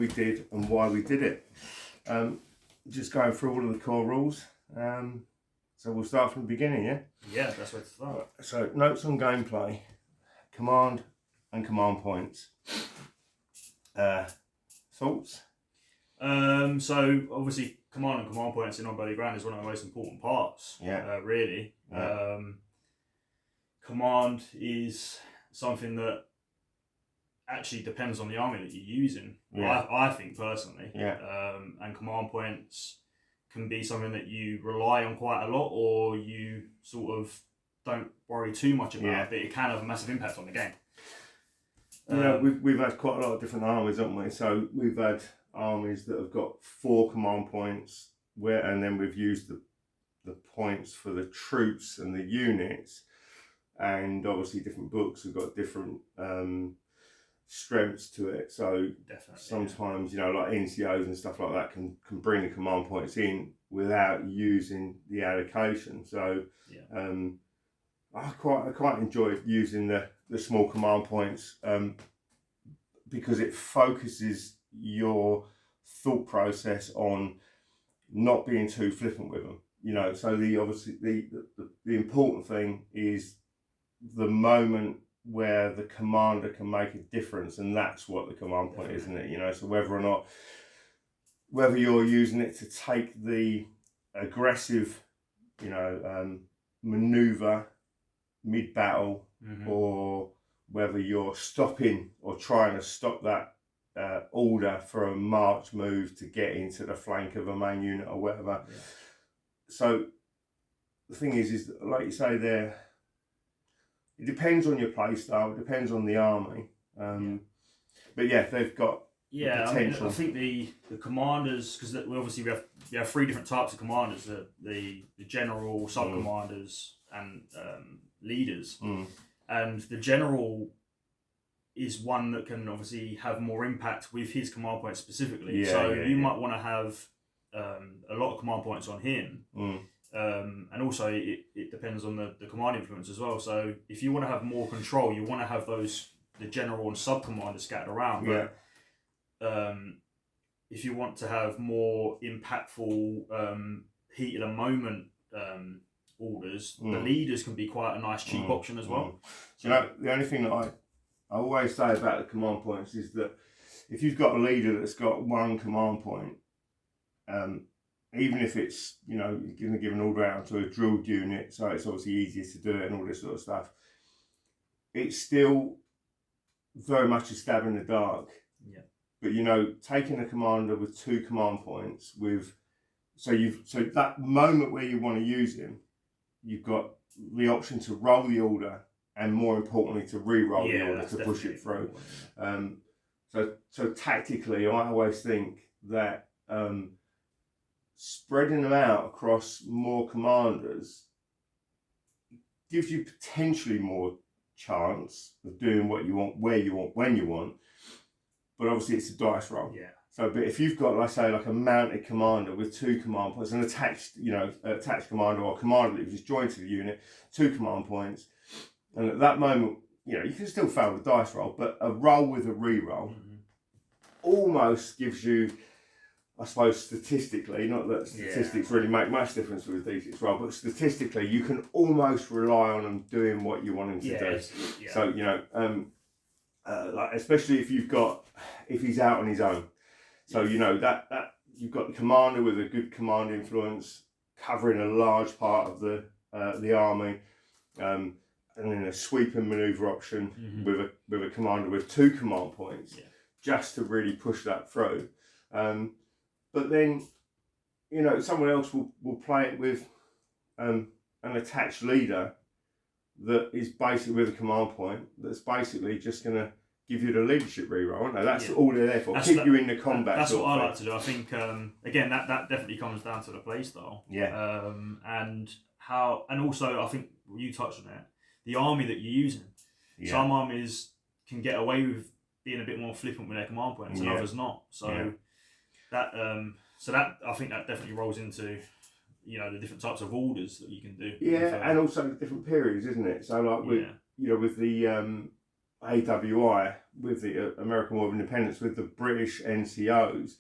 we did and why we did it. Just going through all of the core rules. So we'll start from the beginning, yeah? Yeah, that's where to start. So notes on gameplay, command and command points. Thoughts? So obviously command and command points in on-body ground is one of the most important parts. Yeah. Really. Yeah. Command is something that actually depends on the army that you're using. Yeah. I think personally. Yeah. And command points can be something that you rely on quite a lot, or you sort of don't worry too much about, but it can have a massive impact on the game. Yeah, we've had quite a lot of different armies, haven't we? So we've had armies that have got 4 command points, and then we've used the points for the troops and the units, and obviously different books have got different strengths to it. So definitely, sometimes like NCOs and stuff like that can bring the command points in without using the allocation. So I quite enjoy using the small command points because it focuses your thought process on not being too flippant with them. So the important thing is the moment where the commander can make a difference, and that's what the command point is, isn't it? So whether you're using it to take the aggressive maneuver mid-battle, or whether you're stopping or trying to stop that order for a march move to get into the flank of a main unit or whatever. So the thing is like you say there, it depends on your play style, it depends on the army. But they've got potential. I think the commanders, because we have 3 different types of commanders: the general, sub commanders, and leaders. And the general is one that can obviously have more impact with his command points specifically. You might want to have a lot of command points on him. And also it depends on the command influence as well. So if you want to have more control, you want to have the general and sub commanders scattered around. But if you want to have more impactful heat of the moment orders, the leaders can be quite a nice cheap option as well. So the only thing that I always say about the command points is that if you've got a leader that's got 1 command point, even if it's you're going to give an order out to a drilled unit, so it's obviously easier to do it and all this sort of stuff, it's still very much a stab in the dark. But taking a commander with 2 command points so that moment where you want to use him, you've got the option to roll the order, and more importantly to re-roll the order to push it through. So tactically, I always think that spreading them out across more commanders gives you potentially more chance of doing what you want, where you want, when you want. But obviously it's a dice roll. So, but if you've got, let's say, like a mounted commander with 2 command points, an attached commander, or a commander that just joined to the unit, 2 command points, and at that moment, you can still fail the dice roll, but a roll with a re-roll almost gives you, I suppose, statistically, not that statistics really make much difference with a D6 roll, but statistically, you can almost rely on them doing what you want them to do. So, like especially if he's out on his own. So that you've got the commander with a good command influence covering a large part of the army, and then a sweeping maneuver option with a commander with 2 command points, just to really push that through. But then someone else will play it with an attached leader that is basically with a command point that's basically just going to give you the leadership reroll. No, that's all they're there for. Keep you in the combat. That's what I like to do. I think again that definitely comes down to the play style. And also I think you touched on it. The army that you're using. Some armies can get away with being a bit more flippant with their command points, and others not. So that I think that definitely rolls into the different types of orders that you can do. And also the different periods, isn't it? So like with the AWI with the American War of Independence with the British NCOs,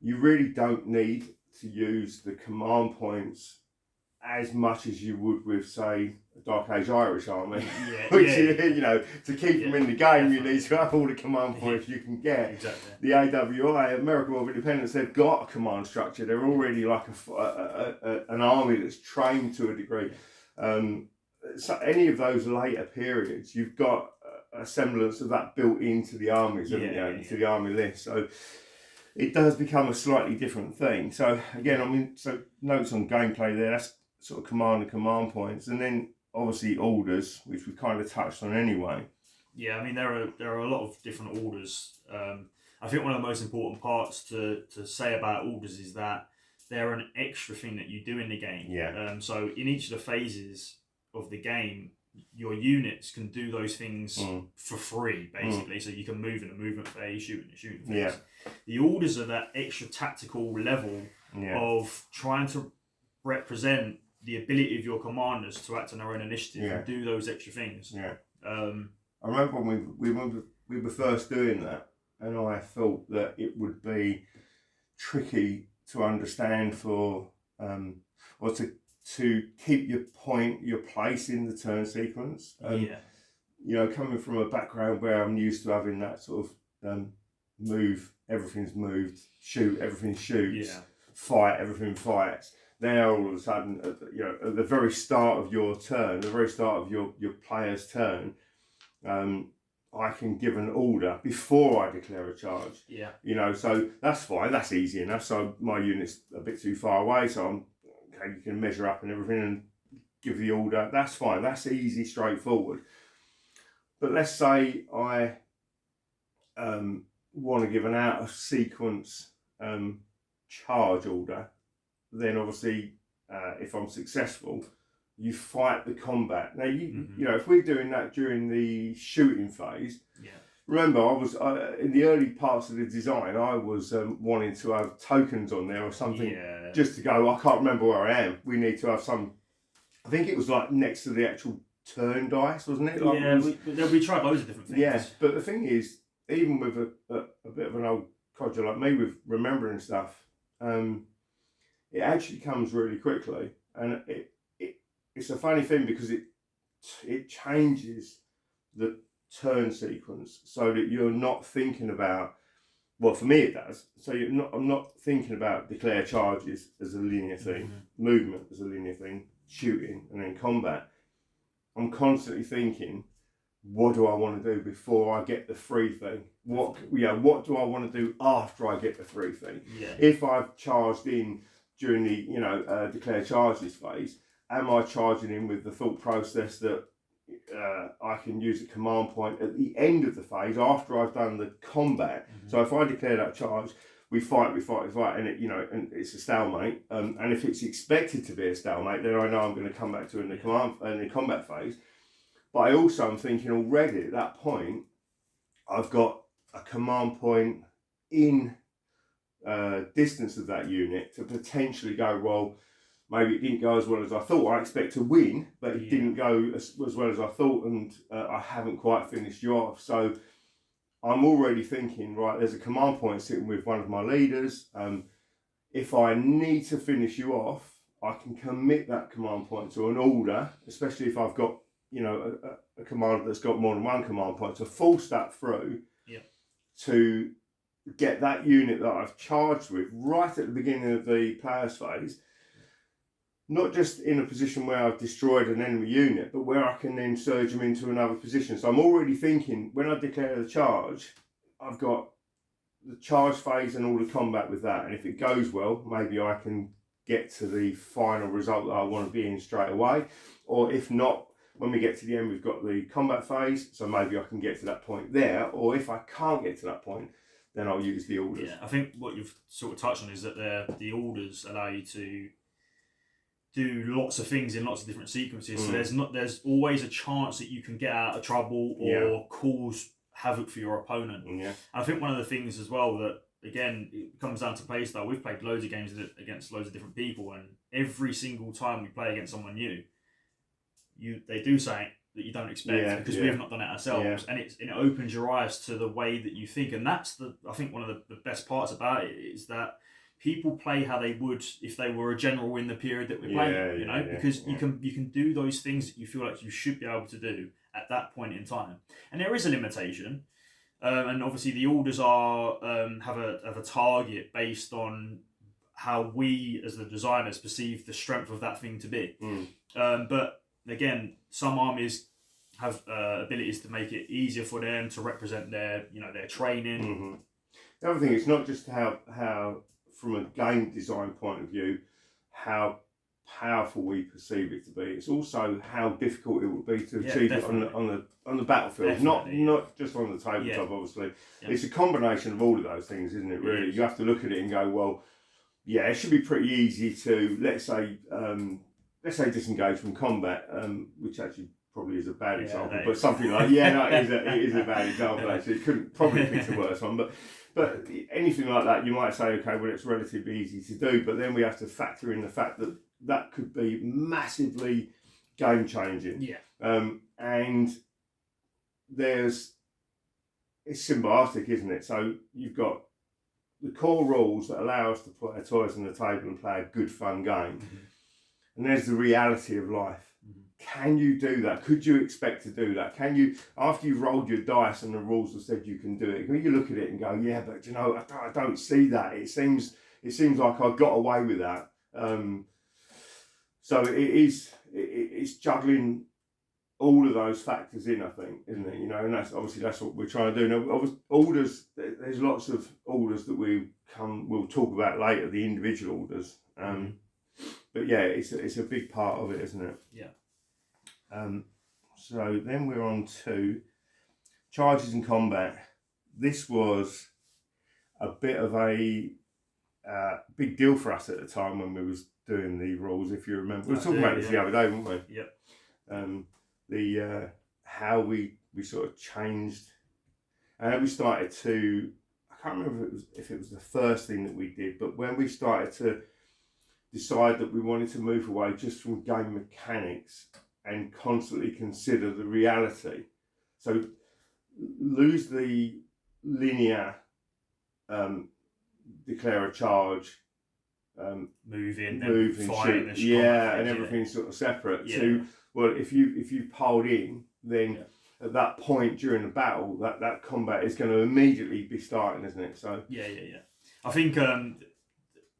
you really don't need to use the command points as much as you would with, say, a Dark Age Irish army. You know, to keep them in the game, you need to have all the command points you can get. Exactly. The AWI, American War of Independence, they've got a command structure. They're already like an army that's trained to a degree. So any of those later periods, you've got a semblance of that built into the armies, into the army list. So it does become a slightly different thing. So again, I mean, so notes on gameplay there, that's sort of command and command points, and then obviously orders, which we kind of touched on anyway. Yeah, I mean, there are a lot of different orders. I think one of the most important parts to say about orders is that they're an extra thing that you do in the game. Yeah. So in each of the phases of the game, your units can do those things for free, basically. So you can move in a movement phase, shoot in a shooting phase. Yeah. The orders are that extra tactical level of trying to represent the ability of your commanders to act on their own initiative and do those extra things. Yeah. I remember when we were first doing that, and I thought that it would be tricky to understand for or to keep your place in the turn sequence. You know, coming from a background where I'm used to having that sort of move, everything's moved, shoot, everything shoots, fight, everything fights. Now all of a sudden, you know, at the very start of your turn, the very start of your player's turn, I can give an order before I declare a charge. Yeah. You know, so that's fine, that's easy enough. So my unit's a bit too far away, so I'm okay, you can measure up and everything and give the order. That's fine, that's easy, straightforward. But let's say I want to give an out of sequence charge order. Then obviously, if I'm successful, you fight the combat. Now, you know, if we're doing that during the shooting phase, remember, I was in the early parts of the design, I was wanting to have tokens on there or something just to go, I can't remember where I am. We need to have some, I think it was like next to the actual turn dice, wasn't it? Like we tried loads of different things. Yeah, but the thing is, even with a bit of an old codger like me with remembering stuff, it actually comes really quickly, and it's a funny thing because it changes the turn sequence so that you're not thinking about, well, for me it does. So I'm not thinking about declare charges as a linear thing, movement as a linear thing, shooting, and then combat. I'm constantly thinking, what do I want to do before I get the free thing? What do I want to do after I get the free thing? If I've charged in during the declare charges phase, am I charging in with the thought process that I can use a command point at the end of the phase after I've done the combat? So if I declare that charge, we fight, and and it's a stalemate. And if it's expected to be a stalemate, then I know I'm going to come back to it in the combat phase. But I also am thinking already at that point, I've got a command point in distance of that unit to potentially go, well, maybe it didn't go as well as I thought. I expect to win, but it didn't go as well as I thought, and I haven't quite finished you off. So I'm already thinking, right, there's a command point sitting with one of my leaders. If I need to finish you off, I can commit that command point to an order, especially if I've got a commander that's got more than one command point, to force that through to get that unit that I've charged with right at the beginning of the player's phase, not just in a position where I've destroyed an enemy unit, but where I can then surge them into another position. So I'm already thinking, when I declare the charge, I've got the charge phase and all the combat with that. And if it goes well, maybe I can get to the final result that I want to be in straight away. Or if not, when we get to the end, we've got the combat phase, so maybe I can get to that point there. Or if I can't get to that point, then I'll use the orders. Yeah, I think what you've sort of touched on is that the orders allow you to do lots of things in lots of different sequences. So there's always a chance that you can get out of trouble or cause havoc for your opponent. Yeah. I think one of the things as well that, again, it comes down to play style. We've played loads of games against loads of different people, and every single time we play against someone new, they do something that you don't expect because we have not done it ourselves, and it opens your eyes to the way that you think, and that's I think one of the best parts about it is that people play how they would if they were a general in the period that we're playing, you know, because you can do those things that you feel like you should be able to do at that point in time, and there is a limitation, and obviously the orders are have a target based on how we as the designers perceive the strength of that thing to be, but again, some armies have abilities to make it easier for them to represent their training. The other thing, it's not just how from a game design point of view, how powerful we perceive it to be. It's also how difficult it would be to achieve it on the battlefield, not just on the tabletop. Obviously, it's a combination of all of those things, isn't it? Really, you have to look at it and go, well, it should be pretty easy to let's say disengage from combat, which actually probably is a bad example, but something like it is a bad example. Actually, it couldn't probably pick the worst one, but anything like that, you might say, okay, well, it's relatively easy to do, but then we have to factor in the fact that that could be massively game changing. And it's symbiotic, isn't it? So you've got the core rules that allow us to put our toys on the table and play a good, fun game. And there's the reality of life. Can you do that? Could you expect to do that? Can you, after you've rolled your dice and the rules have said you can do it, can you look at it and go, yeah, but you know, I don't see that. It seems like I got away with that. So it's juggling all of those factors in, I think, isn't it? You know, and that's what we're trying to do. Now, orders, there's lots of orders that we'll talk about later, the individual orders. But yeah, it's a big part of it, isn't it? So then we're on to charges and combat. This was a bit of a big deal for us at the time when we was doing the rules, if you remember. We were talking about this the other day, weren't we? The how we sort of changed, and we started to, I can't remember if it was the first thing that we did, but when we started to decide that we wanted to move away just from game mechanics and constantly consider the reality. So lose the linear declare a charge, move in, shoot, and everything's sort of separate. To, well, if you've piled in, then at that point during the battle, that combat is going to immediately be starting, isn't it? So I think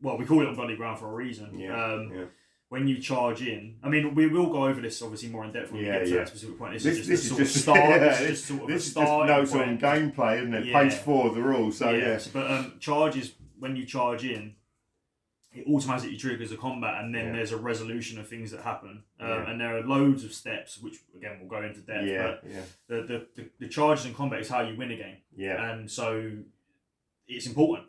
well, we call it on bloody ground for a reason. When you charge in, I mean, we will go over this obviously more in depth when we get to that specific point. This is just a start. This is just sort of a start. Notes on gameplay, isn't it? Page 4 of the rules. So but charges, when you charge in, it automatically triggers a combat, and then there's a resolution of things that happen. And there are loads of steps, which again we'll go into depth. The charges and combat is how you win a game. And so it's important.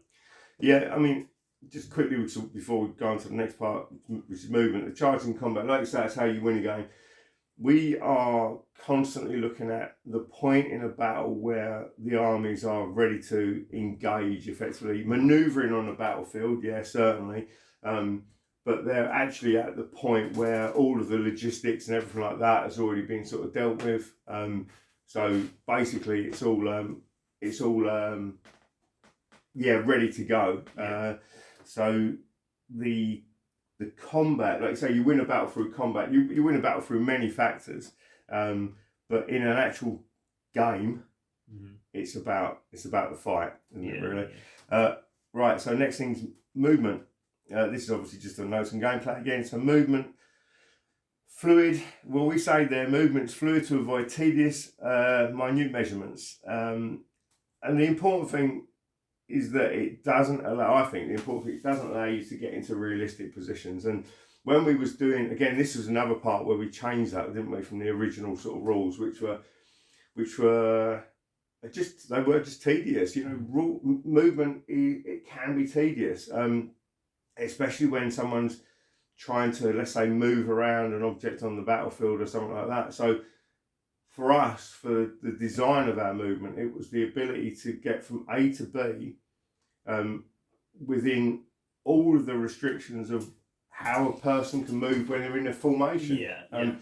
I mean, just quickly before we go on to the next part, which is movement, the charge and combat, like you say, that's how you win a game. We are constantly looking at the point in a battle where the armies are ready to engage effectively, manoeuvring on the battlefield, certainly, but they're actually at the point where all of the logistics and everything like that has already been sort of dealt with. So basically, it's all ready to go. So the combat, like you say, you win a battle through combat. You win a battle through many factors, but in an actual game, it's about the fight, isn't it? Really. Right. So next thing's movement. This is obviously just a notes and gameplay again. So movement, fluid. Well, we say there movement's fluid to avoid tedious, minute measurements. And the important thing is that it doesn't allow, I think the important thing, it doesn't allow you to get into realistic positions. And when we was doing, again, this was another part where we changed that, didn't we, from the original sort of rules, which were just tedious. You know, movement, it can be tedious, especially when someone's trying to, let's say, move around an object on the battlefield or something like that. So for us, for the design of our movement, it was the ability to get from A to B within all of the restrictions of how a person can move when they're in a formation. And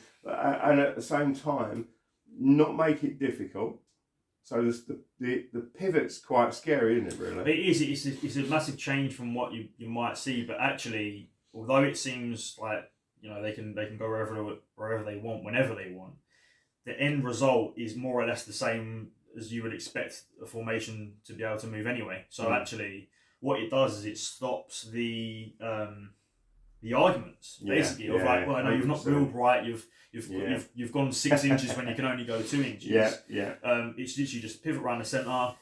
at the same time, not make it difficult. So the pivot's quite scary, isn't it? Really, it is. It's a massive change from what you might see, but actually, although it seems like they can go wherever they want, whenever they want, the end result is more or less the same as you would expect a formation to be able to move anyway. So actually, what it does is it stops the arguments basically of like, well, no, you've not drilled right. You've gone 6 inches when you can only go 2 inches. It's literally just pivot around the centre,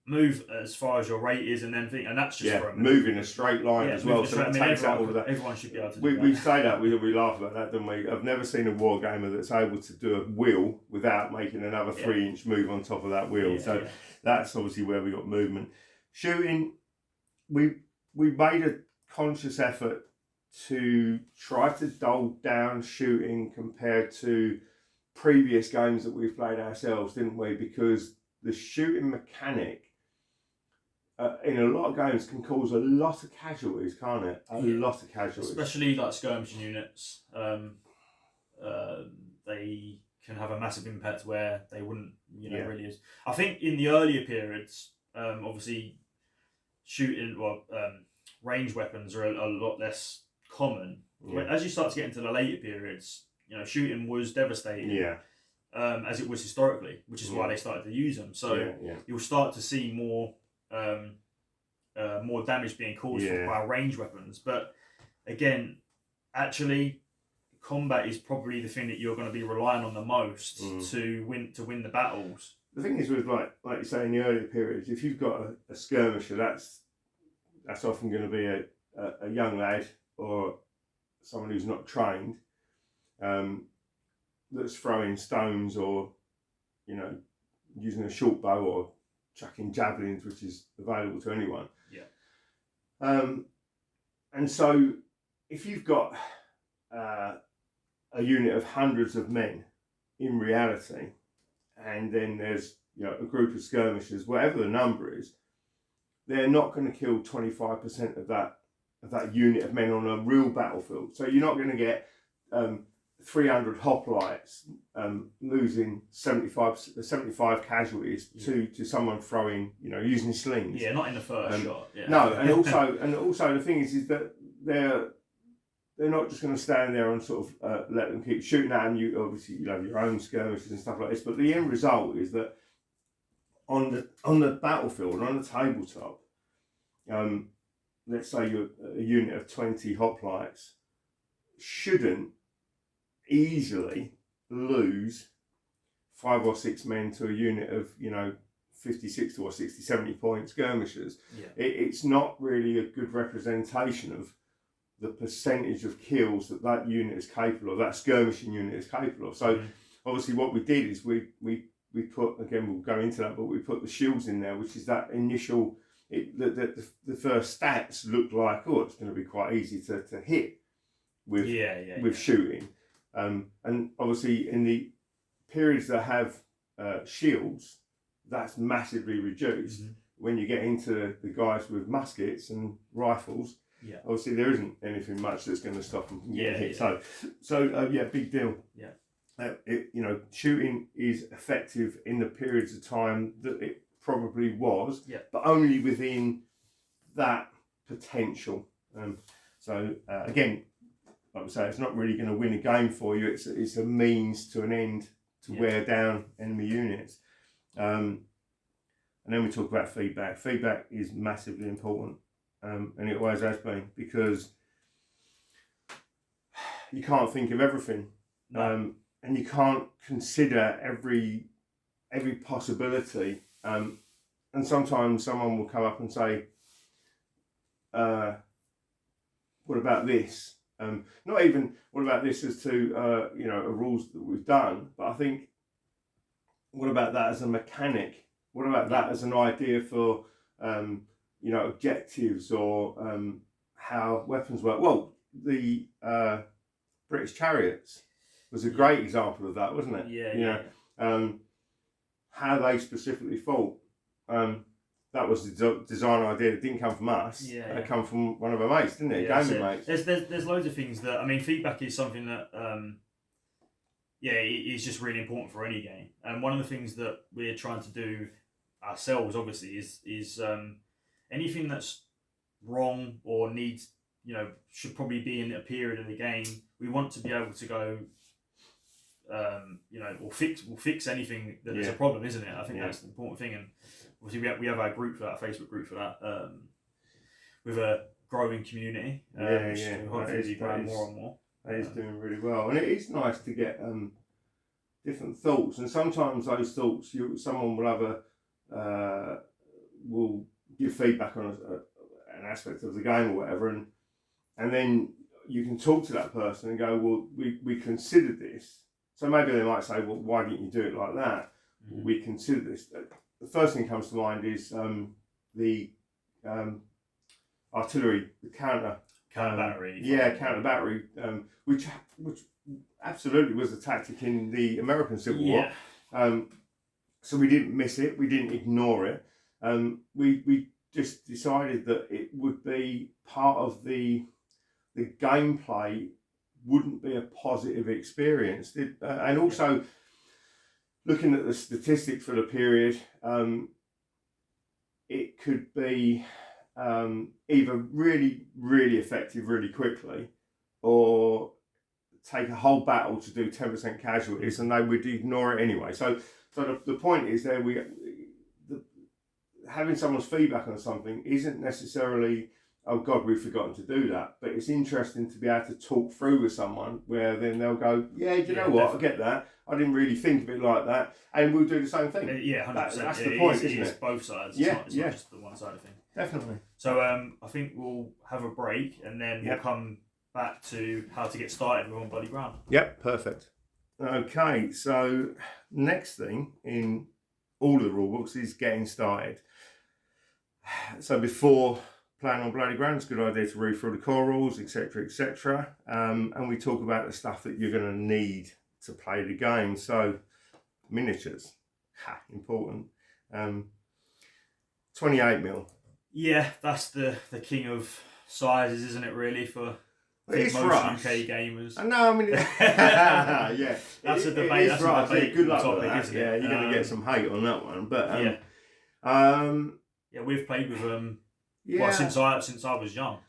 move as far as your rate is, and then and that's just move in a straight line as well. So everyone should be able to do that. We say that, we laugh about that, don't we? I've never seen a wargamer that's able to do a wheel without making another 3-inch move on top of that wheel. That's obviously where we got movement. Shooting, we made a conscious effort to try to dull down shooting compared to previous games that we've played ourselves, didn't we? Because the shooting mechanic in a lot of games can cause a lot of casualties, can't it? A lot of casualties. Especially like skirmishing units. They can have a massive impact where they wouldn't, really use. I think in the earlier periods, obviously shooting, range weapons are a lot less common. As you start to get into the later periods, shooting was devastating. As it was historically, which is why they started to use them. So you'll start to see more damage being caused by range weapons. But again, actually, combat is probably the thing that you're going to be relying on the most to win the battles. The thing is with like you say in the earlier periods, if you've got a skirmisher, that's often going to be a young lad or someone who's not trained. That's throwing stones or, using a short bow or chucking javelins, which is available to anyone. And so if you've got a unit of hundreds of men in reality, and then there's a group of skirmishers, whatever the number is, they're not going to kill 25% of that unit of men on a real battlefield. So you're not going to get 300 hoplites losing 75 casualties to someone throwing, using slings. Not in the first shot. No, and also the thing is that they're not just going to stand there and sort of let them keep shooting at them. You obviously have your own skirmishes and stuff like this, but the end result is that on the battlefield, on the tabletop, let's say you're a unit of 20 hoplites, shouldn't easily lose 5 or 6 men to a unit of 50, 60 or 60, 70 point skirmishers. It's not really a good representation of the percentage of kills that unit is capable of, that skirmishing unit is capable of. So obviously what we did is we put, again we'll go into that, but we put the shields in there, which is that initial, the first stats look like, it's going to be quite easy to hit with shooting. And obviously in the periods that have shields, that's massively reduced. When you get into the guys with muskets and rifles, obviously there isn't anything much that's going to stop them from getting hit. So big deal. Shooting is effective in the periods of time that it probably was, but only within that potential. Again, like I say, it's not really going to win a game for you. It's a means to an end to wear down enemy units. And then we talk about feedback. Feedback is massively important, and it always has been, because you can't think of everything, and you can't consider every possibility. And sometimes someone will come up and say, "What about this?" Not even what about this as to rules that we've done, but I think, what about that as a mechanic? What about that as an idea for objectives or how weapons work? Well, the British chariots was a great example of that, wasn't it? How they specifically fought. that was the design idea. It didn't come from us. Yeah, It come from one of our mates, didn't it? Yeah, Gaming mates. There's loads of things that, I mean, feedback is something that it is just really important for any game. And one of the things that we're trying to do ourselves, obviously, is anything that's wrong or needs, should probably be in a period of the game. We want to be able to go, we'll fix anything that is a problem, isn't it? I think that's the important thing. And obviously, we have our group for that, Facebook group for that, with a growing community. Hopefully, be growing more and more. That is doing really well, and it is nice to get different thoughts. And sometimes those thoughts, someone will have will give feedback on an aspect of the game or whatever, and then you can talk to that person and go, well, we considered this. So maybe they might say, well, why didn't you do it like that? Mm-hmm. We considered this. The first thing that comes to mind is the artillery, the counter battery. Counter battery, which absolutely was a tactic in the American Civil War. So we didn't miss it. We didn't ignore it. We just decided that it would be part of the gameplay. Wouldn't be a positive experience. And also, looking at the statistics for the period, it could be either really, really effective really quickly, or take a whole battle to do 10% casualties, and they would ignore it anyway. So the point is there, having someone's feedback on something isn't necessarily, oh God, we've forgotten to do that. But it's interesting to be able to talk through with someone where then they'll go, yeah, do you know what? Definitely. I get that. I didn't really think of it like that. And we'll do the same thing. 100%. That's the point, isn't it? It's both sides. It's not just the one side of things. Definitely. So I think we'll have a break, and then we'll come back to how to get started with On Bloody Ground. Yep, perfect. Okay, so next thing in all of the rulebooks is getting started. So before playing On Bloody Ground, it's a good idea to read through the core rules, etc., etc. And we talk about the stuff that you're going to need to play the game. So miniatures, important. 28mm. Yeah, that's the king of sizes, isn't it? Really, for most UK gamers. No, I mean, yeah, that's a debate. That's a debate. Good luck topic, with that. isn't Yeah, it? you're going to get some hate on that one, but we've played with them. Well, since I was young.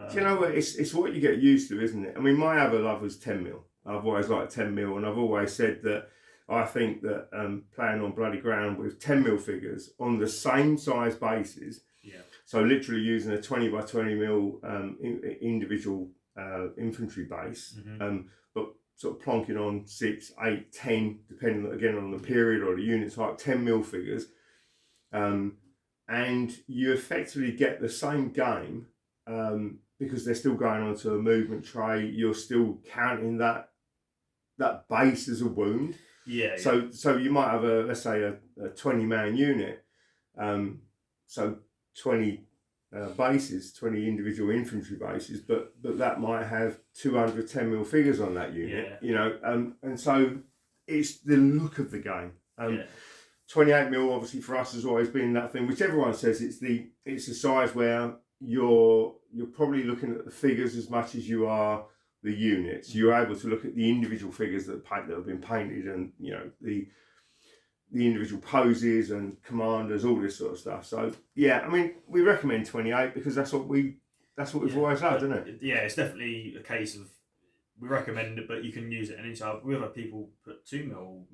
Do you know what? It's what you get used to, isn't it? I mean, my other love was 10mm. I've always liked 10mm, and I've always said that I think that playing On Bloody Ground with 10mm figures on the same size bases. Yeah. So literally using a 20 by 20mm individual infantry base, but sort of plonking on 6, 8, 10, depending again on the period or the unit type, 10mm figures. And you effectively get the same game because they're still going onto a movement tray. You're still counting that base as a wound. Yeah. So you might have let's say a 20-man unit. So 20 bases, 20 individual infantry bases, but that might have 200 10mm figures on that unit. Yeah. And so it's the look of the game. 28mm obviously for us has always been that thing, which everyone says it's the size where you're probably looking at the figures as much as you are the units. You're able to look at the individual figures that have been painted, and the individual poses and commanders, all this sort of stuff. So yeah, I mean, we recommend 28 because that's what we've always loved, isn't it? Yeah, it's definitely a case of we recommend it, but you can use it any time. We've had people put 2mm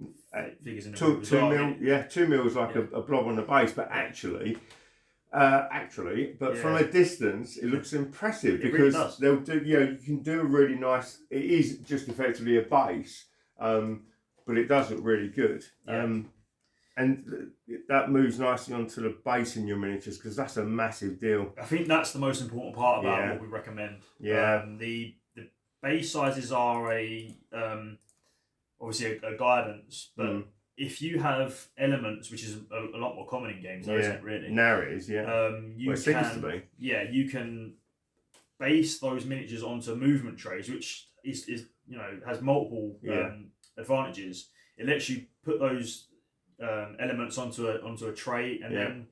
figures in the room as well. 2mm, yeah, 2mm is like a blob on the base, but actually, from a distance, it looks impressive because really they'll do. You can do a really nice. It is just effectively a base, but it does look really good. Yeah. And that moves nicely onto the base in your miniatures because that's a massive deal. I think that's the most important part about what we recommend. Yeah. The base sizes are obviously a guidance, but if you have elements, which is a lot more common in games, isn't it? Really. Now it is, yeah. It seems to be. Yeah, you can base those miniatures onto movement trays, which is has multiple advantages. It lets you put those elements onto a tray, and then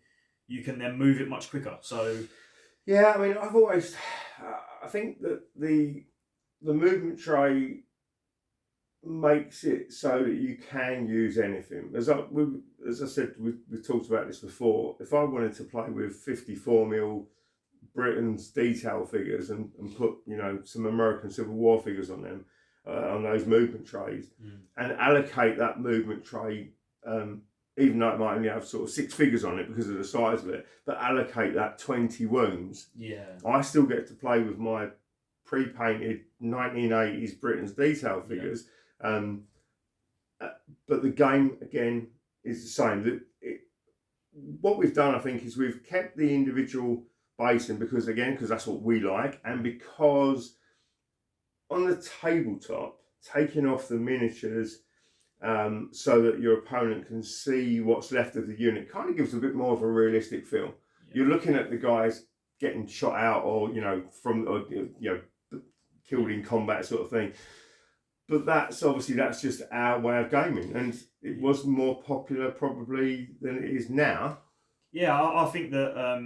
you can then move it much quicker. So yeah, I mean, I think that the movement tray makes it so that you can use anything. As I said, we've talked about this before. If I wanted to play with 54mm Britain's detail figures and put, you know, some American Civil War figures on them, on those movement trays, and allocate that movement tray, even though it might only have sort of 6 figures on it because of the size of it, but allocate that 20 wounds. Yeah, I still get to play with my pre-painted 1980s Britain's detail figures. But the game again is the same. What we've done, I think, is we've kept the individual basing because that's what we like, and because on the tabletop, taking off the miniatures so that your opponent can see what's left of the unit kind of gives a bit more of a realistic feel. Yeah. You're looking at the guys getting shot out, or killed in combat sort of thing. But that's just our way of gaming, and it was more popular probably than it is now. Yeah, I think that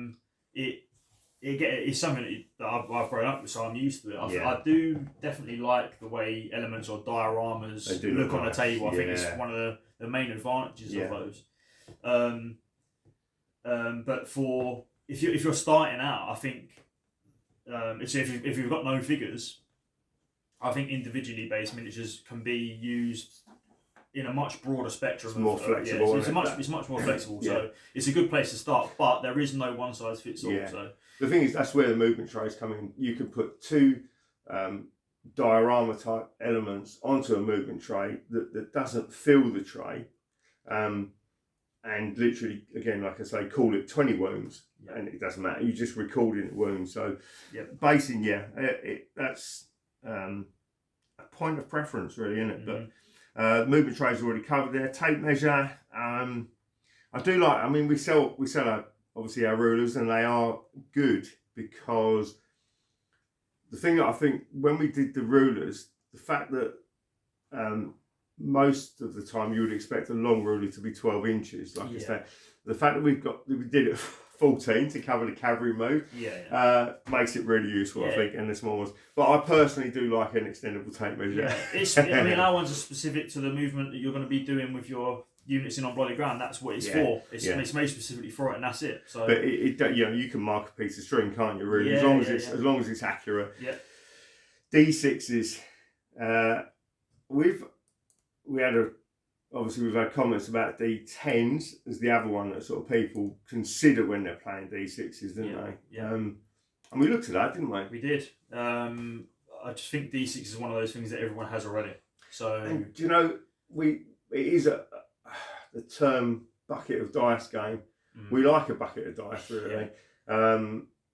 it's something that I've grown up with, so I'm used to it. I do definitely like the way elements or dioramas look on the table. I think it's one of the main advantages of those. But if you're starting out, I think if you've got no figures, I think individually based miniatures can be used in a much broader spectrum. It's more flexible. It's much more flexible. So it's a good place to start, but there is no one size fits all. So the thing is, that's where the movement trays come in. You can put 2 diorama type elements onto a movement tray that doesn't fill the tray, and literally, again, like I say, call it 20 wounds, and it doesn't matter. You just recording the wounds. So basing, that's a point of preference, really, isn't it? But movement trays are already covered there. Tape measure. I do like. I mean, we sell obviously our rulers, and they are good because the thing that I think when we did the rulers, the fact that most of the time you would expect a long ruler to be 12 inches, like I say, the fact that we did it 14 to cover the cavalry move makes it really useful, I think, and the small ones. But I personally do like an extendable tape measure. I mean, our ones are specific to the movement that you're going to be doing with your units in on bloody ground. That's what it's for. It's made specifically for it, and that's it. So, but you can mark a piece of string, can't you? Really, as long as it's accurate. Yeah. D6s. We've had comments about D10s as the other one that sort of people consider when they're playing D6s, didn't they? Yeah. And we looked at that, didn't we? We did. I just think D6 is one of those things that everyone has already. So, and, you know, it is the term bucket of dice game. We like a bucket of dice, really.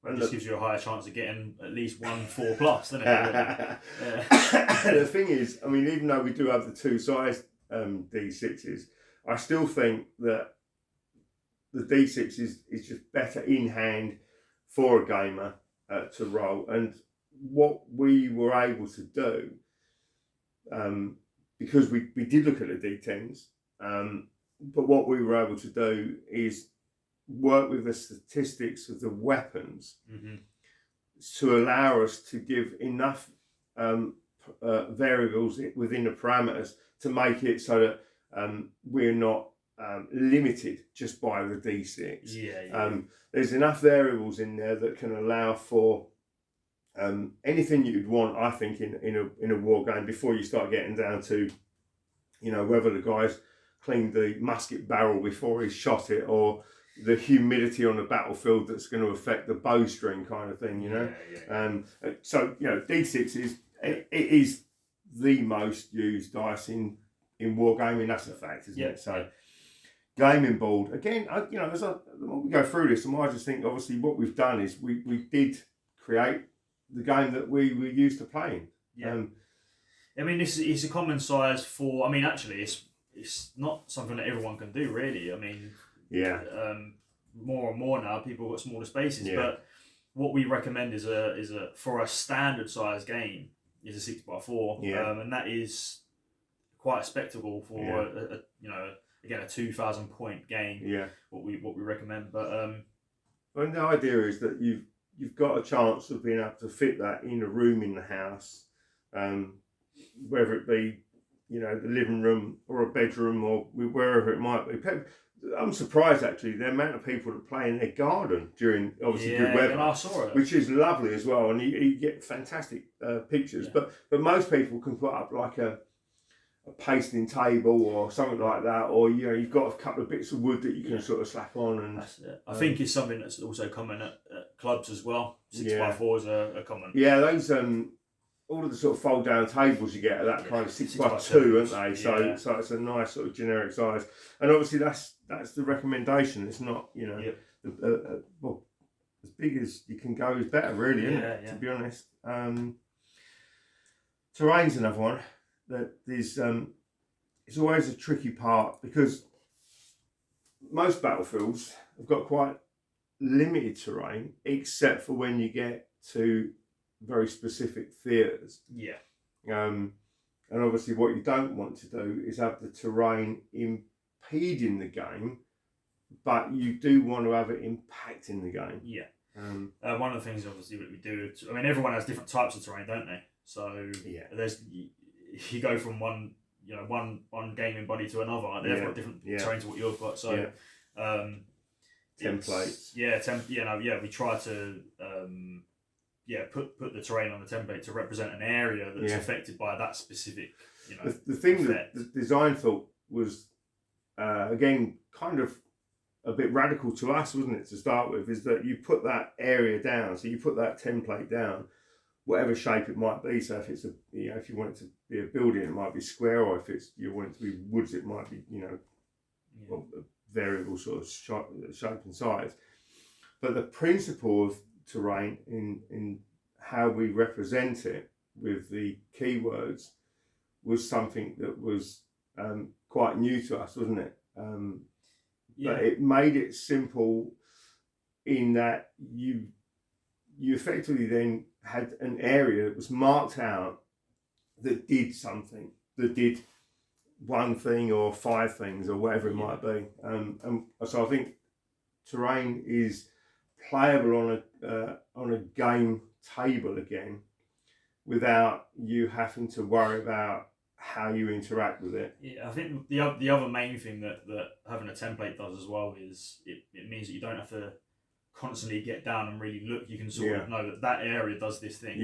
It just gives you a higher chance of getting at least 1 4+, doesn't it? The thing is, I mean, even though we do have the 2-size D6s, I still think that the D6 is just better in hand for a gamer to roll. And what we were able to do, because we did look at the D10s, but what we were able to do is work with the statistics of the weapons to allow us to give enough variables within the parameters to make it so that we're not limited just by the D6. There's enough variables in there that can allow for anything you'd want, I think, in a war game before you start getting down to, you know, whether the guy's cleaned the musket barrel before he shot it, or the humidity on the battlefield that's going to affect the bowstring kind of thing, you know. So, you know, D6 is the most used dice in wargaming. That's a fact, isn't it? So, gaming board again. You know, the more we go through this, the more I just think, obviously, what we've done is we did create the game that we were used to playing. I mean, this is a common size for. I mean, actually, it's not something that everyone can do, really. I mean, more and more now, people have got smaller spaces. But what we recommend is a for a standard size game is a 6x4, and that is quite a spectacle for a 2,000 point game. What we recommend, but And the idea is that you've got a chance of being able to fit that in a room in the house, whether it be, you know, the living room or a bedroom or wherever it might be. I'm surprised actually the amount of people that play in their garden during obviously good weather, and I saw it, which is lovely as well, and you get fantastic pictures. Yeah. But most people can put up like a pasting table or something like that, or you know, you've got a couple of bits of wood that you can sort of slap on. And that's it. I think it's something that's also common at clubs as well. 6x4s are common. Yeah, those all of the sort of fold down tables you get are that kind of 6x2, aren't they? So so it's a nice sort of generic size, and obviously that's the recommendation. It's not, you know, well, as big as you can go is better, really, isn't it? To be honest. Terrain's another one that is it's always a tricky part, because most battlefields have got quite limited terrain, except for when you get to very specific theatres. And obviously what you don't want to do is have the terrain impeding the game, but you do want to have it impacting the game. One of the things obviously that we do, I mean, everyone has different types of terrain, don't they? So there's, you go from one gaming body to another. They've got different terrain to what you've got. So templates. We try to put the terrain on the template to represent an area that's affected by that specific, you know. The thing that the design thought was again kind of a bit radical to us, wasn't it, to start with, is that you put that area down, so you put that template down, whatever shape it might be. So if it's a, you know, if you want it to be a building, it might be square, or if it's you want it to be woods, it might be, you know, a variable sort of shape and size. But the principle of terrain in how we represent it with the keywords was something that was quite new to us, wasn't it? But it made it simple in that you effectively then had an area that was marked out that did something, that did one thing or 5 things or whatever it might be. And so I think terrain is playable on a game table again, without you having to worry about how you interact with it. I think the other main thing that having a template does as well is it means that you don't have to constantly get down and really look. You can sort of know that area does this thing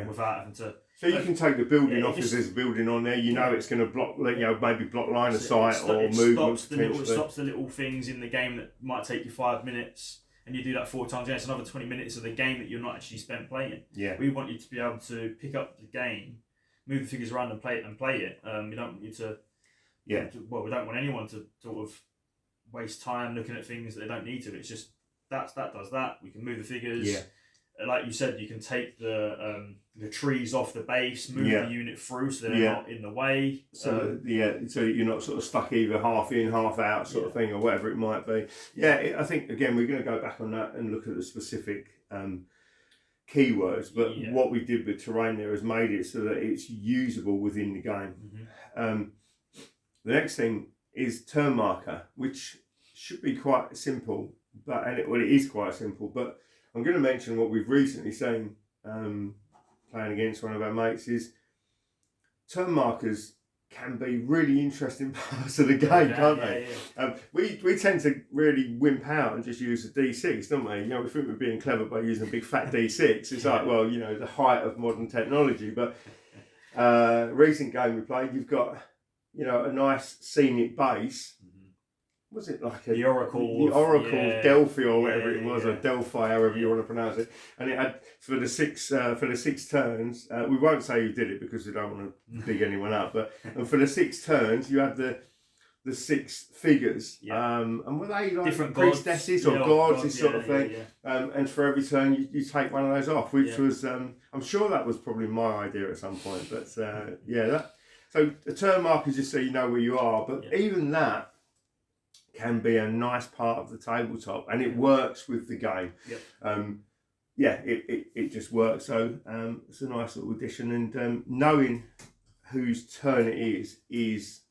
without having to. So you can take the building off if there's a building on there. You know it's going to block, you know, maybe block line of sight or movement. It stops the little things in the game that might take you 5 minutes. And you do that 4 times, it's another 20 minutes of the game that you're not actually spent playing. We want you to be able to pick up the game, move the figures around and play it. We don't want you to, well, we don't want anyone to sort of waste time looking at things that they don't need to. It's just that does that. We can move the figures. Like you said, you can take the trees off the base, move the unit through so they're not in the way. So so you're not sort of stuck either half in, half out sort of thing, or whatever it might be. I think again we're going to go back on that and look at the specific keywords. But what we did with terrain there has made it so that it's usable within the game. The next thing is turn marker, which should be quite simple, but it is quite simple. But I'm going to mention what we've recently seen playing against one of our mates is turn markers can be really interesting parts of the game, can't they? We tend to really wimp out and just use a D6, don't we? You know, we think we're being clever by using a big fat D6. It's like, well, you know, the height of modern technology. But recent game we played, you've got, you know, a nice scenic base. Was it like the Oracle of Delphi or whatever it was, or Delphi, however you want to pronounce it? And it had for the 6 turns. We won't say who did it because we don't want to big anyone up. But and for the 6 turns, you had the 6 figures. And were they like different priestesses or gods, this sort of thing? And for every turn, you take one of those off, which was I'm sure that was probably my idea at some point. But so a turn marker is just so you know where you are. But even that can be a nice part of the tabletop, and it works with the game. It just works. So it's a nice little addition, and knowing whose turn it is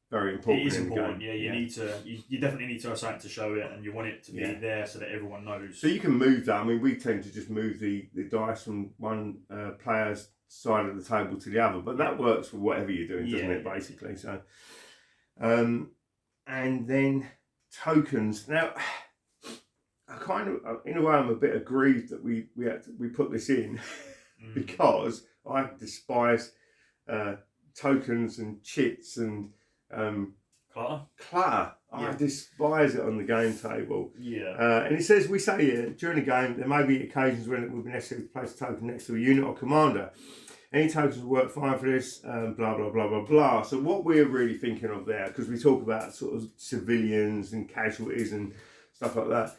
very important. It is in the important. game. Yeah, you definitely need to have something to show it, and you want it to be there so that everyone knows. So you can move that. I mean, we tend to just move the dice from one player's side of the table to the other, but that works for whatever you're doing, doesn't it? Basically, so. And then tokens. Now, I kind of, in a way, I'm a bit aggrieved that we put this in because I despise tokens and chits and clutter. I despise it on the game table. Yeah. And it says, we say here, during the game, there may be occasions when it will be necessary to place a token next to a unit or commander. Any tokens will work fine for this, blah, blah, blah, blah, blah. So what we're really thinking of there, because we talk about sort of civilians and casualties and stuff like that.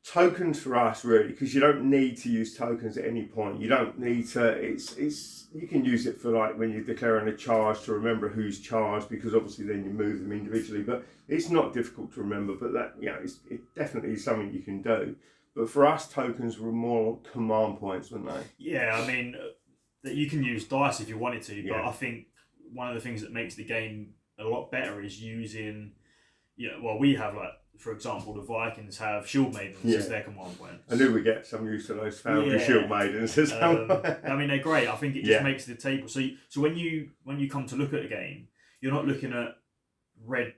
Tokens for us, really, because you don't need to use tokens at any point. You don't need to, you can use it for like when you're declaring a charge to remember who's charged, because obviously then you move them individually, but it's not difficult to remember, but that, it definitely is something you can do. But for us, tokens were more command points, weren't they? Yeah, I mean, that you can use dice if you wanted to, but I think one of the things that makes the game a lot better is using, we have like, for example, the Vikings have shield maidens as their command points. I knew we get some use to those foundry shield maidens. I mean, they're great. I think it just makes the table. So when you come to look at a game, you're not looking at red,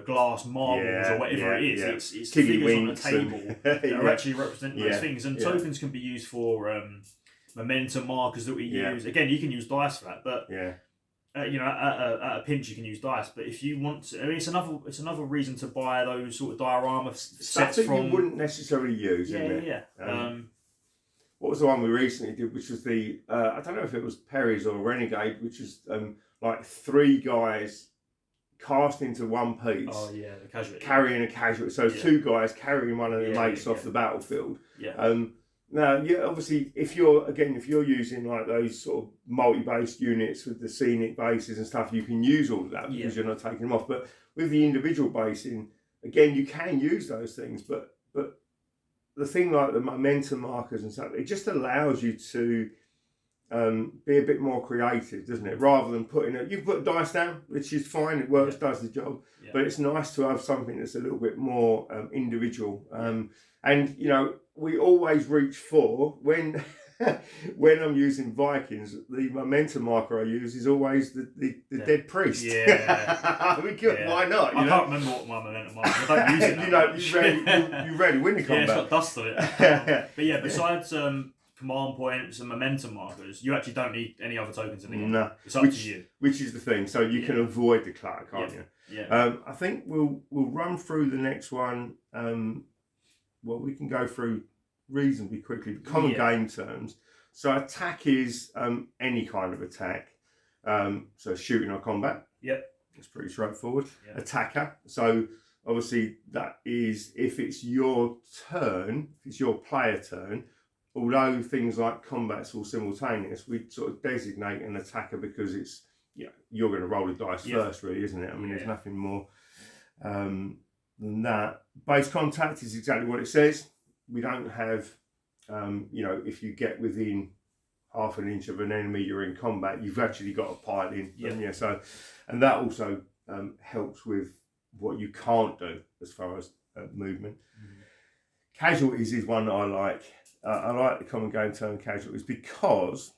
glass marbles or whatever it is. It's figures on the table that are actually representing those things. And tokens can be used for momentum markers that we use. Again, you can use dice for that, but at a pinch you can use dice. But if you want to, I mean, it's another reason to buy those sort of diorama sets that you wouldn't necessarily use. What was the one we recently did, which was the I don't know if it was Perry's or Renegade, which is like 3 guys cast into one piece. Oh yeah, the casualty. Carrying a casualty. So 2 guys carrying one of their mates off the battlefield. Now, obviously, if you're using like those sort of multi-based units with the scenic bases and stuff, you can use all of that because you're not taking them off. But with the individual basing, again, you can use those things, but the thing like the momentum markers and stuff, it just allows you to be a bit more creative, doesn't it? Rather than you can put dice down, which is fine, it works, does the job, but it's nice to have something that's a little bit more individual. And we always reach for when I'm using Vikings, the momentum marker I use is always the dead priest. Why not? I can't remember what my momentum marker. I don't use it. you rarely win the combat. It's got dust on it. But besides command points and momentum markers, you actually don't need any other tokens in the game. No, it's up to you. Which is the thing. So you can avoid the clutter, can't you? Yeah. I think we'll run through the next one. We can go through reasonably quickly. Common game terms. So attack is any kind of attack. So shooting or combat. Yep. It's pretty straightforward. Yep. Attacker. So obviously that is if it's your turn, if it's your player turn. Although things like combat's all simultaneous, we sort of designate an attacker because it's you're going to roll the dice first, really, isn't it? I mean, there's nothing more than that. Base contact is exactly what it says. We don't have, if you get within half an inch of an enemy, you're in combat. You've actually got a pile in. So, and that also helps with what you can't do as far as movement. Casualties is one that I like. I like the common game term casualties because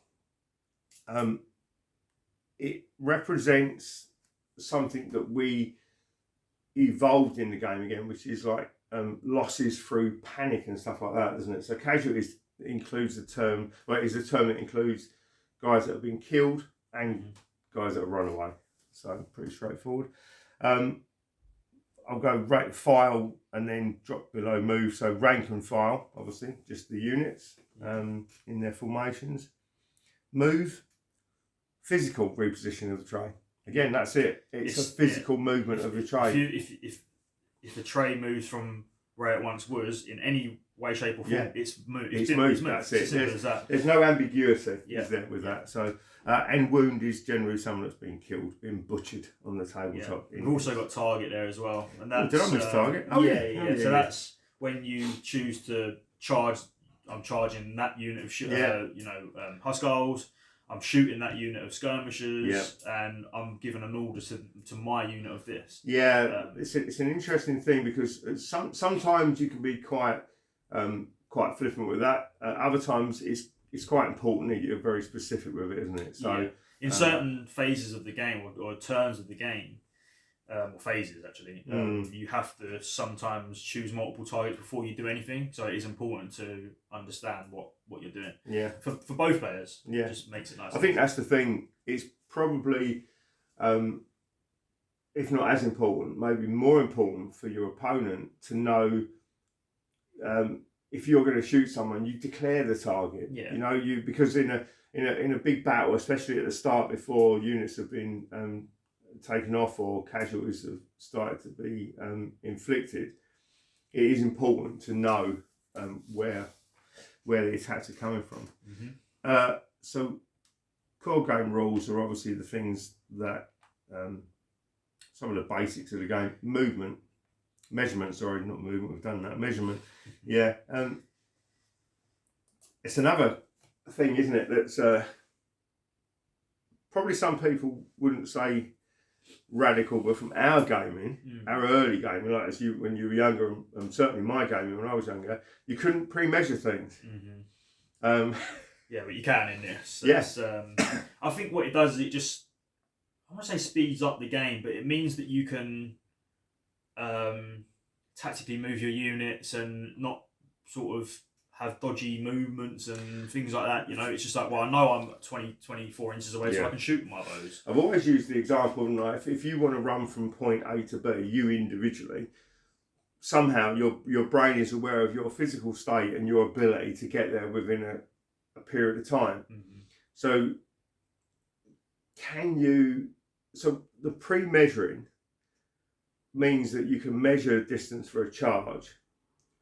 it represents something that we evolved in the game again, which is like losses through panic and stuff like that, doesn't it? So casualties includes the term, is a term that includes guys that have been killed and guys that have run away. So pretty straightforward. I'll go file and then drop below move. So rank and file, obviously, just the units in their formations. Move, physical reposition of the tray. Again, that's it. It's a physical movement of the tray. If the tray moves from where it once was in any way, shape, or form, it's moved. It's moved. That's it. There's no ambiguity is there with that. So, and wound is generally someone that's been killed, been butchered on the tabletop. We've also got target there as well. And that's, did I miss target? So that's when you choose to charge. I'm charging that unit of Huskars. I'm shooting that unit of skirmishers, and I'm giving an order to my unit of this. Yeah, it's an interesting thing because sometimes you can be quite flippant with that. Other times it's quite important that you're very specific with it, isn't it? So in certain phases of the game or turns of the game, or phases actually, you have to sometimes choose multiple targets before you do anything. So it is important to understand what you're doing. Yeah. For both players. Yeah. It just makes it nice. I think that's the thing. It's probably, if not as important, maybe more important for your opponent to know. If you're going to shoot someone, you declare the target. Yeah. You know, because in a big battle, especially at the start before units have been taken off or casualties have started to be inflicted, it is important to know where the attacks are coming from. Mm-hmm. So core game rules are obviously the things that some of the basics of the game. Measurement, sorry, not movement, we've done that. Measurement, yeah. It's another thing, isn't it, that's probably some people wouldn't say radical, but from our gaming, our early gaming, like as you when you were younger, and certainly my gaming when I was younger, you couldn't pre-measure things. Mm-hmm. Yeah, but you can in this. Yes. I think what it does is it just, I want to say speeds up the game, but it means that you can tactically move your units and not sort of have dodgy movements and things like that. You know, it's just like, well, I know I'm 24 inches away, so I can shoot my bows. I've always used the example of if you want to run from point A to B, you individually, somehow your brain is aware of your physical state and your ability to get there within a period of time. Mm-hmm. So the pre-measuring means that you can measure distance for a charge,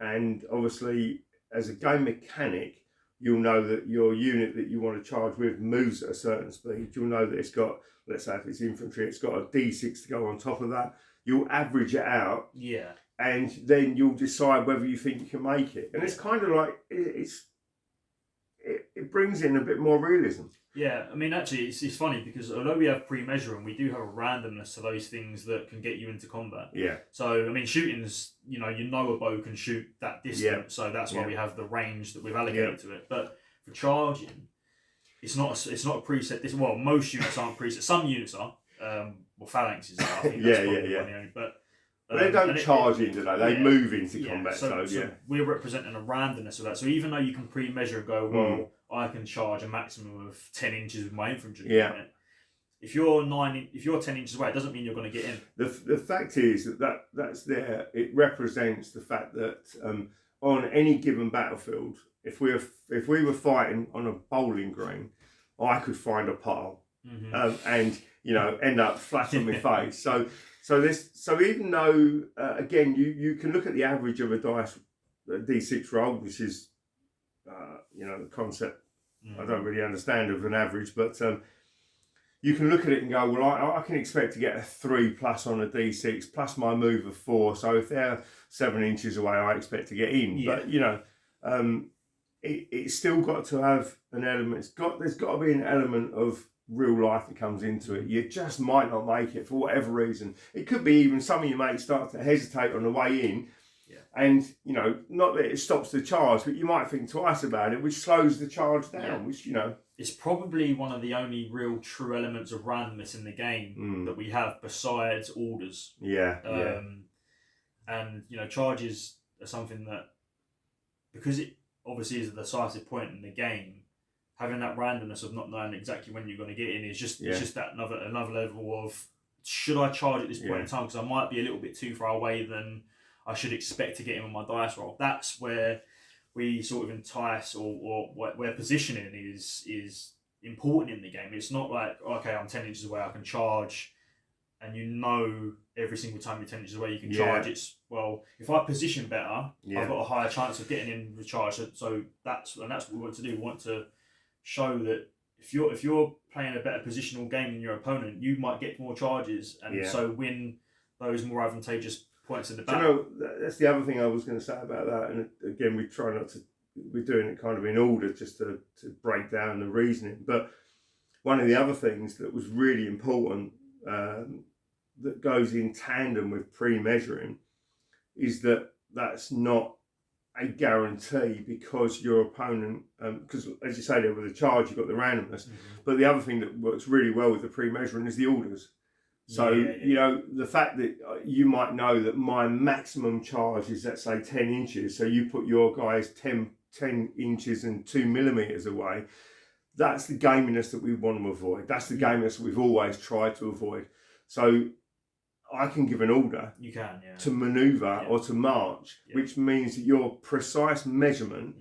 and obviously as a game mechanic you'll know that your unit that you want to charge with moves at a certain speed. You'll know that it's got, let's say if it's infantry, it's got a D6 to go on top of that. You'll average it out, and then you'll decide whether you think you can make it. And it's kind of like it brings in a bit more realism. Yeah, I mean, actually, it's funny because although we have pre-measuring, we do have a randomness to those things that can get you into combat. Yeah. So, I mean, shooting's, you know a bow can shoot that distance, so that's why we have the range that we've allocated to it. But for charging, it's not a preset. Well, most units aren't preset. Some units are. Phalanxes are. I think that's probably one of the only, but they don't charge into that. They move into combat. So we're representing a randomness of that. So even though you can pre-measure and go, well, I can charge a maximum of 10 inches with my infantry unit. If you're 10 inches away, it doesn't mean you're going to get in. The fact is that's there. It represents the fact that on any given battlefield, if we were fighting on a bowling green, I could find a pile and end up flat on my face. So even though again you can look at the average of a D6 roll, which is the concept I don't really understand of an average, but you can look at it and go, well, I can expect to get a 3+ on a D6 plus my move of 4. So if they're 7 inches away, I expect to get in. But it's still got to have an element. There's got to be an element of real life that comes into it. You just might not make it for whatever reason. It could be even some of your mates start to hesitate on the way in. And not that it stops the charge, but you might think twice about it, which slows the charge down. Which it's probably one of the only real true elements of randomness in the game that we have besides orders. And charges are something that, because it obviously is a decisive point in the game, having that randomness of not knowing exactly when you're going to get in is just that another level of, should I charge at this point in time because I might be a little bit too far away than I should expect to get him on my dice roll. That's where we sort of entice, or where positioning is important in the game. It's not like, okay, I'm 10 inches away, I can charge, and every single time you're 10 inches away you can charge. It's, well, if I position better, I've got a higher chance of getting in the charge. So that's what we want to do. We want to show that if you're playing a better positional game than your opponent, you might get more charges, and so win those more advantageous points in the battle. That's the other thing I was going to say about that. And again, we try not to. We're doing it kind of in order, just to break down the reasoning. But one of the other things that was really important that goes in tandem with pre-measuring is that that's not a guarantee, because your opponent, because as you say there with the charge you've got the randomness, but the other thing that works really well with the pre-measuring is the orders. So you know, the fact that you might know that my maximum charge is, let's say, 10 inches, so you put your guys 10 inches and 2 millimeters away, that's the gaminess that we want to avoid. That's the gaminess that we've always tried to avoid. So I can give an order to manoeuvre or to march, which means that your precise measurement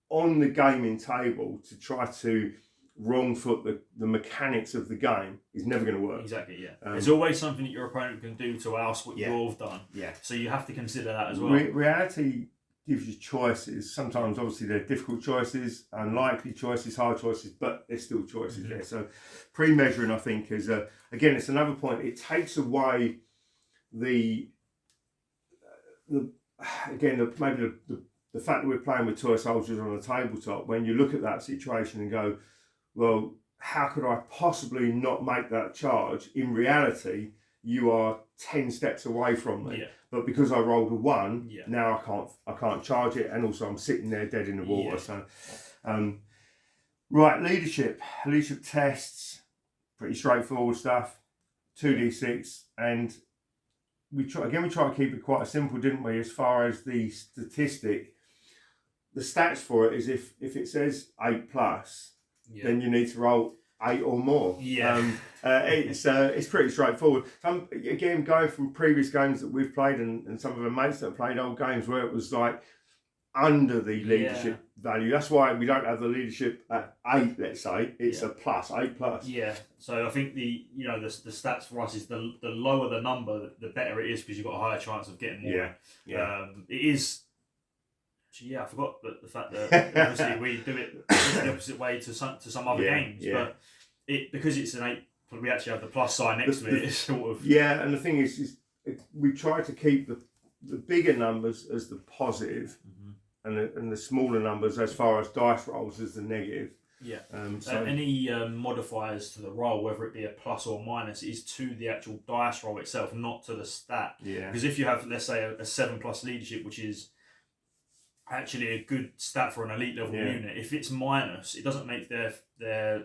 on the gaming table to try to wrong foot the mechanics of the game is never going to work. Exactly, yeah. There's always something that your opponent can do to oust what you've done. Yeah. So you have to consider that as well. Reality gives you choices. Sometimes, obviously, they're difficult choices, unlikely choices, hard choices, but there's still choices there. So pre-measuring, I think, is, again, it's another point. It takes away the fact that we're playing with toy soldiers on a tabletop. When you look at that situation and go, well, how could I possibly not make that charge? In reality, you are 10 steps away from me. But because I rolled a 1, now I can't charge it, and also I'm sitting there dead in the water. So right, leadership tests, pretty straightforward stuff. 2d6, and we try to keep it quite simple, didn't we? As far as the statistic, the stats for it is if it says 8+, then you need to roll 8 or more. It's pretty straightforward. Again, going from previous games that we've played and some of our mates that have played old games where it was like under the leadership value. That's why we don't have the leadership at 8, let's say. It's a plus, 8+. Yeah. So I think the stats for us is the lower the number, the better it is, because you've got a higher chance of getting more. It is. Actually, I forgot the fact that obviously we do it the opposite way to some other games, but because it's an 8, we actually have the plus sign next to it. It's sort of and the thing is we try to keep the bigger numbers as the positive, and the smaller numbers as far as dice rolls as the negative. So any modifiers to the roll, whether it be a plus or minus, is to the actual dice roll itself, not to the stat. Because if you have, let's say, a 7+ leadership, which is actually a good stat for an elite level unit, if it's minus, it doesn't make their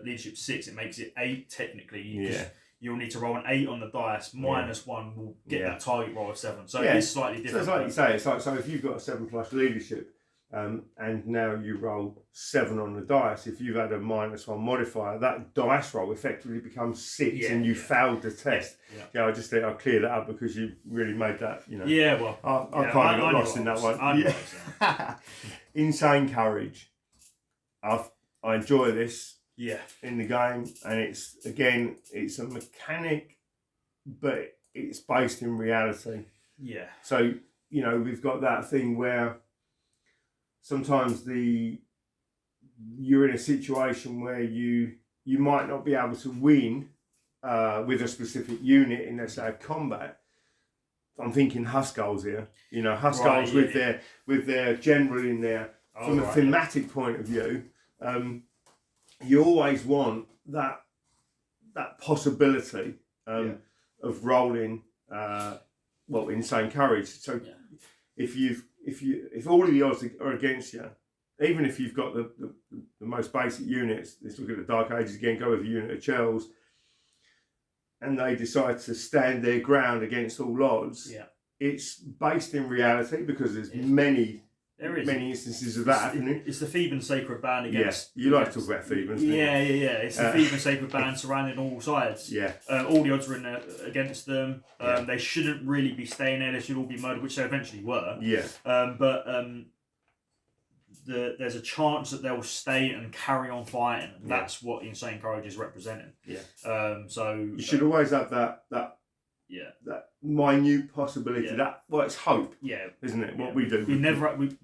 leadership 6, it makes it 8 technically. You'll need to roll an 8 on the dice, minus 1 will get that target roll of 7. So it is slightly different. So it's like you say, so if you've got a 7+ leadership, and now you roll 7 on the dice, if you've had a -1 modifier, that dice roll effectively becomes 6 and you failed the test. I just think I'll clear that up because you really made that, you know. I kind of got lost in that one. Insane courage. I enjoy this in the game, and it's a mechanic, but it's based in reality. So, you know, we've got that thing where sometimes you're in a situation where you might not be able to win with a specific unit in, let's say, combat. I'm thinking Huskarls here. You know, Huskarls with their general in there. From a thematic point of view, you always want that possibility of rolling insane courage. So if all of the odds are against you, even if you've got the most basic units, let's look at the Dark Ages again, go with a unit of Churls, and they decide to stand their ground against all odds, it's based in reality because there's many instances of that happening. It's the Theban sacred band against... you like to talk about Thebans, don't you? It's the Theban sacred band surrounding all sides. All the odds are in there against them. They shouldn't really be staying there. They should all be murdered, which they eventually were. There's a chance that they'll stay and carry on fighting. And that's what Insane Courage is representing. So you should always have that minute possibility. It's hope. Isn't it? What we do.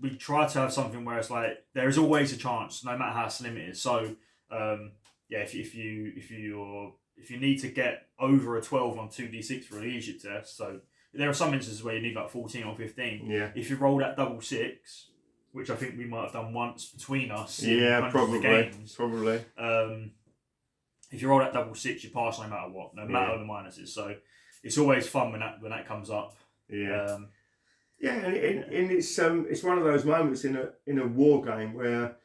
We try to have something where it's like there is always a chance, no matter how slim it is. So if you need to get over a 12 on 2d6 for a leadership test, so there are some instances where you need like 14 or 15. If you roll that double 6, which I think we might have done once between us. Probably. Probably. if you roll that double six, you pass no matter what, no matter the minuses. So it's always fun when that comes up. Yeah. And it's one of those moments in a war game where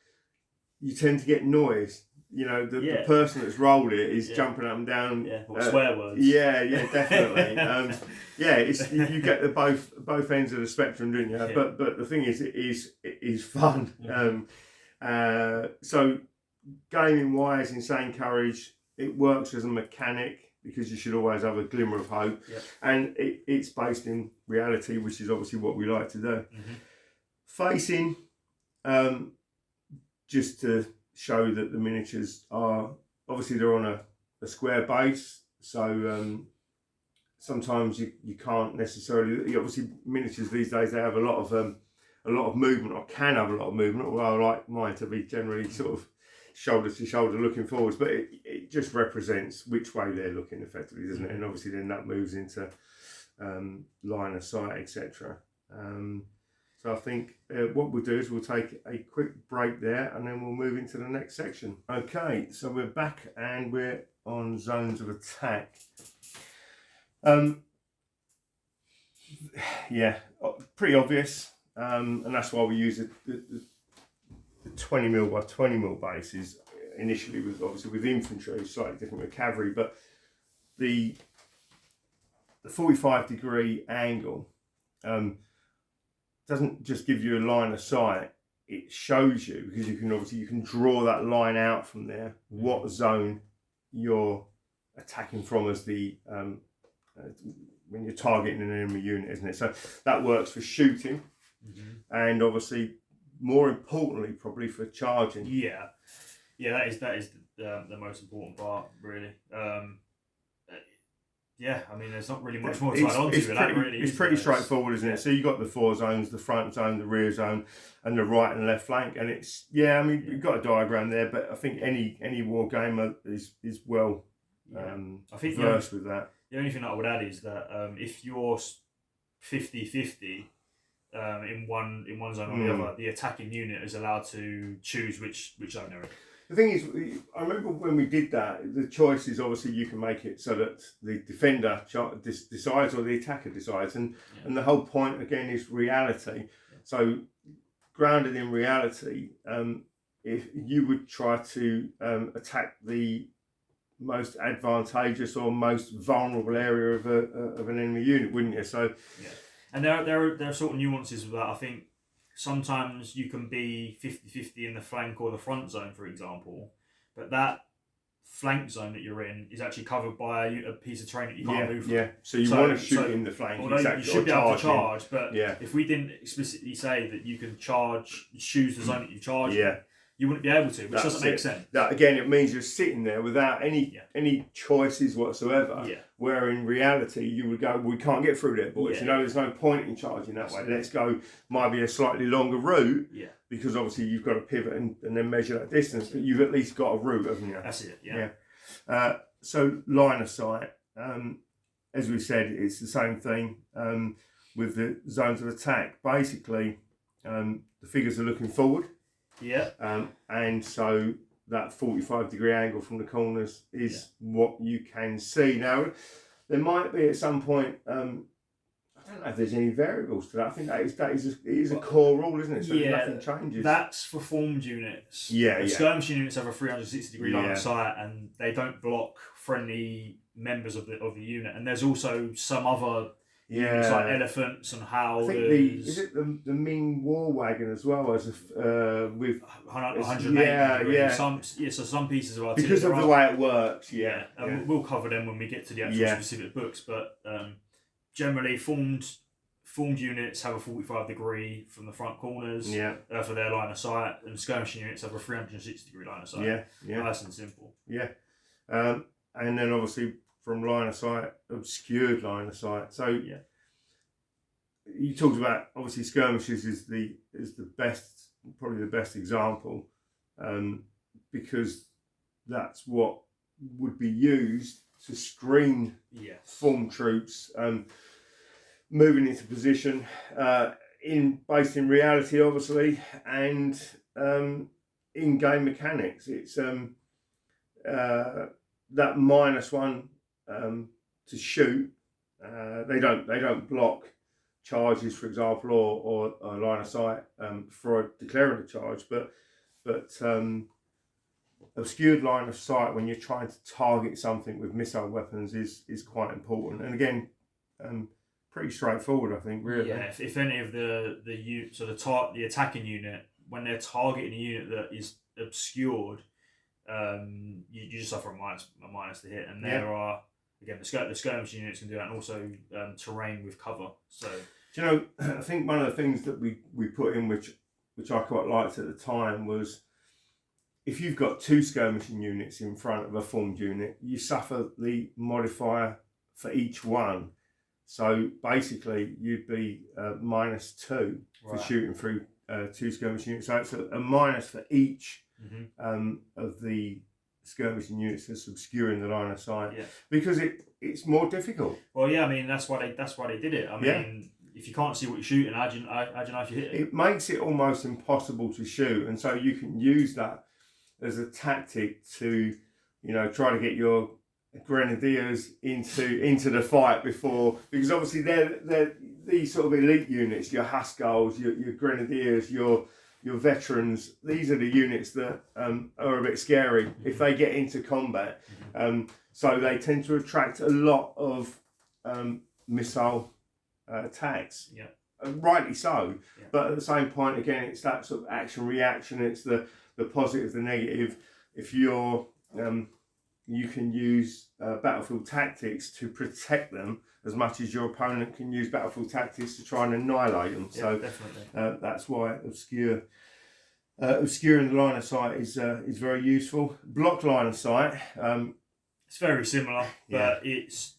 you tend to get noise. You know, the person that's rolled it is jumping up and down. Yeah, or swear words. Yeah, definitely. You get the both ends of the spectrum, don't you? Yeah. But the thing is, it is fun. Yeah. So gaming wise, Insane Courage, it works as a mechanic because you should always have a glimmer of hope, and it's based in reality, which is obviously what we like to do. Facing, just to show that the miniatures are obviously they're on a square base, so sometimes you can't necessarily, obviously miniatures these days, they have a lot of movement, or can have a lot of movement, although I like mine to be generally sort of shoulder to shoulder looking forwards, but it just represents which way they're looking effectively, doesn't it? And obviously then that moves into line of sight, etc. So I think what we'll do is we'll take a quick break there, and then we'll move into the next section. Okay, so we're back and we're on zones of attack. Yeah, pretty obvious, and that's why we use the 20mm by 20mm bases initially, with infantry, slightly different with cavalry, but the 45-degree angle doesn't just give you a line of sight, it shows you, because you can draw that line out from there, what zone you're attacking from as the when you're targeting an enemy unit, isn't it? So that works for shooting, and obviously more importantly probably for charging. That is the most important part, really. I mean, there's not really much more to add on to that, really. It's pretty straightforward, isn't it? So you've got the 4 zones, the front zone, the rear zone, and the right and left flank. And it's, I mean, you've got a diagram there, but I think any war gamer is well I think versed with that. The only thing that I would add is that if you're 50-50 in one zone or the other, the attacking unit is allowed to choose which zone they're in. The thing is, I remember when we did that, the choice is obviously you can make it so that the defender decides or the attacker decides, and the whole point again is reality. So grounded in reality, if you would try to attack the most advantageous or most vulnerable area of an enemy unit, wouldn't you? So and there are sort of nuances with that. I think sometimes you can be 50-50 in the flank or the front zone, for example, but that flank zone that you're in is actually covered by a piece of terrain that you can't move from. So you want to shoot in the flank. Exactly, you should be able to charge, but if we didn't explicitly say that you can choose the zone that you charge, you wouldn't be able to, which doesn't make sense. That again, it means you're sitting there without any choices whatsoever. Where in reality you would go, we can't get through there, boys. There's no point in charging that way. Let's go, might be a slightly longer route. Because obviously you've got to pivot and then measure that distance, but you've at least got a route, haven't you? That's it. So line of sight, as we said, it's the same thing with the zones of attack. Basically, the figures are looking forward. And so that 45-degree angle from the corners is what you can see. Now, there might be at some point, I don't know if there's any variables to that. I think that is a core rule, isn't it? So nothing changes. That's for formed units. Skirmish units have a 360-degree line of sight, and they don't block friendly members of the unit. And there's also some other units like elephants and howlers. I think is it the Ming war wagon as well as with 180 so some pieces of artillery because of the way it works. We'll cover them when we get to the actual specific books, but generally formed units have a 45-degree from the front corners for their line of sight, and skirmish units have a 360-degree line of sight. Nice and simple. And then obviously from line of sight, obscured line of sight. So you talked about obviously skirmishes is the best, probably the best example, because that's what would be used to screen formed troops moving into position based in reality, obviously, and in game mechanics. It's that -1 to shoot. They don't block charges, for example, or a line of sight for declaring a charge, but obscured line of sight when you're trying to target something with missile weapons is quite important. And again, pretty straightforward, I think. Really. Yeah. If any of the attacking unit, when they're targeting a unit that is obscured, you just suffer a minus to hit, and there are again the skirmish units can do that, and also terrain with cover. So do you know, I think one of the things that we put in, which I quite liked at the time, was if you've got 2 skirmishing units in front of a formed unit, you suffer the modifier for each one. So basically, you'd be -2 for shooting through 2 skirmishing units. So it's a minus for each of the skirmishing units that's obscuring the line of sight, because it's more difficult. Well, yeah, I mean that's why they did it. I mean, if you can't see what you're shooting, how do you know if you hit it? It makes it almost impossible to shoot, and so you can use that as a tactic to, try to get your grenadiers into the fight before, because obviously they're these sort of elite units, your Huskarls, your grenadiers, your veterans. These are the units that are a bit scary if they get into combat. So they tend to attract a lot of missile attacks. Yeah. Rightly so. Yeah. But at the same point, again, it's that sort of action reaction. It's the positive, the negative. If you're you can use battlefield tactics to protect them as much as your opponent can use battlefield tactics to try and annihilate them. Yeah, so definitely. That's why obscuring the line of sight is very useful. Block line of sight. It's very similar, but it's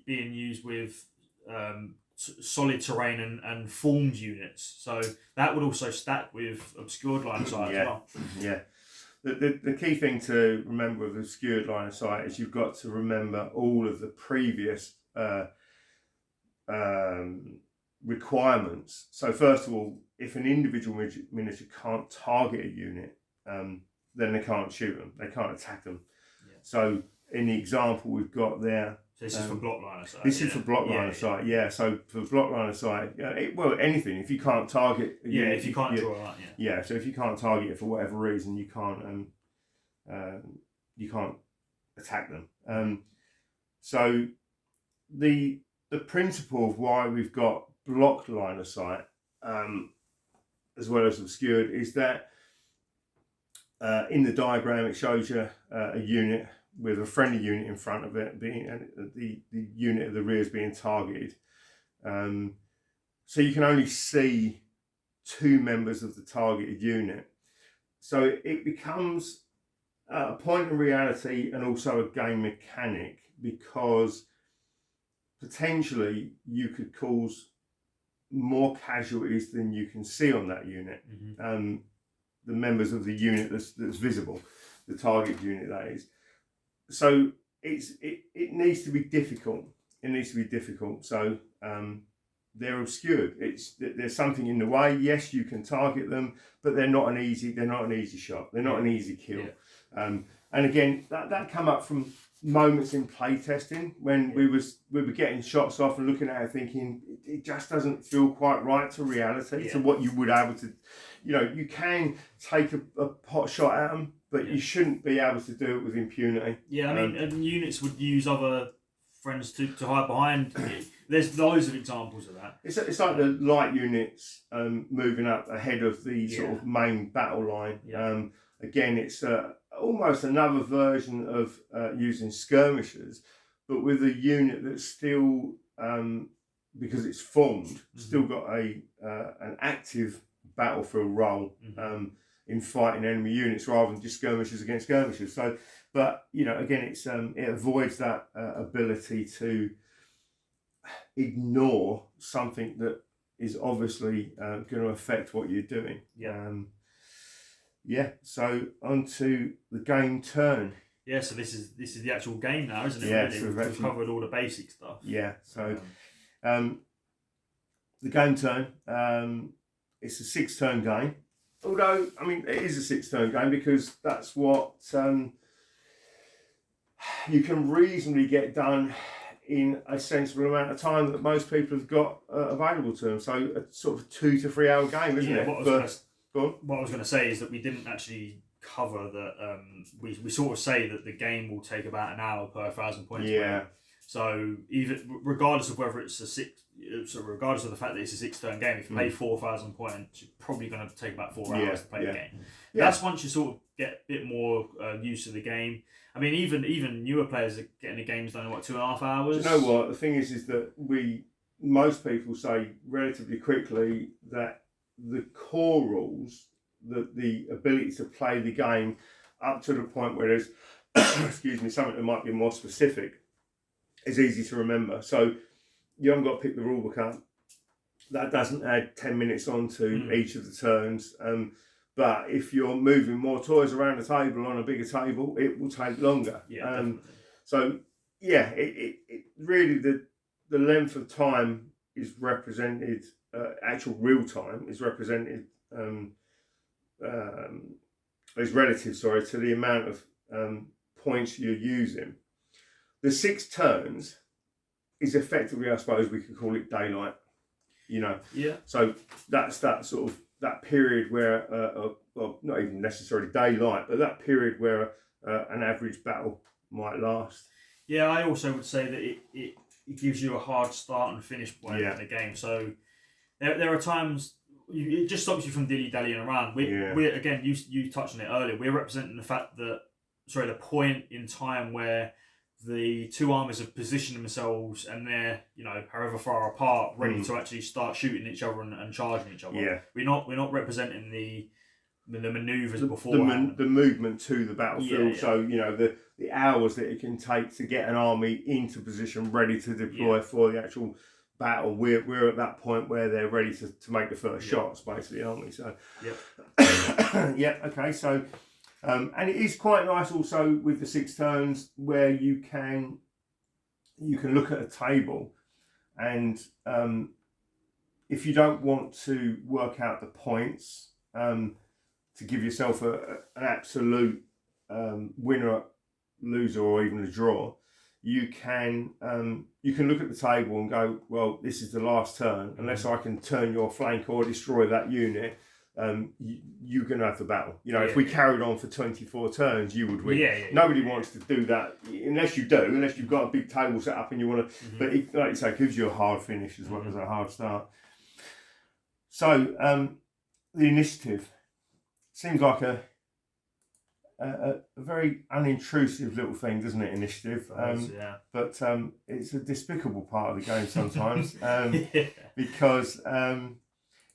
being used with solid terrain and formed units. So that would also stack with obscured line of sight as well. Yeah. The key thing to remember with obscured line of sight is you've got to remember all of the previous requirements. So first of all, if an individual miniature can't target a unit, then they can't shoot them, they can't attack them. Yeah. So in the example we've got there, so this is for block line of sight. This is for block line of sight. Yeah. So for block line of sight, anything. If you can't target, if you can't draw a line, yeah. So if you can't target it for whatever reason, you can't attack them. So the principle of why we've got block line of sight as well as obscured is that in the diagram it shows you a unit with a friendly unit in front of it, being the unit of the rear is being targeted. So you can only see 2 members of the targeted unit. So it becomes a point of reality and also a game mechanic, because potentially you could cause more casualties than you can see on that unit. The members of the unit that's visible, the target unit, that is. So it needs to be difficult. It needs to be difficult. So they're obscured. There's something in the way. Yes, you can target them, but they're not an easy shot. They're not an easy kill. Yeah. And again, that come up from moments in play testing when we were getting shots off and looking at it thinking it just doesn't feel quite right to reality, to what you would be able to, you can take a pot shot at them, but you shouldn't be able to do it with impunity. Yeah, I mean, and units would use other friends to hide behind. There's loads of examples of that. It's like the light units moving up ahead of the sort of main battle line. Yeah. Again, it's almost another version of using skirmishers, but with a unit that's still, because it's formed, still got an active battlefield role in fighting enemy units rather than just skirmishers against skirmishers. So, but again, it's it avoids that ability to ignore something that is obviously going to affect what you're doing. So on to the game turn. Yeah, so this is the actual game now, isn't it? Yeah, really? So we've covered all the basic stuff. Yeah, so the game turn, it's a 6-turn game. Although, I mean, it is a 6-turn game because that's what you can reasonably get done in a sensible amount of time that most people have got available to them. So a sort of 2 to 3 hour game, isn't it? What I was going to say is that we didn't actually cover that. We sort of say that the game will take about an hour per 1,000 points. Yeah. So even regardless of whether it's regardless of the fact that it's a 6-turn game, if you play 4,000 points, you're probably going to take about 4 hours to play the game. Yeah. That's once you sort of get a bit more used to the game. I mean, even newer players are getting the games done in 2.5 hours. Do you know what the thing is that most people say relatively quickly that the core rules, the ability to play the game up to the point where there's excuse me, something that might be more specific, is easy to remember. So you haven't got to pick the rule book up. That doesn't add 10 minutes onto each of the turns. But if you're moving more toys around the table on a bigger table, it will take longer. Yeah, so yeah, it really the length of time is represented. Actual real time is represented. Is relative, to the amount of points you're using. The 6 turns is effectively, I suppose, we could call it daylight. Yeah. So that's that sort of that period where, well, not even necessarily daylight, but that period where an average battle might last. Yeah, I also would say that it gives you a hard start and finish point in the game. So there are times it just stops you from dilly-dallying around. We're again, you touched on it earlier. We're representing the fact that, the point in time where the 2 armies have positioned themselves and they're, however far apart, ready to actually start shooting each other and charging each other. Yeah. We're not representing the manoeuvres beforehand. The movement to the battlefield. Yeah. So, the hours that it can take to get an army into position ready to deploy for the actual battle. We're at that point where they're ready to make the first shots, basically, aren't we? So, okay, so and it is quite nice also with the 6 turns where you can look at a table, and if you don't want to work out the points to give yourself an absolute winner, loser, or even a draw, you can look at the table and go, well, this is the last turn. Unless I can turn your flank or destroy that unit, you're going to have the battle. If we carried on for 24 turns, you would win. Nobody wants to do that unless you've got a big table set up and you want to. But like you say, it gives you a hard finish as well as a hard start. So the initiative seems like a very unintrusive little thing, doesn't it? Initiative, but it's a despicable part of the game sometimes because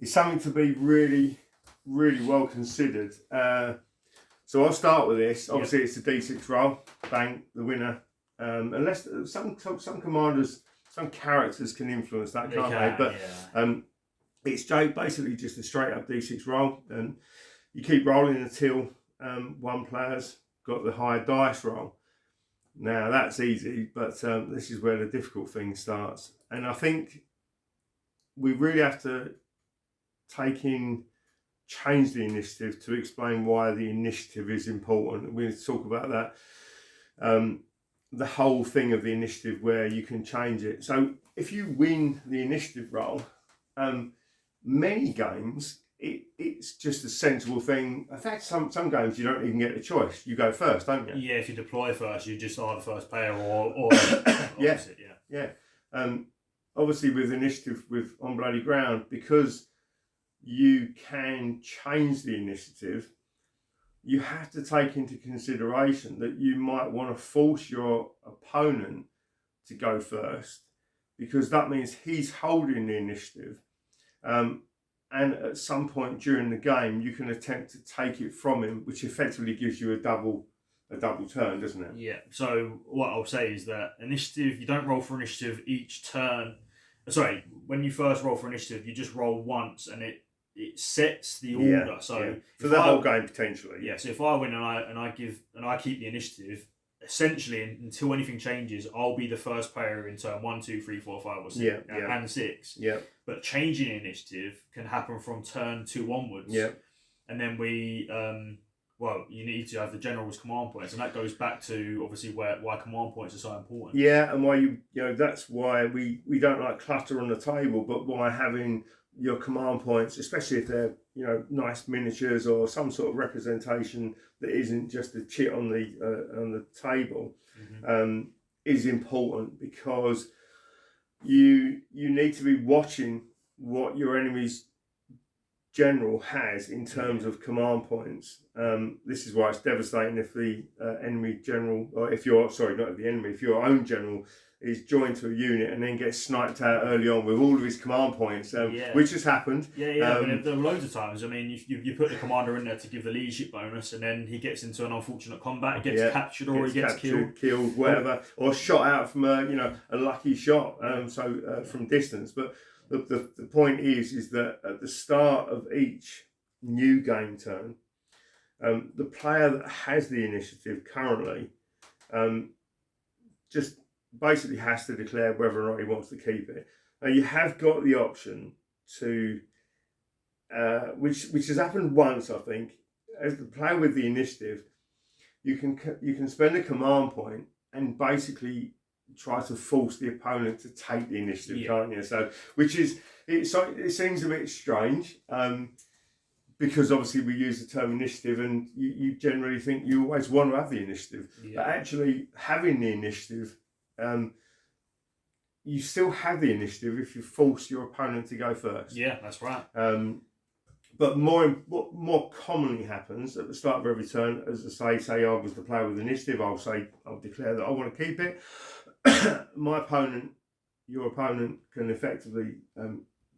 it's something to be really, really well considered. So I'll start with this. Obviously, it's a D6 roll. Bang, the winner. Unless some commanders, some characters can influence that, can't they? But it's basically just a straight up D6 roll, and you keep rolling until one player's got the higher dice roll. Now that's easy, but this is where the difficult thing starts. And I think we really have to change the initiative to explain why the initiative is important. We need to talk about that. The whole thing of the initiative where you can change it. So if you win the initiative roll, many games, it's just a sensible thing. In fact, some games you don't even get a choice. You go first, don't you? Yeah, if you deploy first, you just are the first player or opposite, Obviously with initiative on bloody ground, because you can change the initiative, you have to take into consideration that you might want to force your opponent to go first, because that means he's holding the initiative. And at some point during the game, you can attempt to take it from him, which effectively gives you a double turn, doesn't it? Yeah. So what I'll say is that initiative, you don't roll for initiative each turn. Sorry, when you first roll for initiative, you just roll once, and it sets the order. So for the whole game potentially. Yeah. So if I win and I keep the initiative, essentially until anything changes, I'll be the first player in turn 1, 2, 3, 4, 5, or 6, and 6. Yeah. But changing initiative can happen from turn 2 onwards. Yeah. And then well, you need to have the general's command points, and that goes back to obviously why command points are so important. Yeah, and why that's why we don't like clutter on the table, but why having your command points, especially if they're nice miniatures or some sort of representation that isn't just a chit on the table, is important, because you need to be watching what your enemy's general has in terms of command points. This is why it's devastating if the enemy general, or if your own general is joined to a unit and then gets sniped out early on with all of his command points, which has happened. I mean, there were loads of times. I mean, you put the commander in there to give the leadership bonus, and then he gets into an unfortunate combat, gets captured, or he gets killed, whatever, or shot out from a lucky shot, from distance. But the point is that at the start of each new game turn, the player that has the initiative currently just basically has to declare whether or not he wants to keep it. Now, you have got the option to, which has happened once, I think, as the player with the initiative, you can spend a command point and basically try to force the opponent to take the initiative, can't you? So, it seems a bit strange, because obviously we use the term initiative, and you generally think you always want to have the initiative, but actually having the initiative, you still have the initiative if you force your opponent to go first. Yeah, that's right. But what more commonly happens at the start of every turn, as I say I was the player with initiative, I'll declare that I want to keep it. Your opponent can effectively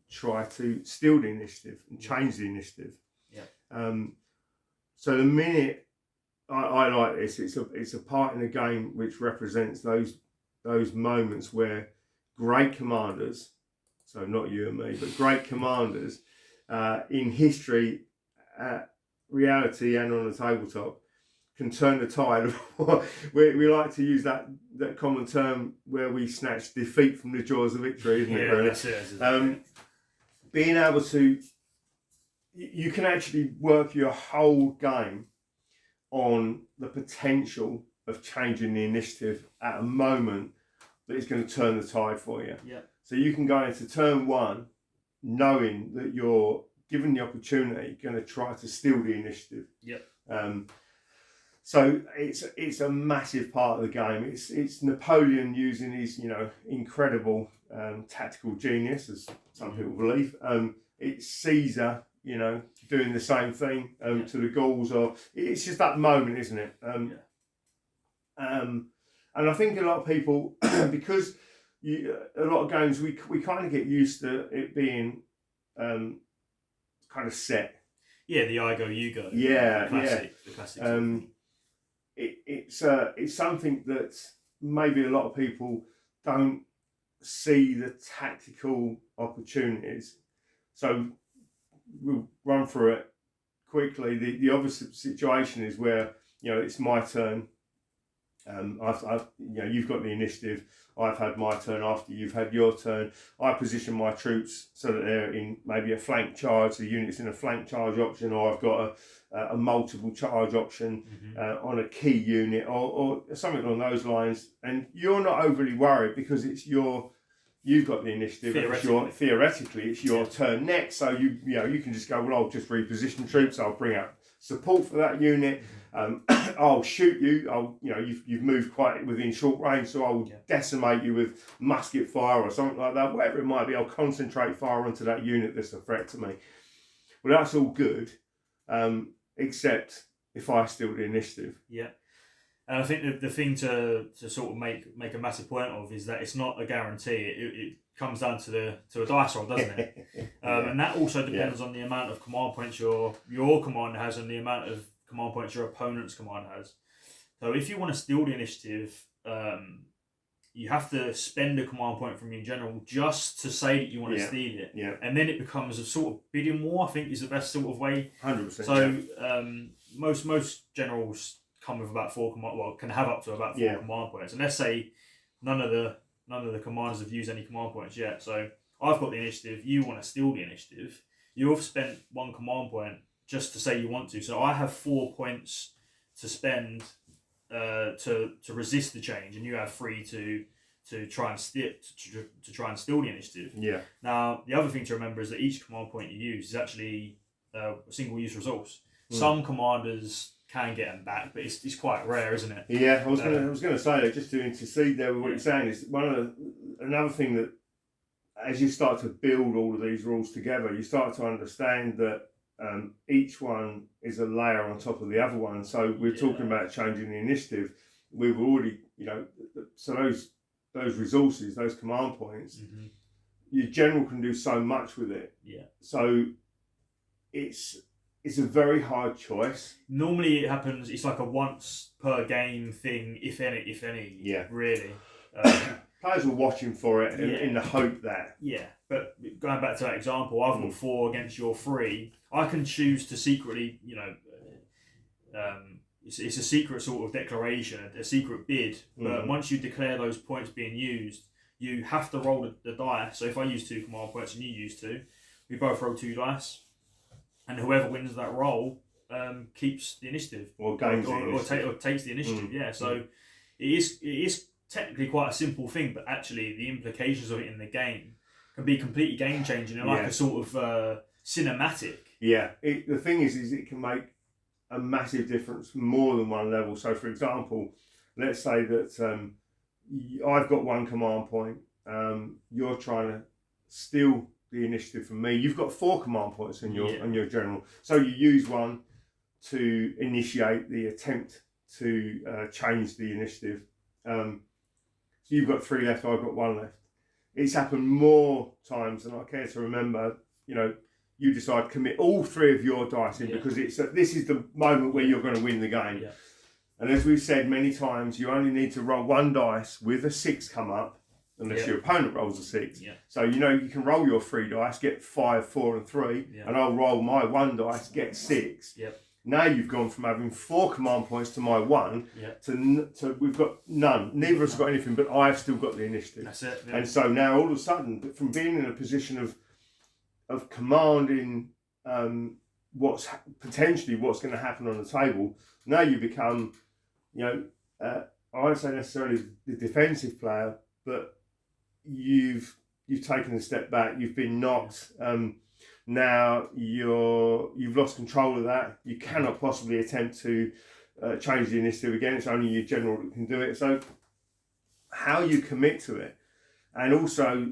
try to steal the initiative and change the initiative. Yeah. So the minute I like this, it's a part in the game which represents those moments where great commanders, so not you and me, but great commanders in history, reality, and on the tabletop, can turn the tide. We like to use that common term where we snatch defeat from the jaws of victory, isn't it? Really? That's it. Being able to, you can actually work your whole game on the potential of changing the initiative at a moment that is going to turn the tide for you. Yeah. So you can go into turn one knowing that you're given the opportunity going to try to steal the initiative. Yep. So it's a massive part of the game. It's Napoleon using his incredible tactical genius, as some people believe. It's Caesar, doing the same thing to the Gauls, or it's just that moment, isn't it? And I think a lot of people, because a lot of games we kind of get used to it being kind of set. Yeah, the I go, you go. Yeah, the classic. It's something that maybe a lot of people don't see the tactical opportunities. So we'll run through it quickly. The opposite situation is where it's my turn. You've got the initiative. I've had my turn after you've had your turn. I position my troops so that they're in maybe a flank charge. The unit's in a flank charge option, or I've got a multiple charge option on a key unit, or something along those lines. And you're not overly worried because you've got the initiative. Theoretically, it's your turn next. So you can just go, well, I'll just reposition troops. I'll bring out support for that unit. I'll shoot you. You've moved quite within short range, so I'll decimate you with musket fire or something like that. Whatever it might be, I'll concentrate fire onto that unit that's a threat to me. Well, that's all good, except if I steal the initiative. Yeah. And I think the thing to sort of make a massive point of is that it's not a guarantee. It comes down to a dice roll, doesn't it? And that also depends on the amount of command points your commander has and the amount of command points your opponent's commander has. So if you want to steal the initiative, you have to spend a command point from your general just to say that you want to steal it. Yeah. And then it becomes a sort of bidding war, I think, is the best sort of way. 100%. So most generals come with about can have up to about 4 command points. And let's say none of the commanders have used any command points yet. So I've got the initiative, you want to steal the initiative. You've spent 1 command point just to say you want to. So I have 4 points to spend to resist the change, and you have 3 to try and steal the initiative. Yeah. Now the other thing to remember is that each command point you use is actually a single use resource. Some commanders can get them back, but it's quite rare, isn't it? Yeah, I was gonna say that, just to intercede there with what you're saying, is another thing that, as you start to build all of these rules together, you start to understand that each one is a layer on top of the other one. So we're talking about changing the initiative. We've already, so those resources, those command points, your general can do so much with it. Yeah. So it's a very hard choice. Normally it happens, it's like a once per game thing, if any. Yeah. Really. Players are watching for it in the hope that. Yeah, but going back to that example, I've got 4 against your 3. I can choose to secretly, it's a secret sort of declaration, a secret bid. But once you declare those points being used, you have to roll the dice. So if I use 2 command points and you use 2, we both roll 2 dice, and whoever wins that roll keeps the initiative, or gains or takes the initiative. Yeah, so it is technically quite a simple thing, but actually the implications of it in the game can be completely game changing and like a sort of cinematic. Yeah, the thing is it can make a massive difference more than one level. So for example, let's say that I've got 1 command point, you're trying to steal the initiative from me. You've got 4 command points in your general, so you use 1 to initiate the attempt to change the initiative. So you've got 3 left, I've got 1 left. It's happened more times than I care to remember. You decide to commit all 3 of your dice in because this is the moment where you're going to win the game. Yeah. And as we've said many times, you only need to roll 1 dice with a 6 come up, unless your opponent rolls a 6. Yeah. So you can roll your 3 dice, get 5, 4 and 3, and I'll roll my 1 dice, get 6. Yep. Now you've gone from having 4 command points to my 1 to we've got none. Neither of us got anything, but I've still got the initiative. That's it. Yeah. And so now all of a sudden, from being in a position of commanding what's potentially going to happen on the table, now you become, I won't say necessarily the defensive player, but you've taken a step back. You've been knocked. Now you've lost control of that. You cannot possibly attempt to change the initiative again. It's only your general that can do it. So how you commit to it, and also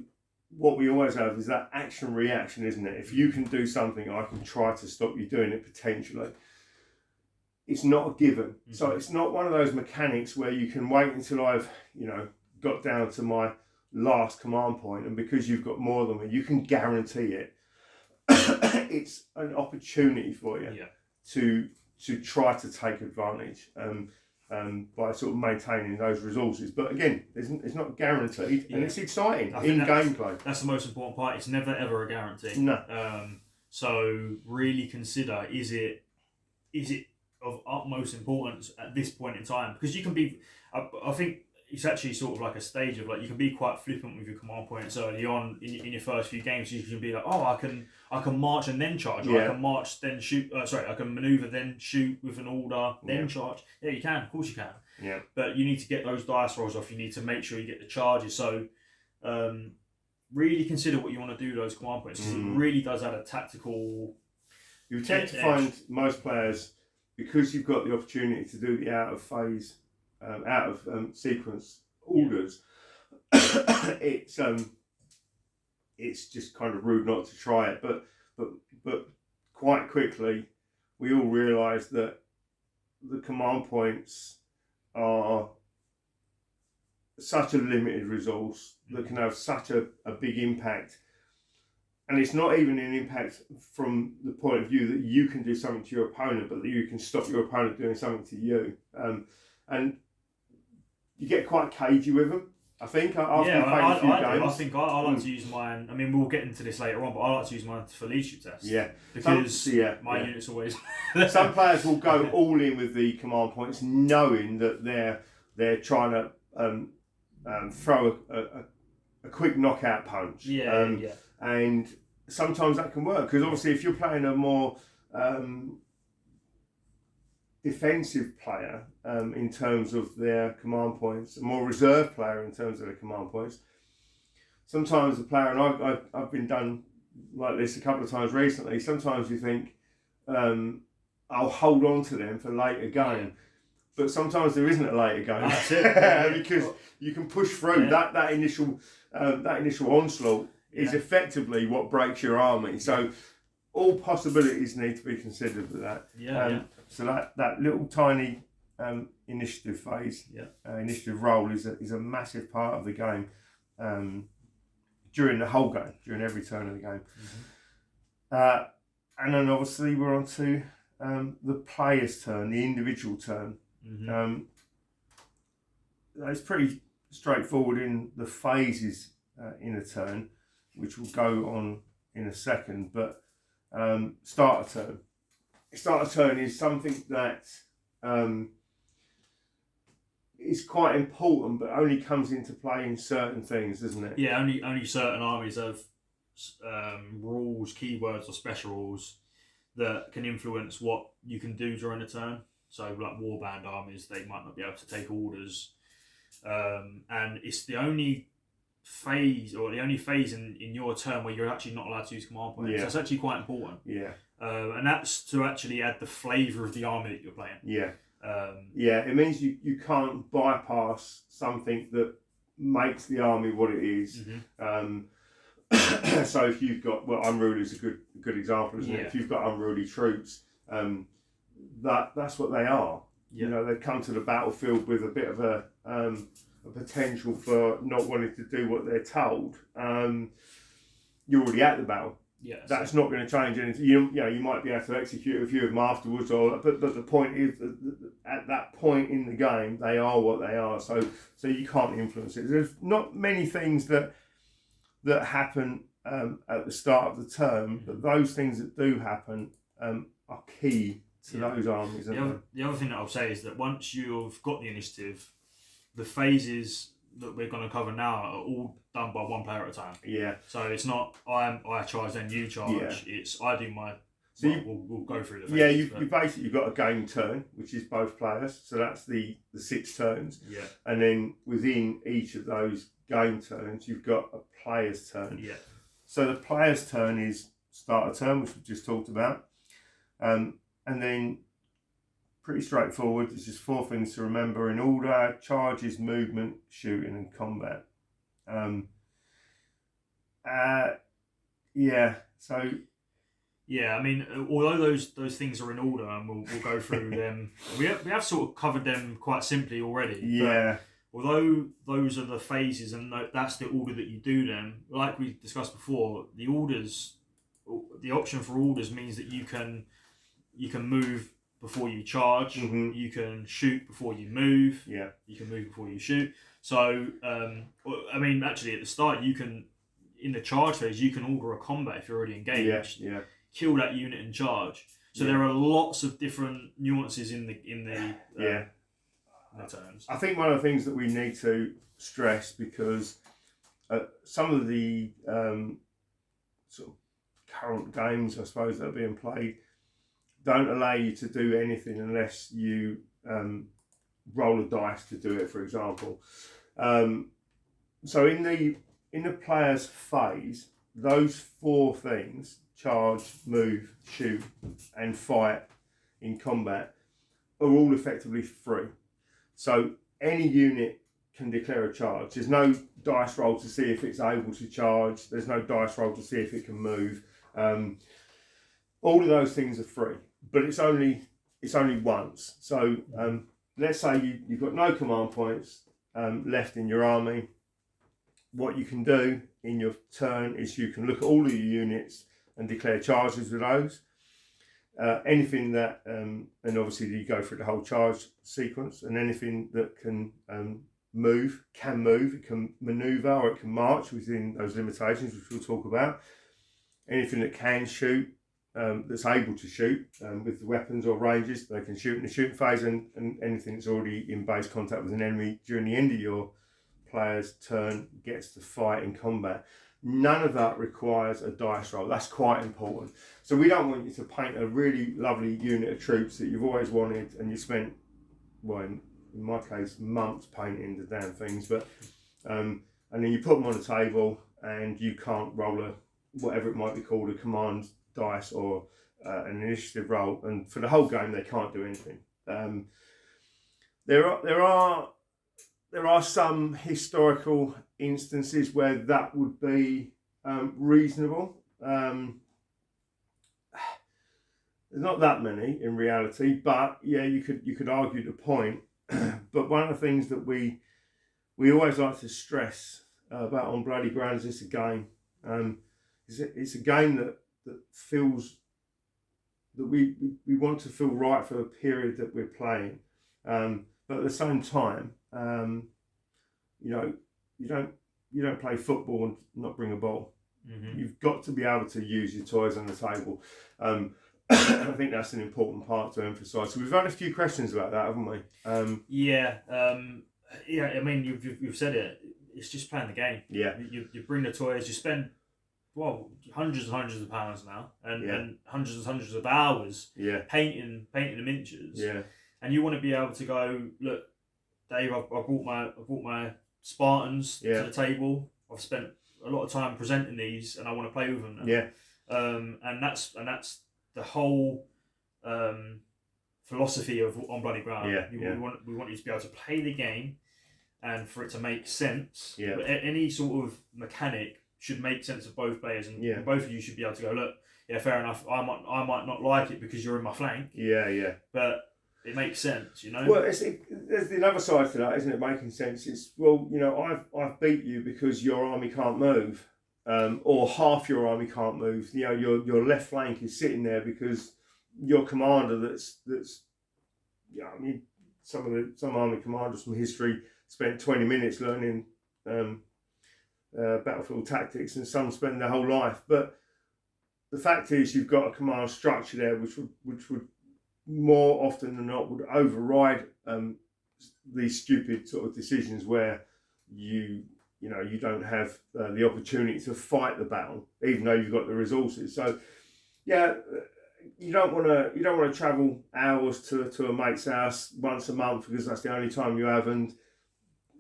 what we always have is that action reaction, isn't it? If you can do something, I can try to stop you doing it potentially. It's not a given. So it's not one of those mechanics where you can wait until I've got down to my last command point, and because you've got more than me, you can guarantee it. It's an opportunity for you to try to take advantage by sort of maintaining those resources. But again, it's not guaranteed, and it's exciting in gameplay. That's the most important part. It's never ever a guarantee. No. So really consider, is it of utmost importance at this point in time? Because you can be, I think it's actually sort of like a stage of you can be quite flippant with your command points early on in your first few games. You can be like, oh, I can march and then charge, or I can march then shoot. I can maneuver then shoot with an order then charge. Yeah, you can. Of course you can. Yeah. But you need to get those dice rolls off. You need to make sure you get the charges. So really consider what you want to do with those command points, because it really does add a tactical. You tend to find most players, because you've got the opportunity to do the out of phase. Out of sequence orders, it's just kind of rude not to try it. But quite quickly, we all realise that the command points are such a limited resource that can have such a big impact. And it's not even an impact from the point of view that you can do something to your opponent, but that you can stop your opponent doing something to you. And you get quite cagey with them, I think, after you've played a few games. I think I like to use mine. I mean, we'll get into this later on, but I like to use mine for leadership tests. Yeah. Because my unit's always... Some players will go all in with the command points, knowing that they're trying to throw a quick knockout punch. Yeah. And sometimes that can work, because obviously if you're playing a more defensive player in terms of their command points, a more reserved player in terms of their command points. Sometimes the player, and I've been done like this a couple of times recently, sometimes you think, I'll hold on to them for later game. But sometimes there isn't a later game. That's it. Because you can push through. That initial onslaught is effectively what breaks your army. So all possibilities need to be considered with that. So that little tiny initiative phase, initiative role is a massive part of the game during the whole game, during every turn of the game. And then obviously we're on to the player's turn, the individual turn. It's pretty straightforward in the phases in a turn, which will go on in a second, but start a turn. Start a turn is something that is quite important, but only comes into play in certain things, doesn't it? Yeah, only certain armies have rules, keywords, or special rules that can influence what you can do during a turn. So, like warband armies, they might not be able to take orders, and it's the only phase in your turn where you're actually not allowed to use command points. So it's actually quite important. And that's to actually add the flavour of the army that you're playing. It means you can't bypass something that makes the army what it is. So if you've got, unruly is a good example, isn't it? If you've got unruly troops, that's what they are. You know, they come to the battlefield with a bit of a potential for not wanting to do what they're told. You're already at the battle. That's not going to change anything. You might be able to execute a few of them afterwards, but the point is that at that point in the game, they are what they are. So you can't influence it. There's not many things that happen at the start of the term, but those things that do happen are key to those armies. The other thing that I'll say is that once you've got the initiative, the phases that we're going to cover now are all done by one player at a time. So it's not I charge then you charge. It's I do my. So we'll go through the phases. You basically got a game turn, which is both players. So that's the 6 turns. And then within each of those game turns, you've got a player's turn. So the player's turn is start a turn, which we just talked about, and then pretty straightforward. There's just 4 things to remember in order: charges, movement, shooting, and combat. I mean, although those things are in order, and we'll go through them. We have sort of covered them quite simply already. But although those are the phases and that's the order that you do them, like we discussed before, the option for orders means that you can move before you charge, you can shoot before you move, you can move before you shoot. So, I mean, actually at the start, you can, in the charge phase, you can order a combat if you're already engaged, kill that unit and charge. So there are lots of different nuances in the terms. I think one of the things that we need to stress, because some of the sort of current games, I suppose, that are being played don't allow you to do anything unless you roll a dice to do it, for example. So in the player's phase, those 4 things, charge, move, shoot, and fight in combat, are all effectively free. So any unit can declare a charge. There's no dice roll to see if it's able to charge. There's no dice roll to see if it can move. All of those things are free, but it's only once. So let's say you've got no command points left in your army. What you can do in your turn is you can look at all of your units and declare charges with those. Anything that, and obviously you go through the whole charge sequence, and anything that can move, it can manoeuvre, or it can march within those limitations, which we'll talk about. Anything that can shoot, that's able to shoot with the weapons or ranges, they can shoot in the shooting phase, and anything that's already in base contact with an enemy during the end of your player's turn gets to fight in combat. None of that requires a dice roll. That's quite important. So we don't want you to paint a really lovely unit of troops that you've always wanted, and you spent, well, in my case, months painting the damn things. But and then you put them on the table, and you can't roll a whatever it might be called, a command dice or an initiative roll, and for the whole game they can't do anything. There are some historical instances where that would be reasonable. There's not that many in reality, but yeah, you could argue the point. But one of the things that we always like to stress about On Bloody Grounds is a game. It's a game that feels that we want to feel right for the period that we're playing. But at the same time, you don't play football and not bring a ball. Mm-hmm. You've got to be able to use your toys on the table. I think that's an important part to emphasise. So we've had a few questions about that, haven't we? Yeah. I mean, you've said it. It's just playing the game. Yeah. You bring the toys. You spend hundreds and hundreds of pounds now, and hundreds and hundreds of hours. Yeah. Painting the miniatures. Yeah. And you want to be able to go, look, Dave, I brought my Spartans to the table. I've spent a lot of time presenting these, and I want to play with them now. Yeah. And that's the whole philosophy of On Bloody Ground. Yeah. We want you to be able to play the game, and for it to make sense. Yeah. But any sort of mechanic should make sense of both players, and both of you should be able to go, look, yeah, fair enough. I might not like it because you're in my flank. Yeah. But it makes sense, you know. Well, there's the other side to that, isn't it? Making sense. It's I've beat you because your army can't move, or half your army can't move. You know, your left flank is sitting there because your commander that's I mean, some army commanders from history spent 20 minutes learning battlefield tactics, and some spend their whole life. But the fact is, you've got a command structure there, which would more often than not would override these stupid sort of decisions where you don't have the opportunity to fight the battle, even though you've got the resources. So yeah, you don't want to travel hours to a mate's house once a month because that's the only time you have, and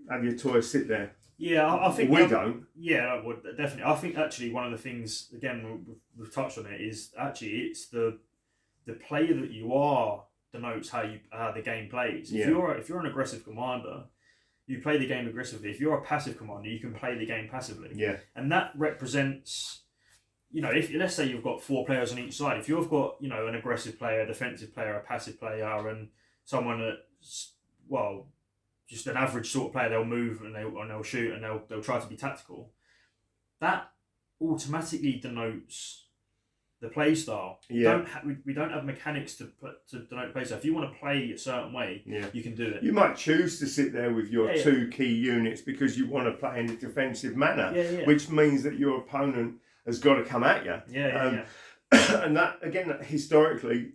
have your toys sit there. Yeah, I think we don't. Yeah, well, definitely. I think actually one of the things, again, we've touched on it, is actually it's the player that you are denotes how the game plays. If you're an aggressive commander, you play the game aggressively. If you're a passive commander, you can play the game passively. Yeah. And that represents, if let's say you've got 4 players on each side. If you've got an aggressive player, a defensive player, a passive player, and someone that's just an average sort of player, they'll move and they'll shoot and they'll try to be tactical. That automatically denotes the play style. Yeah. We don't have mechanics to denote play style. If you want to play a certain way, you can do it. You might choose to sit there with your 2 key units because you want to play in a defensive manner, which means that your opponent has got to come at you. And that, again, historically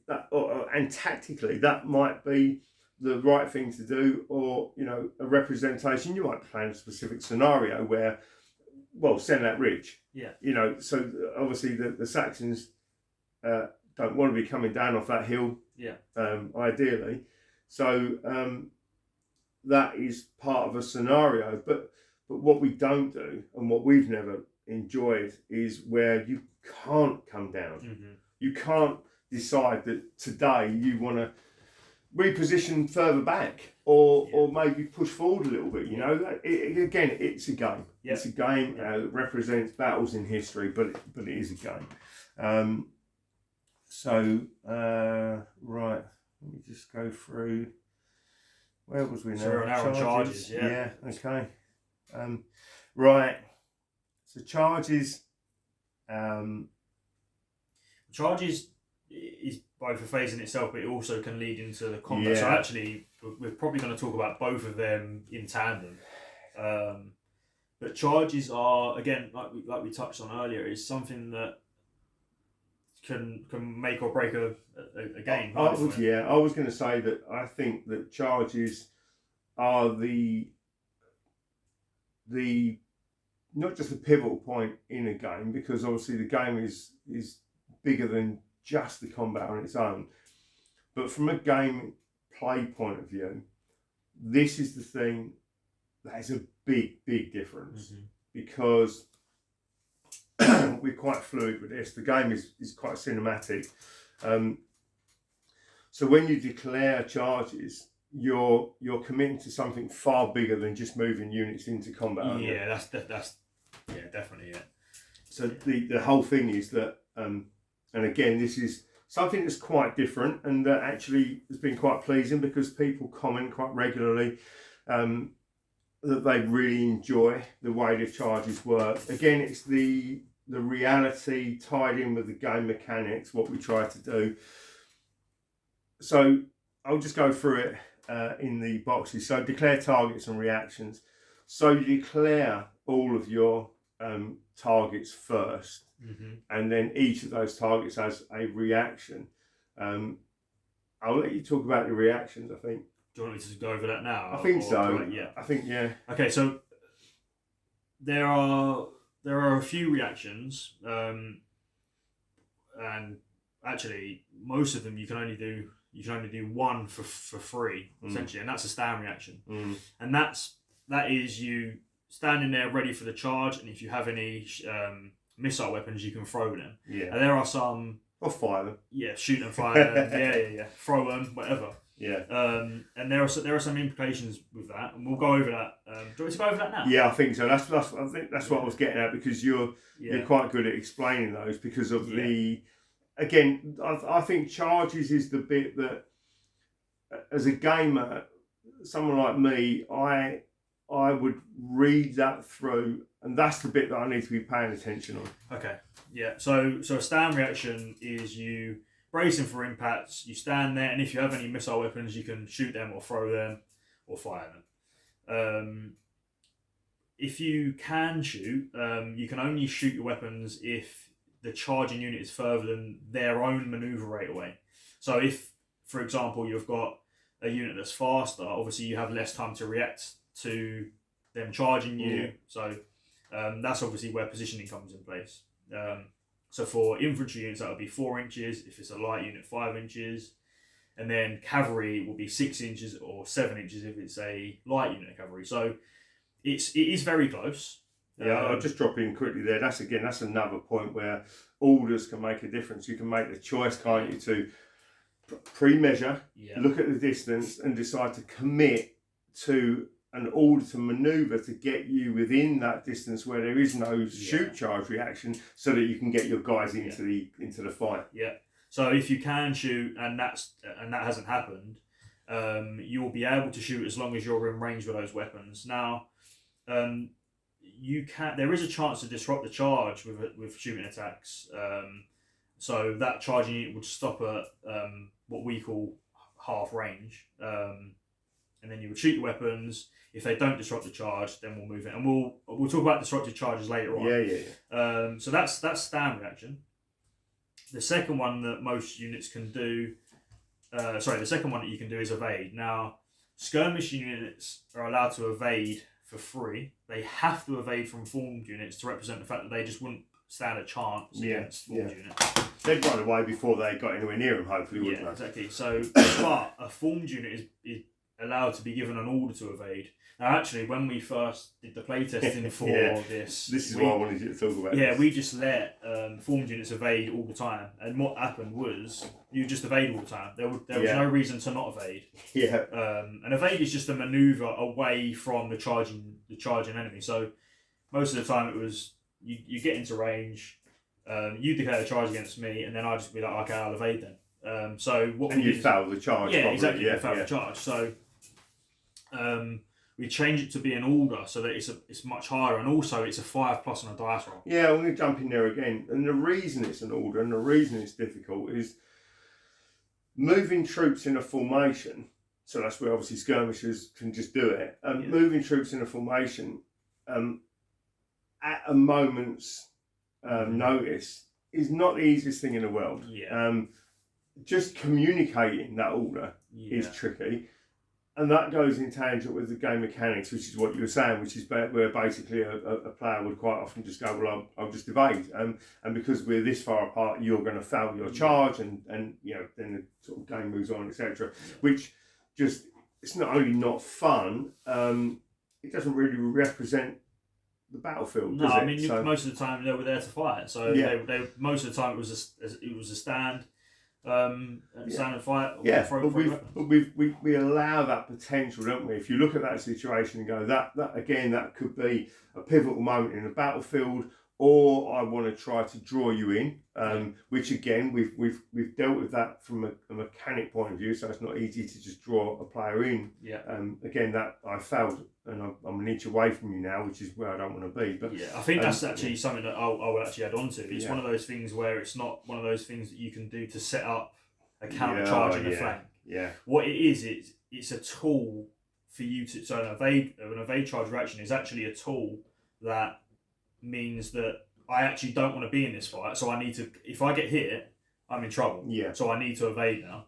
and tactically, that might be the right thing to do, or a representation. You might be playing a specific scenario where, send that ridge. So obviously the Saxons don't want to be coming down off that hill. Ideally, so that is part of a scenario. But what we don't do, and what we've never enjoyed, is where you can't come down. Mm-hmm. You can't decide that today you want to reposition further back, or maybe push forward a little bit. Again, it's a game. It's a game that represents battles in history, but it is a game. Right, let me just go through. Where was we now? So we're on charges. Yeah. Okay. Right. So charges. Charges is both a phase in itself, but it also can lead into the combat. So actually, we're probably going to talk about both of them in tandem. But charges are, again, like we touched on earlier, is something that can make or break a game. I was going to say that I think that charges are the not just a pivotal point in a game, because obviously the game is bigger than just the combat on its own, but from a game play point of view, this is the thing that is a big difference, because we're quite fluid with this. The game is quite cinematic. So when you declare charges, you're committing to something far bigger than just moving units into combat. Yeah, that's definitely it. So the whole thing is that, and again, this is something that's quite different, and that actually has been quite pleasing, because people comment quite regularly that they really enjoy the way the charges work. Again, it's the reality tied in with the game mechanics, what we try to do. So I'll just go through it in the boxes. So declare targets and reactions. So you declare all of your targets first, and then each of those targets has a reaction. I'll let you talk about the reactions, I think. Do you want me to go over that now? I think so. Yeah. I think, yeah. Okay, so there are a few reactions, and actually most of them you can only do one for free, essentially, and that's a stand reaction. And that is you standing there ready for the charge, and if you have any missile weapons, you can throw them. Yeah. And there are some. Or fire them. Yeah, shoot and fire them. Yeah. Throw them, whatever. Yeah. And there are some implications with that, and we'll go over that. Do you want me to go over that now? Yeah, I think so. I think that's what I was getting at, because you're quite good at explaining those, because of the. Again, I think charges is the bit that, as a gamer, someone like me, I would read that through, and that's the bit that I need to be paying attention on. Okay. Yeah. So a stand reaction is you bracing for impacts. You stand there, and if you have any missile weapons, you can shoot them or throw them or fire them. If you can shoot, you can only shoot your weapons if the charging unit is further than their own maneuver rate away. So if, for example, you've got a unit that's faster, obviously you have less time to react to them charging you. Yeah. So that's obviously where positioning comes in place. So for infantry units, that would be 4 inches. If it's a light unit, 5 inches. And then cavalry will be 6 inches or 7 inches if it's a light unit of cavalry. So it is very close. Yeah, I'll just drop in quickly there. That's another point where orders can make a difference. You can make the choice, can't you, to pre-measure, look at the distance, and decide to commit to an order to manoeuvre to get you within that distance where there is no shoot charge reaction, so that you can get your guys into the fight. Yeah. So if you can shoot, and that hasn't happened, you will be able to shoot as long as you're in range with those weapons. Now, there is a chance to disrupt the charge with shooting attacks. So that charging unit would stop at what we call half range, and then you would shoot your weapons. If they don't disrupt the charge, then we'll move it, and we'll talk about disrupted charges later on. Yeah. So that's stand reaction. The second one that most units can do, the second one that you can do is evade. Now, skirmish units are allowed to evade for free. They have to evade from formed units to represent the fact that they just wouldn't stand a chance against formed units. They'd run away before they got anywhere near them, hopefully, wouldn't they? Exactly. So, but a formed unit is allowed to be given an order to evade. Now, actually, when we first did the playtesting for this is what I wanted you to talk about. Yeah, we just let formed units evade all the time, and what happened was you just evade all the time. There was no reason to not evade. Yeah. And evade is just a manoeuvre away from the charging enemy. So most of the time it was you get into range, you declare a charge against me, and then I just be like, okay, I'll evade then. So what and you foul the charge. Yeah, probably. Exactly. You foul the charge. So. We change it to be an order so that it's much higher, and also it's a 5+ on a dice roll. Yeah, I'm going to jump in there again. And the reason it's an order and the reason it's difficult is moving troops in a formation. So that's where obviously skirmishers can just do it. Moving troops in a formation at a moment's notice is not the easiest thing in the world. Yeah. Just communicating that order is tricky. and that goes in tangent with the game mechanics, which is what you were saying, which is where basically a player would quite often just go, well, I'll just evade, and because we're this far apart, you're going to fail your charge, and then the sort of game moves on, etc. Which just, it's not only not fun, it doesn't really represent the battlefield. No, does it? I mean, most of the time they were there to fight, so they most of the time it was a stand. Stand and fight. We allow that potential, don't we? If you look at that situation and go, that again, that could be a pivotal moment in a battlefield, or I want to try to draw you in, which again we've dealt with that from a mechanic point of view, so it's not easy to just draw a player in. Again, that I failed, and I'm an inch away from you now, which is where I don't want to be. But I think that's actually something that I will actually add on to. It's one of those things where it's not one of those things that you can do to set up a counter charge in the flank. What it is, it's a tool for you to. So an evade charge reaction is actually a tool that means that I actually don't want to be in this fight, so I need to. If I get hit, I'm in trouble. So I need to evade now.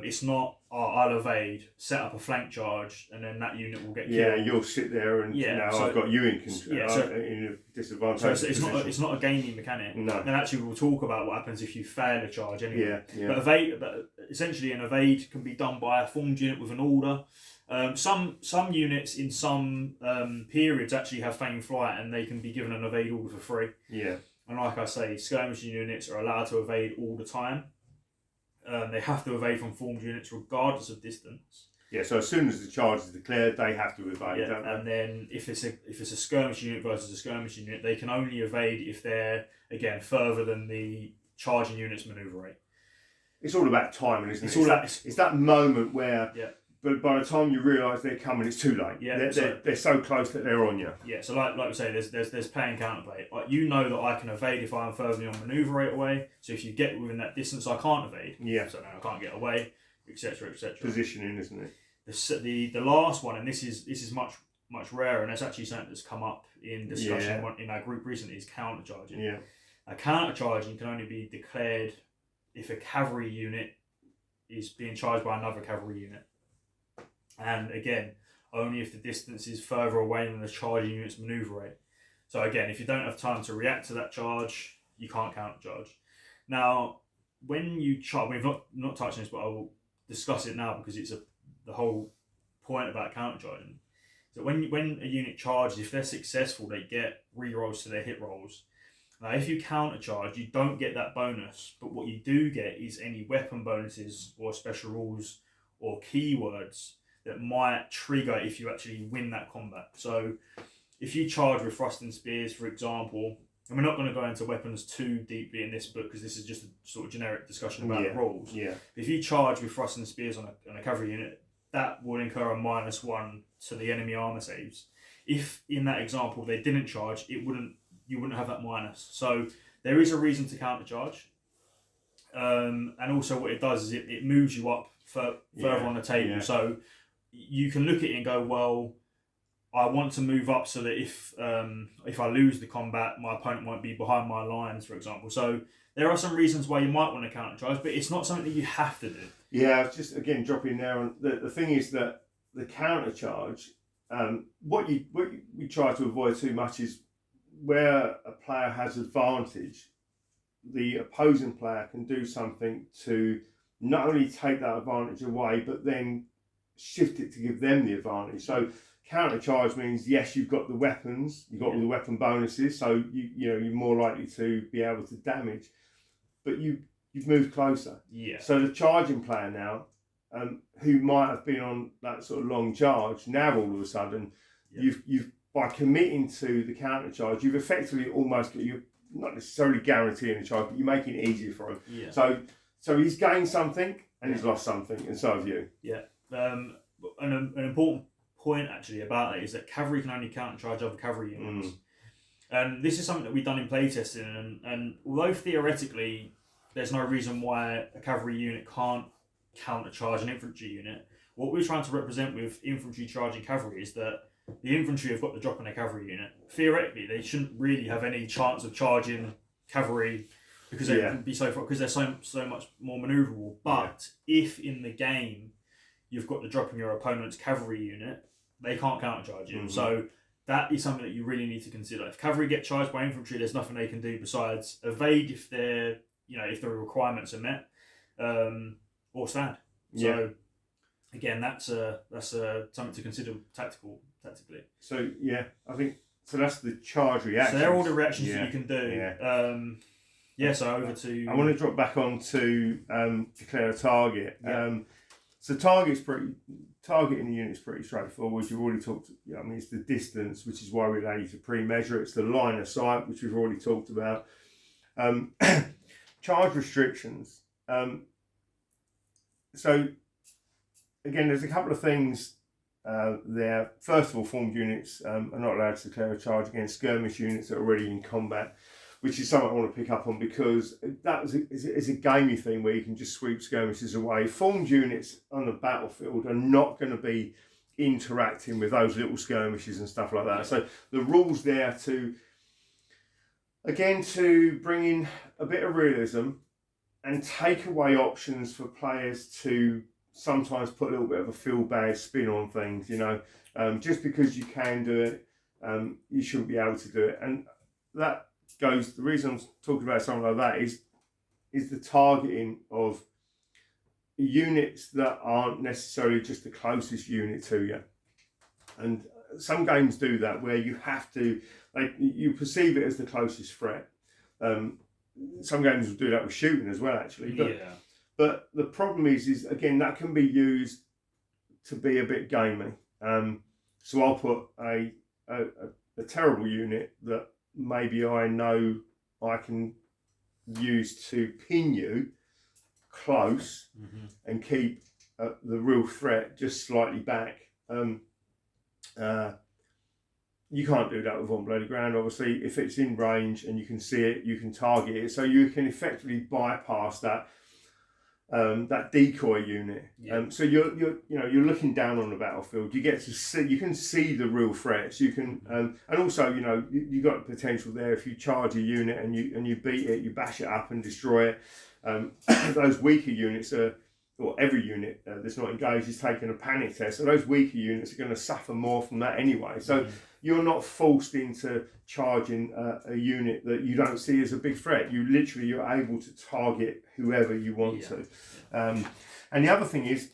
It's not, I'll evade, set up a flank charge, and then that unit will get killed. You'll sit there and I've got you in control, in a disadvantage. So it's not a gaming mechanic. No. And actually we'll talk about what happens if you fail a charge anyway. But essentially an evade can be done by a formed unit with an order. Some units in some periods actually have feign flight, and they can be given an evade order for free. And like I say, skirmishing units are allowed to evade all the time. They have to evade from formed units regardless of distance. So as soon as the charge is declared, they have to evade. And then if it's a skirmish unit versus a skirmish unit, they can only evade if they're, again, further than the charging unit's manoeuvre rate. It's all about timing, isn't it? It's that moment where. But by the time you realise they're coming, it's too late. They're so close that they're on you. So like we say, there's play and counterplay. Like, you know that I can evade if I'm further on manoeuvre rate away. So if you get within that distance, I can't evade. So now I can't get away, etc., etc. Positioning, isn't it? The last one, and this is much rarer, and it's actually something that's come up in discussion in our group recently, is countercharging. Countercharging can only be declared if a cavalry unit is being charged by another cavalry unit. And again, only if the distance is further away than the charging unit's manoeuvre rate. So again, if you don't have time to react to that charge, you can't countercharge. Now, when you charge, we've not touched on this, but I will discuss it now because it's the whole point about countercharging. So when a unit charges, if they're successful, they get rerolls to their hit rolls. Now, if you countercharge, you don't get that bonus, but what you do get is any weapon bonuses or special rules or keywords that might trigger if you actually win that combat. So if you charge with thrust and spears, for example, and we're not going to go into weapons too deeply in this book because this is just a sort of generic discussion about the rules. If you charge with thrust and spears on a cavalry unit, that will incur a -1 to the enemy armor saves. If in that example they didn't charge, you wouldn't have that minus. So there is a reason to countercharge. And also what it does is it moves you up further on the table. So you can look at it and go, well, I want to move up so that if I lose the combat, my opponent won't be behind my lines, for example. So there are some reasons why you might want to countercharge, but it's not something that you have to do. Just again dropping there. And the thing is that the countercharge, what you try to avoid too much is where a player has advantage, the opposing player can do something to not only take that advantage away, but then shift it to give them the advantage. So countercharge means, yes, you've got the weapons, you've got all the weapon bonuses, so you're more likely to be able to damage, but you've moved closer. So the charging player now, who might have been on that sort of long charge, now all of a sudden you've by committing to the countercharge, you've effectively you're not necessarily guaranteeing a charge, but you're making it easier for him. So he's gained something and he's lost something, and so have you. An important point actually about it is that cavalry can only countercharge other cavalry units. And this is something that we've done in playtesting, and although theoretically there's no reason why a cavalry unit can't countercharge an infantry unit, what we're trying to represent with infantry charging cavalry is that the infantry have got the drop on their cavalry unit. Theoretically, they shouldn't really have any chance of charging cavalry because they wouldn't be so far, because they're so much more manoeuvrable. But if in the game you've got the drop on your opponent's cavalry unit, they can't countercharge you. Mm-hmm. So that is something that you really need to consider. If cavalry get charged by infantry, there's nothing they can do besides evade if they're, if the requirements are met, or stand. So again, that's something to consider tactically. So I think so. That's the charge reaction. So they're all the reactions that you can do. Yeah. So over to. I want to drop back on to declare a target. Yeah. So targeting the unit's pretty straightforward. You've already talked. It's the distance, which is why we allow you to pre-measure. It's the line of sight, which we've already talked about. Charge restrictions. So again, there's a couple of things there. First of all, formed units are not allowed to declare a charge against skirmish units that are already in combat, which is something I want to pick up on because that is a gamey thing where you can just sweep skirmishes away. Formed units on the battlefield are not going to be interacting with those little skirmishes and stuff like that. So the rules there to bring in a bit of realism and take away options for players to sometimes put a little bit of a feel bad spin on things. Just because you can do it, you shouldn't be able to do it. And that goes, the reason I'm talking about something like that is the targeting of units that aren't necessarily just the closest unit to you. And some games do that where you have to, you perceive it as the closest threat. Some games will do that with shooting as well, actually. But the problem is again, that can be used to be a bit gamey. So I'll put a terrible unit that maybe I know I can use to pin you close and keep the real threat just slightly back. You can't do that with On Bloody Ground, obviously. If it's in range and you can see it, you can target it. So you can effectively bypass that decoy unit. So you're looking down on the battlefield. You get to see, you can see the real threats. You can, and also you got potential there if you charge a unit and you beat it, you bash it up and destroy it. Those weaker units every unit that's not engaged is taking a panic test. So those weaker units are going to suffer more from that anyway. So you're not forced into charging a unit that you don't see as a big threat. You're able to target whoever you want to. And the other thing is,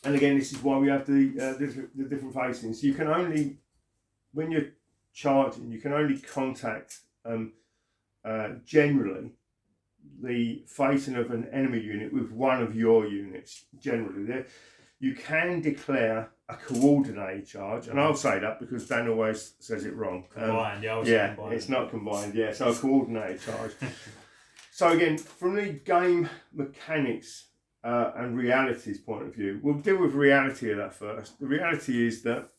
and again, this is why we have the different facings. You can only, when you're charging, you can only contact generally the facing of an enemy unit with one of your units. Generally, you can declare a coordinated charge, and I'll say that because Dan always says it wrong. Combined, combined. It's not combined. So a coordinated charge. So again, from the game mechanics and realities point of view, we'll deal with reality of that first. The reality is that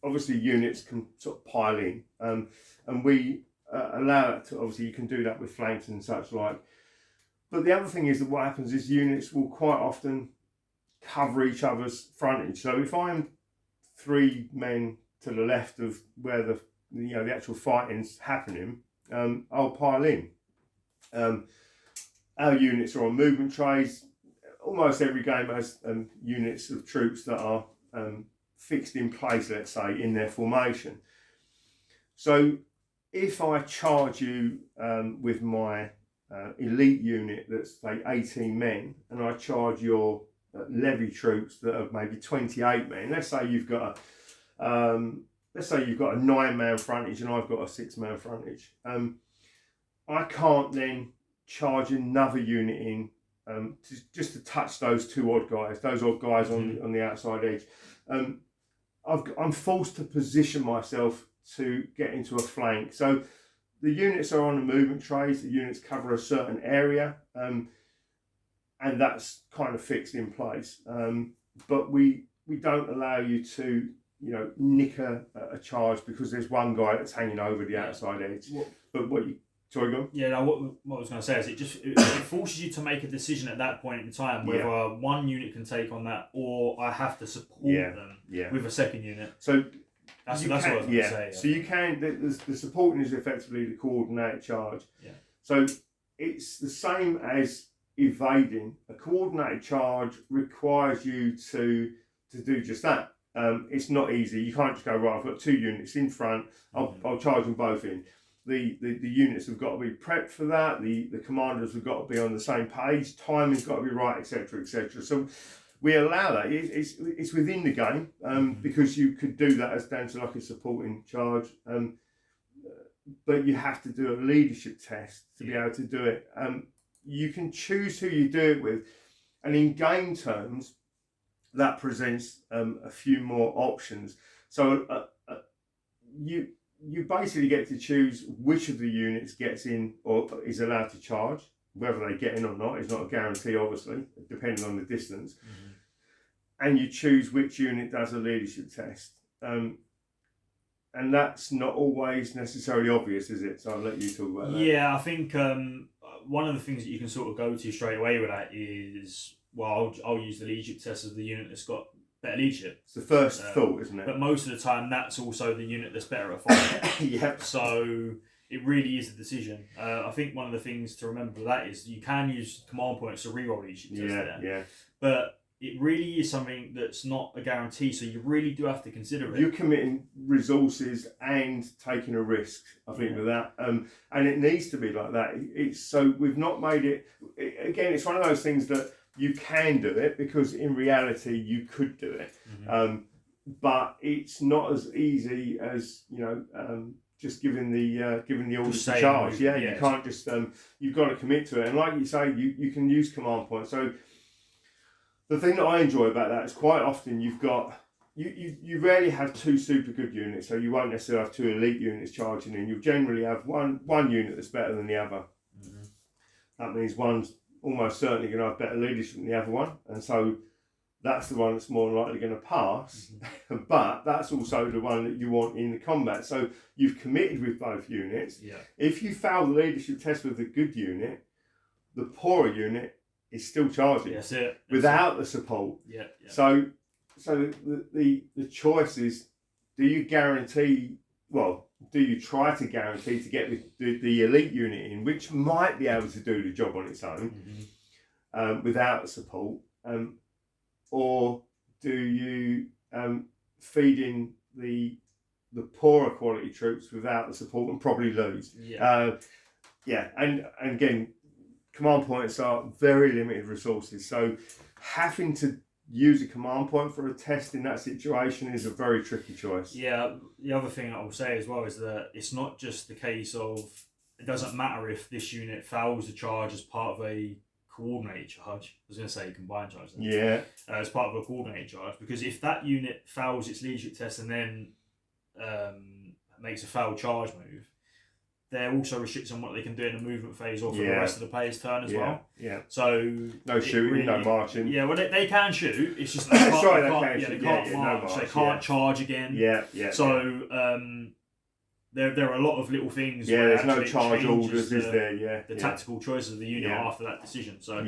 obviously units can sort of pile in, and we allow that to, obviously you can do that with flanks and such like. But the other thing is that what happens is units will quite often cover each other's frontage. So if I'm 3 men to the left of where the actual fighting's happening, I'll pile in. Our units are on movement trays. Almost every game has units of troops that are fixed in place, let's say, in their formation. So if I charge you with my elite unit that's say 18 men, and I charge your levy troops that are maybe 28 men, let's say you've got a 9-man frontage and I've got a 6-man frontage. I can't then charge another unit in just to touch those odd guys on the outside edge. I'm forced to position myself to get into a flank. So the units are on the movement trays, the units cover a certain area, and that's kind of fixed in place. But we don't allow you to nick a charge because there's one guy that's hanging over the outside edge. Sorry, go on. Yeah, no, what I was going to say is it forces you to make a decision at that point in time whether one unit can take on that or I have to support them with a second unit. So that's what I was going to say. So you can, the supporting is effectively the coordinated charge. Yeah. So it's the same as evading. A coordinated charge requires you to do just that. It's not easy. You can't just go, right, I've got 2 units in front, I'll charge them both in. The units have got to be prepped for that. The commanders have got to be on the same page. Timing's got to be right, etc., etc. So we allow that. It's within the game because you could do that as down to like a supporting charge. But you have to do a leadership test to be able to do it. You can choose who you do it with, and in game terms, that presents a few more options. So you basically get to choose which of the units gets in or is allowed to charge. Whether they get in or not is not a guarantee, obviously, depending on the distance. And you choose which unit does a leadership test. And that's not always necessarily obvious, is it? So I'll let you talk about that. Yeah, I think one of the things that you can sort of go to straight away with that is, well, I'll use the leadership test as the unit that's got better leadership. It's the first thought, isn't it? But most of the time, that's also the unit that's better at fighting. Yep. So it really is a decision. I think one of the things to remember with that is you can use command points to reroll leadership tests there. Yeah. But it really is something that's not a guarantee, so you really do have to consider it. You're committing resources and taking a risk, I think, with that. And it needs to be like that. It's so we've not made it. Again, it's one of those things that you can do it because in reality you could do it, but it's not as easy as just giving the orders to charge. Yeah, you can't just you've got to commit to it. And like you say, you can use command points. So the thing that I enjoy about that is quite often you've got you rarely have 2 super good units, so you won't necessarily have 2 elite units charging in. You'll generally have one unit that's better than the other. That means one's almost certainly going to have better leadership than the other one, and so that's the one that's more likely going to pass. But that's also the one that you want in the combat. So you've committed with both units. If you fail the leadership test with the good unit, the poorer unit is still charging. That's it. Without the support. So the choice is: do you guarantee? Well, do you try to guarantee to get the elite unit in, which might be able to do the job on its own without support, or do you feed in the poorer quality troops without the support and probably lose? And again, command points are very limited resources, so having to use a command point for a test in that situation is a very tricky choice. Yeah, the other thing I will say as well is that it's not just the case of it doesn't matter if this unit fails the charge as part of a coordinated charge. I was going to say combined charge. As part of a coordinated charge, because if that unit fails its leadership test and then makes a failed charge move, they're also restricted on what they can do in the movement phase or for the rest of the player's turn as well. So no shooting, no marching. Yeah, well they can shoot. It's just they can't march. They can't charge again. So there are a lot of little things. Yeah, there's no charge orders, is there? The tactical choices of the unit after that decision. So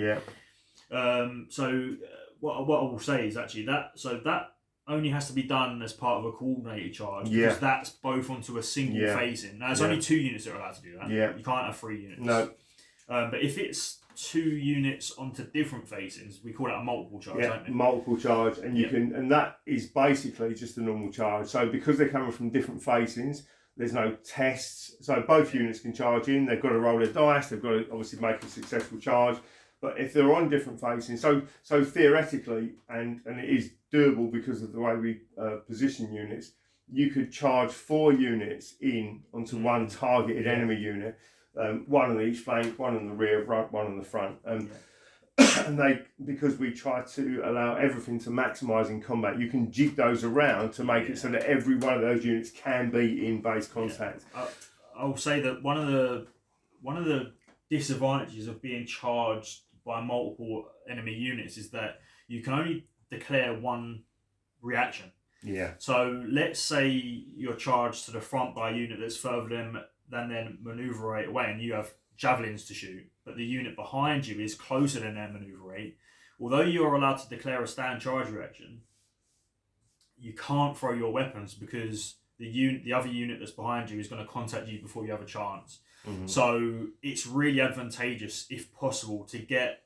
what I will say is actually that only has to be done as part of a coordinated charge because that's both onto a single phasing. Now, there's only 2 units that are allowed to do that. You can't have 3 units. No. But if it's 2 units onto different phasings, we call that a multiple charge, don't we? Multiple charge, and you can, and that is basically just a normal charge. So because they're coming from different phasings, there's no tests. So both units can charge in. They've got to roll their dice. They've got to obviously make a successful charge. But if they're on different facings, so theoretically, and it is doable because of the way we position units, you could charge 4 units in onto one targeted enemy unit, one on each flank, one on the rear, one on the front. And they, because we try to allow everything to maximise in combat, you can jig those around to make it so that every one of those units can be in base contact. I'll say that one of the disadvantages of being charged by multiple enemy units is that you can only declare one reaction. So let's say you're charged to the front by a unit that's further than their manoeuvre rate away, and you have javelins to shoot, but the unit behind you is closer than their manoeuvre rate. Although you are allowed to declare a stand charge reaction, you can't throw your weapons because the other unit that's behind you is going to contact you before you have a chance. So it's really advantageous, if possible, to get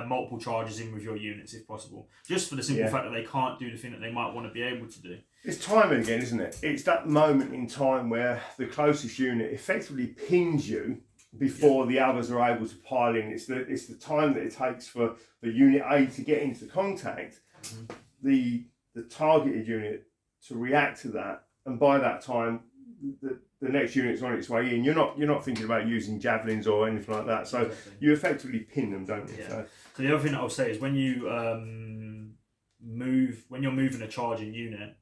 multiple charges in with your units if possible, just for the simple fact that they can't do the thing that they might want to be able to do. It's timing again, isn't it? It's that moment in time where the closest unit effectively pings you before the others are able to pile in. It's the time that it takes for the unit A to get into contact, the targeted unit to react to that, and by that time the next unit's on its way in. You're not thinking about using javelins or anything like that. So you effectively pin them, don't you? Yeah. So the other thing that I'll say is when you when you're moving a charging unit,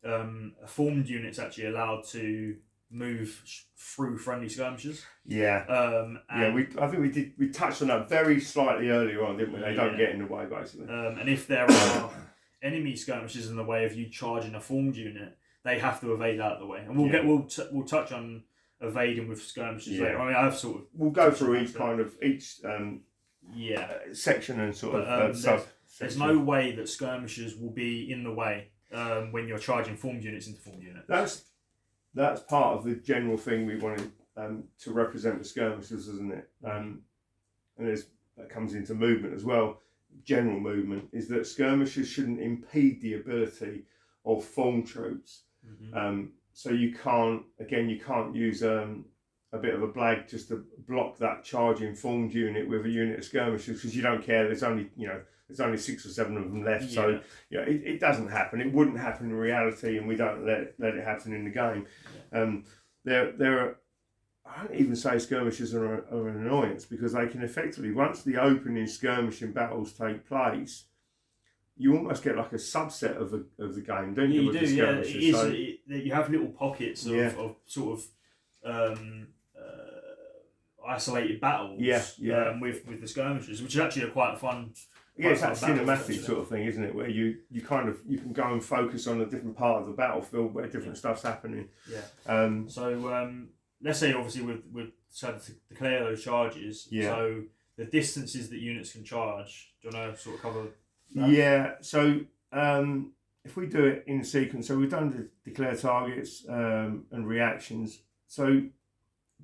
a formed unit's actually allowed to move through friendly skirmishers. Yeah. I think we touched on that very slightly earlier on, didn't we? They don't get in the way, basically. And if there are enemy skirmishers in the way of you charging a formed unit, they have to evade out of the way. And we'll touch on evading with skirmishers later. I mean, I've sort of we'll go through each section and sort of sub. There's no way that skirmishers will be in the way when you're charging formed units into formed units. That's part of the general thing we wanted to represent the skirmishers, isn't it? And that comes into movement as well. General movement is that skirmishers shouldn't impede the ability of formed troops. So you can't use a bit of a blag just to block that charging formed unit with a unit of skirmishers, because you don't care. There's only 6 or 7 of them left. So it doesn't happen. It wouldn't happen in reality, and we don't let it happen in the game. There are, I don't even say skirmishers are an annoyance, because they can effectively, once the opening skirmishing battles take place, you almost get like a subset of the game, don't you? You have little pockets of sort of isolated battles with the skirmishers, which is actually quite fun. Yeah, it's that cinematic sort of thing, isn't it? Where you can go and focus on a different part of the battlefield where different stuff's happening. Yeah. So let's say obviously we're decided to declare those charges. Yeah. So the distances that units can charge. Do you want to sort of cover that? Yeah. So if we do it in sequence, so we've done the declare targets and reactions. So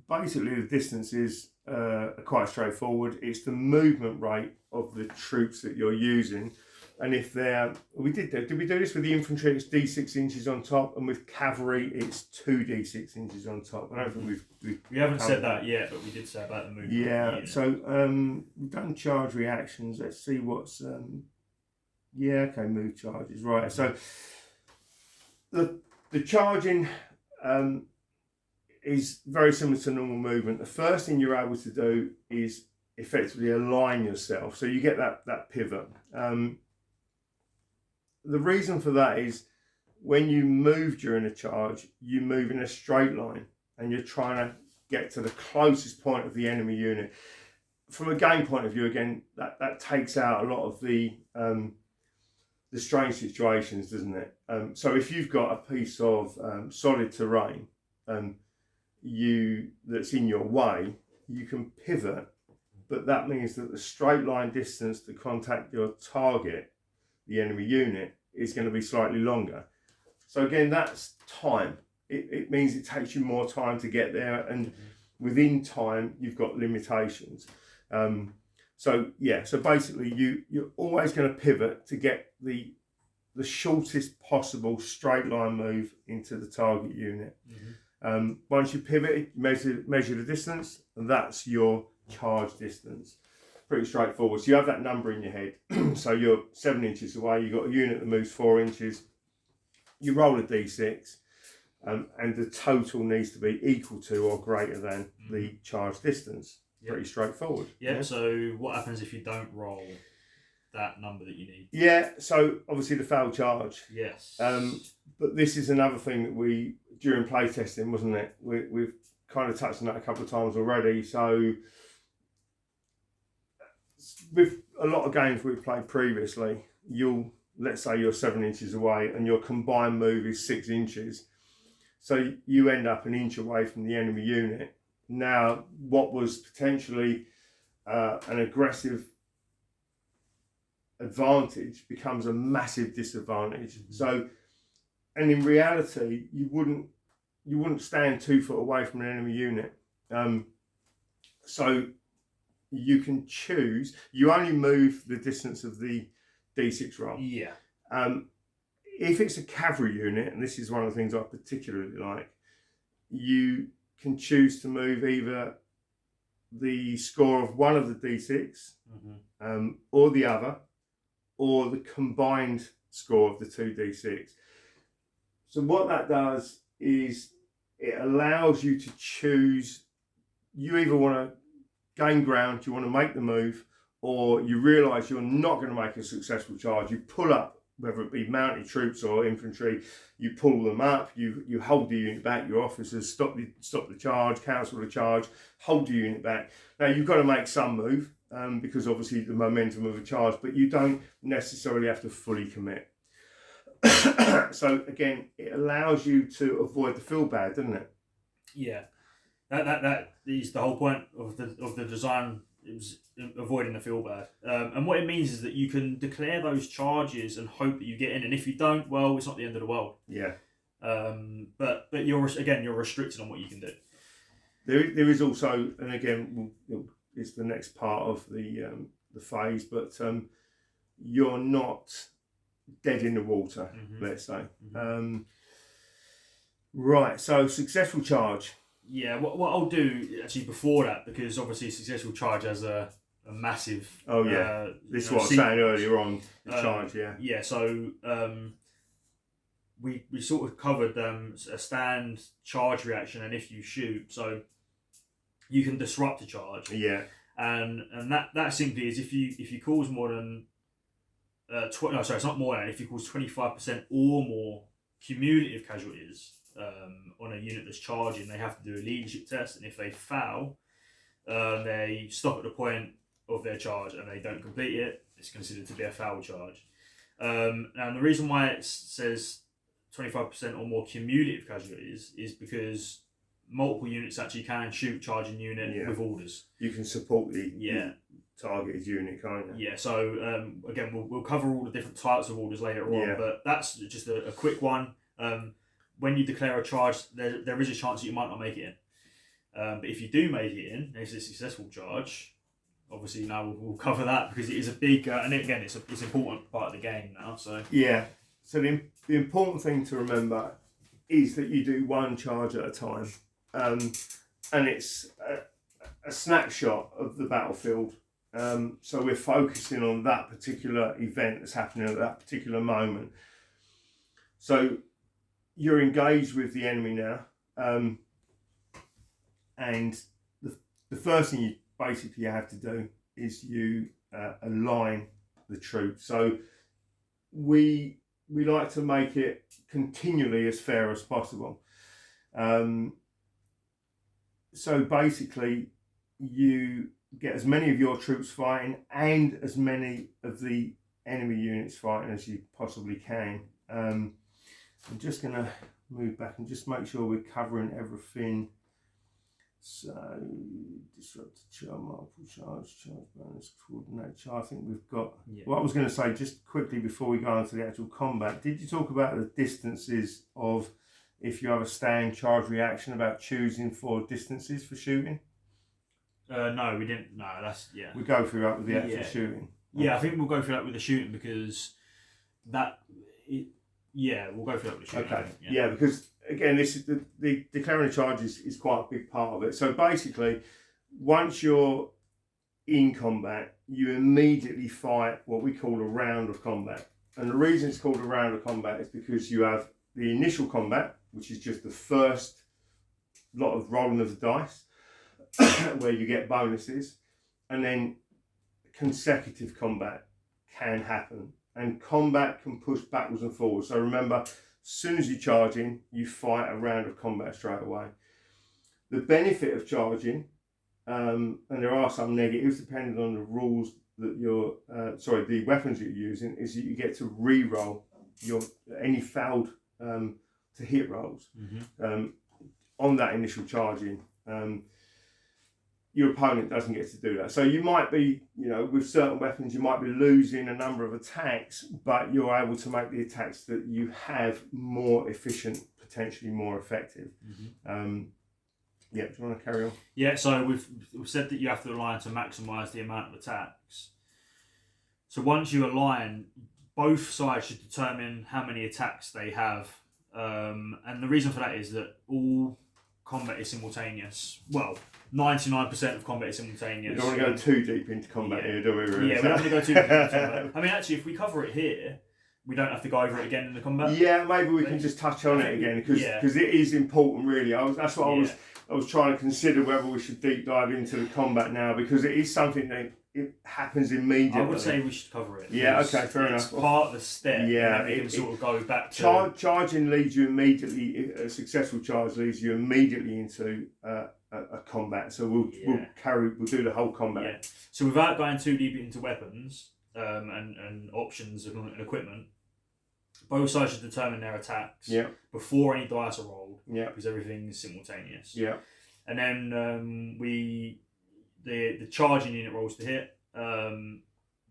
basically the distances are quite straightforward. It's the movement rate of the troops that you're using, and if they're did we do this with the infantry? It's D6 inches on top, and with cavalry it's 2d6 inches on top. I don't think we haven't said that yet, but we did say about the movement. Yeah. So we've done charge reactions. Let's see what's move charges, right? So the charging is very similar to normal movement. The first thing you're able to do is effectively align yourself, so you get that pivot. The reason for that is when you move during a charge, you move in a straight line, and you're trying to get to the closest point of the enemy unit. From a game point of view, again, that takes out a lot of the strange situations, doesn't it? So if you've got a piece of solid terrain that's in your way, you can pivot, but that means that the straight line distance to contact your target, the enemy unit, is going to be slightly longer. So again, that's time. It means it takes you more time to get there, and within time you've got limitations. So basically you're always going to pivot to get the shortest possible straight line move into the target unit. Once you pivot, you measure the distance, and that's your charge distance. Pretty straightforward. So you have that number in your head. So you're 7 inches away, you've got a unit that moves 4 inches. You roll a d6, and the total needs to be equal to or greater than the charge distance. Pretty straightforward. Yeah. So what happens if you don't roll that number that you need? Yeah. So obviously the failed charge. Yes. But this is another thing that we, during playtesting, wasn't it? We've kind of touched on that a couple of times already. So with a lot of games we've played previously, let's say you're 7 inches away and your combined move is 6 inches. So you end up an inch away from the enemy unit. Now, what was potentially an aggressive advantage becomes a massive disadvantage. So, and in reality, you wouldn't stand 2 foot away from an enemy unit. So you can choose. You only move the distance of the D6 roll. Yeah. If it's a cavalry unit, and this is one of the things I particularly like, you can choose to move either the score of one of the D6 or the other, or the combined score of the two D6. So what that does is it allows you to choose. You either want to gain ground, you want to make the move, or you realise you're not going to make a successful charge. You pull up, whether it be mounted troops or infantry, you pull them up, you hold the unit back, your officers stop the charge, cancel the charge, hold the unit back. Now you've got to make some move, because obviously the momentum of a charge, but you don't necessarily have to fully commit. So again, it allows you to avoid the feel bad, doesn't it? Yeah, that is the whole point of the design. It was avoiding the feel bad, and what it means is that you can declare those charges and hope that you get in, and if you don't, well, it's not the end of the world. Yeah. But you're restricted on what you can do. There is also, and again, it's the next part of the phase, but you're not dead in the water, let's say. Right, so successful charge. Yeah, what I'll do actually before that, because obviously successful charge has a massive. Oh yeah, this is what I was saying earlier on. The charge, yeah. Yeah, so we sort of covered a stand, charge reaction, and if you shoot, so you can disrupt a charge. Yeah. And that simply is if you cause more than it's not more than, if you cause 25% or more cumulative casualties on a unit that's charging, they have to do a leadership test, and if they fail, they stop at the point of their charge and they don't complete it. It's considered to be a foul charge. And the reason why it says 25% or more cumulative casualties is because multiple units actually can shoot charging unit with orders. You can support the targeted unit, can't you? Yeah, so again, we'll cover all the different types of orders later on, but that's just a quick one. When you declare a charge, there is a chance that you might not make it in. But if you do make it in, it's a successful charge. Obviously, now we'll cover that because it is a big, and again, it's an important part of the game now. So yeah, so the important thing to remember is that you do one charge at a time, and it's a snapshot of the battlefield. So we're focusing on that particular event that's happening at that particular moment. So you're engaged with the enemy now, and the first thing you basically have to do is you align the troops. So we like to make it continually as fair as possible. So basically you get as many of your troops fighting and as many of the enemy units fighting as you possibly can. I'm just going to move back and just make sure we're covering everything. So, disrupt charge, multiple charge bonus, coordinate charge. I think we've got. Yeah. What I was going to say just quickly before we go on to the actual combat, did you talk about the distances of, if you have a stand charge reaction, about choosing for distances for shooting? No, we didn't. No, that's, yeah. We go through that with the actual shooting. Yeah, I think we'll go through that with the shooting because we'll go through that with the shooting. Okay. Yeah, because again, this is the declaring a charge is quite a big part of it. So basically, once you're in combat, you immediately fight what we call a round of combat. And the reason it's called a round of combat is because you have the initial combat, which is just the first lot of rolling of the dice, where you get bonuses, and then consecutive combat can happen. And combat can push backwards and forwards. So remember, as soon as you charge in, you fight a round of combat straight away. The benefit of charging, and there are some negatives depending on the rules that the weapons that you're using, is that you get to re-roll any failed to hit rolls on that initial charging. Your opponent doesn't get to do that. So you might be, with certain weapons, you might be losing a number of attacks, but you're able to make the attacks that you have more efficient, potentially more effective. Yeah, do you want to carry on? Yeah, so we've said that you have to align to maximise the amount of attacks. So once you align, both sides should determine how many attacks they have. And the reason for that is that all combat is simultaneous. Well, 99% of combat is simultaneous. We don't want to go too deep into combat here, do we? Really? Yeah, we don't want to go too deep into combat. I mean, actually, if we cover it here, we don't have to go over it again in the combat. Yeah, maybe we can just touch on it again because it is important, really. That's what I was trying to consider whether we should deep dive into the combat now, because it is something that it happens immediately. I would say we should cover it. Yeah, okay, fair enough. It's part of the step. Yeah, and then we can sort of go back to charging leads you immediately. A successful charge leads you immediately into a combat. So we'll do the whole combat. Yeah. So without going too deep into weapons and options and equipment, both sides should determine their attacks before any dice are rolled. Yeah. Because everything is simultaneous. Yeah. And then the charging unit rolls to hit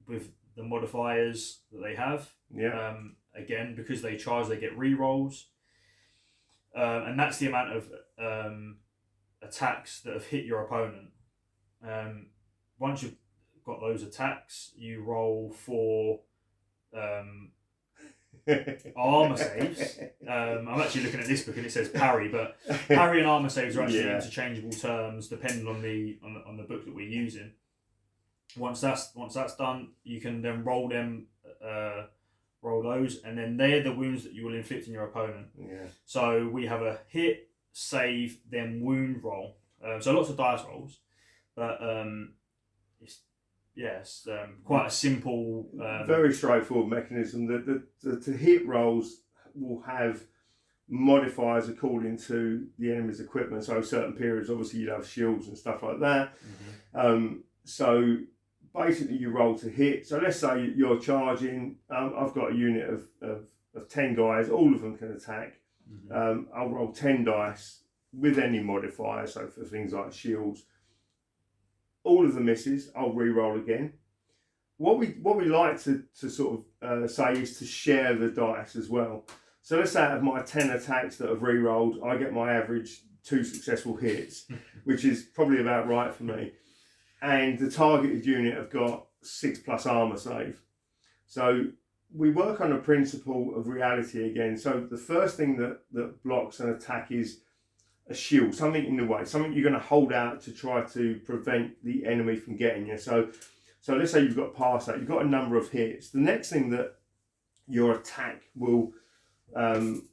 with the modifiers that they have. Yeah. Again, because they charge, they get re-rolls. And that's the amount of attacks that have hit your opponent. Once you've got those attacks, you roll for armor saves. I'm actually looking at this book and it says parry, but parry and armor saves are actually interchangeable terms depending on the book that we're using. Once that's done, you can then roll those, and then they're the wounds that you will inflict on your opponent. Yeah. So we have a hit, save, then wound roll. So lots of dice rolls, but it's quite a simple... very straightforward mechanism. The hit rolls will have modifiers according to the enemy's equipment. So certain periods, obviously, you'd have shields and stuff like that. Mm-hmm. So basically, you roll to hit. So let's say you're charging. I've got a unit of 10 guys. All of them can attack. Mm-hmm. I'll roll 10 dice with any modifier. So for things like shields. All of the misses, I'll re-roll again. What we like to sort of say is to share the dice as well. So let's say out of my 10 attacks that have re-rolled, I get my average 2 successful hits, which is probably about right for me. And the targeted unit have got 6+ armor save. So we work on a principle of reality again. So the first thing that blocks an attack is a shield, something in the way, something you're going to hold out to try to prevent the enemy from getting you. So let's say you've got past that, you've got a number of hits. The next thing that your attack will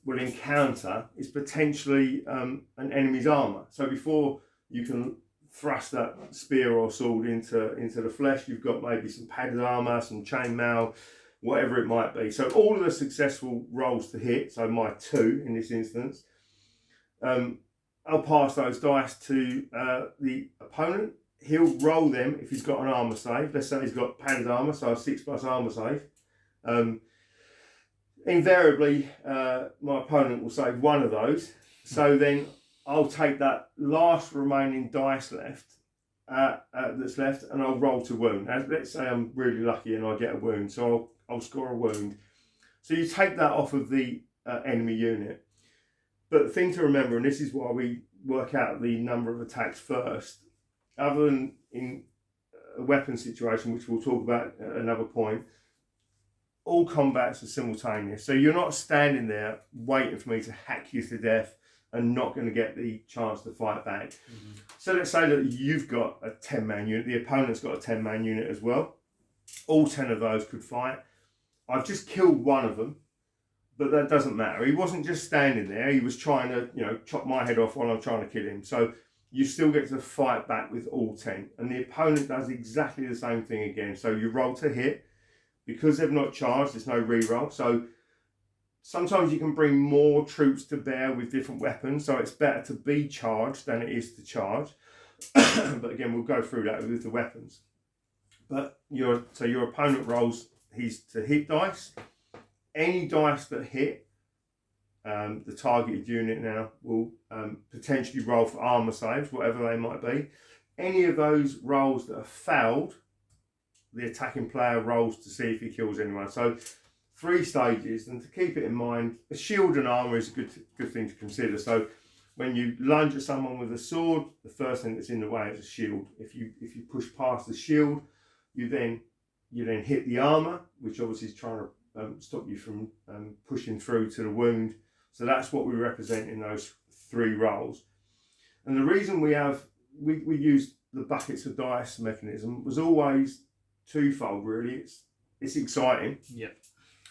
encounter is potentially an enemy's armor. So before you can thrust that spear or sword into the flesh, you've got maybe some padded armor, some chainmail, whatever it might be. So all of the successful rolls to hit, so my 2 in this instance, I'll pass those dice to the opponent. He'll roll them if he's got an armor save. Let's say he's got padded armor, so a 6+ armor save. Invariably, my opponent will save one of those. So then I'll take that last remaining dice that's left, and I'll roll to wound. Let's say I'm really lucky and I get a wound, so I'll score a wound. So you take that off of the enemy unit. But the thing to remember, and this is why we work out the number of attacks first, other than in a weapon situation, which we'll talk about at another point, all combats are simultaneous. So you're not standing there waiting for me to hack you to death and not going to get the chance to fight back. Mm-hmm. So let's say that you've got a 10-man unit, the opponent's got a 10-man unit as well. All 10 of those could fight. I've just killed one of them. But that doesn't matter. He wasn't just standing there. He was trying to, chop my head off while I'm trying to kill him. So you still get to fight back with all 10. And the opponent does exactly the same thing again. So you roll to hit. Because they've not charged, there's no re-roll. So sometimes you can bring more troops to bear with different weapons. So it's better to be charged than it is to charge. But again, we'll go through that with the weapons. But your opponent rolls his to hit dice. Any dice that hit the targeted unit now will potentially roll for armor saves, whatever they might be. Any of those rolls that are failed, the attacking player rolls to see if he kills anyone. So 3 stages, and to keep it in mind, a shield and armor is a good thing to consider. So when you lunge at someone with a sword, the first thing that's in the way is a shield. If you push past the shield, you then hit the armour, which obviously is trying to stop you from pushing through to the wound. So that's what we represent in those 3 rolls. And the reason we use the buckets of dice mechanism was always twofold, really. It's exciting. Yep.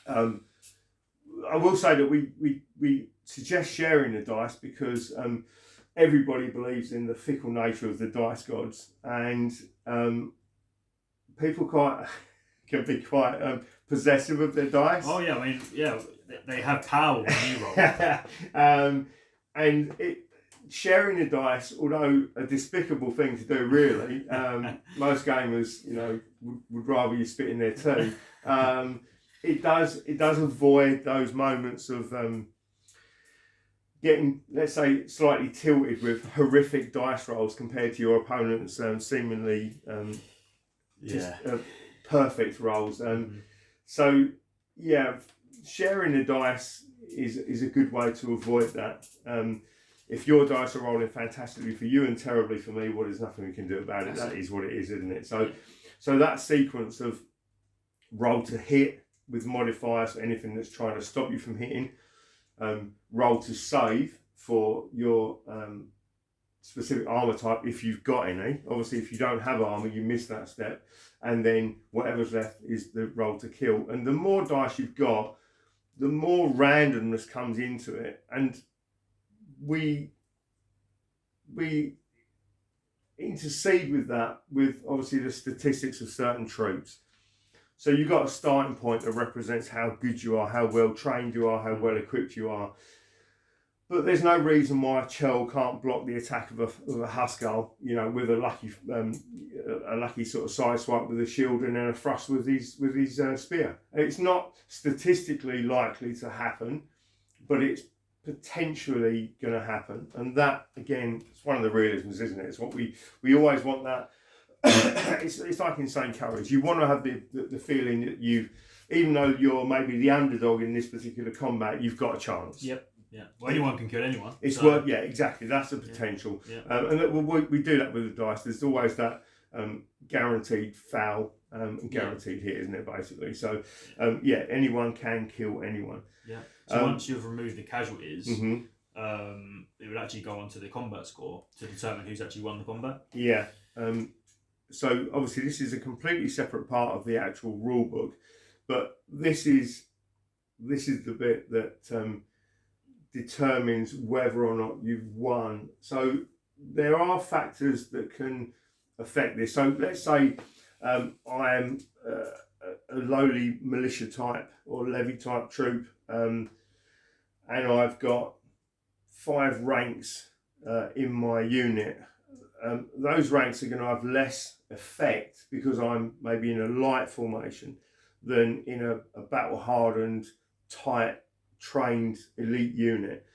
I will say that we suggest sharing the dice because everybody believes in the fickle nature of the dice gods, and people can be quite possessive of their dice. Oh yeah, I mean, yeah, they have power when you roll. And sharing the dice, although a despicable thing to do, really, most gamers, would rather you spit in their tea. It does avoid those moments of getting, let's say, slightly tilted with horrific dice rolls compared to your opponent's seemingly perfect rolls. So yeah, sharing the dice is a good way to avoid that. If your dice are rolling fantastically for you and terribly for me, well, there's nothing we can do about it. That is what it is, isn't it? So that sequence of roll to hit with modifiers for anything that's trying to stop you from hitting, roll to save for your specific armour type if you've got any. Obviously, if you don't have armour, you miss that step, and then whatever's left is the roll to kill. And the more dice you've got, the more randomness comes into it, and we intercede with that with obviously the statistics of certain troops. So you've got a starting point that represents how good you are, how well trained you are, how well equipped you are. But there's no reason why a Churl can't block the attack of a Huskarl, with a lucky sort of side swipe with a shield and then a thrust with his spear. It's not statistically likely to happen, but it's potentially going to happen. And that, again, it's one of the realisms, isn't it? It's what we always want that. It's like insane courage. You want to have the feeling that even though you're maybe the underdog in this particular combat, you've got a chance. Yep. Yeah. Well, anyone can kill anyone. Yeah, exactly. That's the potential. Yeah. And we do that with the dice. There's always that guaranteed foul and guaranteed hit, isn't it, basically? So, anyone can kill anyone. Yeah. So once you've removed the casualties, it would actually go on to the combat score to determine who's actually won the combat. Yeah. So obviously this is a completely separate part of the actual rule book, but this is the bit that determines whether or not you've won. So there are factors that can affect this. So let's say I am a lowly militia type or levy type troop, and I've got 5 ranks in my unit. Those ranks are going to have less effect because I'm maybe in a light formation than in a battle hardened, tight, trained elite unit.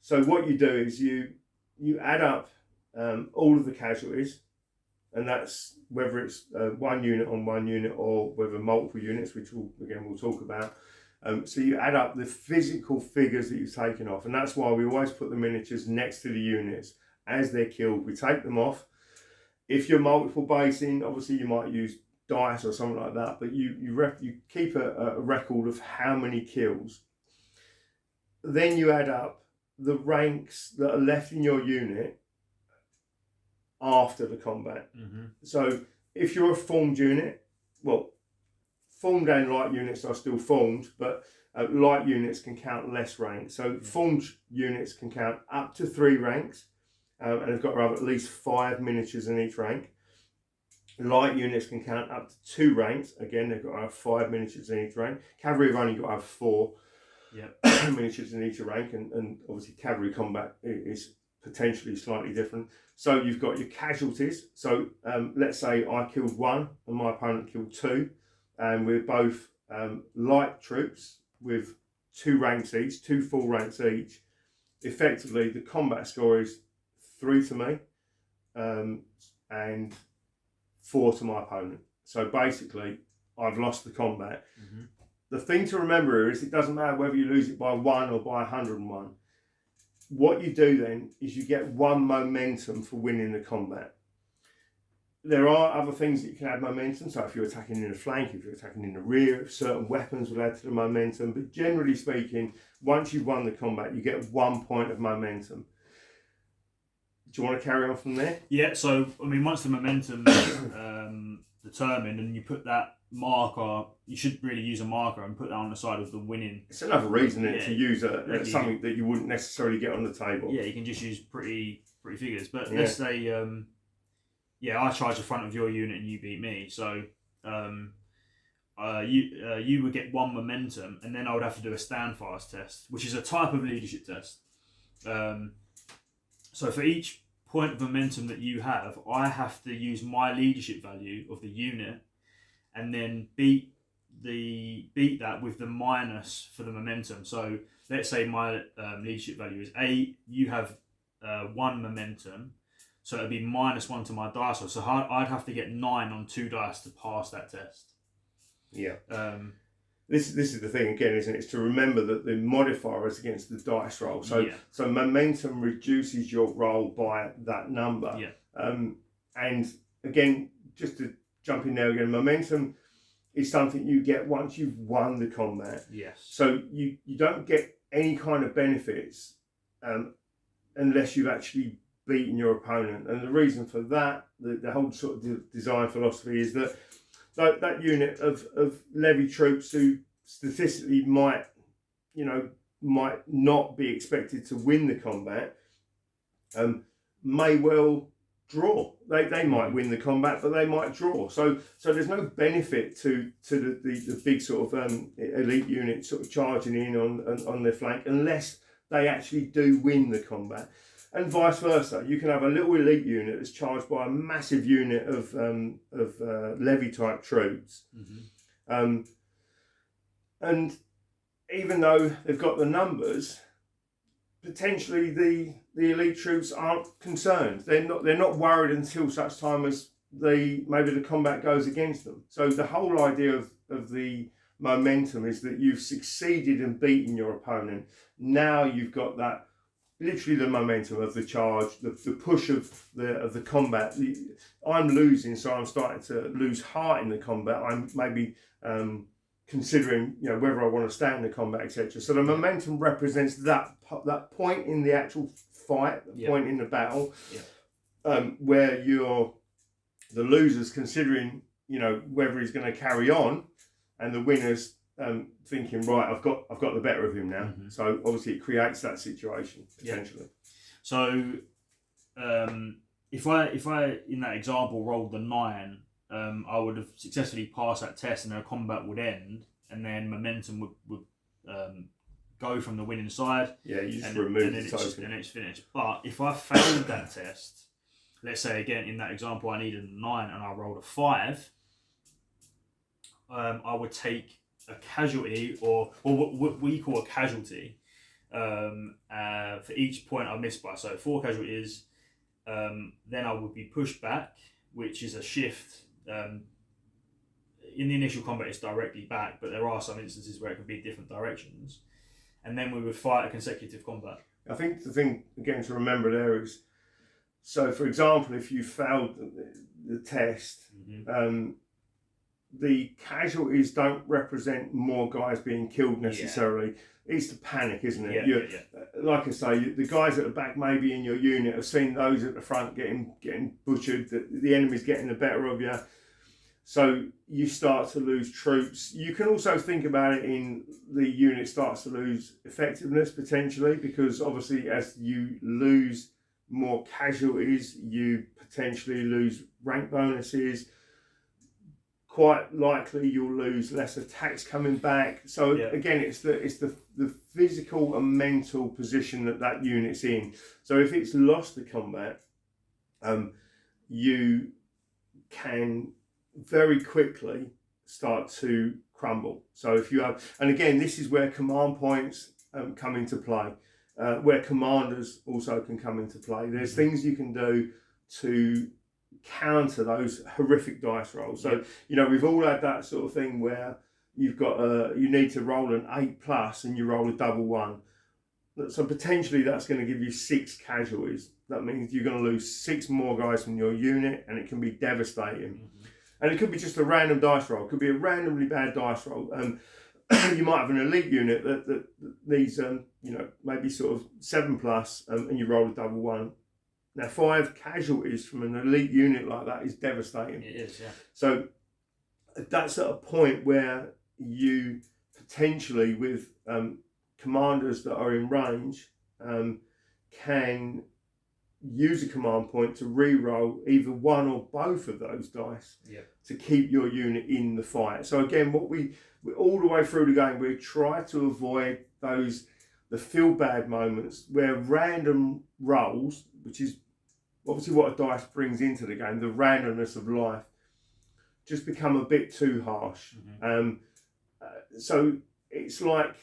So what you do is you add up all of the casualties, and that's whether it's one unit on one unit or whether multiple units, which we'll talk about. So you add up the physical figures that you've taken off, and that's why we always put the miniatures next to the units. As they're killed, we take them off. If you're multiple basing, obviously you might use dice or something like that, but you keep a record of how many kills. Then you add up the ranks that are left in your unit after the combat. So if you're a formed unit, well, formed and light units are still formed, but light units can count less ranks. So formed units can count up to 3 ranks. And they've got to have at least 5 miniatures in each rank. Light units can count up to 2 ranks. Again, they've got to have 5 miniatures in each rank. Cavalry have only got to have 4 miniatures in each rank, and obviously cavalry combat is potentially slightly different. So you've got your casualties. So let's say I killed 1 and my opponent killed 2, and we're both light troops with 2 ranks each, 2 full ranks each. Effectively, the combat score is 3 to me, and 4 to my opponent. So basically, I've lost the combat. The thing to remember is it doesn't matter whether you lose it by 1 or by 101. what you do then is you get 1 momentum for winning the combat. There are other things that you can add momentum. So if you're attacking in the flank, if you're attacking in the rear, certain weapons will add to the momentum. But generally speaking, once you've won the combat, you get 1 point of momentum. Do you want to carry on from there? Yeah, so, I mean, once the momentum's determined and you put that marker, you should really use a marker and put that on the side of the winning. It's another reason to use something that you wouldn't necessarily get on the table. Yeah, you can just use pretty figures. But let's say, I charge the front of your unit and you beat me. So you would get 1 momentum, and then I would have to do a stand fast test, which is a type of leadership test. So for each point of momentum that you have, I have to use my leadership value of the unit, and then beat that with the minus for the momentum. So let's say my leadership value is 8. You have 1 momentum, so it'd be -1 to my dice roll. So I'd have to get 9 on 2 dice to pass that test. Yeah. This is the thing again, isn't it? It's to remember that the modifier is against the dice roll. So momentum reduces your roll by that number. Yeah. And again, just to jump in there again, momentum is something you get once you've won the combat. Yes. So you don't get any kind of benefits unless you've actually beaten your opponent. And the reason for that, the whole sort of design philosophy is that that unit of levy troops who statistically might not be expected to win the combat may well draw. They might win the combat, but they might draw. So there's no benefit to the big sort of elite unit sort of charging in on their flank unless they actually do win the combat. And vice versa, you can have a little elite unit that's charged by a massive unit of levy type troops, and even though they've got the numbers, potentially the elite troops aren't concerned. They're not worried until such time as maybe the combat goes against them. So the whole idea of the momentum is that you've succeeded in beating your opponent. Now you've got that. Literally the momentum of the charge, the push of the combat. I'm losing, so I'm starting to lose heart in the combat. I'm maybe considering whether I want to stay in the combat, etc. So the momentum represents that point in the actual fight, the point in the battle, where the loser's considering whether he's going to carry on, and the winner's thinking, right, I've got the better of him now. So obviously it creates that situation potentially. So if I in that example rolled the 9, I would have successfully passed that test, and their combat would end, and then momentum would go from the winning side. Yeah, you just remove the token, and it's finished. But if I failed that test, let's say again in that example I needed a 9 and I rolled a 5, I would take a casualty, or what we call a casualty, for each point I missed by. So 4 casualties, then I would be pushed back, which is a shift. In the initial combat it's directly back, but there are some instances where it could be different directions, and then we would fight a consecutive combat. I think the thing again to remember there is, so for example, if you failed the test, the casualties don't represent more guys being killed necessarily. It's the panic, isn't it? Like I say, the guys at the back maybe in your unit have seen those at the front getting butchered, the enemy's getting the better of you. So you start to lose troops. You can also think about it in the unit starts to lose effectiveness potentially, because obviously as you lose more casualties, you potentially lose rank bonuses. Quite likely you'll lose less attacks coming back. So again, it's the physical and mental position that unit's in. So if it's lost the combat, you can very quickly start to crumble. So if you have, and again, this is where command points come into play, where commanders also can come into play. There's things you can do to counter those horrific dice rolls. So we've all had that sort of thing where you've got you need to roll an 8+ and you roll a double 1. So potentially that's going to give you 6 casualties. That means you're going to lose 6 more guys from your unit, and it can be devastating. Mm-hmm. And it could be just a random dice roll. It could be a randomly bad dice roll. You might have an elite unit that needs, maybe sort of 7+, and you roll a double 1. Now, 5 casualties from an elite unit like that is devastating. It is, yeah. So that's at a point where you potentially, with commanders that are in range, can use a command point to re-roll either one or both of those dice to keep your unit in the fight. So again, what we all the way through the game, we try to avoid the feel bad moments where random rolls, which is obviously what a dice brings into the game, the randomness of life, just become a bit too harsh. So it's like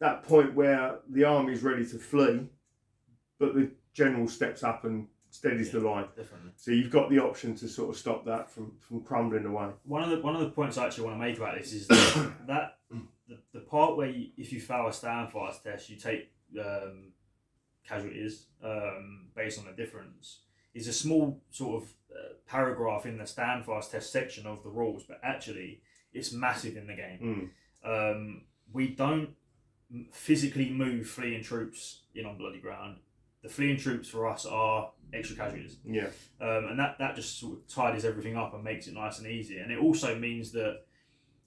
that point where the army is ready to flee, but the general steps up and steadies the line. Definitely. So you've got the option to sort of stop that from crumbling away. One of the points I actually want to make about this is that the part where if you fail a standfast test, you take casualties based on the difference, is a small sort of paragraph in the standfast test section of the rules, but actually it's massive in the game. We don't physically move fleeing troops in on bloody ground. The fleeing troops for us are extra casualties. Yeah. And that just sort of tidies everything up and makes it nice and easy. And it also means that,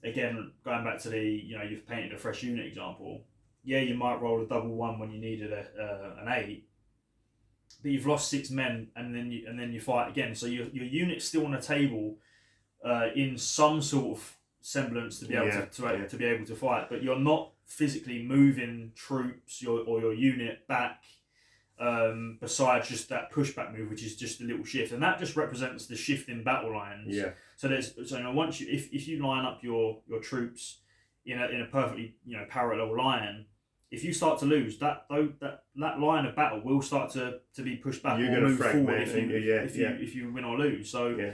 again, going back to the, you've painted a fresh unit example, yeah, you might roll a double 1 when you needed an 8, but you've lost 6 men and then you fight again. So your unit's still on the table in some sort of semblance to be able to be able to fight, but you're not physically moving troops or your unit back. Besides just that pushback move, which is just a little shift, and that just represents the shift in battle lines. Yeah. So once you if you line up your troops in a perfectly parallel line, if you start to lose, that line of battle will start to be pushed back. You're going to move forward if you win or lose. So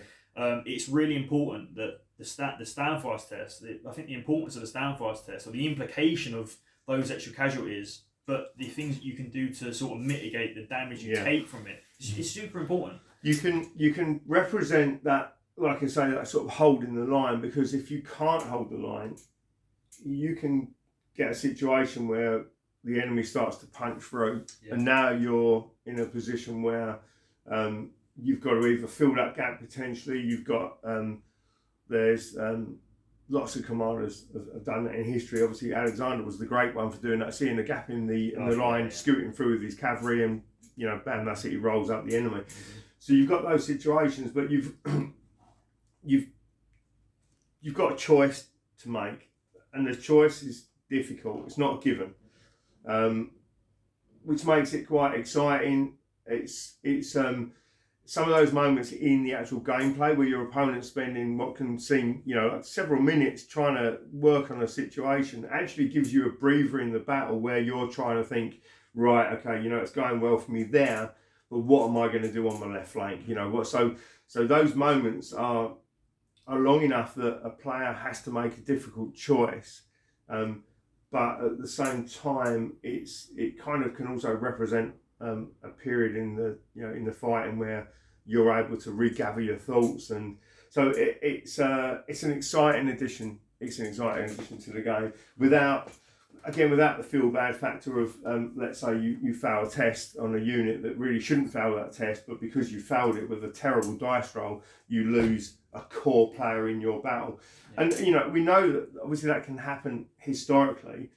it's really important that the standfast test. I think the importance of the standfast test, or the implication of those extra casualties, but the things that you can do to sort of mitigate the damage you take from it is super important. You can represent that, like I say, that sort of holding the line, because if you can't hold the line, you can get a situation where the enemy starts to punch through, and now you're in a position where you've got to either fill that gap potentially. You've got there's lots of commanders have done that in history. Obviously, Alexander was the great one for doing that, seeing the gap in the line, scooting through with his cavalry, and bam, that's it. He rolls up the enemy. So you've got those situations, but you've got a choice to make, and the choice is difficult. It's not a given, which makes it quite exciting. It's some of those moments in the actual gameplay where your opponent's spending what can seem, like several minutes trying to work on a situation, actually gives you a breather in the battle where you're trying to think, right, okay, it's going well for me there, but what am I going to do on my left flank? So those moments are long enough that a player has to make a difficult choice, but at the same time, it kind of can also represent a period in the fighting where you're able to regather your thoughts, and so it's an exciting addition. It's an exciting addition to the game without the feel bad factor of let's say you fail a test on a unit that really shouldn't fail that test, but because you failed it with a terrible dice roll, you lose a core player in your battle. And we know that obviously that can happen historically,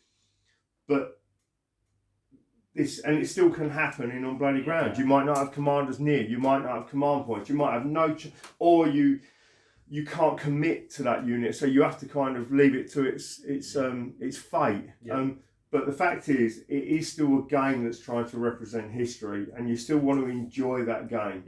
but it still can happen in on bloody ground. You might not have commanders near, you might not have command points, you might have or you can't commit to that unit, so you have to kind of leave it to its fate. But the fact is, it is still a game that's trying to represent history, and you still want to enjoy that game.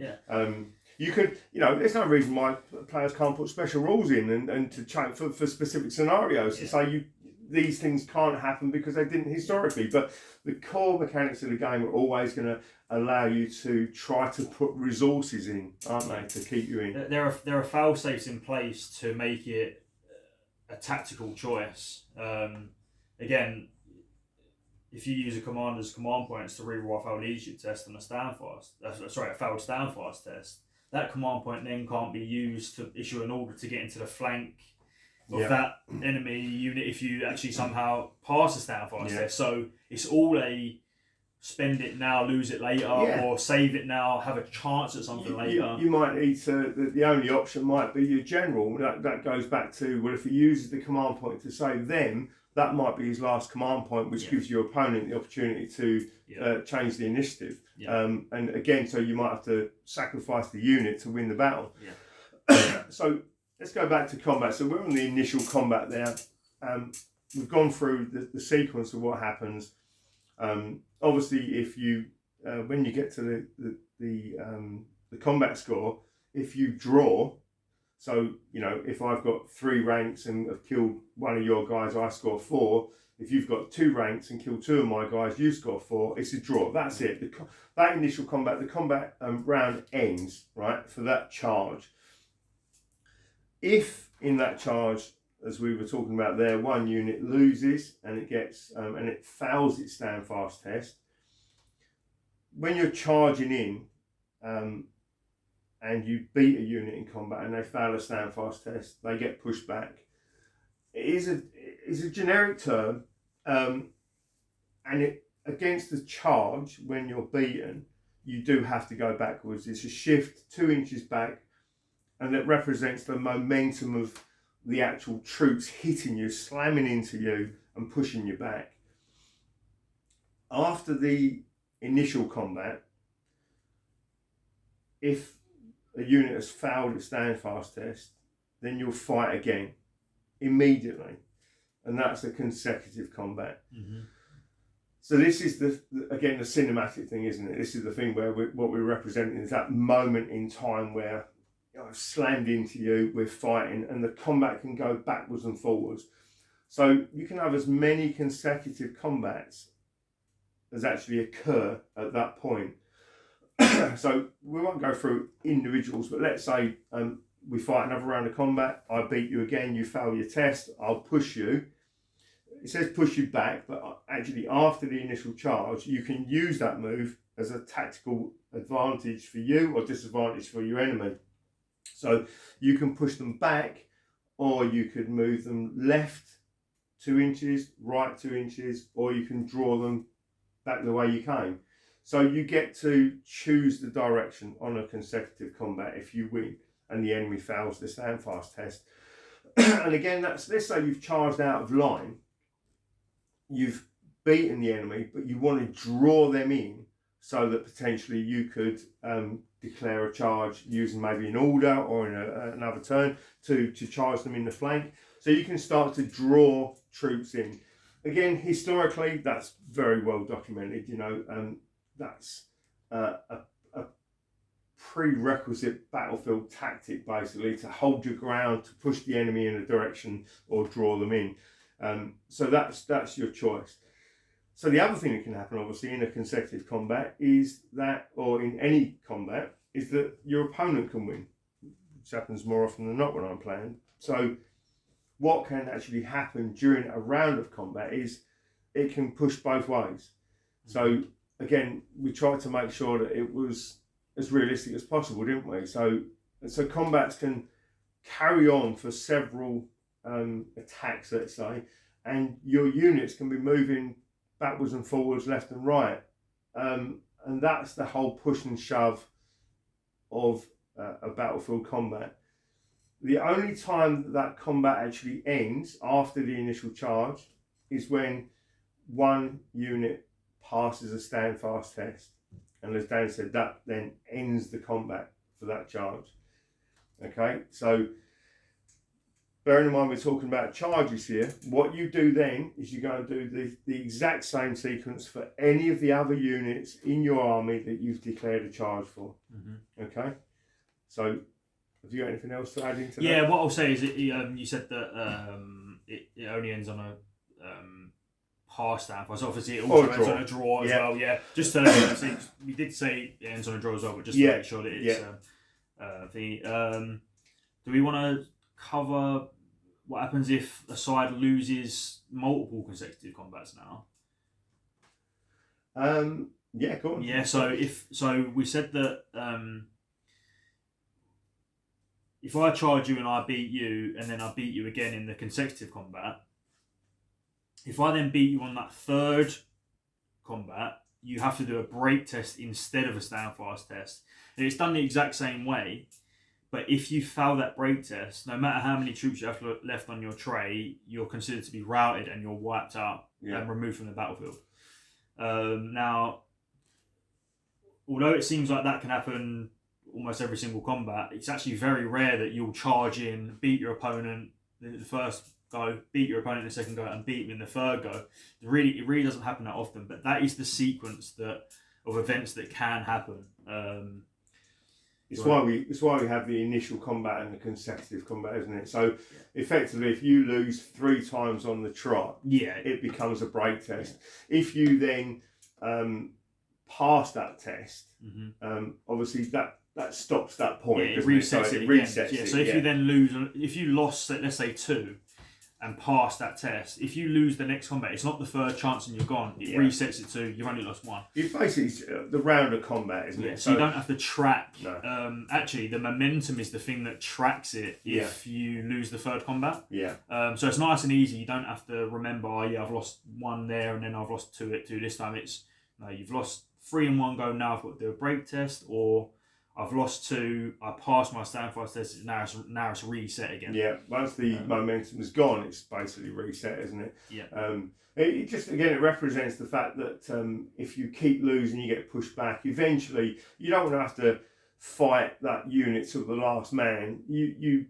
You could, there's no reason why players can't put special rules in and to check for specific scenarios to say these things can't happen because they didn't historically. But the core mechanics of the game are always going to allow you to try to put resources in, aren't they, to keep you in. There are fail safes in place to make it a tactical choice. Again, if you use a commander's command points to reroll a failed leadership test and a failed standfast test, that command point then can't be used to issue an order to get into the flank of that enemy unit if you actually somehow pass the standfast test. So it's all a spend it now, lose it later, or save it now, have a chance at something later. You might need to, the only option might be your general. That goes back to, well, if he uses the command point to save them, that might be his last command point, which gives your opponent the opportunity to change the initiative. And again, so you might have to sacrifice the unit to win the battle. So let's go back to combat. So we're on the initial combat there. We've gone through the sequence of what happens. Obviously, if you when you get to the combat score, if you draw, so if I've got 3 ranks and have killed one of your guys, I score 4. If you've got 2 ranks and killed 2 of my guys, you score 4. It's a draw. That's it. That initial combat, the combat round ends, right, for that charge. If in that charge, as we were talking about there, one unit loses and it gets and it fails its standfast test, when you're charging in and you beat a unit in combat and they fail a standfast test, they get pushed back. It is a generic term, and it against the charge, when you're beaten, you do have to go backwards. It's a shift 2 inches back, and it represents the momentum of the actual troops hitting you, slamming into you and pushing you back. After the initial combat, if a unit has failed its standfast test, then you'll fight again immediately, and that's a consecutive combat. So this is again the cinematic thing, isn't it? This is the thing where what we're representing is that moment in time where I've slammed into you, we're fighting, and the combat can go backwards and forwards. So you can have as many consecutive combats as actually occur at that point. So we won't go through individuals, but let's say we fight another round of combat, I beat you again, you fail your test, I'll push you. It says push you back, but actually after the initial charge, you can use that move as a tactical advantage for you or disadvantage for your enemy. So you can push them back, or you could move them left 2 inches, right 2 inches, or you can draw them back the way you came. So you get to choose the direction on a consecutive combat if you win and the enemy fails the standfast test. And again, let's say you've charged out of line, you've beaten the enemy, but you want to draw them in so that potentially you could declare a charge using maybe an order or in another turn to charge them in the flank. So you can start to draw troops in. Again, historically, that's very well documented. That's a prerequisite battlefield tactic, basically, to hold your ground, to push the enemy in a direction or draw them in. So that's your choice. So the other thing that can happen, obviously, in a consecutive combat is that, or in any combat, is that your opponent can win, which happens more often than not when I'm playing. So what can actually happen during a round of combat is it can push both ways. So again, we tried to make sure that it was as realistic as possible, didn't we? So combats can carry on for several attacks, let's say, and your units can be moving backwards and forwards, left and right, and that's the whole push and shove of a battlefield combat. The only time that combat actually ends after the initial charge is when one unit passes a standfast test, and as Dan said, that then ends the combat for that charge. Okay, so bearing in mind we're talking about charges here, what you do then is you go and do the exact same sequence for any of the other units in your army that you've declared a charge for. Okay, so have you got anything else to add into that? Yeah, what I'll say is you said that it only ends on a pass standfast. So obviously it also ends on a draw as well. Yeah, just to we did say it ends on a draw as well, but just to make sure that it's do we want to cover what happens if a side loses multiple consecutive combats now? Yeah, go on. Yeah, so we said that if I charge you and I beat you, and then I beat you again in the consecutive combat, if I then beat you on that third combat, you have to do a break test instead of a stand fast test. And it's done the exact same way, but if you fail that break test, no matter how many troops you have left on your tray, you're considered to be routed and you're wiped out and removed from the battlefield. Now, although it seems like that can happen almost every single combat, it's actually very rare that you'll charge in, beat your opponent the first go, beat your opponent in the second go, and beat them in the third go. It really doesn't happen that often, but that is the sequence of events that can happen. It's why we have the initial combat and the consecutive combat, isn't it? So effectively, if you lose 3 times on the trot, it becomes a break test. If you then pass that test, obviously that stops that point. It resets it again. So if you then lose, if you lost, let's say 2, and pass that test, if you lose the next combat, it's not the third chance and you're gone. It resets it to you've only lost 1. It's basically the round of combat, isn't it? So you don't have to track. No. Actually, the momentum is the thing that tracks it if you lose the third combat. Yeah. So it's nice and easy. You don't have to remember, I've lost 1 there and then I've lost 2 this time. It's no, you've lost 3 in one go. Now I've got to do a break test, or I've lost 2. I passed my stand fast test. Now it's reset again. Yeah. Once the momentum is gone, it's basically reset, isn't it? Yeah. It just it represents the fact that if you keep losing, you get pushed back. Eventually, you don't want to have to fight that unit to the last man. You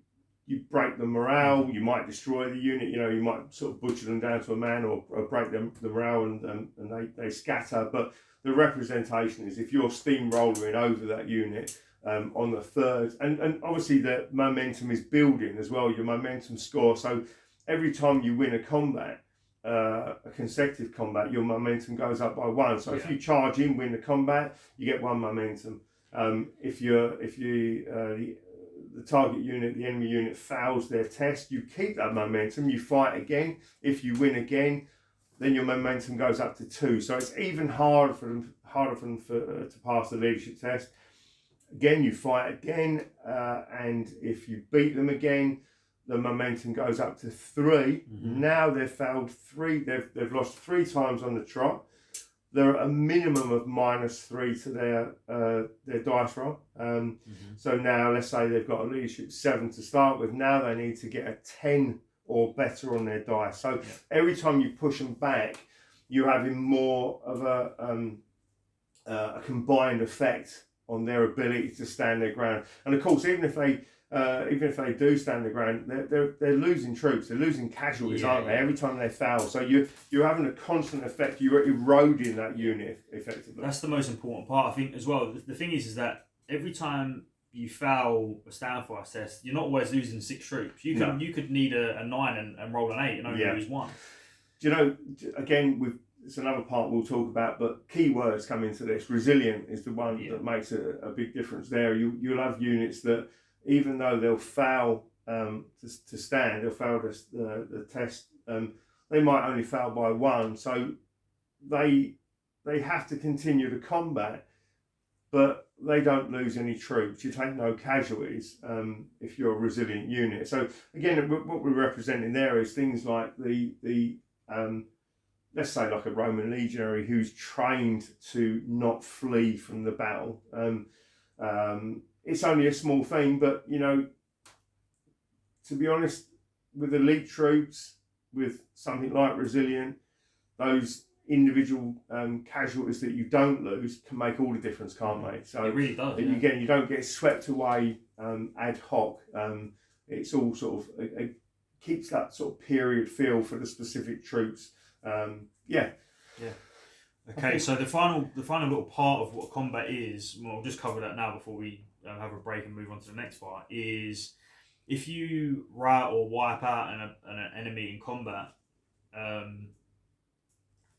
break the morale. You might destroy the unit. You might sort of butcher them down to a man, or break the morale, and they scatter. But the representation is if you're steamrolling over that unit on the third, and obviously the momentum is building as well, your momentum score. So every time you win a combat, a consecutive combat, your momentum goes up by 1. So if you charge in, win the combat, you get 1 momentum. If the target unit, the enemy unit, fails their test, you keep that momentum, you fight again. If you win again, then your momentum goes up to 2. So it's even harder for them to pass the leadership test. Again, you fight again, and if you beat them again, the momentum goes up to 3. Now they've failed 3. They've lost 3 times on the trot. They're at a minimum of -3 to their dice roll. So now, let's say they've got a leadership 7 to start with. Now they need to get a 10 or better on their dice. So every time you push them back, you're having more of a combined effect on their ability to stand their ground. And of course, even if they do stand their ground, they're losing troops, they're losing casualties, aren't they? Every time they fail. So you're having a constant effect. You're eroding that unit effectively. That's the most important part, I think, as well. The thing is that every time you foul a stand fast test, you're not always losing 6 troops. You could need a 9 and roll an 8 and only lose 1. Do you know, again, it's another part we'll talk about, but key words come into this. Resilient is the one that makes a big difference there. You'll have units that, even though they'll fail to stand, they'll fail the test, they might only fail by 1. So they have to continue the combat, but they don't lose any troops. You take no casualties if you're a resilient unit. So again, what we're representing there is things like the let's say like a Roman legionary who's trained to not flee from the battle. It's only a small thing, but to be honest, with elite troops, with something like resilient, those individual casualties that you don't lose can make all the difference, can't they? So it really does. Again, you don't get swept away ad hoc. It's all sort of it keeps that sort of period feel for the specific troops. Okay, so the final little part of what combat is, we'll just cover that now before we have a break and move on to the next part, is if you rout or wipe out an enemy in combat,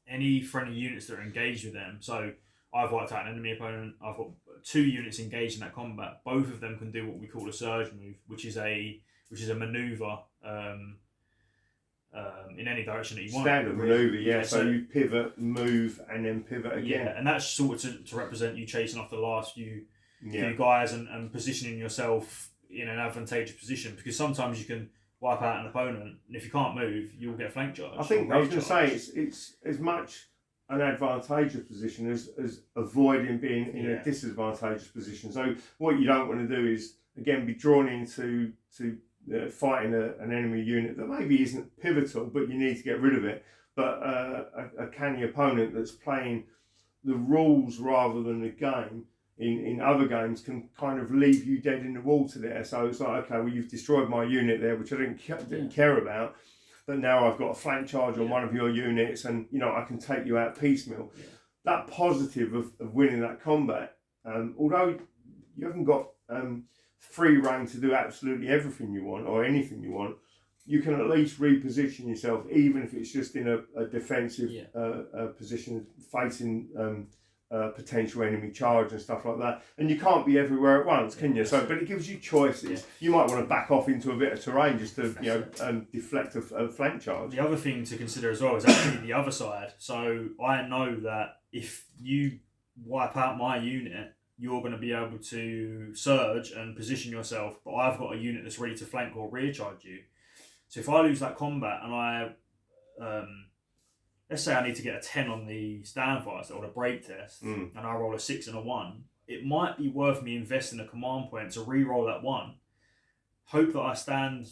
any friendly units that are engaged with them, so I've wiped out an enemy opponent, I've got 2 units engaged in that combat, both of them can do what we call a surge move, which is a maneuver in any direction that you want. Standard manoeuvre, yeah. So you pivot, move, and then pivot again. Yeah, and that's sort of to represent you chasing off the last few guys and positioning yourself in an advantageous position, because sometimes you can wipe out an opponent, and if you can't move, you'll get flank charged. I think I was going to say it's as much an advantageous position as avoiding being in a disadvantageous position. So what you don't want to do is, again, be drawn into fighting an enemy unit that maybe isn't pivotal, but you need to get rid of it. But a canny opponent that's playing the rules rather than the game in other games can kind of leave you dead in the water there. So it's like, okay, well, you've destroyed my unit there, which I didn't care about, but now I've got a flank charge on one of your units, and I can take you out piecemeal. Yeah. That positive of winning that combat, although you haven't got free reign to do absolutely everything you want or anything you want, you can at least reposition yourself, even if it's just in a defensive position facing potential enemy charge and stuff like that. And you can't be everywhere at once, can you? So, but it gives you choices. Yeah. You might want to back off into a bit of terrain just to deflect a flank charge. The other thing to consider as well is actually the other side. So I know that if you wipe out my unit, you're going to be able to surge and position yourself, but I've got a unit that's ready to flank or rear charge you. So if I lose that combat and I let's say I need to get a 10 on the stand fire or the break test, and I roll a 6 and a 1, it might be worth me investing a command point to re-roll that 1, hope that I stand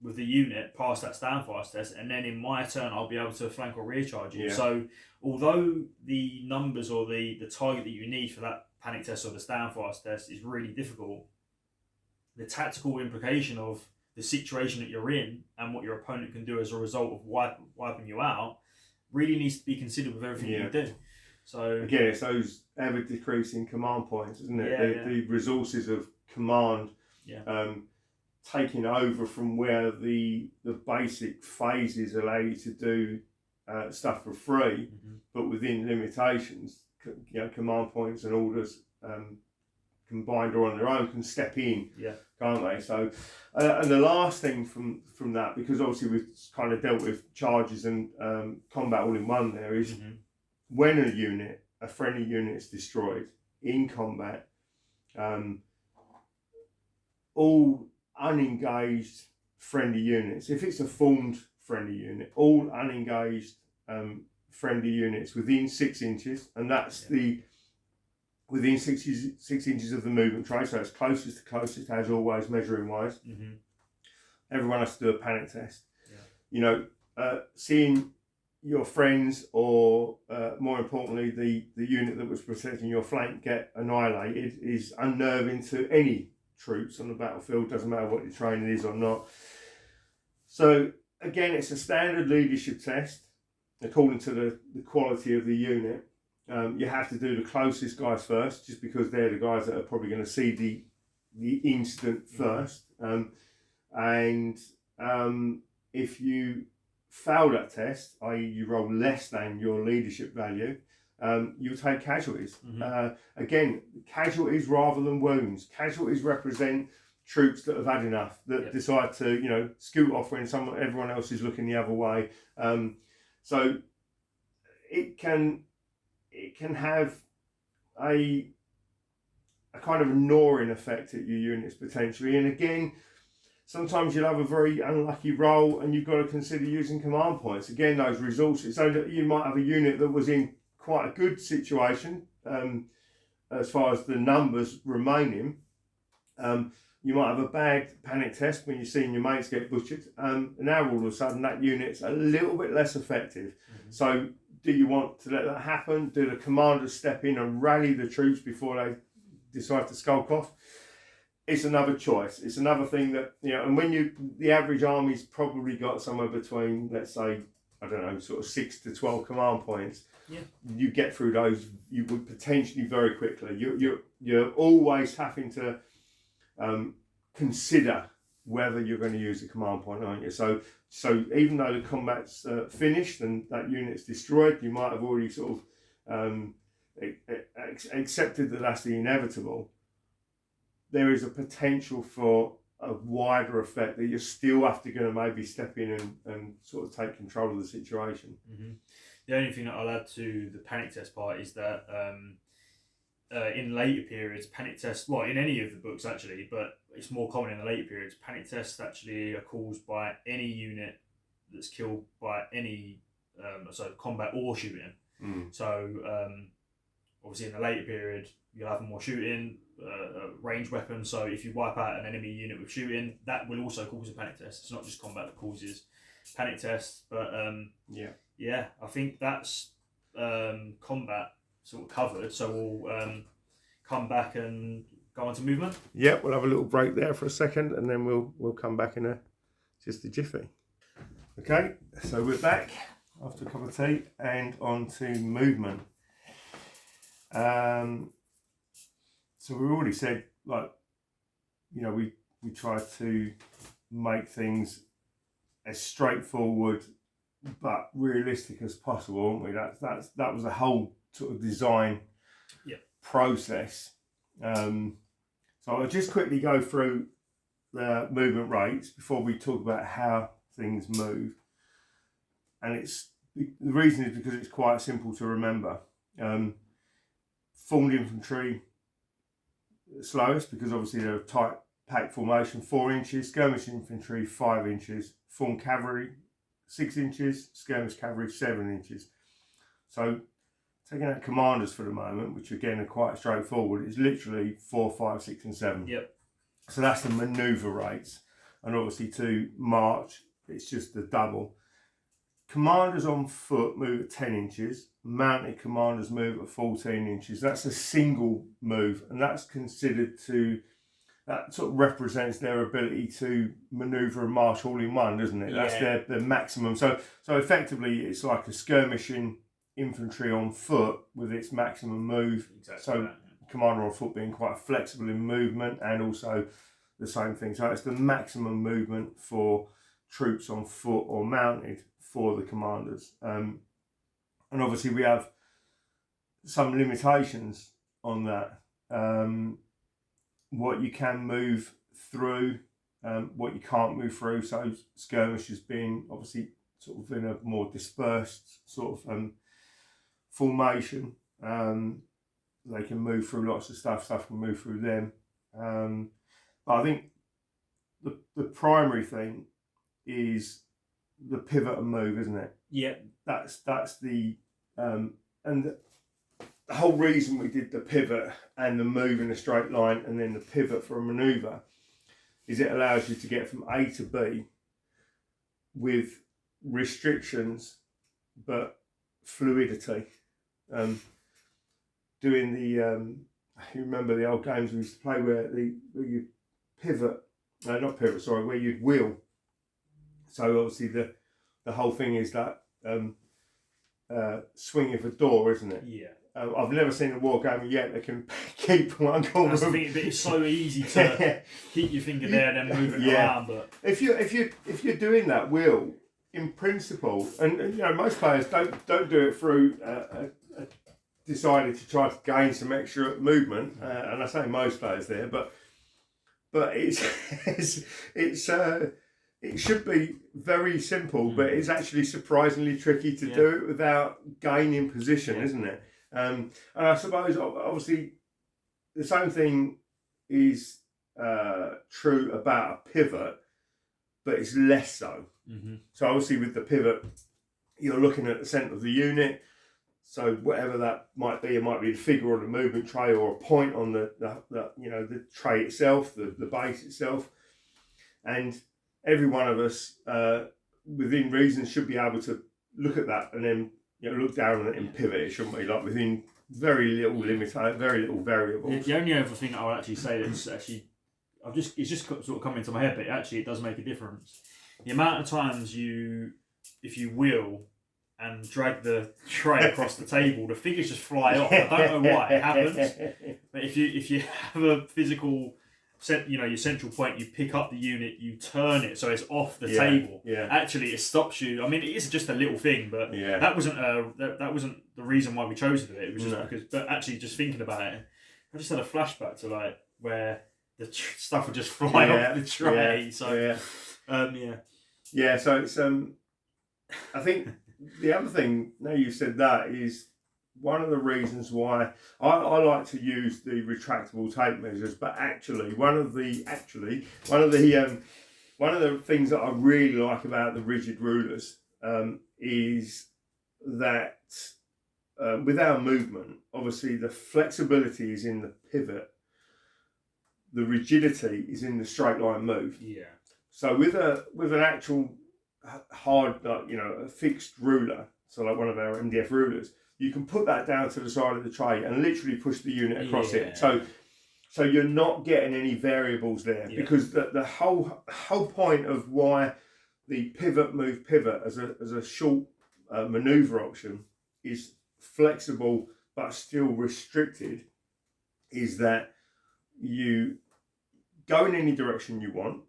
with the unit past that stand fire test, and then in my turn I'll be able to flank or rear charge you. Yeah. So although the numbers or the target that you need for that panic test or the stand fire test is really difficult, the tactical implication of the situation that you're in and what your opponent can do as a result of wiping you out really needs to be considered with everything you do. So again, it's those ever decreasing command points, isn't it? The resources of command taking over from where the basic phases allow you to do stuff for free, but within limitations. Command points and orders combined or on their own can step in, can't they? So, and the last thing from that, because obviously we've kind of dealt with charges and combat all in one there, is when a friendly unit is destroyed in combat, all unengaged friendly units, if it's a formed friendly unit, all unengaged friendly units within 6 inches, and that's within 6 inches of the movement tray, so it's closest to closest, as always, measuring wise. Everyone has to do a panic test. Seeing your friends or more importantly the unit that was protecting your flank get annihilated is unnerving to any troops on the battlefield, doesn't matter what your training is or not. So again, it's a standard leadership test according to the quality of the unit. You have to do the closest guys first, just because they're the guys that are probably going to see the incident first. If you fail that test, i.e. you roll less than your leadership value, you'll take casualties. Again, casualties rather than wounds. Casualties represent troops that have had enough, that decide to scoot off when everyone else is looking the other way. So it can have a kind of gnawing effect at your units potentially. And again, sometimes you'll have a very unlucky roll and you've got to consider using command points. Again, those resources, so that you might have a unit that was in quite a good situation as far as the numbers remaining. You might have a bad panic test when you're seeing your mates get butchered. Now all of a sudden that unit's a little bit less effective. So do you want to let that happen? Do the commanders step in and rally the troops before they decide to skulk off? It's another choice. It's another thing that, and when the average army's probably got somewhere between, let's say, I don't know, sort of 6 to 12 command points. You get through those, you would potentially very quickly. You're always having to consider whether you're going to use a command point, aren't you? So even though the combat's finished and that unit's destroyed, you might have already sort of accepted that that's the inevitable. There is a potential for a wider effect that you still have to maybe step in and sort of take control of the situation. Mm-hmm. The only thing that I'll add to the panic test part is that in later periods, panic tests, well, in any of the books actually, but it's more common in the later periods, panic tests actually are caused by any unit that's killed by any, so combat or shooting. So obviously in the later period, you'll have more shooting, ranged weapons, so if you wipe out an enemy unit with shooting, that will also cause a panic test. It's not just combat that causes panic tests, but yeah, I think that's combat sort of covered, so we'll come back and go on to movement. Yeah, we'll have a little break there for a second, and then we'll come back in just a jiffy. Okay, so we're back after a cup of tea and on to movement. So we already said, like, you know, we try to make things as straightforward but realistic as possible, aren't we? That was the whole sort of design process. So I'll just quickly go through the movement rates before we talk about how things move. And the reason is because it's quite simple to remember. Formed infantry, slowest, because obviously they're a tight packed formation, 4 inches. Skirmish infantry, 5 inches. Formed cavalry, 6 inches. Skirmish cavalry, 7 inches. So taking out commanders for the moment, which again are quite straightforward, it's literally 4, 5, 6 and 7. Yep. So that's the manoeuvre rates. And obviously to march, it's just the double. Commanders on foot move at 10 inches. Mounted commanders move at 14 inches. That's a single move, and that's considered that sort of represents their ability to manoeuvre and march all in one, doesn't it? That's their maximum. So effectively, it's like a skirmishing infantry on foot with its maximum move. Exactly. So commander on foot being quite flexible in movement, and also the same thing. So it's the maximum movement for troops on foot or mounted for the commanders. And obviously we have some limitations on that. What you can move through, what you can't move through. So skirmishers being obviously sort of in a more dispersed sort of formation. They can move through lots of stuff can move through them. But I think the primary thing is the pivot and move, isn't it? Yeah. That's the and the whole reason we did the pivot and the move in a straight line and then the pivot for a manoeuvre is it allows you to get from A to B with restrictions but fluidity. Doing the you remember the old games we used to play where you pivot, not pivot, sorry, where you'd wheel. So obviously the whole thing is that swing of a door, isn't it? Yeah. I've never seen a war game yet that can keep one corner. That's the thing, but it's so easy to keep your finger there and then move it around. But if you're doing that wheel, in principle, and you know most players don't do it through decided to try to gain some extra movement, and I say most players there, but it should be very simple, but it's actually surprisingly tricky to do it without gaining position, isn't it? And I suppose obviously the same thing is true about a pivot, but it's less so. Mm-hmm. So obviously with the pivot, you're looking at the centre of the unit. So whatever that might be, it might be a figure on the movement tray or a point on the tray itself, the base itself, and every one of us, within reason, should be able to look at that and then look down on it and pivot it, shouldn't we? Like within very little variables. The only other thing I would actually say that's actually, it's just sort of come into my head, but actually it does make a difference. The amount of times if you wheel and drag the tray across the table, the figures just fly off. I don't know why it happens, but if you have a physical, your central point, you pick up the unit, you turn it so it's off the table. Yeah. Actually, it stops you. I mean, it is just a little thing, but that wasn't the reason why we chose to do it. It was just because. But actually, just thinking about it, I just had a flashback to like where the stuff would just fly off the tray. So So it's I think the other thing, now you said that, is one of the reasons why I like to use the retractable tape measures, but actually one of the things that I really like about the rigid rulers is that with our movement, obviously the flexibility is in the pivot, the rigidity is in the straight line move. Yeah. So with an actual hard, a fixed ruler, so like one of our MDF rulers, you can put that down to the side of the tray and literally push the unit across it. So you're not getting any variables there, because the whole point of why the pivot as a short maneuver option is flexible but still restricted is that you go in any direction you want,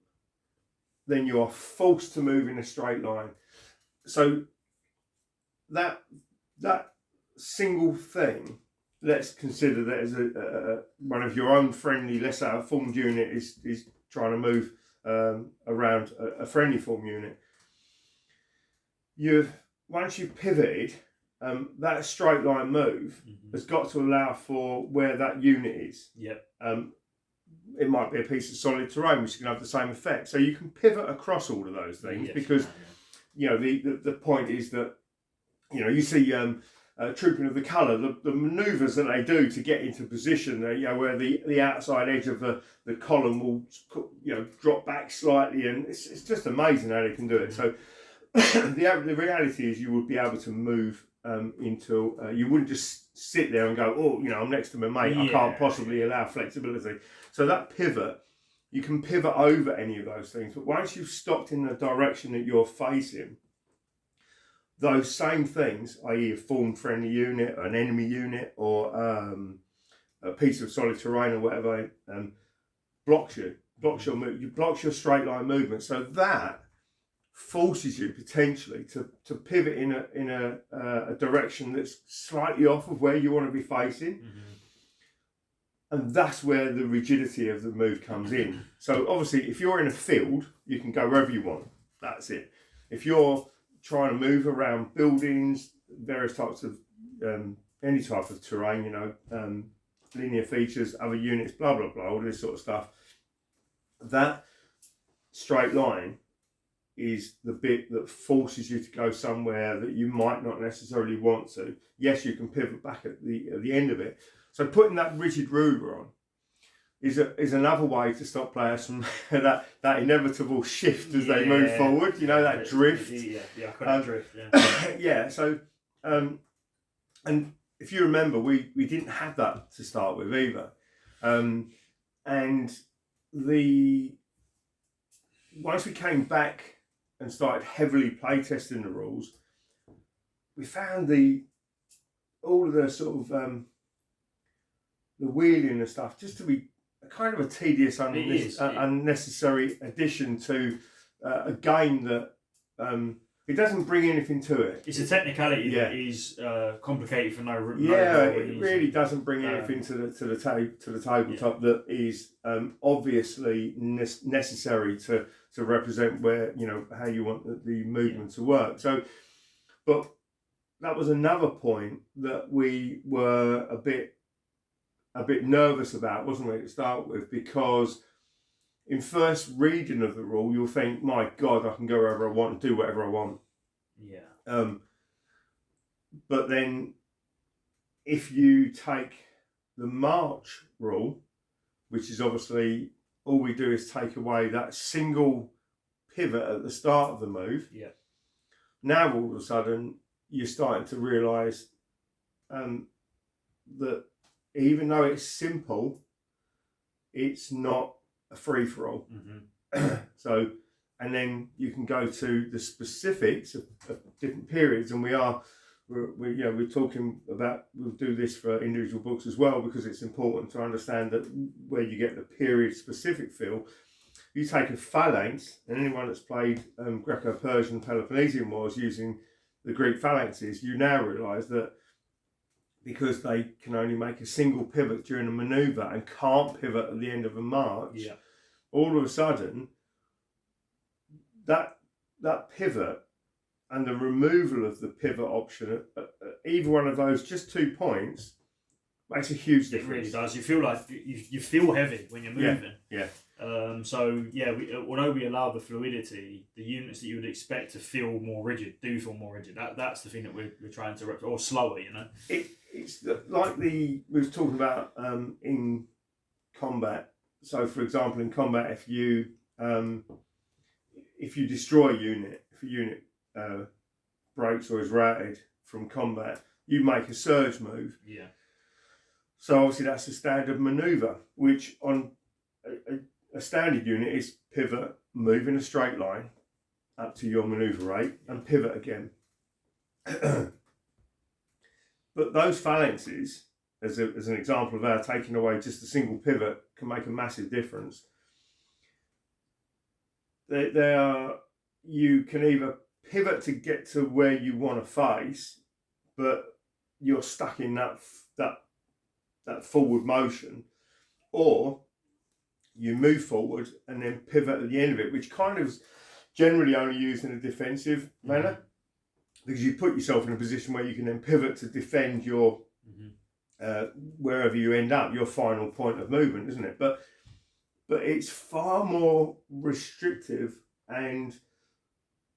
then you are forced to move in a straight line. So that single thing, let's consider that as one of your own friendly, let's say a formed unit is trying to move around a friendly form unit. Once you've pivoted, that straight line move has got to allow for where that unit is. Yep. It might be a piece of solid terrain which can have the same effect. So you can pivot across all of those things, because the point is that you see trooping of the colour, the manoeuvres that they do to get into position, where the outside edge of the column will drop back slightly, and it's just amazing how they can do it. So the reality is you would be able to move into you wouldn't just sit there and go, I'm next to my mate, I can't possibly allow flexibility. So that pivot, you can pivot over any of those things, but once you've stopped in the direction that you're facing, those same things, i.e. a formed friendly unit, an enemy unit, or a piece of solid terrain or whatever, blocks your straight line movement. So that forces you potentially to pivot in a direction that's slightly off of where you want to be facing. And that's where the rigidity of the move comes in. So obviously, if you're in a field, you can go wherever you want. That's it. If you're trying to move around buildings, various types of any type of terrain, linear features, other units, blah blah blah, all this sort of stuff, that straight line is the bit that forces you to go somewhere that you might not necessarily want to. Yes, you can pivot back at the end of it. So putting that rigid ruler on is another way to stop players from that inevitable shift as they move forward. That drift. Drift. So and if you remember, we didn't have that to start with either, and once we came back and started heavily playtesting the rules, we found all of the sort of the wheeling and stuff just to be kind of a tedious, unnecessary addition to a game that it doesn't bring anything to it. It's a technicality that is complicated for no reason. It really doesn't bring anything to the tabletop that is obviously necessary to represent where how you want the movement to work. So, but that was another point that we were a bit nervous about, wasn't we, to start with, because in first reading of the rule, you'll think, my God, I can go wherever I want and do whatever I want. Yeah. But then if you take the march rule, which is obviously all we do is take away that single pivot at the start of the move. Yeah. Now all of a sudden you're starting to realise that even though it's simple, it's not a free-for-all. So, and then you can go to the specifics of different periods, and we're talking about, we'll do this for individual books as well, because it's important to understand that where you get the period-specific feel. You take a phalanx, and anyone that's played Greco-Persian Peloponnesian Wars using the Greek phalanxes, you now realise that because they can only make a single pivot during a manoeuvre and can't pivot at the end of a march, all of a sudden, that pivot and the removal of the pivot option at either one of those, just 2 points, makes a huge difference. It really does. You feel like you feel heavy when you're moving. Yeah. Although we allow the fluidity, the units that you would expect to feel more rigid do feel more rigid. That's the thing that we're trying to replicate, or slower, you know. It's like we were talking about in combat. So, for example, in combat, if you destroy a unit, if a unit breaks or is routed from combat, you make a surge move. Yeah. So obviously that's a standard manoeuvre, which on a standard unit is pivot, move in a straight line up to your manoeuvre rate, and pivot again. But those phalanxes, as an example of how taking away just a single pivot can make a massive difference. You can either pivot to get to where you want to face, but you're stuck in that forward motion, or you move forward and then pivot at the end of it, which kind of is generally only used in a defensive manner, because you put yourself in a position where you can then pivot to defend your wherever you end up, your final point of movement, isn't it? But it's far more restrictive and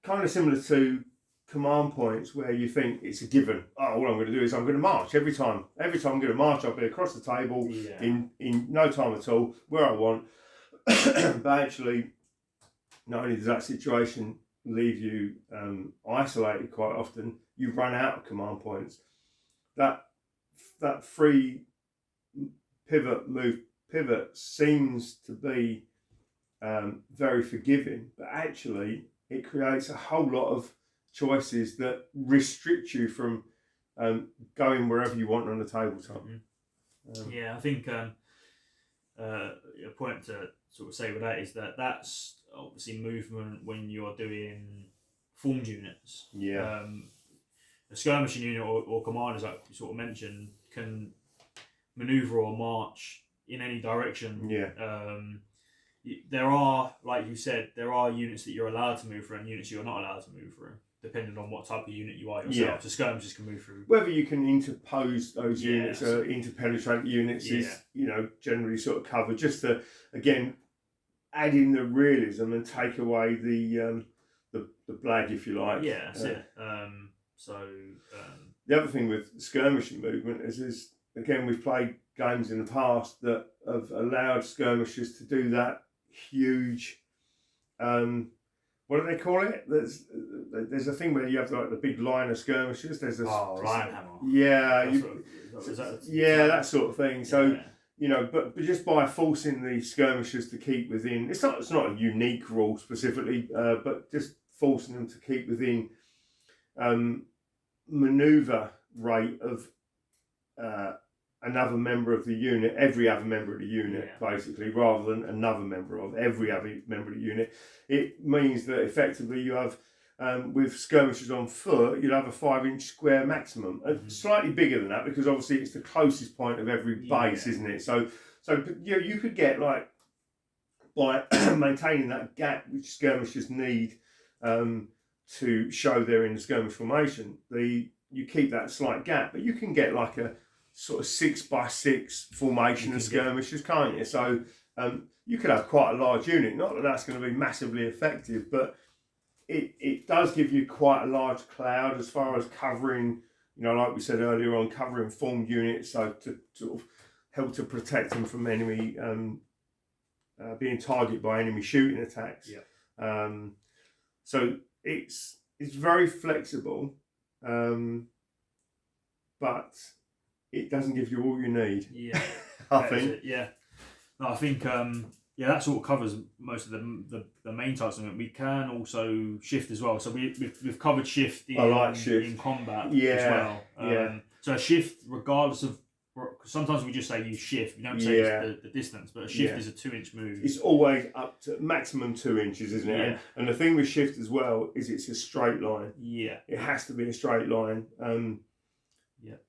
kind of similar to command points, where you think it's a given. Oh, all I'm going to do is I'm going to march every time. Every time I'm going to march, I'll be across the table in no time at all, where I want. But actually, not only does that situation leave you isolated quite often, you run out of command points. That free pivot seems to be very forgiving, but actually it creates a whole lot of choices that restrict you from going wherever you want on the tabletop. I think a point to sort of say with that is that's obviously movement when you're doing formed units. A skirmishing unit or commanders, like you sort of mentioned, can manoeuvre or march in any direction. There are, like you said, there are units that you're allowed to move through and units you're not allowed to move through, depending on what type of unit you are yourself. So skirmishers can move through. Whether you can interpose those units or interpenetrate units is, generally sort of covered, just to, again, add in the realism and take away the blag, if you like. Yeah, that's it. The other thing with skirmishing movement is again, we've played games in the past that have allowed skirmishers to do that huge, what do they call it? There's a thing where you have like the big line of skirmishers. There's lion hammer. Yeah, that sort of thing. So but just by forcing the skirmishers to keep within, it's not a unique rule specifically, but just forcing them to keep within manoeuvre rate of another member of the unit, every other member of the unit, basically, rather than another member of every other member of the unit. It means that effectively you have, with skirmishers on foot, you'll have a 5-inch square maximum. Slightly bigger than that, because obviously it's the closest point of every base, isn't it? So you could get, like, by maintaining that gap which skirmishers need to show they're in the skirmish formation, you keep that slight gap, but you can get like a sort of 6x6 formation of skirmishers, can't you? So you could have quite a large unit. Not that that's going to be massively effective, but it does give you quite a large cloud as far as covering, like we said earlier on, covering formed units, so to sort of help to protect them from enemy being targeted by enemy shooting attacks. So it's very flexible, but it doesn't give you all you need. I think. No, I think that sort of covers most of the main types of it. We can also shift as well. So we've covered shift in combat as well. So a shift, regardless of, sometimes we just say use shift. We don't say it's the distance, but a shift is a 2-inch move. It's always up to maximum 2 inches, isn't it? And the thing with shift as well is it's a straight line. It has to be a straight line.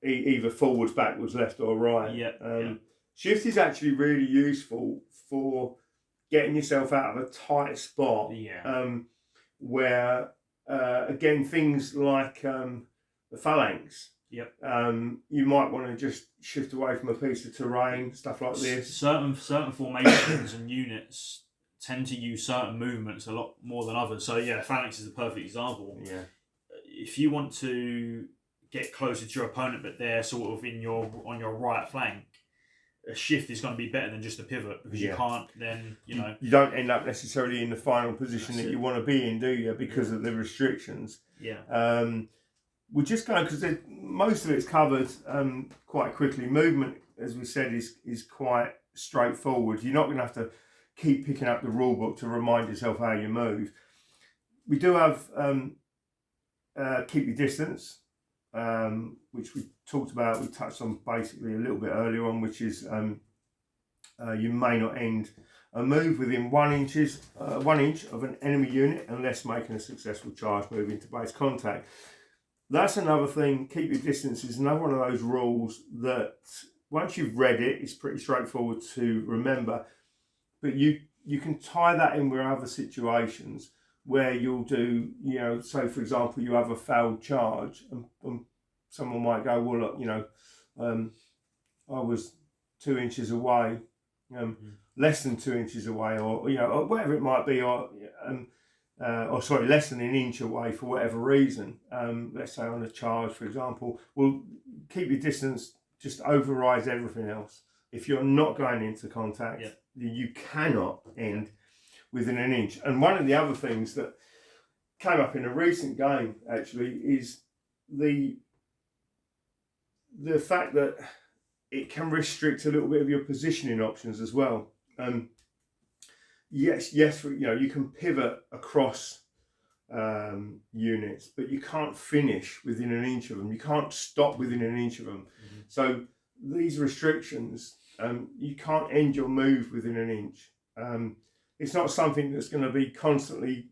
either forwards, backwards, left or right. Shift is actually really useful for getting yourself out of a tight spot. Where again, things like the phalanx. You might want to just shift away from a piece of terrain, stuff like this. Certain formations and units tend to use certain movements a lot more than others. So phalanx is a perfect example. If you want to get closer to your opponent, but they're sort of on your right flank, a shift is going to be better than just a pivot, because you can't then, you don't end up necessarily in the final position that you want to be in, do you? Because of the restrictions. We're just going, because most of it's covered quite quickly. Movement, as we said, is quite straightforward. You're not going to have to keep picking up the rule book to remind yourself how you move. We do have keep your distance, which we talked about. We touched on basically a little bit earlier on, which is you may not end a move within 1 inch of an enemy unit unless making a successful charge move into base contact. That's another thing. Keep your distance is another one of those rules that once you've read it, it's pretty straightforward to remember. But you can tie that in with other situations where you'll do, so for example, you have a failed charge and someone might go, well, look, I was 2 inches away, less than 2 inches away, or whatever it might be, or sorry, less than an inch away for whatever reason. Let's say on a charge, for example. Well, keep your distance just overrides everything else. If you're not going into contact, you cannot end within an inch. And one of the other things that came up in a recent game actually is the fact that it can restrict a little bit of your positioning options as well. Yes, you can pivot across units, but you can't finish within an inch of them. You can't stop within an inch of them. So these restrictions, you can't end your move within an inch. It's not something that's going to be constantly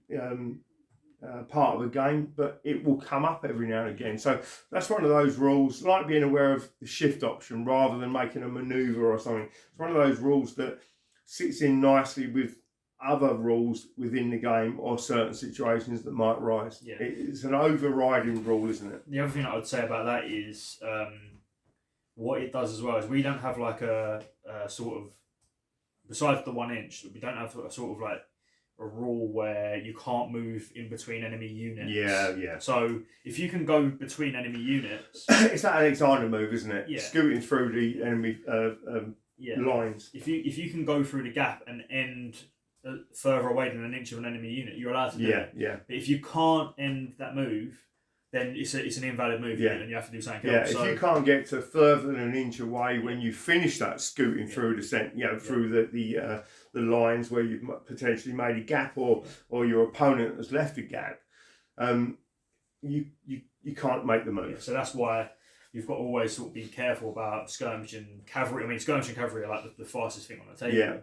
part of a game, but it will come up every now and again. So that's one of those rules, like being aware of the shift option rather than making a maneuver or something. It's one of those rules that sits in nicely with other rules within the game or certain situations that might rise. It's an overriding rule, isn't it? The other thing I would say about that is what it does as well is we don't have like a sort of, besides the 1 inch, we don't have a sort of like a rule where you can't move in between enemy units. So if you can go between enemy units, it's that Alexander move, isn't it? Scooting through the enemy lines. If you can go through the gap and end further away than an inch of an enemy unit, you're allowed to do it. But if you can't end that move, then it's an invalid move, and you have to do something else. If you can't get to further than an inch away when you finish that scooting through the through the lines where you've potentially made a gap or your opponent has left a gap, you can't make the move. So that's why you've got to always sort of be careful about skirmish and cavalry. I mean, skirmish and cavalry are like the fastest thing on the table.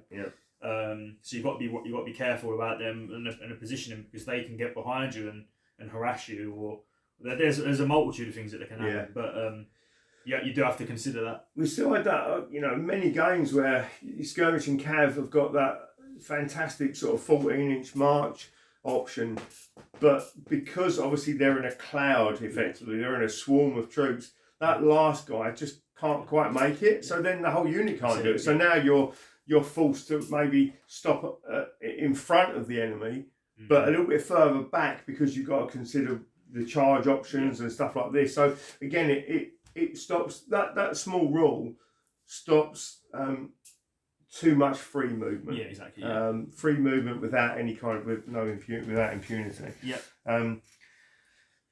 So you've got to be careful about them and the positioning, because they can get behind you and harass you, or there's a multitude of things that they can happen. But you do have to consider that. We still had that, many games where skirmish and cav have got that fantastic sort of 14-inch march option, but because obviously they're in a cloud, effectively they're in a swarm of troops, that last guy just can't quite make it, so then the whole unit can't do it. So now you're forced to maybe stop in front of the enemy, but a little bit further back, because you've got to consider the charge options and stuff like this. So again, it stops that small rule stops too much free movement. Free movement without any kind of without impunity.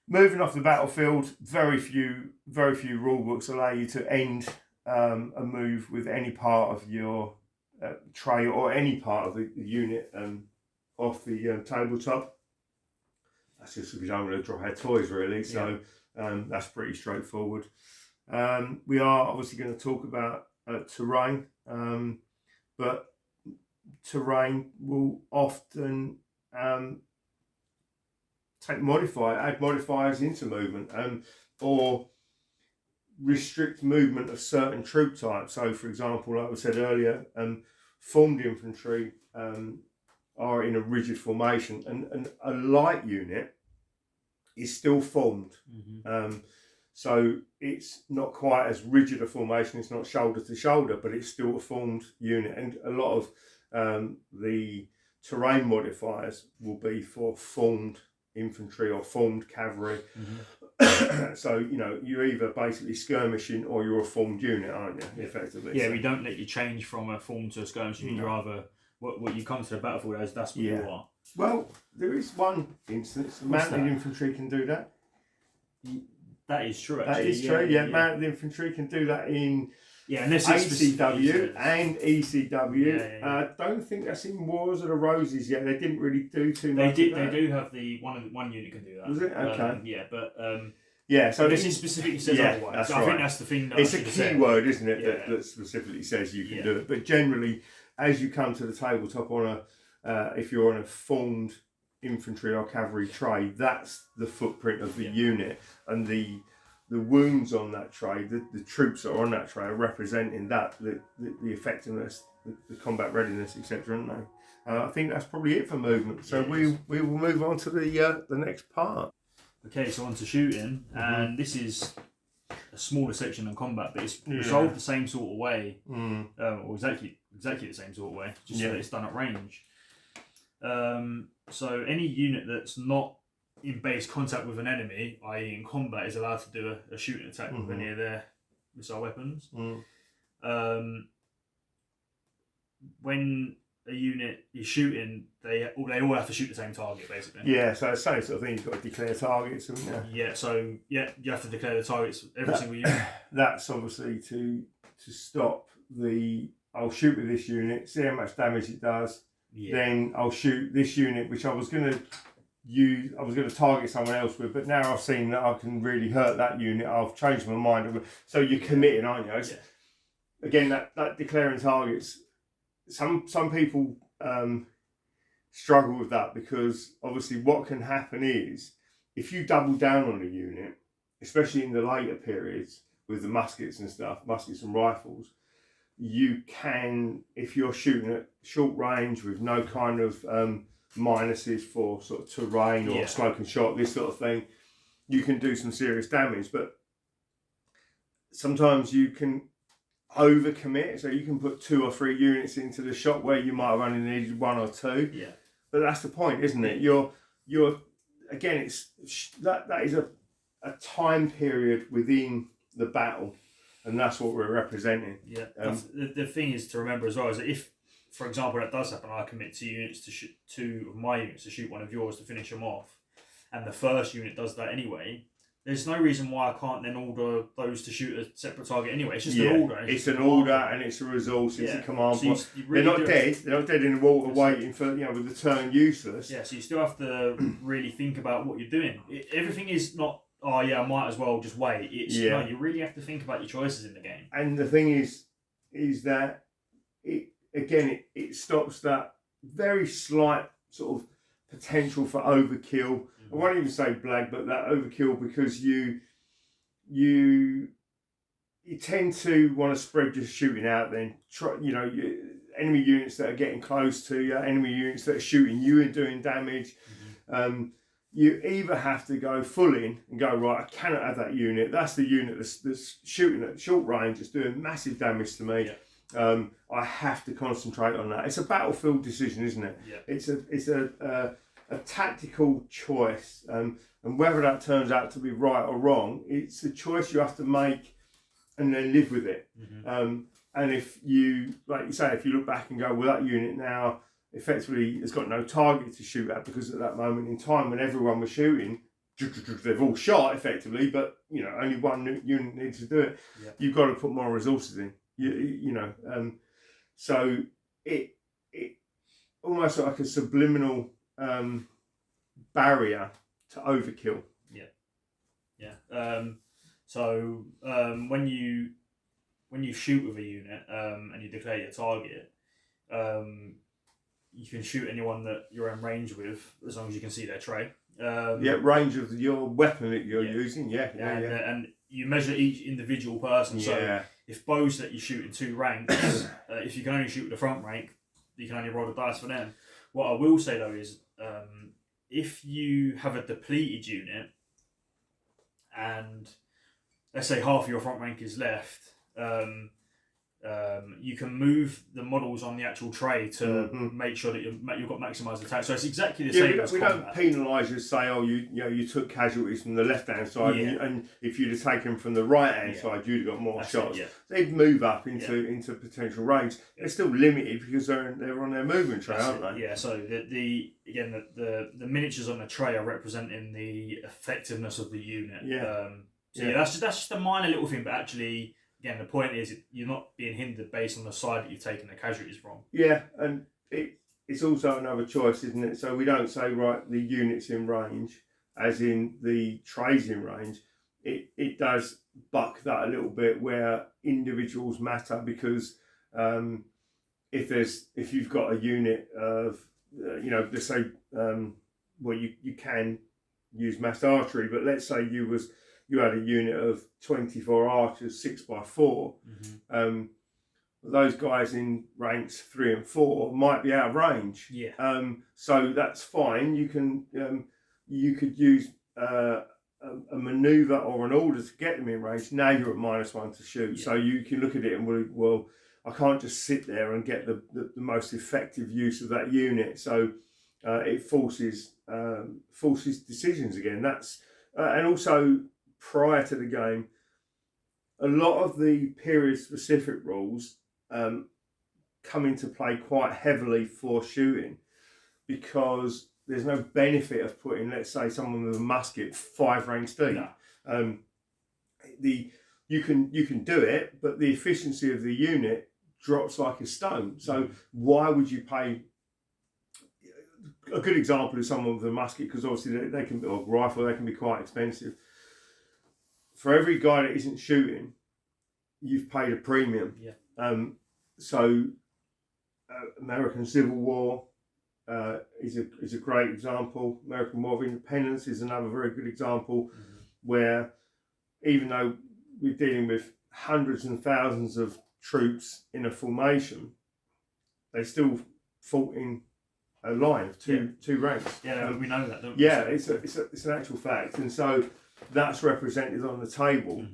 Moving off the battlefield, very few rule books allow you to end a move with any part of your tray or any part of the unit off the tabletop. That's just if you don't want to drop our toys, really. So that's pretty straightforward. We are obviously going to talk about terrain, but terrain will often add modifiers into movement, or restrict movement of certain troop types. So, for example, like I said earlier, formed infantry are in a rigid formation, and a light unit is still formed. So it's not quite as rigid a formation. It's not shoulder to shoulder, but it's still a formed unit. And a lot of the terrain modifiers will be for formed infantry or formed cavalry. So, you know, you're either basically skirmishing or you're a formed unit, aren't you, effectively? Yeah, so, we don't let you change from a form to a skirmish. You're either what you come to the battlefield as, that's what you are. Well, there is one instance. Mounted infantry can do that. That is true, actually. That is true, yeah. Mounted infantry can do that in unless ACW and ECW. I don't think that's in Wars of the Roses yet. They didn't really do too much. They do have one unit can do that. Was it? Okay. Yeah, but so this is specifically says otherwise. So I think that's the thing. That it's a key word, isn't it? That specifically says you can do it. But generally, as you come to the tabletop on if you're on a formed infantry or cavalry tray, that's the footprint of the unit, and the wounds on that tray, the troops that are on that tray are representing that, the effectiveness, the combat readiness, etc. aren't they? I think that's probably it for movement. So we will move on to the next part. Okay, so on to shooting, and this is a smaller section on combat, but it's resolved the same sort of way, or exactly the same sort of way, just that it's done at range. So any unit that's not in base contact with an enemy, i.e. in combat, is allowed to do a shooting attack with any of their missile weapons. When a unit is shooting, they all have to shoot the same target, basically. Yeah, so it's the same sort of thing. You've got to declare targets, haven't you? Yeah, so you have to declare the targets every single unit. That's obviously to stop I'll shoot with this unit, see how much damage it does. Then I'll shoot this unit, which I was going to target someone else with, but now I've seen that I can really hurt that unit. I've changed my mind. So you're committing, aren't you? Again, that declaring targets. Some people struggle with that, because obviously what can happen is if you double down on a unit, especially in the later periods with the muskets and rifles, you can, if you're shooting at short range with no kind of minuses for sort of terrain or smoke and shot, this sort of thing, you can do some serious damage. But sometimes you can overcommit, so you can put 2 or 3 units into the shot where you might have only needed 1 or 2. Yeah. But that's the point, isn't it? You're again, that is a time period within the battle. And that's what we're representing. Yeah. The thing is to remember as well is that if, for example, that does happen, I commit 2 units to shoot 2 of my units to shoot one of yours to finish them off, and the first unit does that anyway, there's no reason why I can't then order those to shoot a separate target anyway. It's just an order. It's an order, and it's a resource. It's a command. So you really they're not dead. They're not dead in the water waiting for, with the turn useless. Yeah. So you still have to really think about what you're doing. Everything is not, I might as well just wait. It's no, you really have to think about your choices in the game. And the thing is that it stops that very slight sort of potential for overkill. I won't even say blag, but that overkill, because you tend to want to spread your shooting out. Then enemy units that are getting close to you, enemy units that are shooting you and doing damage. You either have to go full in and go, right, I cannot have that unit. That's the unit that's shooting at short range. It's doing massive damage to me. Yeah. I have to concentrate on that. It's a battlefield decision, isn't it? Yeah. It's a tactical choice. And whether that turns out to be right or wrong, it's a choice you have to make and then live with it. And if you, like you say, if you look back and go, well, that unit now effectively has got no target to shoot at, because at that moment in time when everyone was shooting, they've all shot effectively, but only one unit needs to do it. Yeah. You've got to put more resources in. So it almost like a subliminal barrier to overkill. So when you shoot with a unit and you declare your target, you can shoot anyone that you're in range with as long as you can see their tray. Range of your weapon that you're using. And you measure each individual person. Yeah. So if bows that you shoot in 2 ranks, if you can only shoot with the front rank, you can only roll the dice for them. What I will say though is, if you have a depleted unit, and let's say half of your front rank is left, you can move the models on the actual tray to make sure that you've got maximised attack. So it's exactly the same as combat. We don't penalise you, say, oh, you took casualties from the left-hand side, and if you'd have taken from the right-hand side, you'd have got more shots. They'd move up into potential range. They're still limited because they're on their movement tray, aren't they? Yeah, so the miniatures on the tray are representing the effectiveness of the unit. That's just a minor little thing, but actually, again, the point is you're not being hindered based on the side that you've taken the casualties from. Yeah, and it's also another choice, isn't it? So we don't say, right, the unit's in range, as in the tray's in range. It does buck that a little bit where individuals matter, because if you've got a unit of, let's say, you can use massed archery, but let's say you had a unit of 24 archers, 6x4. Those guys in ranks 3 and 4 might be out of range. So that's fine. You could use a manoeuvre or an order to get them in range. Now you're at -1 to shoot. So you can look at it and well, I can't just sit there and get the most effective use of that unit. So it forces decisions again. That's and also, prior to the game, a lot of the period-specific rules come into play quite heavily for shooting, because there's no benefit of putting, let's say, someone with a musket 5 ranks deep. No. You can do it, but the efficiency of the unit drops like a stone. So why would you pay? A good example is someone with a musket, because obviously they can, or rifle, they can be quite expensive. For every guy that isn't shooting, you've paid a premium. American Civil War is a great example. American War of Independence is another very good example, where even though we're dealing with hundreds and thousands of troops in a formation, they still fought in a line of two ranks. We know that, don't we? It's an actual fact, and so that's represented on the table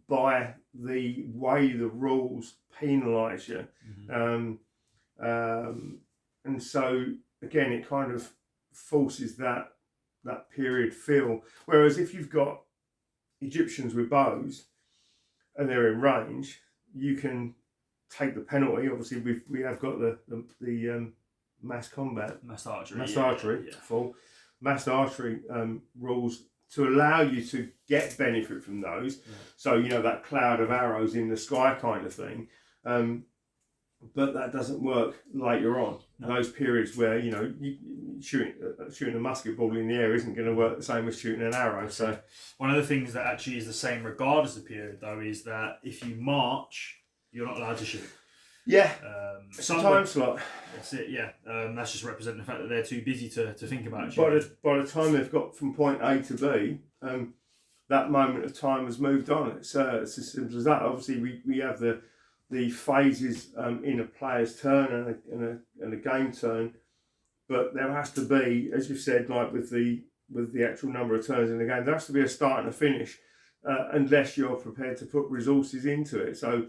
by the way the rules penalise you. And so again, it kind of forces that period feel. Whereas if you've got Egyptians with bows and they're in range, you can take the penalty. Obviously, we have got the massed archery rules to allow you to get benefit from those. So that cloud of arrows in the sky kind of thing. But that doesn't work later on. No. Those periods where shooting a musket ball in the air isn't going to work the same as shooting an arrow. So one of the things that actually is the same regardless of period, though, is that if you march, you're not allowed to shoot. It's a time slot. That's it. That's just representing the fact that they're too busy to think about it. By the time they've got from point A to B, that moment of time has moved on. It's as simple as that. Obviously, we have the phases in a player's turn and a game turn, but there has to be, as you said, like with the actual number of turns in the game, there has to be a start and a finish, unless you're prepared to put resources into it. So,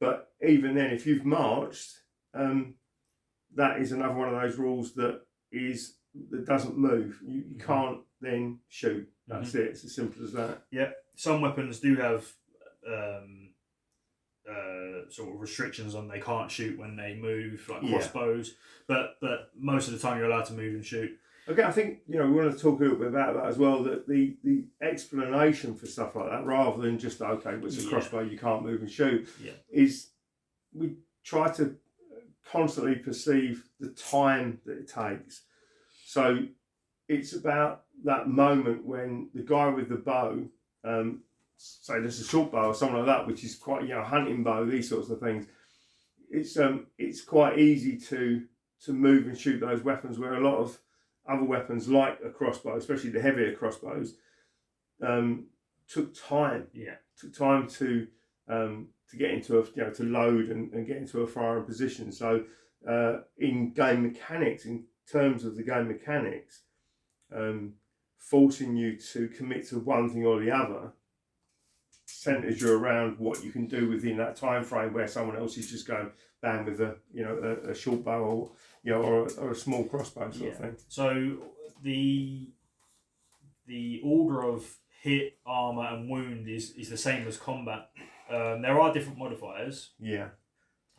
but even then, if you've marched, that is another one of those rules that doesn't move. You can't then shoot. That's it. It's as simple as that. Some weapons do have sort of restrictions on they can't shoot when they move, like crossbows, but most of the time you're allowed to move and shoot. Okay, I think we want to talk a little bit about that as well. That the explanation for stuff like that, rather than just it's a crossbow, you can't move and shoot, is we try to constantly perceive the time that it takes. So it's about that moment when the guy with the bow, say there's a short bow or something like that, which is quite hunting bow, these sorts of things. It's quite easy to move and shoot those weapons, where a lot of other weapons like a crossbow, especially the heavier crossbows, took time. Yeah. Took time to get into to load and get into a firing position. So in game mechanics, in terms of the game mechanics, forcing you to commit to one thing or the other centers you around what you can do within that time frame, where someone else is just going bang with a short bow or a small crossbow sort of thing. So the order of hit, armor, and wound is the same as combat. There are different modifiers. Yeah.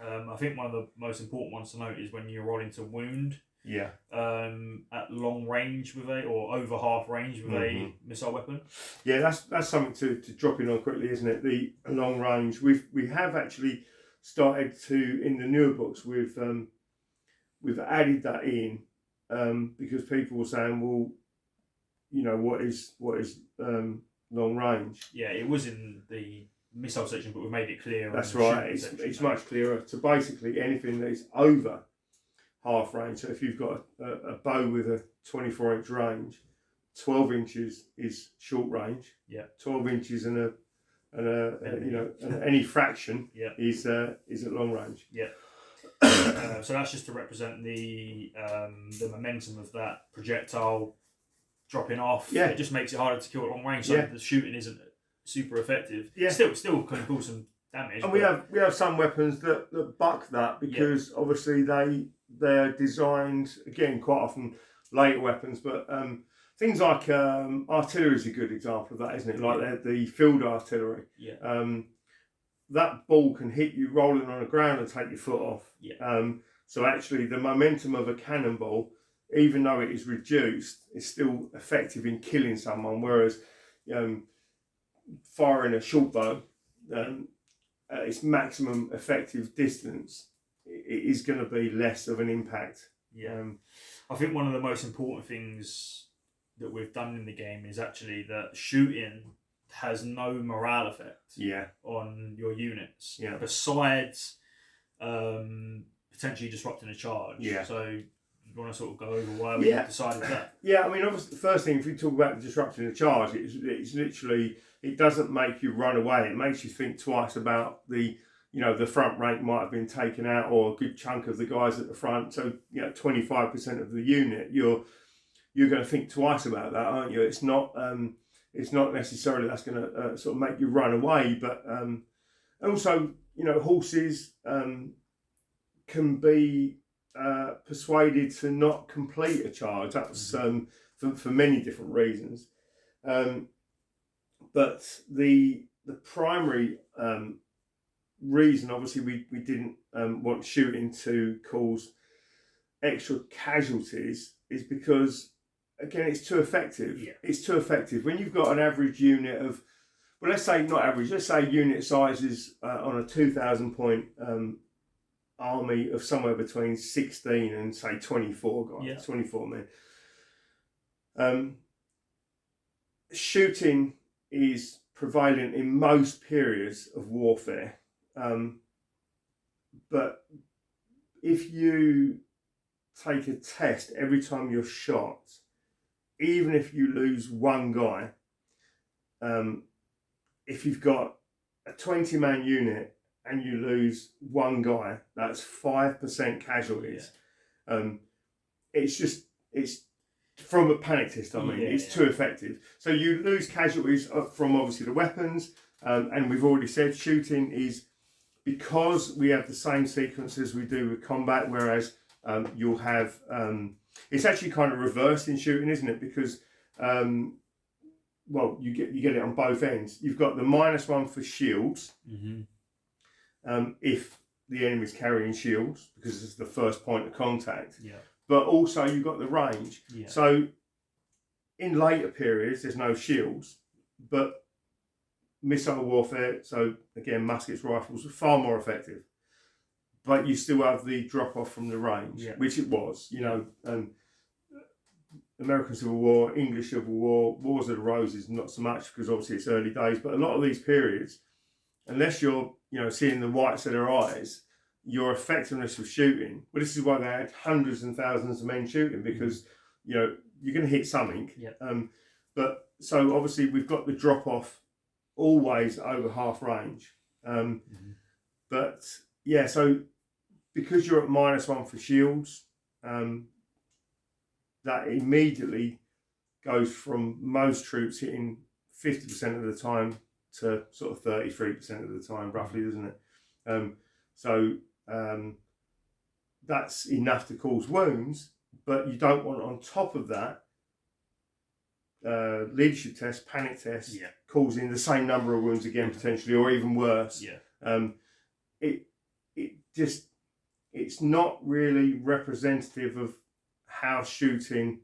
I think one of the most important ones to note is when you're rolling to wound. Yeah. At long range or over half range with a missile weapon. Yeah, that's something to drop in on quickly, isn't it? The long range. We have actually started to, in the newer books, we've added that in because people were saying, well, what is long range? Yeah, it was in the missile section, but we made it clear. That's right. It's much clearer. So basically, anything that is over half range. So if you've got a bow with a 24-inch range, 12 inches is short range. Yeah. 12 inches and any fraction is at long range. Yeah. So that's just to represent the momentum of that projectile dropping off. Yeah. It just makes it harder to kill at long range. So the shooting isn't super effective. Yeah. Still can cause some damage. And we have some weapons that buck that because obviously they're designed, again, quite often later weapons, but things like artillery is a good example of that, isn't it? Like the field artillery. Yeah. That ball can hit you rolling on the ground and take your foot off. Yeah. So actually the momentum of a cannonball, even though it is reduced, is still effective in killing someone, whereas firing a short bow, its maximum effective distance, it is going to be less of an impact. Yeah. I think one of the most important things that we've done in the game is actually that shooting has no morale effect on your units. Yeah. Besides potentially disrupting a charge. Yeah. So you want to sort of go over why we decided that? Yeah, I mean, obviously, the first thing, if we talk about disrupting a charge, it's literally, it doesn't make you run away. It makes you think twice about the front rank might have been taken out, or a good chunk of the guys at the front. So, 25% of the unit, you're going to think twice about that, aren't you? It's not necessarily that's going to sort of make you run away, but also, horses can be persuaded to not complete a charge. That's for many different reasons. But the primary reason, obviously, we didn't want shooting to cause extra casualties is because, again, it's too effective. Yeah. It's too effective. When you've got an average unit of, well, let's say not average, let's say unit sizes on a 2,000 point army of somewhere between 16 and say 24 guys, 24 men. Shooting is prevalent in most periods of warfare. But if you take a test every time you're shot, even if you lose one guy, if you've got a 20-man unit and you lose one guy, that's 5% casualties. It's from a panic test, it's too effective. So you lose casualties from obviously the weapons, and we've already said shooting is, because we have the same sequence as we do with combat, whereas you'll have, it's actually kind of reversed in shooting, isn't it? Because, you get it on both ends. You've got the -1 for shields, if the enemy's carrying shields, because it's the first point of contact. Yeah. But also you've got the range. Yeah. So in later periods, there's no shields, but missile warfare, so again, muskets, rifles, are far more effective. But you still have the drop off from the range, which it was, American Civil War, English Civil War, Wars of the Roses, not so much, because obviously it's early days, but a lot of these periods, unless you're, seeing the whites of their eyes, your effectiveness of shooting, well, this is why they had hundreds and thousands of men shooting, because, you're going to hit something. Yeah. But so obviously we've got the drop off always over half range. But yeah, so because you're at -1 for shields, that immediately goes from most troops hitting 50% of the time to sort of 33% of the time, roughly, doesn't it? That's enough to cause wounds, but you don't want on top of that leadership test, panic test, causing the same number of wounds again potentially, or even worse. It's not really representative of how shooting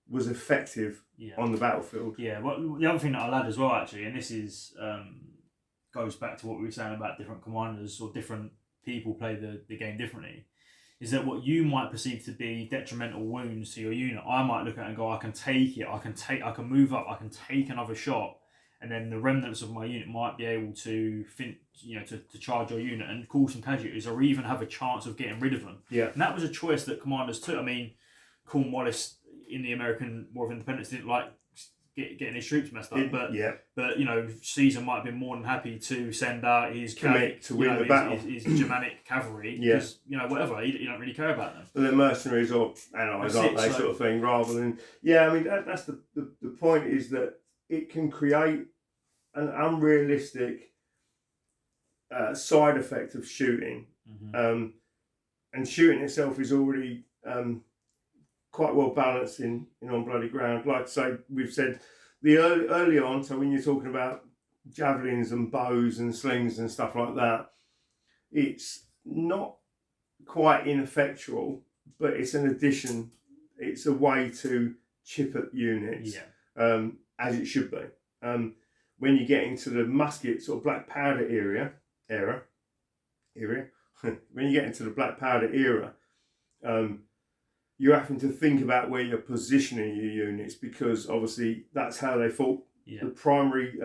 was effective on the battlefield. Yeah, well, the other thing that I'll add as well, actually, and this is goes back to what we were saying about different commanders or different people play the game differently, is that what you might perceive to be detrimental wounds to your unit, I might look at it and go, I can take it, I can move up, I can take another shot, and then the remnants of my unit might be able to charge your unit and cause some casualties, or even have a chance of getting rid of them. Yeah. And that was a choice that commanders took. I mean, Cornwallis in the American War of Independence didn't like getting his troops messed up, but Caesar might have been more than happy to send out his commit to win the battle, his Germanic cavalry, because whatever, you don't really care about them. But they're mercenaries or allies, aren't they? Sort of thing, rather than I mean that's the point, is that it can create an unrealistic side effect of shooting, and shooting itself is already quite well balanced in on bloody ground. Like I say, we've said early on, so when you're talking about javelins and bows and slings and stuff like that, it's not quite ineffectual, but it's an addition. It's a way to chip at units, as it should be. When you get into the muskets or black powder era, when you get into the black powder era, you're having to think about where you're positioning your units, because obviously that's how they fought. The primary,